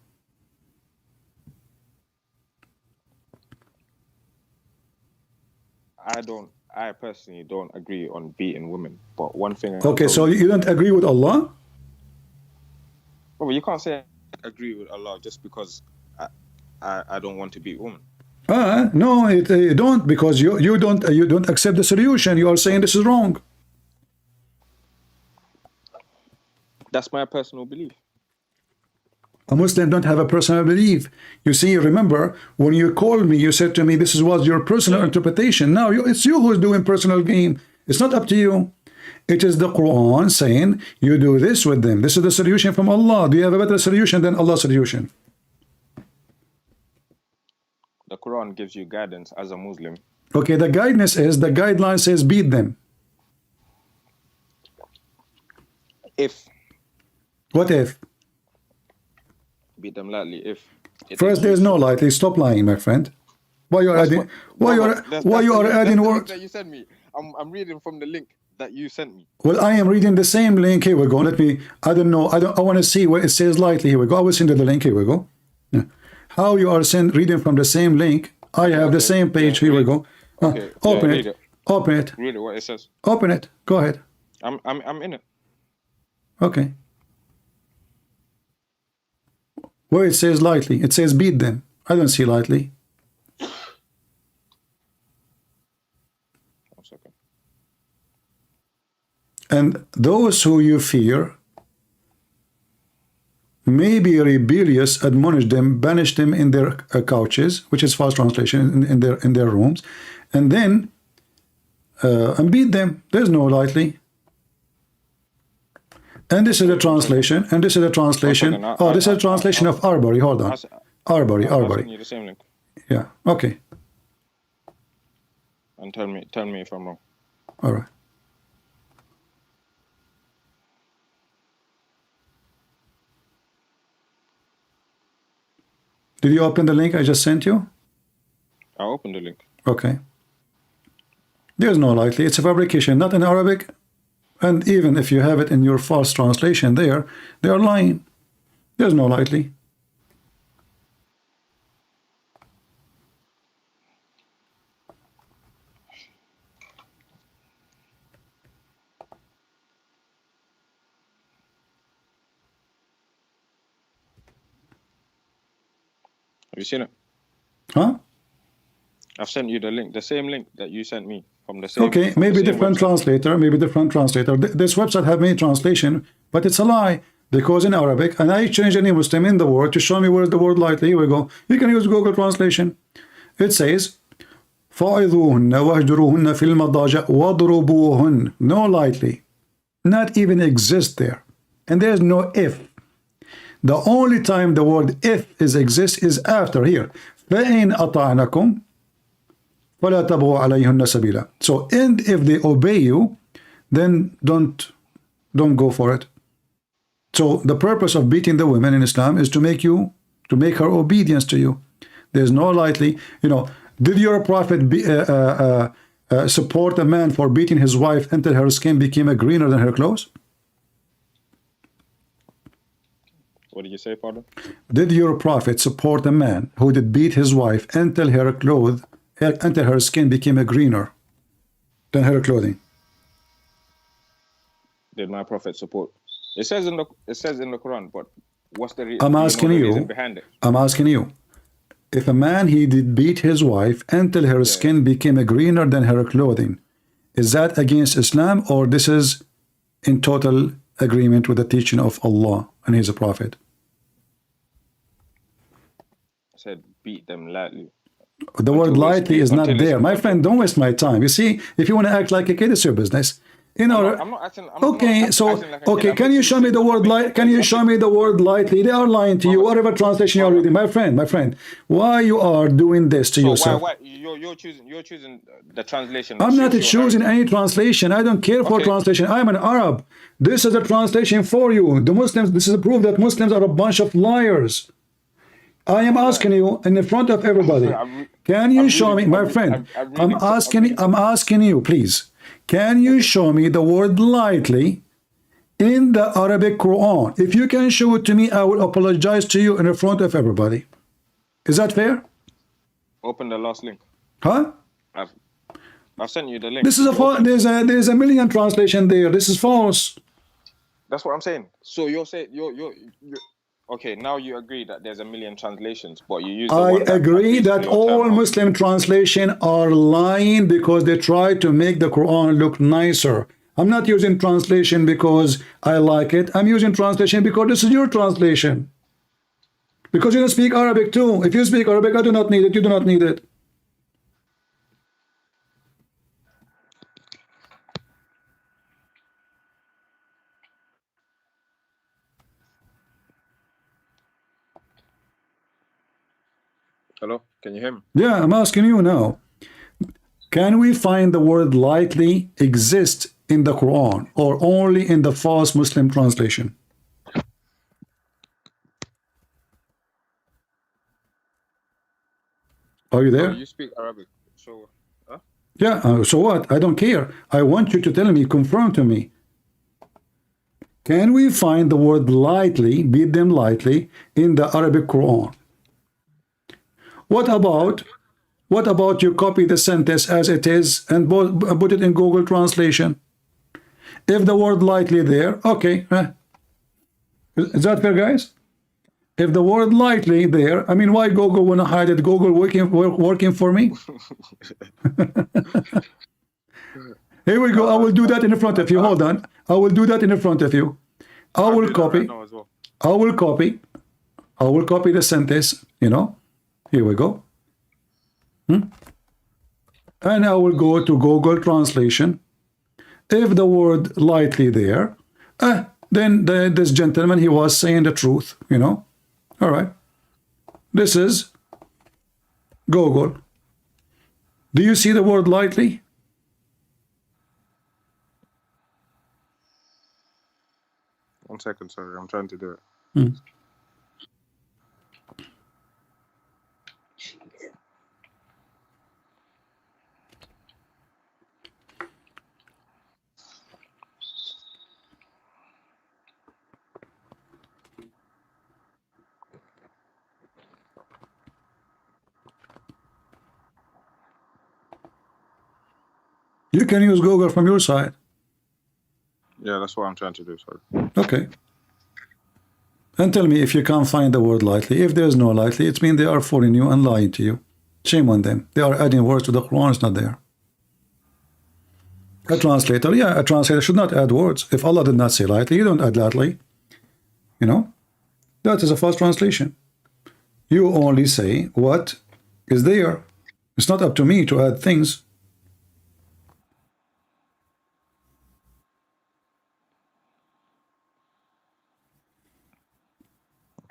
I personally don't agree on beating women. But one thing. Okay, so you don't agree with Allah? Well, you can't say I agree with Allah just because I don't want to beat women. No, you don't, because you don't accept the solution. You are saying this is wrong. That's my personal belief. A Muslim don't have a personal belief. You see, remember, when you called me, you said to me, this was your personal interpretation. Now, it's you who's doing personal game. It's not up to you. It is the Quran saying, you do this with them. This is the solution from Allah. Do you have a better solution than Allah's solution? The Quran gives you guidance as a Muslim. Okay, the guideline says beat them. If. What if? Beat them lightly if. First, there's no lightly. Stop lying, my friend. Why you are adding? Why you are adding words? That you sent me. I'm reading from the link that you sent me. Well, I am reading the same link. Here we go. Let me. I don't know. I want to see where it says lightly. Here we go. I will send you the link. Here we go. Yeah. How you are reading from the same link? I have the same page. Here we go. Okay. Open Yeah, it. read it. Open it. Read it. What it says. Open it. Go ahead. I'm in it. Okay. Where it says lightly, it says beat them. I don't see lightly. 1 second. And those who you fear may be rebellious, admonish them, banish them in their couches, which is false translation, in their rooms, and then and beat them. There's no lightly. And this is a translation, and this is a translation. Oh, this is a translation of Arbery. Hold on. Arbery. I'll send you the same link. Yeah. Okay. And tell me if I'm wrong. All right. Did you open the link I just sent you? I opened the link. Okay. There's no lightly. It's a fabrication, not in Arabic. And even if you have it in your false translation there, they are lying. There's no lightly. you seen it? Huh? I've sent you the link, the same link that you sent me from the same. Okay, from the maybe same different website. translator, maybe different translator. This website have many translation, but it's a lie because in Arabic, and I change any Muslim in the word to show me where the word lightly. Here we go. You can use Google translation. It says, فَعِذُوهُنَّ وَهْجُرُوهُنَّ فِي الْمَضَاجِعِ وَضْرُبُوهُنَّ. No lightly. Not even exist there. And there's no if. The only time the word if is exists is after here. فَإِنْ أَطَعْنَكُمْ فَلَا تَبْغُوا عَلَيْهُنَّ سَبِيلًا. So, and if they obey you, then don't go for it. So the purpose of beating the women in Islam is to make her obedience to you. There's no lightly, did your prophet support a man for beating his wife until her skin became greener than her clothes? What did you say, Father? Did your prophet support a man who did beat his wife until her skin became greener than her clothing? Did my prophet support? It says in the Quran, but what's the I'm asking you. reason behind it? I'm asking you. If a man he did beat his wife until her skin became greener than her clothing, is that against Islam, or this is in total agreement with the teaching of Allah and His prophet? I said beat them lightly. The word lightly is not there. My friend, don't waste my time. You see, if you want to act like a kid, it's your business. I'm not acting. Okay, can you show me the word light? Can you show me the word lightly? They are lying to you. Whatever translation you're reading, my friend, why you are doing this to yourself? Why you're choosing the translation? I'm not choosing any translation. I don't care for translation. I'm an Arab. This is a translation for you. The Muslims. This is a proof that Muslims are a bunch of liars. I am asking you in front of everybody. Can you show me, my friend? I'm asking you, please. Can you show me the word lightly in the Arabic Quran? If you can show it to me, I will apologize to you in front of everybody. Is that fair? Open the last link. Huh? I've sent you the link. This is there's a million translation there. This is false. That's what I'm saying. So you're saying you're okay. Now you agree that there's a million translations, but you use. I agree that all Muslim translation are lying because they try to make the Quran look nicer. I'm not using translation because I like it. I'm using translation because this is your translation. Because you don't speak Arabic too. If you speak Arabic, I do not need it. You do not need it. Hello, can you hear me? Yeah, I'm asking you now. Can we find the word lightly exist in the Quran or only in the false Muslim translation? Are you there? You speak Arabic, so yeah, so what? I don't care. I want you to tell me, confirm to me. Can we find the word lightly, beat them lightly, in the Arabic Quran? What about you copy the sentence as it is and put it in Google Translation? If the word lightly there, okay. Is that fair, guys? If the word lightly there, I mean, why Google want to hide it? Google working for me? Here we go. I will do that in front of you. Hold on. I will do that in front of you. I will copy the sentence, Here we go. And I will go to Google Translation. If the word lightly there, then this gentleman, he was saying the truth, All right. This is Google. Do you see the word lightly? One second, sorry, I'm trying to do it. You can use Google from your side. Yeah, that's what I'm trying to do, sorry. Okay. And tell me if you can't find the word lightly. If there's no lightly, it means they are fooling you and lying to you. Shame on them. They are adding words to the Quran. It's not there. A translator, yeah, a translator should not add words. If Allah did not say lightly, you don't add lightly. You know, that is a false translation. You only say what is there. It's not up to me to add things.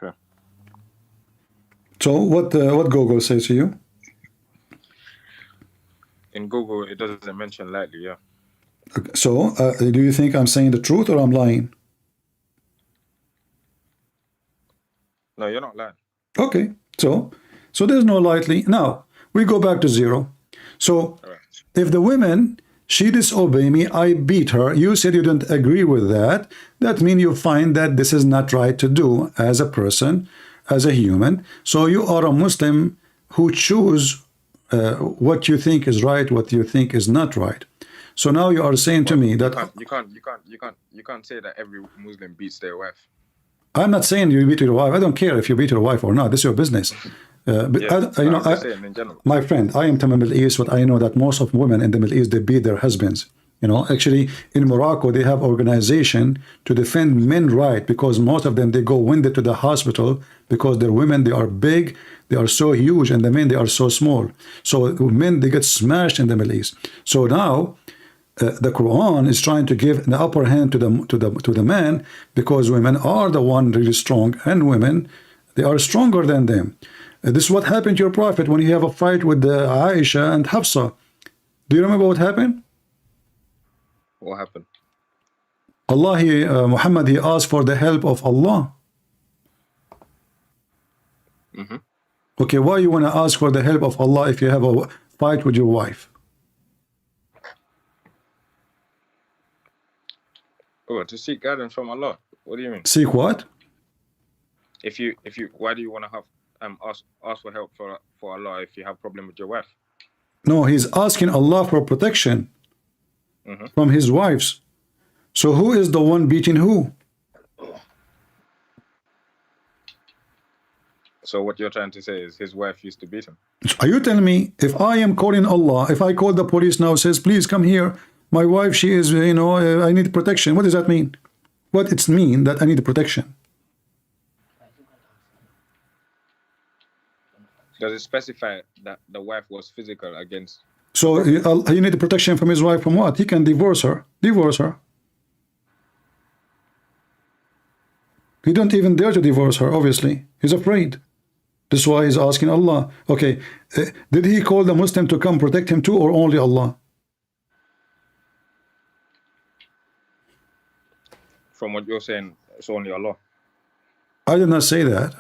Okay. So what Google says to you? In Google, it doesn't mention lightly, yeah. So do you think I'm saying the truth or I'm lying? No, you're not lying. Okay, so there's no lightly. Now we go back to zero. So if the woman, she disobey me, I beat her, you said you don't agree with that, that means you find that this is not right to do as a person, as a human. So you are a Muslim who choose what you think is right, what you think is not right. So now you are saying to me that You can't say that every Muslim beats their wife. I'm not saying you beat your wife. I don't care if you beat your wife or not. This is your business. But Yeah, I'm just saying in general. my friend, I am from the Middle East, but I know that most of women in the Middle East, they beat their husbands. You know, actually in Morocco, they have organization to defend men right, because most of them, they go wounded to the hospital because their women, they are big, they are so huge, and the men, they are so small. So men, they get smashed in the Middle East. So now the Quran is trying to give the upper hand to the man, because women are the one really strong, and women, they are stronger than them. This is what happened to your prophet when you have a fight with Aisha and Hafsa. Do you remember what happened? What happened? Muhammad, he asked for the help of Allah. Okay, why you want to ask for the help of Allah if you have a fight with your wife? Oh, to seek guidance from Allah. What do you mean? Seek what? If you, why do you want to have ask for help for Allah if you have problem with your wife? No, he's asking Allah for protection from his wives. So who is the one beating who? So what you're trying to say is his wife used to beat him. Are you telling me if I am calling Allah, if I call the police now, says, please come here, my wife, she is, you know, I need protection. What does that mean? What it mean that I need protection? Does it specify that the wife was physical against? So you need protection from his wife from what? He can divorce her. Divorce her. He don't even dare to divorce her, obviously. He's afraid. That's why he's asking Allah. Okay, did he call the Muslim to come protect him too, or only Allah? From what you're saying, it's only Allah. I did not say that.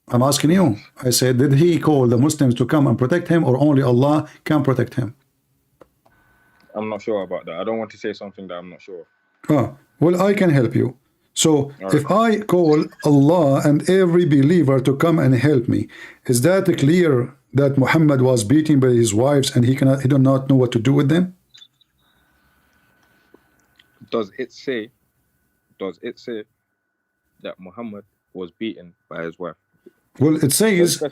I'm asking you. I said, did he call the Muslims to come and protect him, or only Allah can protect him? I'm not sure about that. I don't want to say something that I'm not sure of. Ah, well, I can help you. So if I call Allah and every believer to come and help me, is that clear that Muhammad was beaten by his wives and he did not know what to do with them? Does it say that Muhammad was beaten by his wife? Well, it says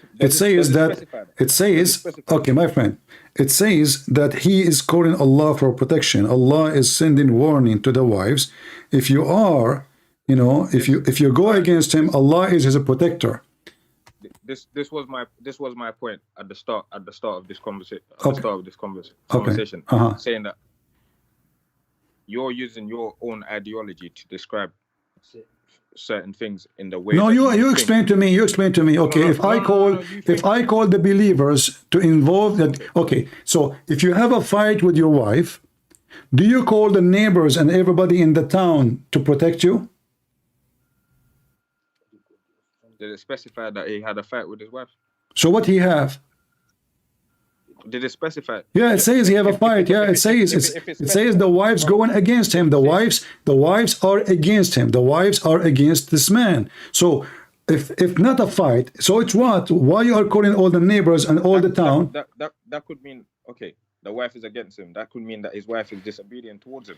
okay, my friend, it says that he is calling Allah for protection. Allah is sending warning to the wives. If you are, you know, if you go against him, Allah is his protector. This was my point at the start of this conversation. Saying that you're using your own ideology to describe certain things in the way. No, you explain to me. You explain to me. Okay, if I call the believers to involve that. Okay, so if you have a fight with your wife, do you call the neighbors and everybody in the town to protect you? Did it specify that he had a fight with his wife? So what he have? Did it specify? Yeah, it says he have a fight. Yeah, it says the wives going against him. The wives are against him. The wives are against this man. So if not a fight, so it's what? Why you are calling all the neighbors and all the town? That could mean, okay, the wife is against him. That could mean that his wife is disobedient towards him.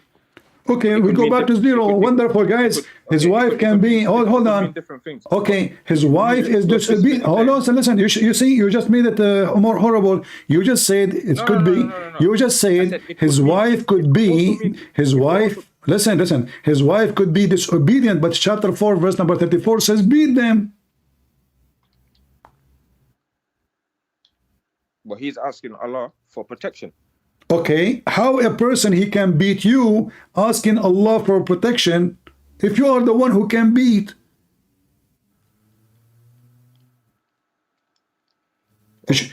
Okay, It we could go mean back to different- it zero. could be- Wonderful, guys. it could- His okay, wife it can could be. mean- Hold it could on. mean different things. Okay, his wife is But this disobedient. is- Hold on, so listen. You see, you just made it more horrible. You just said it No, could no, be. no, no, no. You just I said said it his could mean- wife could it be. also mean- His it wife. also- Listen. His wife could be disobedient, but chapter 4, verse number 34 says, beat them. But he's asking Allah for protection. Okay, how a person he can beat you, asking Allah for protection, if you are the one who can beat?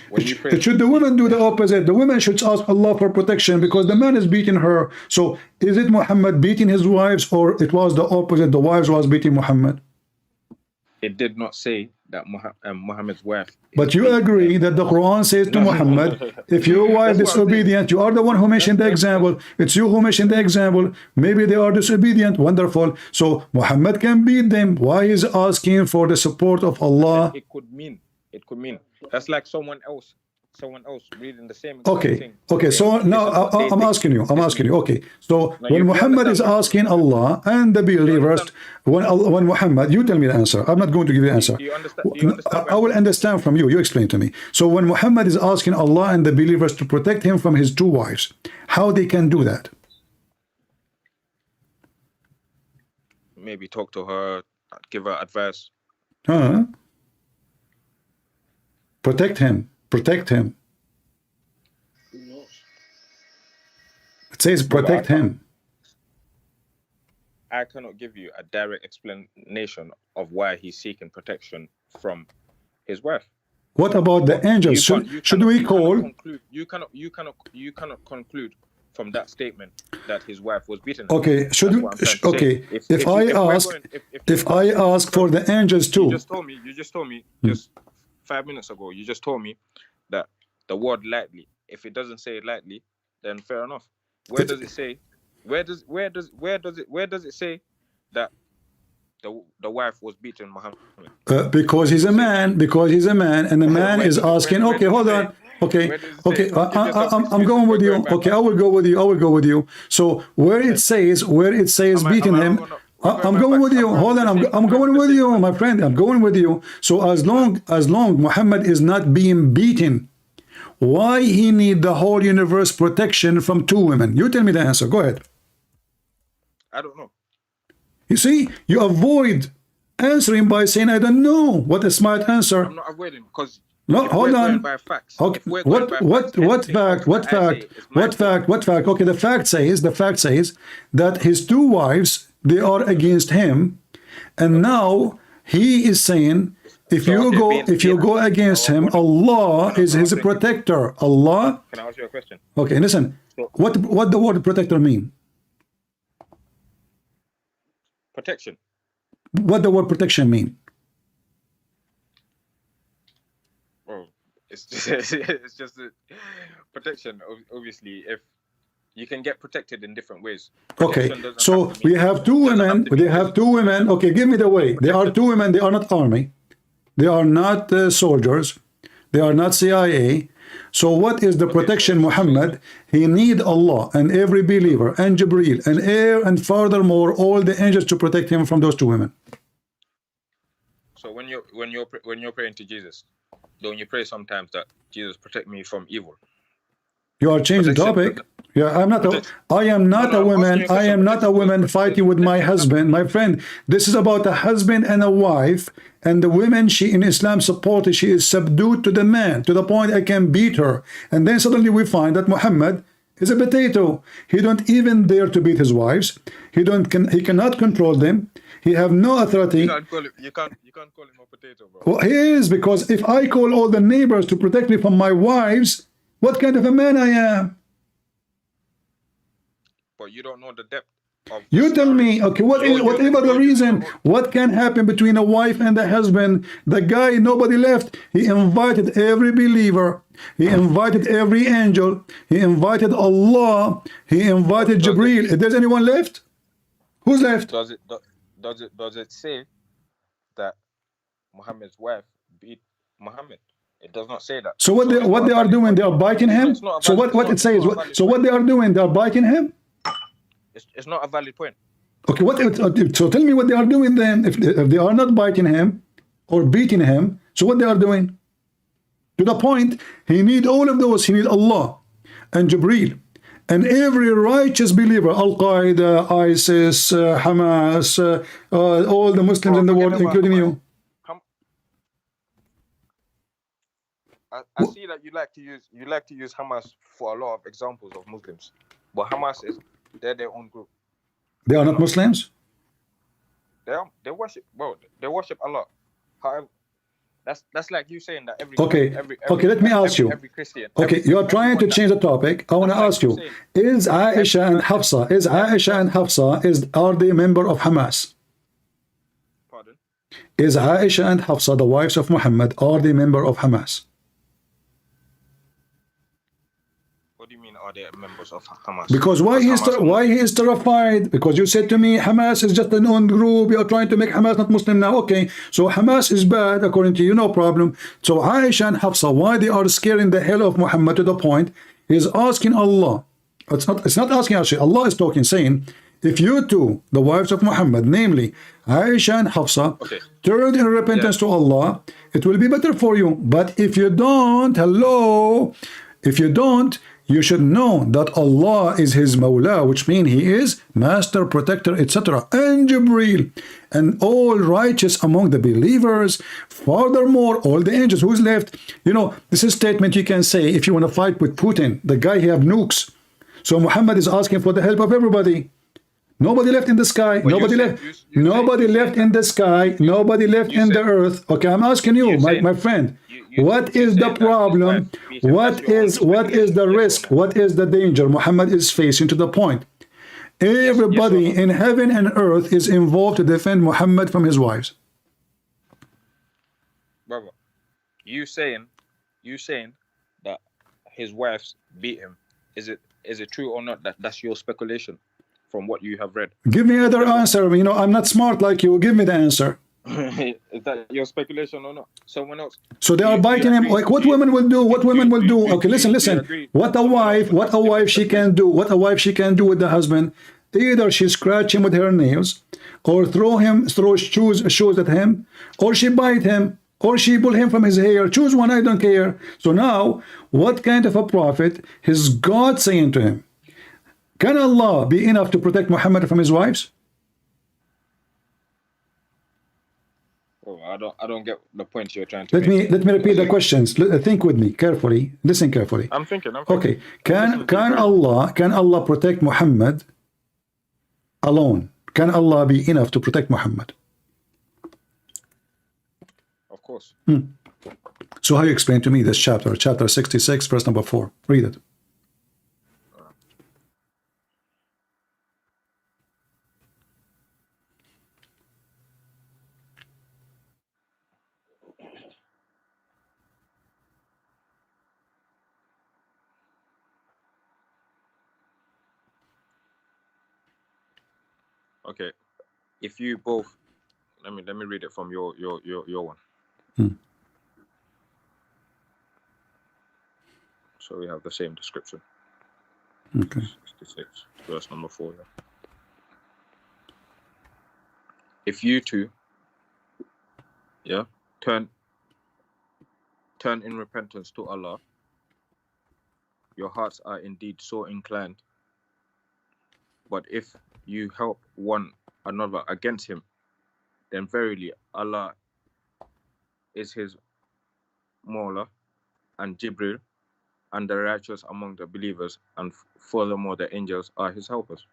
When you pray, It should the women do the opposite. The women should ask Allah for protection because the man is beating her. So is it Muhammad beating his wives, or it was the opposite? The wives was beating Muhammad. it did not say that Muhammad's wife. But you agree that the Quran says to Muhammad, if your wife is disobedient, you are the one who mentioned the example. It's you who mentioned the example. Maybe they are disobedient. Wonderful. So Muhammad can beat them. Why is asking for the support of Allah? It could mean. It could mean. That's like someone else reading the same. Okay. Thing. Okay. So now I'm asking you. Okay. So when Muhammad is asking Allah and the believers, when Muhammad, you tell me the answer. I'm not going to give you the answer. Do you understand? I will understand from you. You explain to me. So when Muhammad is asking Allah and the believers to protect him from his two wives, how they can do that? Maybe talk to her, give her advice. Huh? Protect him. Protect him. It says protect him. I cannot give you a direct explanation of why he's seeking protection from his wife. What about the angels? Should we call? You cannot conclude from that statement that his wife was beaten. Okay. Should we? Okay. If I ask for the angels too. You just told me just 5 minutes ago. You just told me that the word lightly. If it doesn't say it lightly, then fair enough. Where does it say? Where does it say that the wife was beaten Muhammad? Because he's a man. And the man is asking. Okay, hold on. Okay. I'm going with you. Okay, I will go with you. So where it says beating him. I'm going with you. Hold on. I'm going with you, my friend. I'm going with you. So as long Muhammad is not being beaten, why he need the whole universe protection from two women? You tell me the answer. Go ahead. I don't know. You see, you avoid answering by saying, I don't know. What a smart answer. I'm not avoiding because no, hold on. By facts, okay. What fact? Okay, the fact says that his two wives, they are against him, and now he is saying, if you go against him, Allah is his protector. Allah. Can I ask you a question? Okay, listen. What the word protector mean? Protection. What the word protection mean? Oh, it's just a protection. Obviously, if you can get protected in different ways. Okay, so we have two women. Okay, give me the way. There are two women. They are not army. They are not soldiers. They are not CIA. So what is the protection, Muhammad? He need Allah and every believer and Jibreel and furthermore all the angels to protect him from those two women. So when you're praying to Jesus, don't you pray sometimes that Jesus protect me from evil? You are changing topic. Yeah, I am not a woman fighting with my husband. My friend, this is about a husband and a wife, and the women she in Islam supported, she is subdued to the man, to the point I can beat her. And then suddenly we find that Muhammad is a potato. He don't even dare to beat his wives. He cannot control them. He have no authority. You can't call him a potato, bro. Well, he is, because if I call all the neighbors to protect me from my wives, what kind of a man I am? But you don't know the depth of. You tell me, okay, whatever the reason, what can happen between a wife and a husband? The guy, nobody left. He invited every believer. He invited every angel. He invited Allah. He invited Jibreel. Is there anyone left? Who's left? Does it say that Muhammad's wife beat Muhammad? It does not say that. So what they are doing? They are biting him. So what it says? So what they are doing? They are biting him. It's not a valid point. Okay, so tell me what they are doing then. If they are not biting him or beating him, so what they are doing? To the point, he need all of those. He need Allah and Jibreel and every righteous believer, Al-Qaeda, ISIS, Hamas, all the Muslims in the world, including you. I see that you like to use Hamas for a lot of examples of Muslims, but Hamas they're their own group. They are not Muslims? They worship Allah. However, that's like you saying that every let me ask you. Every Christian. Okay, you are trying to change the topic. I want to ask you: Is Aisha and Hafsa are they member of Hamas? Pardon? Is Aisha and Hafsa, the wives of Muhammad, are they member of Hamas? What do you mean? Are they members of Hamas? Because why he is terrified? Because you said to me Hamas is just an own group. You are trying to make Hamas not Muslim now. Okay, so Hamas is bad according to you, no problem. So Aisha and Hafsa, why they are scaring the hell of Muhammad to the point he's asking Allah. It's not asking actually. Allah is talking, saying, if you two, the wives of Muhammad, namely Aisha and Hafsa, turn in repentance to Allah, it will be better for you. But if you don't, you should know that Allah is his Mawla, which means he is master, protector, etc. And Jibreel and all righteous among the believers. Furthermore, all the angels. Who's left? You know, this is a statement you can say if you want to fight with Putin, the guy he have nukes. So Muhammad is asking for the help of everybody. Nobody left in the sky. Nobody left in the sky. Nobody left in the earth. Okay, I'm asking you, my friend. What is the problem? What is the risk? What is the danger Muhammad is facing to the point? Everybody in heaven and earth is involved to defend Muhammad from his wives. Brother, you saying that his wives beat him. Is it true or not? That's your speculation from what you have read. Give me another answer. You know, I'm not smart like you. Give me the answer. Is that your speculation or not? Someone else. So they are biting him. Like what women will do? What women will do? Okay, listen. What a wife she can do. What a wife she can do with the husband. Either she scratch him with her nails, or throw shoes at him, or she bite him, or she pull him from his hair. Choose one. I don't care. So now, what kind of a prophet is God saying to him? Can Allah be enough to protect Muhammad from his wives? Oh, I don't get the point you're trying to let make. me repeat the questions. Think with me carefully. Listen carefully. I'm thinking. Okay. Can Allah protect Muhammad alone? Can Allah be enough to protect Muhammad? Of course. So how you explain to me this chapter 66, verse number 4? Read it. Okay, if you both, let me read it from your one. So we have the same description. Okay. 66, verse number 4. Yeah. If you two, turn in repentance to Allah, your hearts are indeed so inclined. But if you help one another against him, then verily Allah is his Mawla and Jibril and the righteous among the believers, and furthermore the angels are his helpers.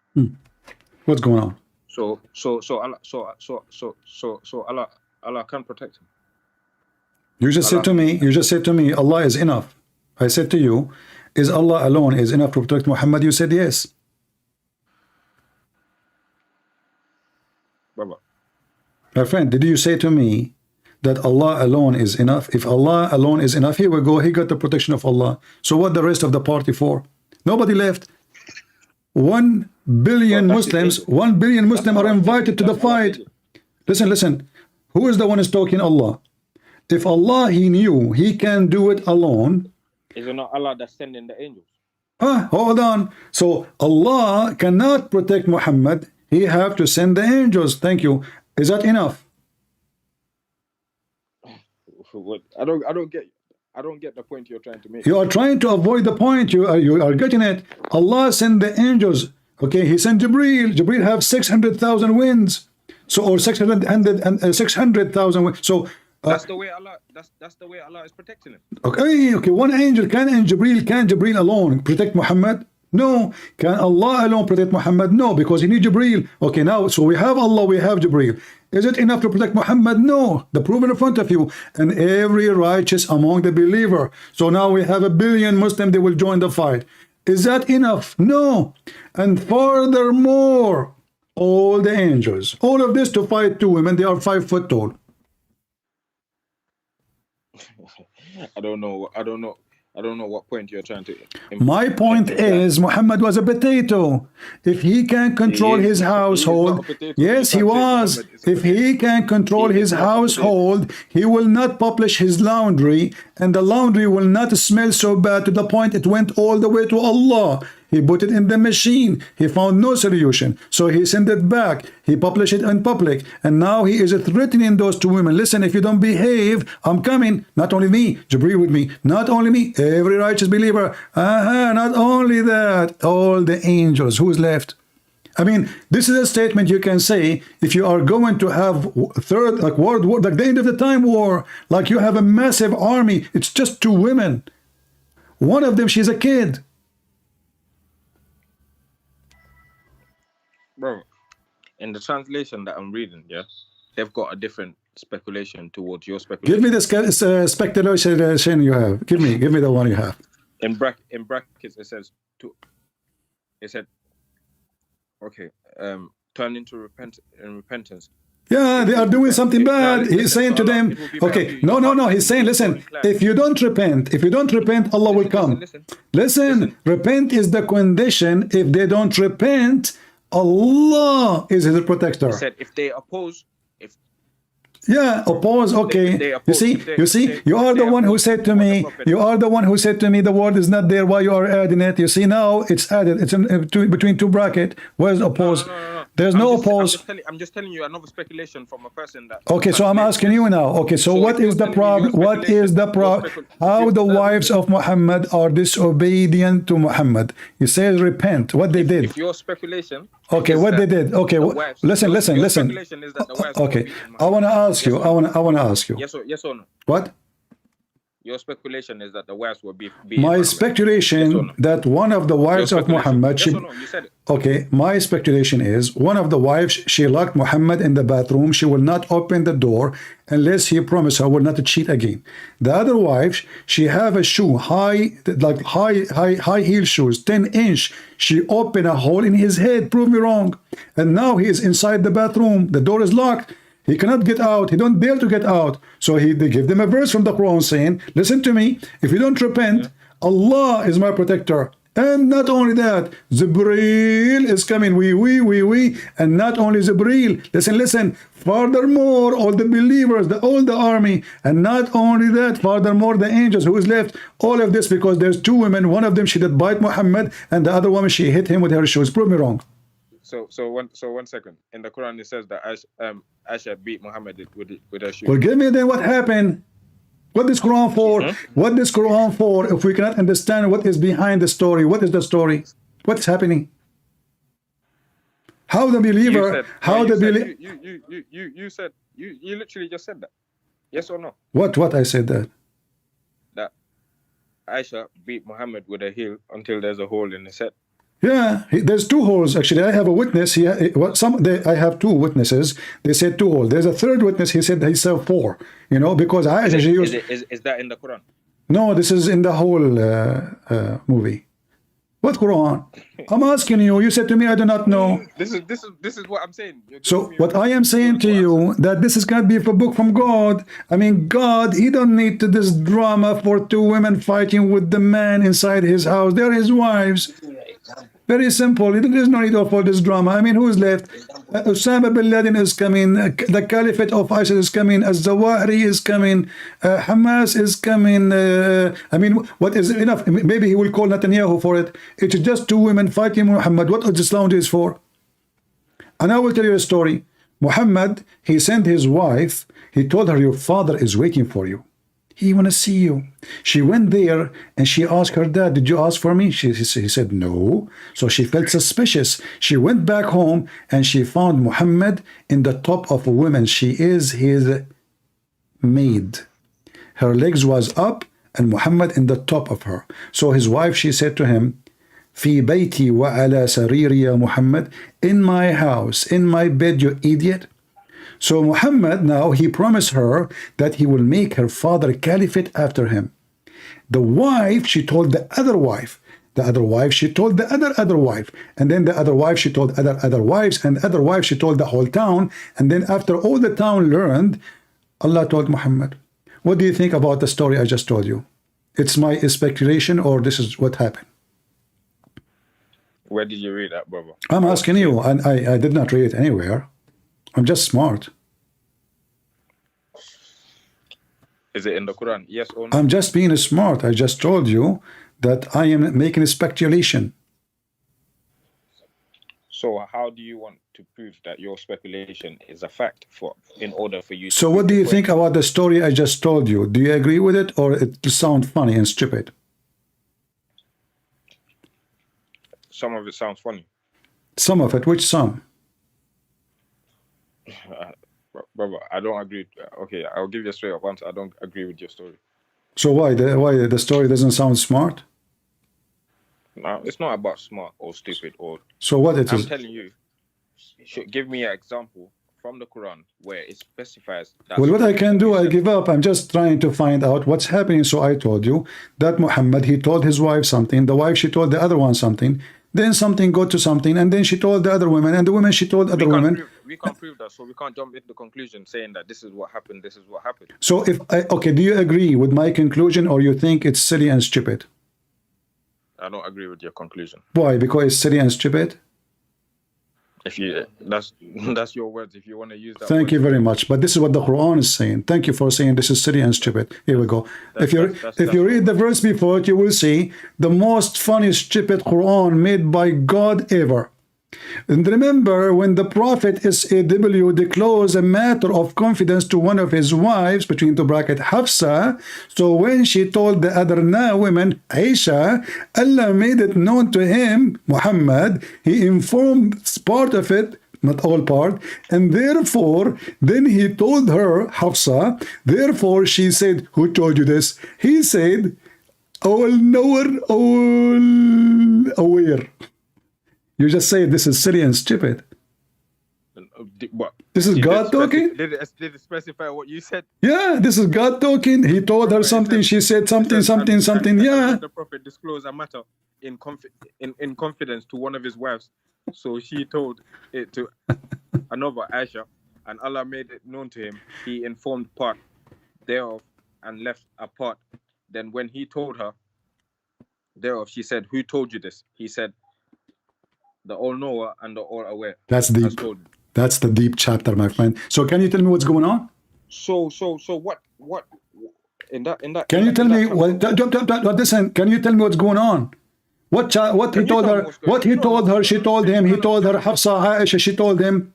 What's going on? So Allah can protect him. You just said to me Allah is enough. I said to you, is Allah alone is enough to protect Muhammad? You said yes. Baba. My friend, did you say to me that Allah alone is enough? If Allah alone is enough, here we go, he got the protection of Allah. So what the rest of the party for? Nobody left. 1 billion Muslims are invited to the fight. Listen. Who is the one who's talking? Allah. If Allah, he knew he can do it alone. Is it not Allah that's sending the angels? Hold on. So Allah cannot protect Muhammad. He have to send the angels. Thank you. Is that enough? What? I don't get the point you're trying to make. You are trying to avoid the point. You are getting it. Allah sent the angels. Okay, He sent Jibreel. Jibreel have 600,000 winds. So or 600,000 winds. So That's the way Allah. That's the way Allah is protecting him. okay. One angel can Jibreel alone protect Muhammad? No. Can Allah alone protect Muhammad? No, because He need Jibreel. Okay, now so we have Allah, we have Jibreel. Is it enough to protect Muhammad? No. The proof in front of you. And every righteous among the believer. So now we have 1 billion Muslims, they will join the fight. Is that enough? No. And furthermore, all the angels, all of this to fight 2 women, they are 5 foot tall. I don't know what point you're trying to. My point is, Muhammad was a potato. If he can control his household, yes, he was. If he can control his household, he will not publish his laundry, and the laundry will not smell so bad to the point it went all the way to Allah. He put it in the machine. He found no solution. So he sent it back. He published it in public. And now he is threatening those 2 women. Listen, if you don't behave, I'm coming. Not only me, Jibreel with me. Not only me, every righteous believer. Not only that, all the angels. Who's left? I mean, this is a statement you can say if you are going to have third, like world war, like the end of the time war, like you have a massive army. It's just 2 women. One of them, she's a kid. Bro, in the translation that I'm reading, yeah, they've got a different speculation towards your speculation. Give me the speculation you have. Give me the one you have. In brackets, it says it said, okay, turn into repentance. Yeah, they are doing something bad. He's saying to them, okay, no. He's saying, listen, if you don't repent, Allah will come. Listen, repent is the condition. If they don't repent, Allah is his protector. He said if they oppose, yeah, oppose. Okay. You see, you are the one who said to me, the word is not there. Why you are adding it? You see, now it's added. It's between 2 brackets. Where's oppose? No. There's no oppose. I'm just telling you another speculation from a person that. Okay, so I'm asking you now. Okay, so what is the problem? What is the problem? How the wives of Muhammad are disobedient to Muhammad? He says repent. What they did? If your speculation. Okay, what they did? Okay, listen. Speculation is that the wives okay, I want to ask you. I want to ask you. Yes or no? What? Your speculation is that the wives will be my speculation that one of the wives of Muhammad. Yes or no? You said it. Okay, my speculation is one of the wives, she locked Muhammad in the bathroom. She will not open the door unless he promised her will not cheat again. The other wife, she have a shoe, high heel shoes, 10-inch. She opened a hole in his head. Prove me wrong. And now he is inside the bathroom. The door is locked. He cannot get out. He don't dare to get out. So they give them a verse from the Quran saying, listen to me. If you don't repent, Allah is my protector. And not only that, Jibreel is coming. We. And not only Jibreel. Listen. Furthermore, all the believers, all the army. And not only that, furthermore, the angels who is left. All of this because there's 2 women. One of them, she did bite Muhammad. And the other woman, she hit him with her shoes. Prove me wrong. So one second. In the Quran, it says that Aisha beat Muhammad with her shoe. Well, give me then what happened. What is Quran for? What is Quran for if we cannot understand what is behind the story? What is the story? What's happening? How the believer? You literally just said that. Yes or no? What I said that? That Aisha beat Muhammad with her heel until there's a hole in his head. Yeah, there's 2 holes. Actually, I have a witness. I have 2 witnesses. They said 2 holes. There's a third witness. He said 4. You know, because I actually used. Is that in the Quran? No, this is in the whole movie. What Quran? I'm asking you. You said to me, I do not know. This is what I'm saying. So what I am saying to you that this is going to be a book from God. I mean, God, He don't need to this drama for 2 women fighting with the man inside his house. They're his wives. Very simple. There is no need of all this drama. I mean, who is left? Osama bin Laden is coming. The Caliphate of ISIS is coming. Az-Zawahiri is coming. Hamas is coming. I mean, what is enough? Maybe he will call Netanyahu for it. It's just two women fighting Muhammad. What is Islam is for? And I will tell you a story. Muhammad, he sent his wife. He told her, your father is waiting for you. He want to see you. She went there and she asked her dad, did you ask for me? He said no. So she felt suspicious. She went back home and she found Muhammad in the top of a woman. She is his maid. Her legs was up and Muhammad in the top of her. So his wife, she said to him, في بيتي وعلى سريري يا Muhammad, in my house, in my bed, you idiot. So Muhammad now, he promised her that he will make her father caliphate after him. The wife, she told the other wife. The other wife, she told the other wife. And then the other wife, she told other wives. And the other wife, she told the whole town. And then after all the town learned, Allah told Muhammad. What do you think about the story I just told you? It's my speculation or this is what happened? Where did you read that, brother? I'm asking you, and I did not read it anywhere. I'm just smart. Is it in the Quran? Yes or no? I'm just being smart. I just told you that I am making a speculation. So how do you want to prove that your speculation is a fact in order for you to... So what do you think about the story I just told you? Do you agree with it or it sounds funny and stupid? Some of it sounds funny. Some of it, which some? Brother, I don't agree. Okay, I'll give you a straight up answer. I don't agree with your story. So why the story doesn't sound smart? No, it's not about smart or stupid or... So what it I'm is? telling you, give me an example from the Quran where it specifies that... Well, what I can do, I give up. I'm just trying to find out what's happening. So I told you that Muhammad, he told his wife something. The wife, she told the other one something. Then something got to something. And then she told the other women. And the women, she told other women. We can't prove that. So we can't jump into the conclusion saying that this is what happened, this is what happened. So okay, do you agree with my conclusion or you think it's silly and stupid? I don't agree with your conclusion. Why? Because it's silly and stupid? If you that's your words. If you want to use that. Thank you very much. But this is what the Quran is saying. Thank you for saying this is silly and stupid. Here we go. If you read the verse before it, you will see the most funny, stupid Quran made by God ever. And remember, when the Prophet SAW disclosed a matter of confidence to one of his wives, between the bracket Hafsa, so when she told the other women, Aisha, Allah made it known to him, Muhammad, he informed part of it, not all part, and therefore, then he told her, Hafsa, therefore she said, who told you this? He said, all knower, all aware. You just say this is silly and stupid. What? This is God talking? Did it specify what you said? Yeah, this is God talking. He told her something, she said something. Yeah. The Prophet disclosed a matter in confidence to one of his wives. So she told it to another, Aisha, and Allah made it known to him. He informed part thereof and left a part. Then when he told her thereof, she said, who told you this? He said, the all-knower and the all-aware. That's deep. That's the deep chapter, my friend. So can you tell me what's going on? So what in that Can you tell me what listen, can you tell me what's going on? What he told her, what he told her, she told him, he told her, Hafsa, Aisha, she told him.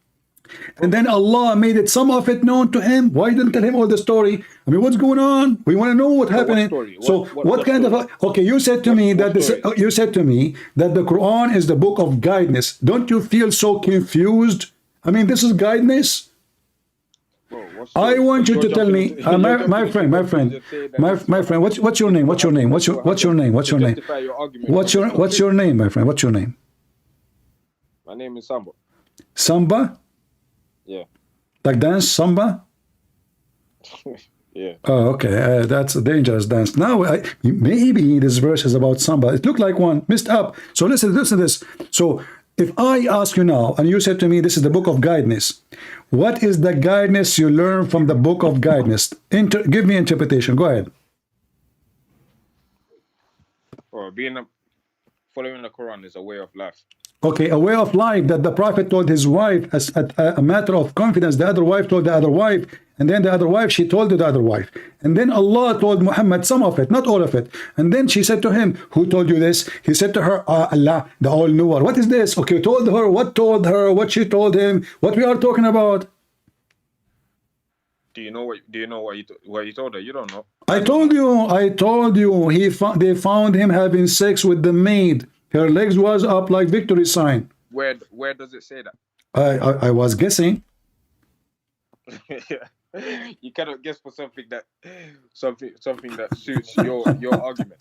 And then Allah made it, some of it known to him. Why didn't tell him all the story? I mean, what's going on? We want to know what's happening. So what kind of okay? You said to me that you said to me that the Quran is the book of guidance. Don't you feel so confused? I mean, this is guidance. I want you to tell me, my friend. What's your name? What's your name? What's your name? What's your name? What's your name, my friend? What's your name? My name is Samba. Samba? Yeah. Like dance, samba? Yeah. Oh, okay. That's a dangerous dance. Now, maybe this verse is about samba. It looked like one messed up. So listen to this. So if I ask you now, and you said to me, this is the book of guidance. What is the guidance you learn from the book of guidance? Give me interpretation. Go ahead. Or following the Quran is a way of life. Okay, a way of life that the Prophet told his wife as a matter of confidence. The other wife told the other wife, and then the other wife, she told the other wife. And then Allah told Muhammad some of it, not all of it. And then she said to him, who told you this? He said to her, Allah, the all-knower. What is this? Okay, told her, what she told him, what we are talking about. Do you know what he told her? You don't know. I told you, they found him having sex with the maid. Her legs was up like victory sign. Where does it say that? I was guessing. You cannot guess for something that suits your argument,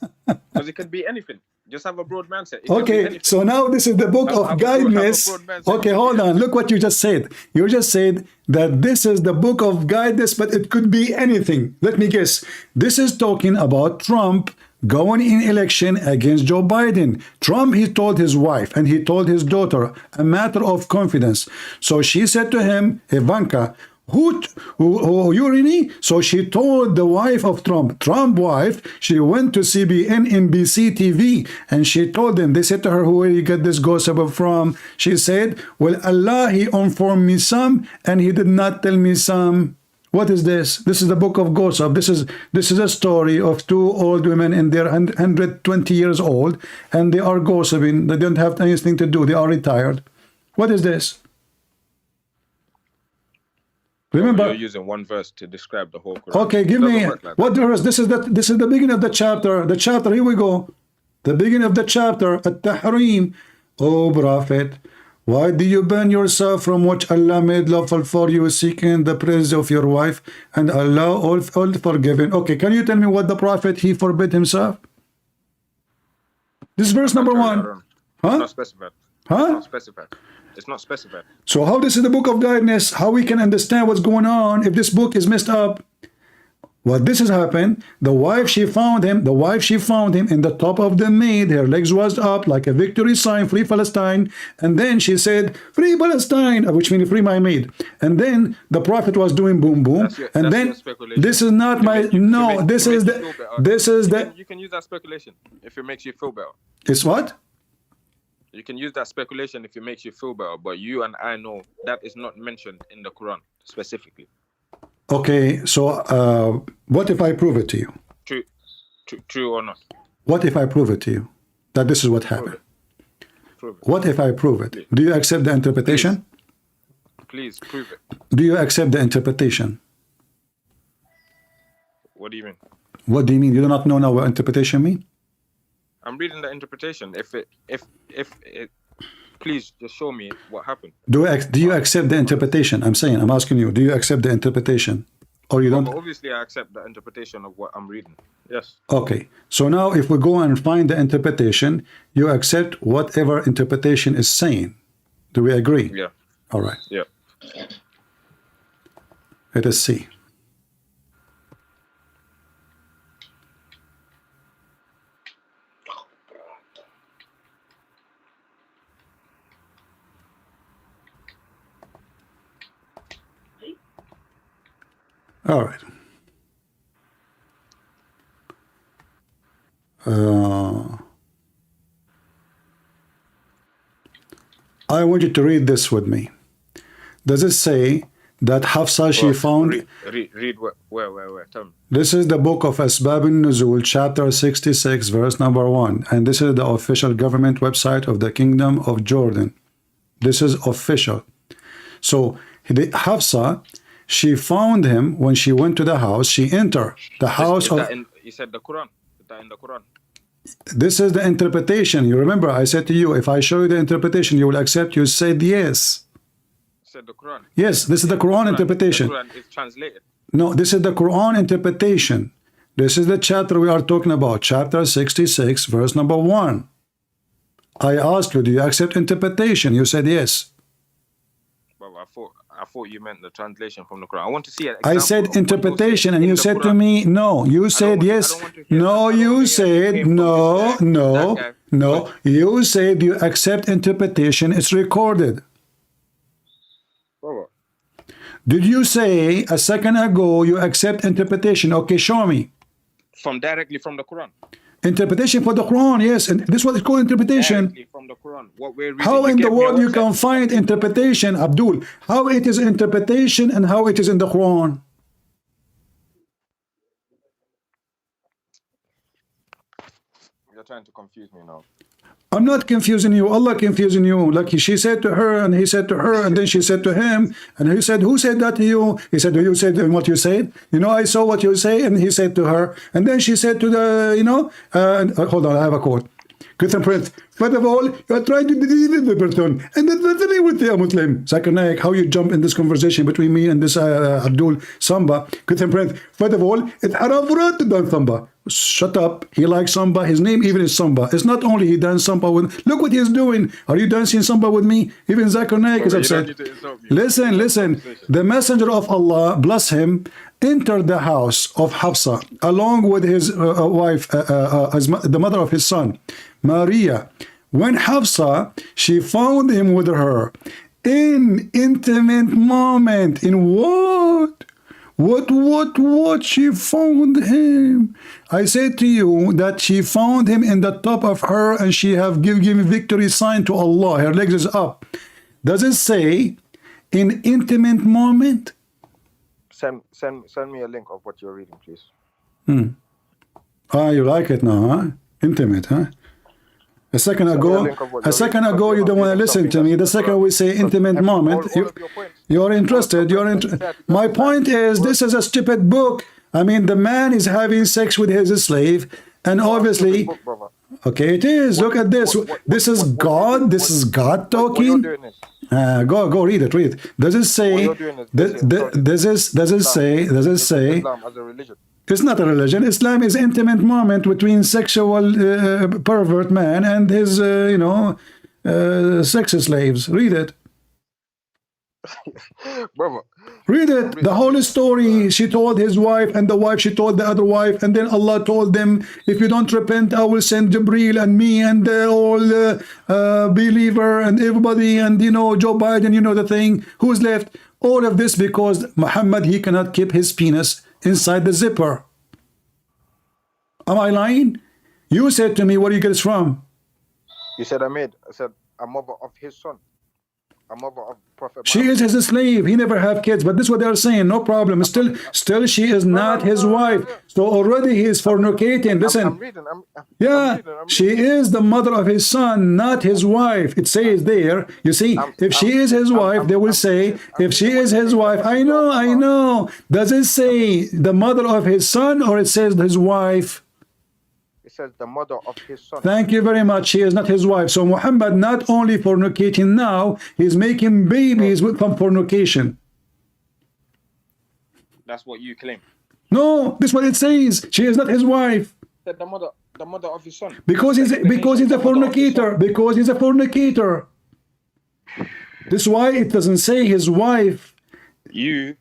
because it could be anything. Just have a broad mindset. Okay, so now this is the book of guidance. Okay, hold on. Look what you just said. You just said that this is the book of guidance, but it could be anything. Let me guess. This is talking about Trump going in election against Joe Biden. Trump, he told his wife and he told his daughter a matter of confidence. So she said to him, Ivanka, who you really? So she told the wife of Trump wife, she went to CBN, NBC TV, and she told them, they said to her, where you get this gossip from? She said, well, Allah, he informed me some, and he did not tell me some. What is this? This is the book of gossip. This is a story of two old women, and they're 120 years old, and they are gossiping. They don't have anything to do. They are retired. What is this? Remember, you're using one verse to describe the whole Quran. Okay, give me what verse? This is the beginning of the chapter. The chapter. Here we go. The beginning of the chapter. At-Tahrim. O Prophet, why do you ban yourself from what Allah made lawful for you, seeking the praise of your wife, and Allah all forgiven? Okay, can you tell me what the Prophet he forbid himself? This is verse number 1. Huh? Not specified. Huh? It's not specified. It's not specified. So how this is the book of guidance? How we can understand what's going on if this book is messed up? What this has happened, the wife she found him in the top of the maid, her legs was up like a victory sign, free Palestine, and then she said, free Palestine, which means free my maid. And then the Prophet was doing boom boom, and then this is not my, no, this is the, you can use that speculation if it makes you feel better. It's what? You can use that speculation if it makes you feel better, but you and I know that is not mentioned in the Quran specifically. Okay, so what if I prove it to you? True or not? What if I prove it to you that this is what happened? Prove it. What if I prove it? Please. Do you accept the interpretation? Please prove it. Do you accept the interpretation? What do you mean? What do you mean? You do not know now what interpretation mean? I'm reading the interpretation. If it, please just show me what happened. Do you accept the interpretation? I'm asking you, do you accept the interpretation? Or you don't? Well, obviously, I accept the interpretation of what I'm reading. Yes. Okay. So now if we go and find the interpretation, you accept whatever interpretation is saying. Do we agree? Yeah. All right. Yeah. Let us see. All right. I want you to read this with me. Does it say that Hafsa she found? Read where? Tell me. This is the book of Asbab al-Nuzul, chapter 66, verse number 1. And this is the official government website of the Kingdom of Jordan. This is official. So Hafsa, she found him when she went to the house. She entered the house of... You said the Quran. Is that in the Quran? This is the interpretation. You remember, I said to you, if I show you the interpretation, you will accept. You said yes. Said the Quran. Yes, this is the Quran interpretation. The Quran is translated. No, this is the Quran interpretation. This is the chapter we are talking about, chapter 66, verse number 1. I asked you, do you accept interpretation? You said yes. Well, I thought you meant the translation from the Quran. I want to see it. I said interpretation, and you said to me, no. You said yes. No, you said no, no, no. You said you accept interpretation. It's recorded. Brother. Did you say a second ago you accept interpretation? Okay, show me. Directly from the Quran. Interpretation for the Quran, yes, and this is what is called interpretation. Directly from the Quran. What we're reading. How You in the get me world on you can text. find interpretation, Abdul? How it is interpretation and how it is in the Quran? You're trying to confuse me now. I'm not confusing you. Allah confusing you. Like she said to her, and he said to her, and then she said to him, and he said, "Who said that to you?" He said, "You said what you said. You know, I saw what you say." And he said to her, and then she said to the, you know, hold on, I have a quote. Christian Prince. First of all, you are trying to deceive the person, and then what's the name with the Muslim? Zakir Naik, how you jump in this conversation between me and this Abdul Samba? Christian Prince. First of all, it's haram for us to dance Samba. Shut up. He likes Samba. His name even is Samba. It's not only he dance Samba with. Look what he's doing. Are you dancing Samba with me? Even Zakir Naik is upset. Listen. The Messenger of Allah, bless him, entered the house of Hafsa along with his wife, the mother of his son, Maria. When Hafsa, she found him with her in intimate moment. In what? What? She found him. I said to you that she found him in the top of her and she have given victory sign to Allah. Her legs is up. Does it say in intimate moment? Send me a link of what you're reading, please. You like it now, huh? Intimate, huh? A second ago, you don't want to listen to me. The second we say intimate moment, you're interested. My point is, this is a stupid book. I mean, the man is having sex with his slave, and obviously, okay, it is. Look at this. This is God. This is God talking. Go read it. Read it. Does it say? Does it say? Islam as a religion. It's not a religion. Islam is intimate moment between sexual pervert man and his, sex slaves. Read it. Brother. Read it. The whole story. She told his wife, and the wife, she told the other wife, and then Allah told them, if you don't repent, I will send Jibreel and me and all believer and everybody, and Joe Biden, the thing. Who's left? All of this because Muhammad, he cannot keep his penis inside the zipper. Am I lying? You said to me, where do you get this from? You said I said a mother of his son. A mother of Prophet She Muhammad. is his slave. He never have kids, but this is what they are saying. No problem. Still, she is not his wife. So already he is fornicating. Listen. I'm reading. She is the mother of his son, not his wife. It says there. You see, if she is his wife, they will say, if she is his wife, I know. Does it say the mother of his son, or it says his wife? It says the mother of his son. Thank you very much. She is not his wife. So Muhammad not only fornicating now, he's making babies from fornication. That's what you claim. No, this is what it says. She is not his wife. Said the mother of his son. Because he's a fornicator. Because he's a fornicator. This is why it doesn't say his wife. You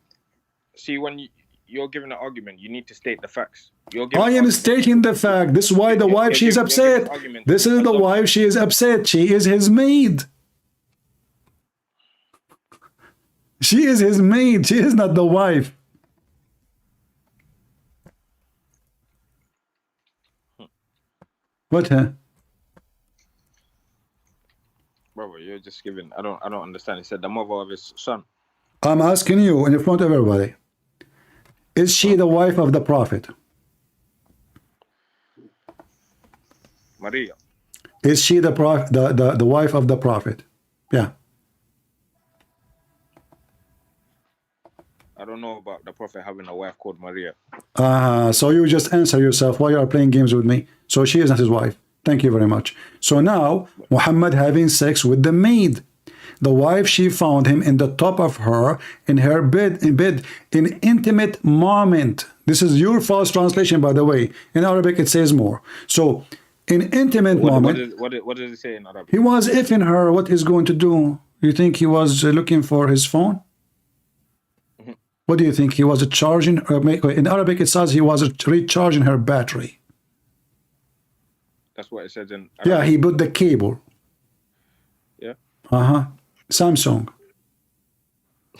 see, when you're giving an argument, you need to state the facts. I am stating the fact. This is why the wife, she is upset. This is the wife, she is upset. She is his maid. She is his maid. She is not the wife. What, huh? Brother, you're just giving. I don't understand. He said the mother of his son. I'm asking you in front of everybody. Is she the wife of the prophet? Maria. Is she the wife of the prophet? Yeah. I don't know about the prophet having a wife called Maria. So you just answer yourself why you are playing games with me. So she is not his wife. Thank you very much. So now Muhammad having sex with the maid. The wife, she found him in the top of her, in her bed, in intimate moment. This is your false translation, by the way. In Arabic, it says more. So, in intimate moment. What does it say in Arabic? He was ifing her. What he's going to do? You think he was looking for his phone? What do you think? He was charging? In Arabic, it says he was recharging her battery. That's what it says in Arabic. Yeah, he put the cable. Yeah. Samsung.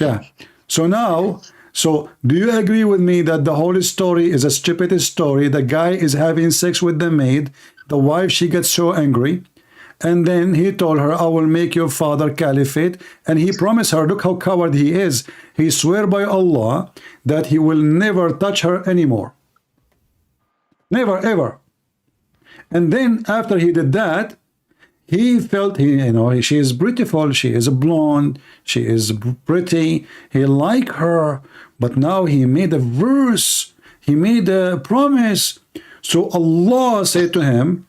Yeah. So now So do you agree with me that the whole story is a stupid story? The guy is having sex with the maid. The wife, she gets so angry. And then he told her, I will make your father caliphate. And he promised her, look how coward he is. He swear by Allah that he will never touch her anymore. Never, ever. And then after he did that, he felt, she is beautiful, she is blonde, she is pretty, he liked her, but now he made a verse, he made a promise. So Allah said to him,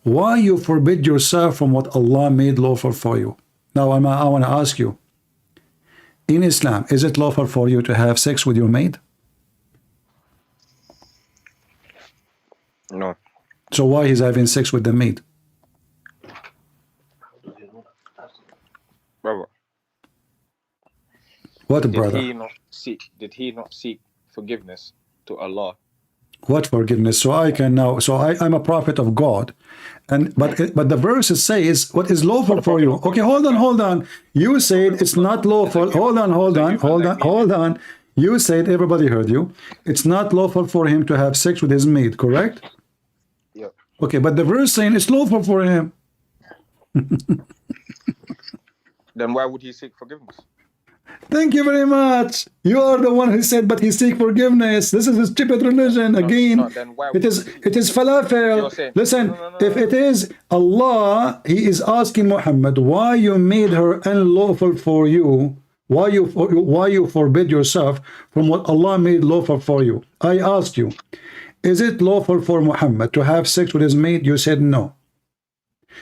why you forbid yourself from what Allah made lawful for you? Now I want to ask you, in Islam, is it lawful for you to have sex with your maid? No. So why he's having sex with the maid? Brother. What, brother? Did he not seek forgiveness to Allah? What forgiveness? So I can now. So I'm a prophet of God, but the verse says what is lawful for you. Okay, hold on. You said it's not lawful. Hold on. You said, everybody heard you. It's not lawful for him to have sex with his maid, correct? Yeah. Okay, but the verse saying it's lawful for him. Then why would he seek forgiveness? Thank you very much. You are the one who said, but he seek forgiveness. This is a stupid religion. Again, then why it is falafel. saying- Listen, No. if it is Allah, he is asking Muhammad, why you made her unlawful for you? Why you forbid yourself from what Allah made lawful for you? I asked you, is it lawful for Muhammad to have sex with his maid? You said no.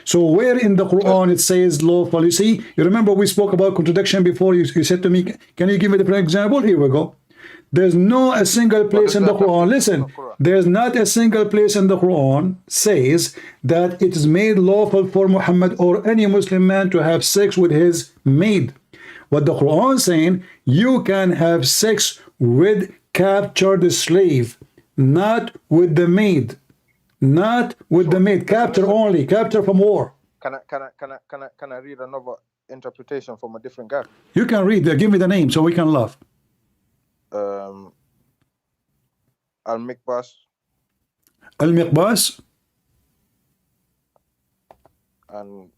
So where in the Quran it says lawful? You see, you remember we spoke about contradiction before. You said to me, can you give me a different example? Here we go. There's no a single place in the Quran. Listen, there's not a single place in the Quran says that it is made lawful for Muhammad or any Muslim man to have sex with his maid. What the Quran is saying, you can have sex with captured slave, not with the maid. Not with the maid. Capture only. Capture from war. Can I read another interpretation from a different guy? You can read. Give me the name so we can laugh. Al-Mikbas Al-Miqbas. and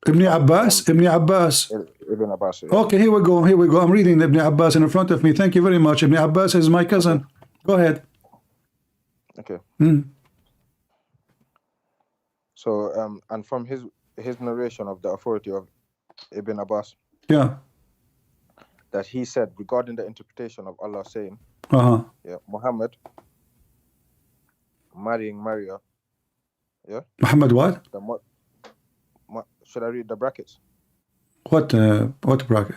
Ibn Abbas. Ibn Abbas. Ibn Abbas. Yeah. Okay, here we go. I'm reading Ibn Abbas in front of me. Thank you very much. Ibn Abbas is my cousin. Go ahead. Okay. Hmm. So and from his narration of the authority of Ibn Abbas, Yeah. that he said regarding the interpretation of Allah saying, yeah, Muhammad marrying Maria, yeah. Muhammad what? Should I read the brackets? What bracket?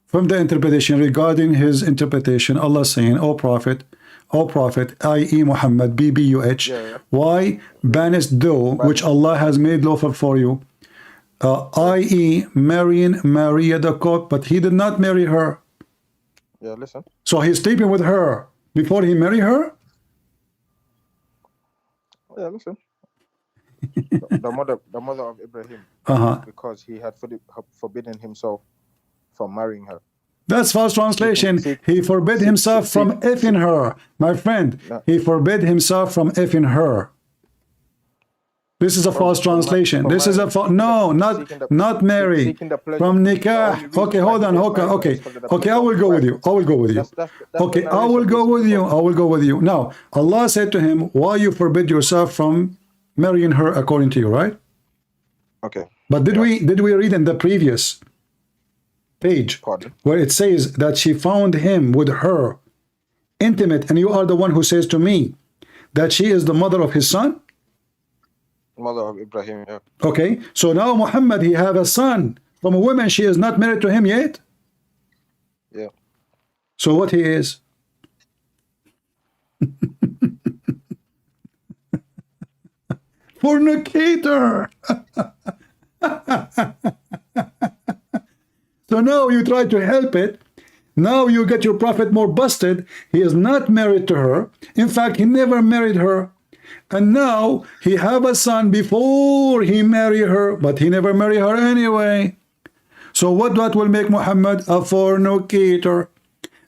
From the interpretation, regarding his interpretation, Allah saying, O Prophet, i.e. Muhammad, BBUH, Yeah. why banest thou, which Allah has made lawful for you, i.e. marrying Maria the court, but he did not marry her. Yeah, listen. So he's sleeping with her before he married her? Yeah, listen. the mother of Ibrahim, because he had forbidden himself from marrying her. That's false translation. He forbid himself from effing her. My friend, he forbid himself from effing her. This is a false translation. This is a not Mary. From nikah. Okay, hold on. Okay, I will go with you. Okay, I will go with you. Now, Allah said to him, why you forbid yourself from marrying her according to you, right? Okay. But did we read in the previous page where it says that she found him with her intimate, and you are the one who says to me that she is the mother of his son? Mother of Ibrahim, yeah. Okay, so now Muhammad, he have a son from a woman, she is not married to him yet? Yeah. So what he is? Fornicator. So now you try to help it. Now you get your prophet more busted. He is not married to her. In fact, he never married her. And now he have a son before he marry her, but he never marry her anyway. So what will make Muhammad a fornicator?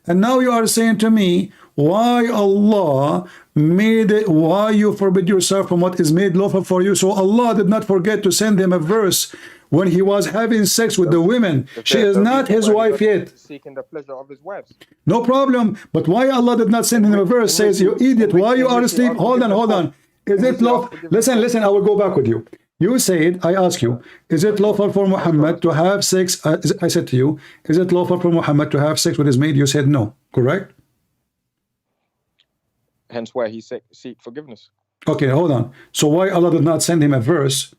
And now you are saying to me, why Allah made it, why you forbid yourself from what is made lawful for you? So Allah did not forget to send him a verse when he was having sex with the women. She is not his wife yet. Seeking the pleasure of his wives. No problem. But why Allah did not send him a verse says, you idiot, why you are asleep? Hold on. Is it lawful? Listen, I will go back with you. You said, I ask you, is it lawful for Muhammad to have sex? I said to you, is it lawful for Muhammad to have sex with his maid? You said no, correct? Hence why he seek forgiveness. Okay, hold on. So why Allah did not send him a verse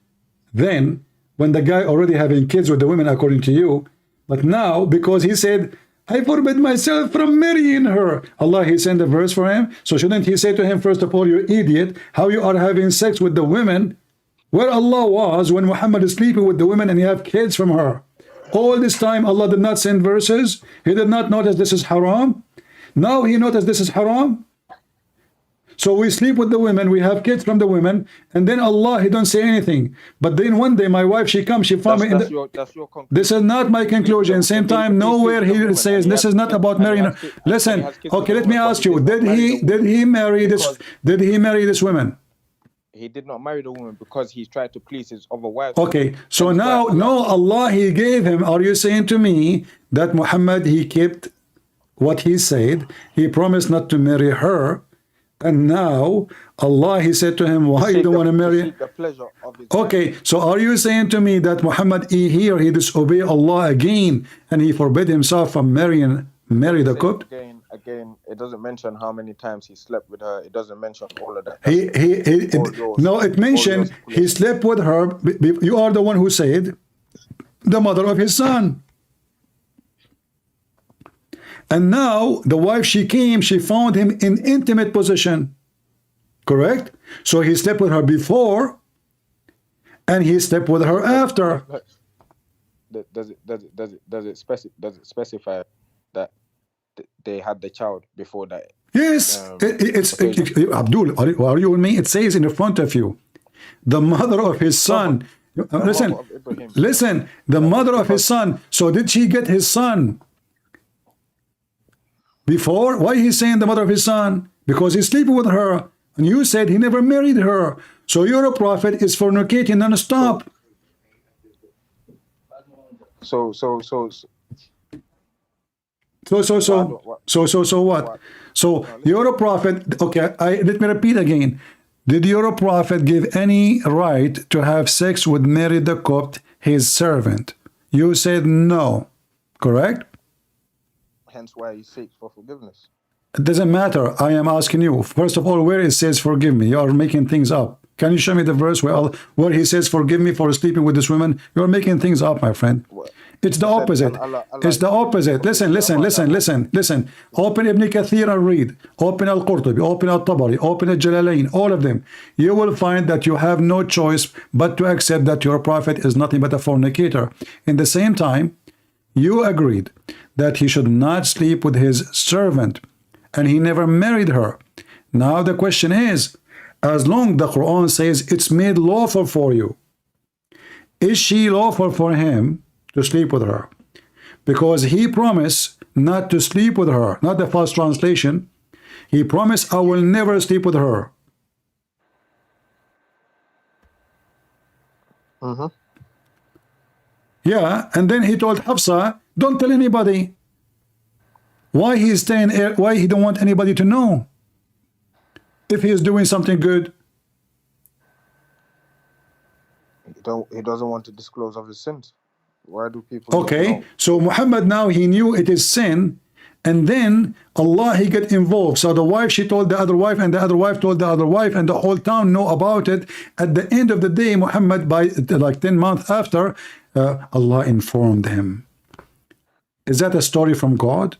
then when the guy already having kids with the women according to you, but now because he said, I forbid myself from marrying her, Allah, he sent a verse for him? So shouldn't he say to him, first of all, you idiot, how you are having sex with the women where Allah was when Muhammad is sleeping with the women and he have kids from her? All this time Allah did not send verses. He did not notice this is haram. Now he noticed this is haram. So we sleep with the women, we have kids from the women, and then Allah, he don't say anything. But then one day my wife, she comes, she found me in the... That's your conclusion. This is not my conclusion. Same time, nowhere he says this is not about marrying. Listen, okay, let me ask you, did he marry this woman? He did not marry the woman because he tried to please his other wives. Okay, so now, no, Allah, he gave him, are you saying to me that Muhammad, he kept what he said, he promised not to marry her, and now Allah, he said to him, why you don't want to marry? The pleasure of his Okay, so are you saying to me that Muhammad here, he disobeyed Allah again, and he forbid himself from marry the cook? Again, it doesn't mention how many times he slept with her. It doesn't mention all of that. No, it mentioned he slept with her. You are the one who said, the mother of his son. And now the wife, she came, she found him in intimate position. Correct? So he slept with her before and he slept with her after. Does it specify that they had the child before that? Yes, Abdul, are you with me? It says in the front of you, the mother of his son. Listen, the mother of his son. So did she get his son before? Why he's saying the mother of his son? Because he's sleeping with her. And you said he never married her. So your prophet is fornicating non-stop. So what? So your prophet, okay, let me repeat again. Did your prophet give any right to have sex with Mary the Copt, his servant? You said no, correct? Hence why he seeks for forgiveness. It doesn't matter. I am asking you. First of all, where it says forgive me? You are making things up. Can you show me the verse where he says forgive me for sleeping with this woman? You are making things up, my friend. It's the opposite. It's the opposite. Listen. Open Ibn Kathir and read. Open Al-Qurtubi, open Al-Tabari, open Al-Jalalain, all of them. You will find that you have no choice but to accept that your prophet is nothing but a fornicator. In the same time, you agreed that he should not sleep with his servant, and he never married her. Now the question is, as long the Quran says it's made lawful for you, is she lawful for him to sleep with her? Because he promised not to sleep with her, not the false translation. He promised, I will never sleep with her. Yeah, and then he told Hafsa, don't tell anybody. Why he is staying? Why he don't want anybody to know if he is doing something good? He doesn't want to disclose of his sins. Why do people? Okay, so Muhammad now he knew it is sin, and then Allah he get involved. So the wife, she told the other wife, and the other wife told the other wife, and the whole town know about it. At the end of the day, Muhammad, by like 10 months after, Allah informed him. Is that a story from God?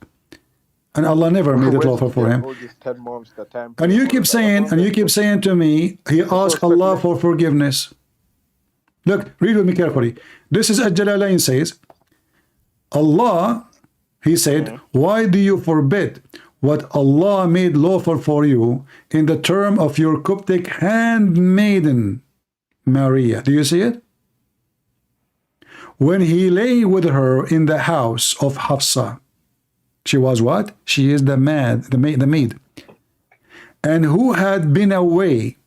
And Allah never made it lawful for him. And you keep saying to me, he asked Allah for forgiveness. Look, read with me carefully. This is Al-Jalalain says, Allah, he said, why do you forbid what Allah made lawful for you in the term of your Coptic handmaiden, Maria? Do you see it? When he lay with her in the house of Hafsa, She was what? She is the maid. And who had been away,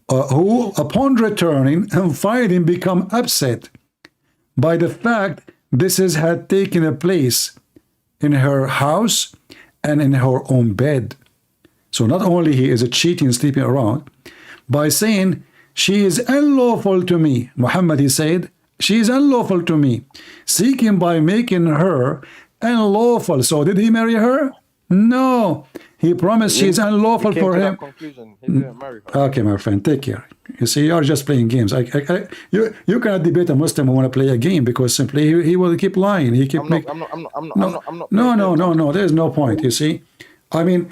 who upon returning and finding become upset by the fact this had taken a place in her house and in her own bed. So not only he is a cheating, sleeping around, by saying, she is unlawful to me. Muhammad, he said, she is unlawful to me, seeking by making her unlawful. So did he marry her? No. He promised she is unlawful for him. Conclusion. He didn't marry her. Okay, my friend, take care. You see, you are just playing games. You cannot debate a Muslim who want to play a game, because simply he will keep lying. He keep I'm not. No. There is no point. You see, I mean,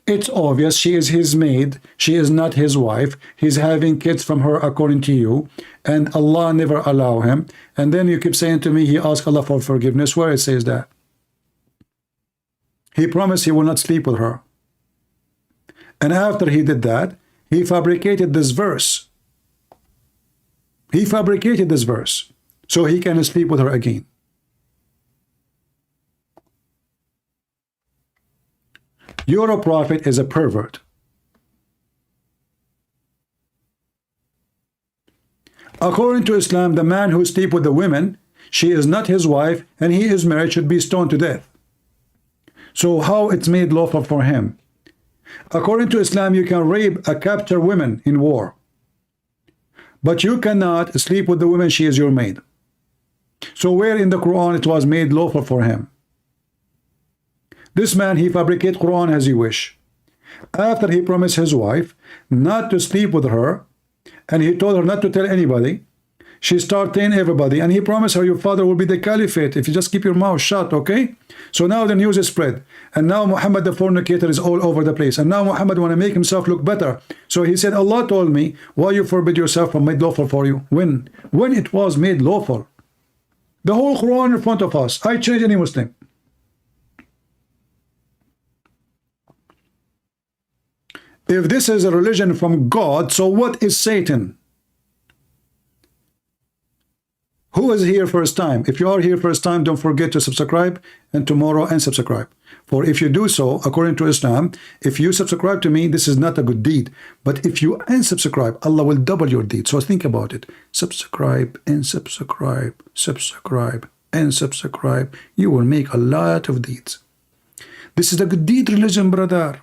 it's obvious she is his maid. She is not his wife. He's having kids from her, according to you, and Allah never allow him. And then you keep saying to me, he asked Allah for forgiveness. Where it says that? He promised he will not sleep with her. And after he did that, he fabricated this verse. He fabricated this verse so he can sleep with her again. Your prophet is a pervert. According to Islam, the man who sleeps with the women, she is not his wife and he is married, should be stoned to death. So how it's made lawful for him? According to Islam, you can rape or capture women in war, but you cannot sleep with the woman. She is your maid. So where in the Quran it was made lawful for him? This man, he fabricates Quran as he wish. After he promised his wife not to sleep with her, and he told her not to tell anybody, she started telling everybody, and he promised her, your father will be the caliphate if you just keep your mouth shut, okay? So now the news is spread, and now Muhammad the fornicator is all over the place, and now Muhammad want to make himself look better. So he said, Allah told me, why you forbid yourself from made lawful for you? When it was made lawful. The whole Quran in front of us. I change any Muslim. If this is a religion from God, so what is Satan? Who is here first time? If you are here first time, don't forget to subscribe, and tomorrow unsubscribe. For if you do so, according to Islam, if you subscribe to me, this is not a good deed. But if you unsubscribe, Allah will double your deed. So think about it. Subscribe and subscribe, subscribe and subscribe. You will make a lot of deeds. This is a good deed religion, brother.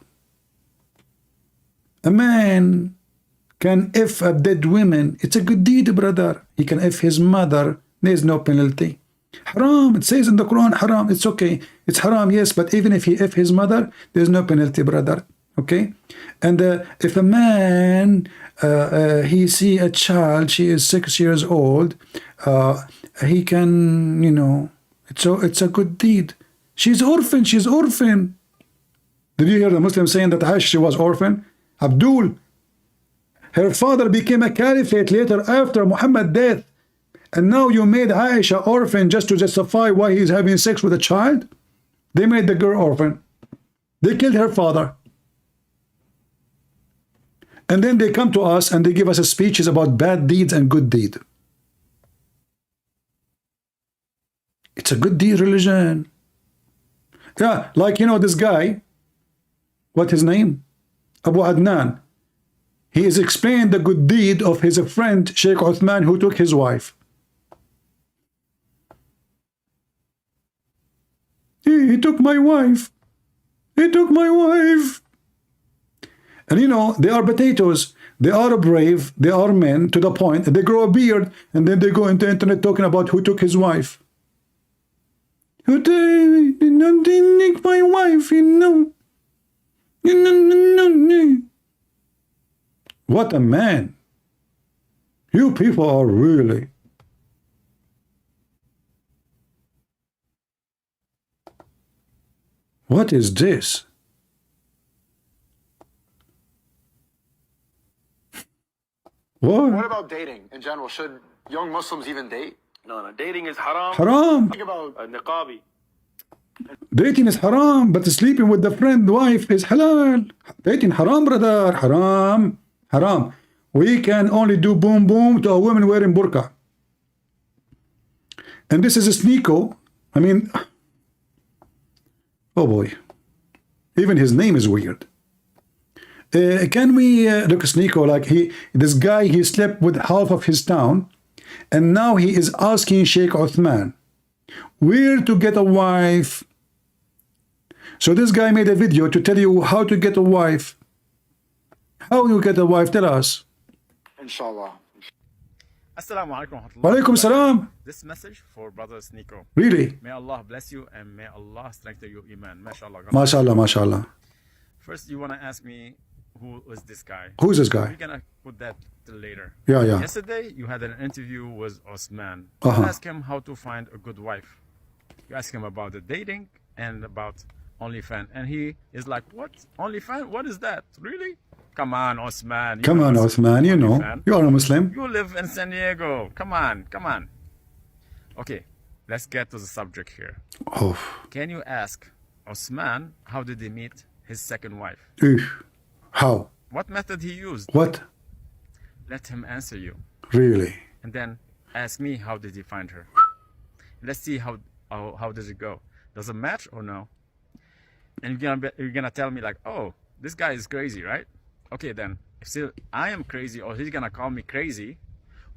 A man can F a dead woman. It's a good deed, brother. He can F his mother. There's no penalty. Haram. It says in the Quran, haram. It's okay. It's haram, yes. But even if he F his mother, there's no penalty, brother. Okay? And if a man, he see a child, she is 6 years old, he can, you know, it's a good deed. She's orphan. She's orphan. Did you hear the Muslim saying that Aisha was orphan? Abdul, her father became a caliphate later after Muhammad's death, and now you made Aisha orphan just to justify why he's having sex with a child? They made the girl orphan. They killed her father. And then they come to us and they give us speeches about bad deeds and good deed. It's a good deed religion. Yeah, like, you know, this guy, what's his name? Abu Adnan. He is explained the good deed of his friend Sheikh Uthman, who took his wife. He took my wife. He took my wife. And you know, they are potatoes. They are brave. They are men to the point. They grow a beard and then they go into the internet talking about who took his wife. Who did not take my wife, you know. What a man. You people are really. What is this? What about dating in general? Should young Muslims even date? No, dating is haram. Haram. Think about Niqabi. Dating is haram, but sleeping with the friend wife is halal. Dating haram, brother. Haram. Haram. We can only do boom boom to a woman wearing burqa. And this is a sneako. I mean, Oh boy. Even his name is weird. Can we look at Sneeko, like this guy, he slept with half of his town, and now he is asking Sheikh Uthman where to get a wife. So this guy made a video to tell you how to get a wife. How you get a wife? Tell us. Inshallah. Assalamu alaikum. Wa alaikum salam. This message for brother Sneeko. Really? May Allah bless you and may Allah strengthen your iman. MashaAllah. MashaAllah, MashaAllah. First, you want to ask me who is this guy? Who's this We're guy? gonna put that till later. Yeah, yeah. Yesterday, you had an interview with Osman. Uh-huh. You asked him how to find a good wife. You ask him about the dating and about OnlyFans, and he is like, "What OnlyFans? What is that? Really? Come on, Osman. Come on, Uthman, you know. OnlyFans. You are a Muslim. You live in San Diego. Come on, come on." Okay, let's get to the subject here. Oh. Can you ask Osman how did he meet his second wife? How? What method he used? What? Let him answer you. Really? And then ask me how did he find her. Let's see how does it go. Does it match or no? And you're gonna tell me like, oh, this guy is crazy, right? Okay, then if still I am crazy or he's gonna call me crazy,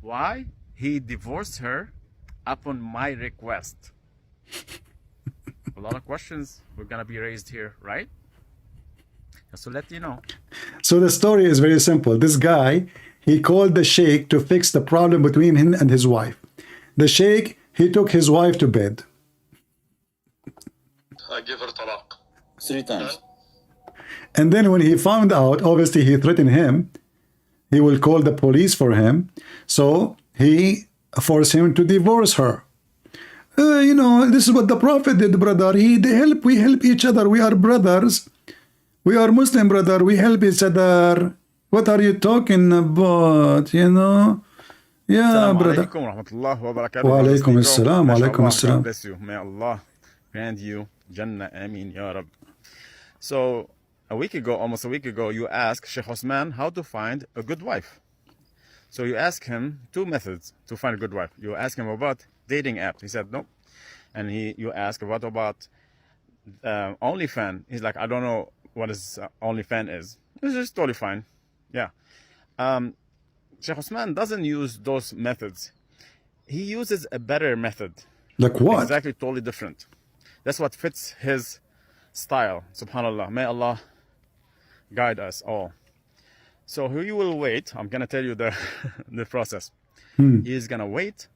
why he divorced her upon my request? A lot of questions were gonna be raised here, right? Just to let you know. So the story is very simple. This guy, he called the sheikh to fix the problem between him and his wife. The sheikh, he took his wife to bed. I give her talaq. 3 times. And then when he found out, obviously he threatened him. He will call the police for him. So he forced him to divorce her. You know, this is what the Prophet did, brother. We help each other. We are brothers. We are Muslim, brother. We help each other. What are you talking about? You know? Yeah, brother. Assalamu alaikum wa rahmatullahi wa barakatuh. Wa alaikum assalam, wa alaikum assalam. God bless you. May Allah grant you Jannah. Ameen, Ya Rab. So, almost a week ago, you asked Sheikh Osman how to find a good wife. So you ask him 2 methods to find a good wife. You ask him about dating app. He said no. And you ask what about OnlyFans. He's like, I don't know what is OnlyFans is. It's just totally fine. Yeah. Sheikh Osman doesn't use those methods. He uses a better method. Like what? Exactly, totally different. That's what fits his style. Subhanallah. May Allah guide us all. So he will wait. I'm gonna tell you the the process. He's gonna wait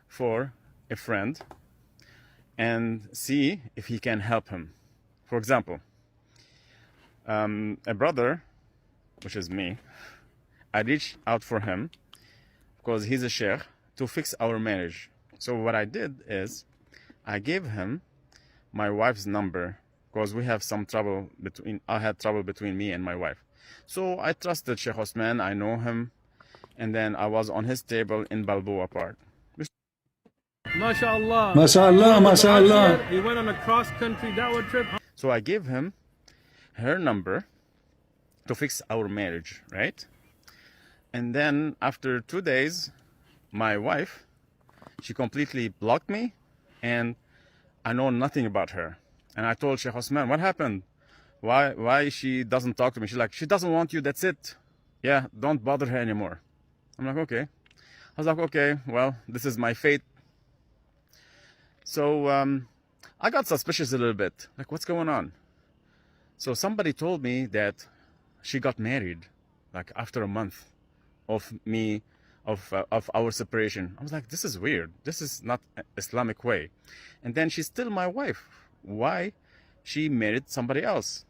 for a friend and see if he can help him. For example, a brother, which is me, I reached out for him because he's a sheikh to fix our marriage. So what I did is I gave him my wife's number because we have some trouble I had trouble between me and my wife. So I trusted Sheikh Osman, I know him, and then I was on his table in Balboa Park. MashaAllah. MashaAllah, MashaAllah. He went on a cross-country dawah trip. So I gave him her number to fix our marriage, right? And then after 2 days, my wife, she completely blocked me and I know nothing about her. And I told Sheikh Osman, what happened? Why she doesn't talk to me? She's like, she doesn't want you, that's it. Yeah, don't bother her anymore. I'm like, okay. I was like, okay, well, this is my fate. So I got suspicious a little bit. Like, what's going on? So somebody told me that she got married, like after a month of our separation. I was like, this is weird. This is not Islamic way. And then she's still my wife. Why she married somebody else?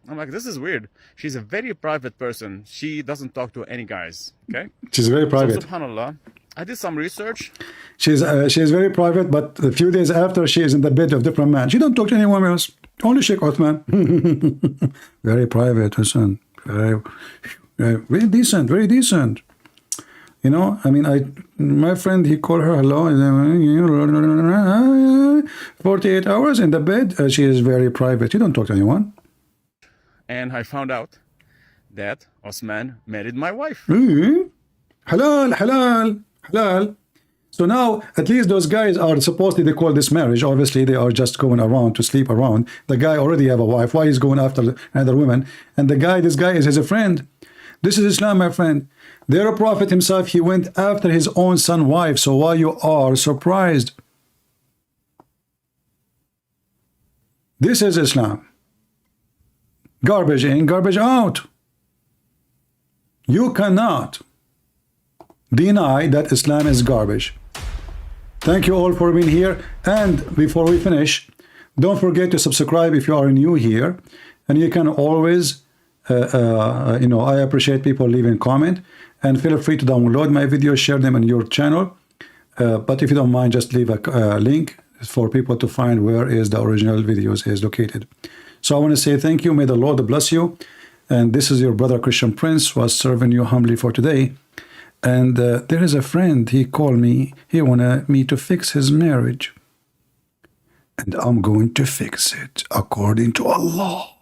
I'm like, this is weird. She's a very private person. She doesn't talk to any guys. Okay. She's very private. So, subhanallah, I did some research. She's very private, but a few days after, she is in the bed of different man. She don't talk to anyone else. Only Sheikh Uthman. Very private, listen. Very decent, very decent. You know, I mean, my friend, he called her, hello, 48 hours in the bed. She is very private. She don't talk to anyone. And I found out that Osman married my wife. Halal, halal, halal. So now, at least those guys are supposedly, they call this marriage. Obviously, they are just going around to sleep around. The guy already have a wife. Why he's going after another woman? And the guy, this guy is his friend. This is Islam, my friend. Their prophet himself, he went after his own son's wife. So why you are surprised? This is Islam. Garbage in, garbage out. You cannot deny that Islam is garbage. Thank you all for being here. And before we finish, don't forget to subscribe if you are new here. And you can always, I appreciate people leaving comment. And feel free to download my videos, share them on your channel. But if you don't mind, just leave a link for people to find where is the original videos is located. So I want to say thank you. May the Lord bless you. And this is your brother Christian Prince, was serving you humbly for today. And there is a friend, he called me, he wanted me to fix his marriage. And I'm going to fix it according to Allah.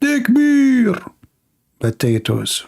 Takbir! Potatoes.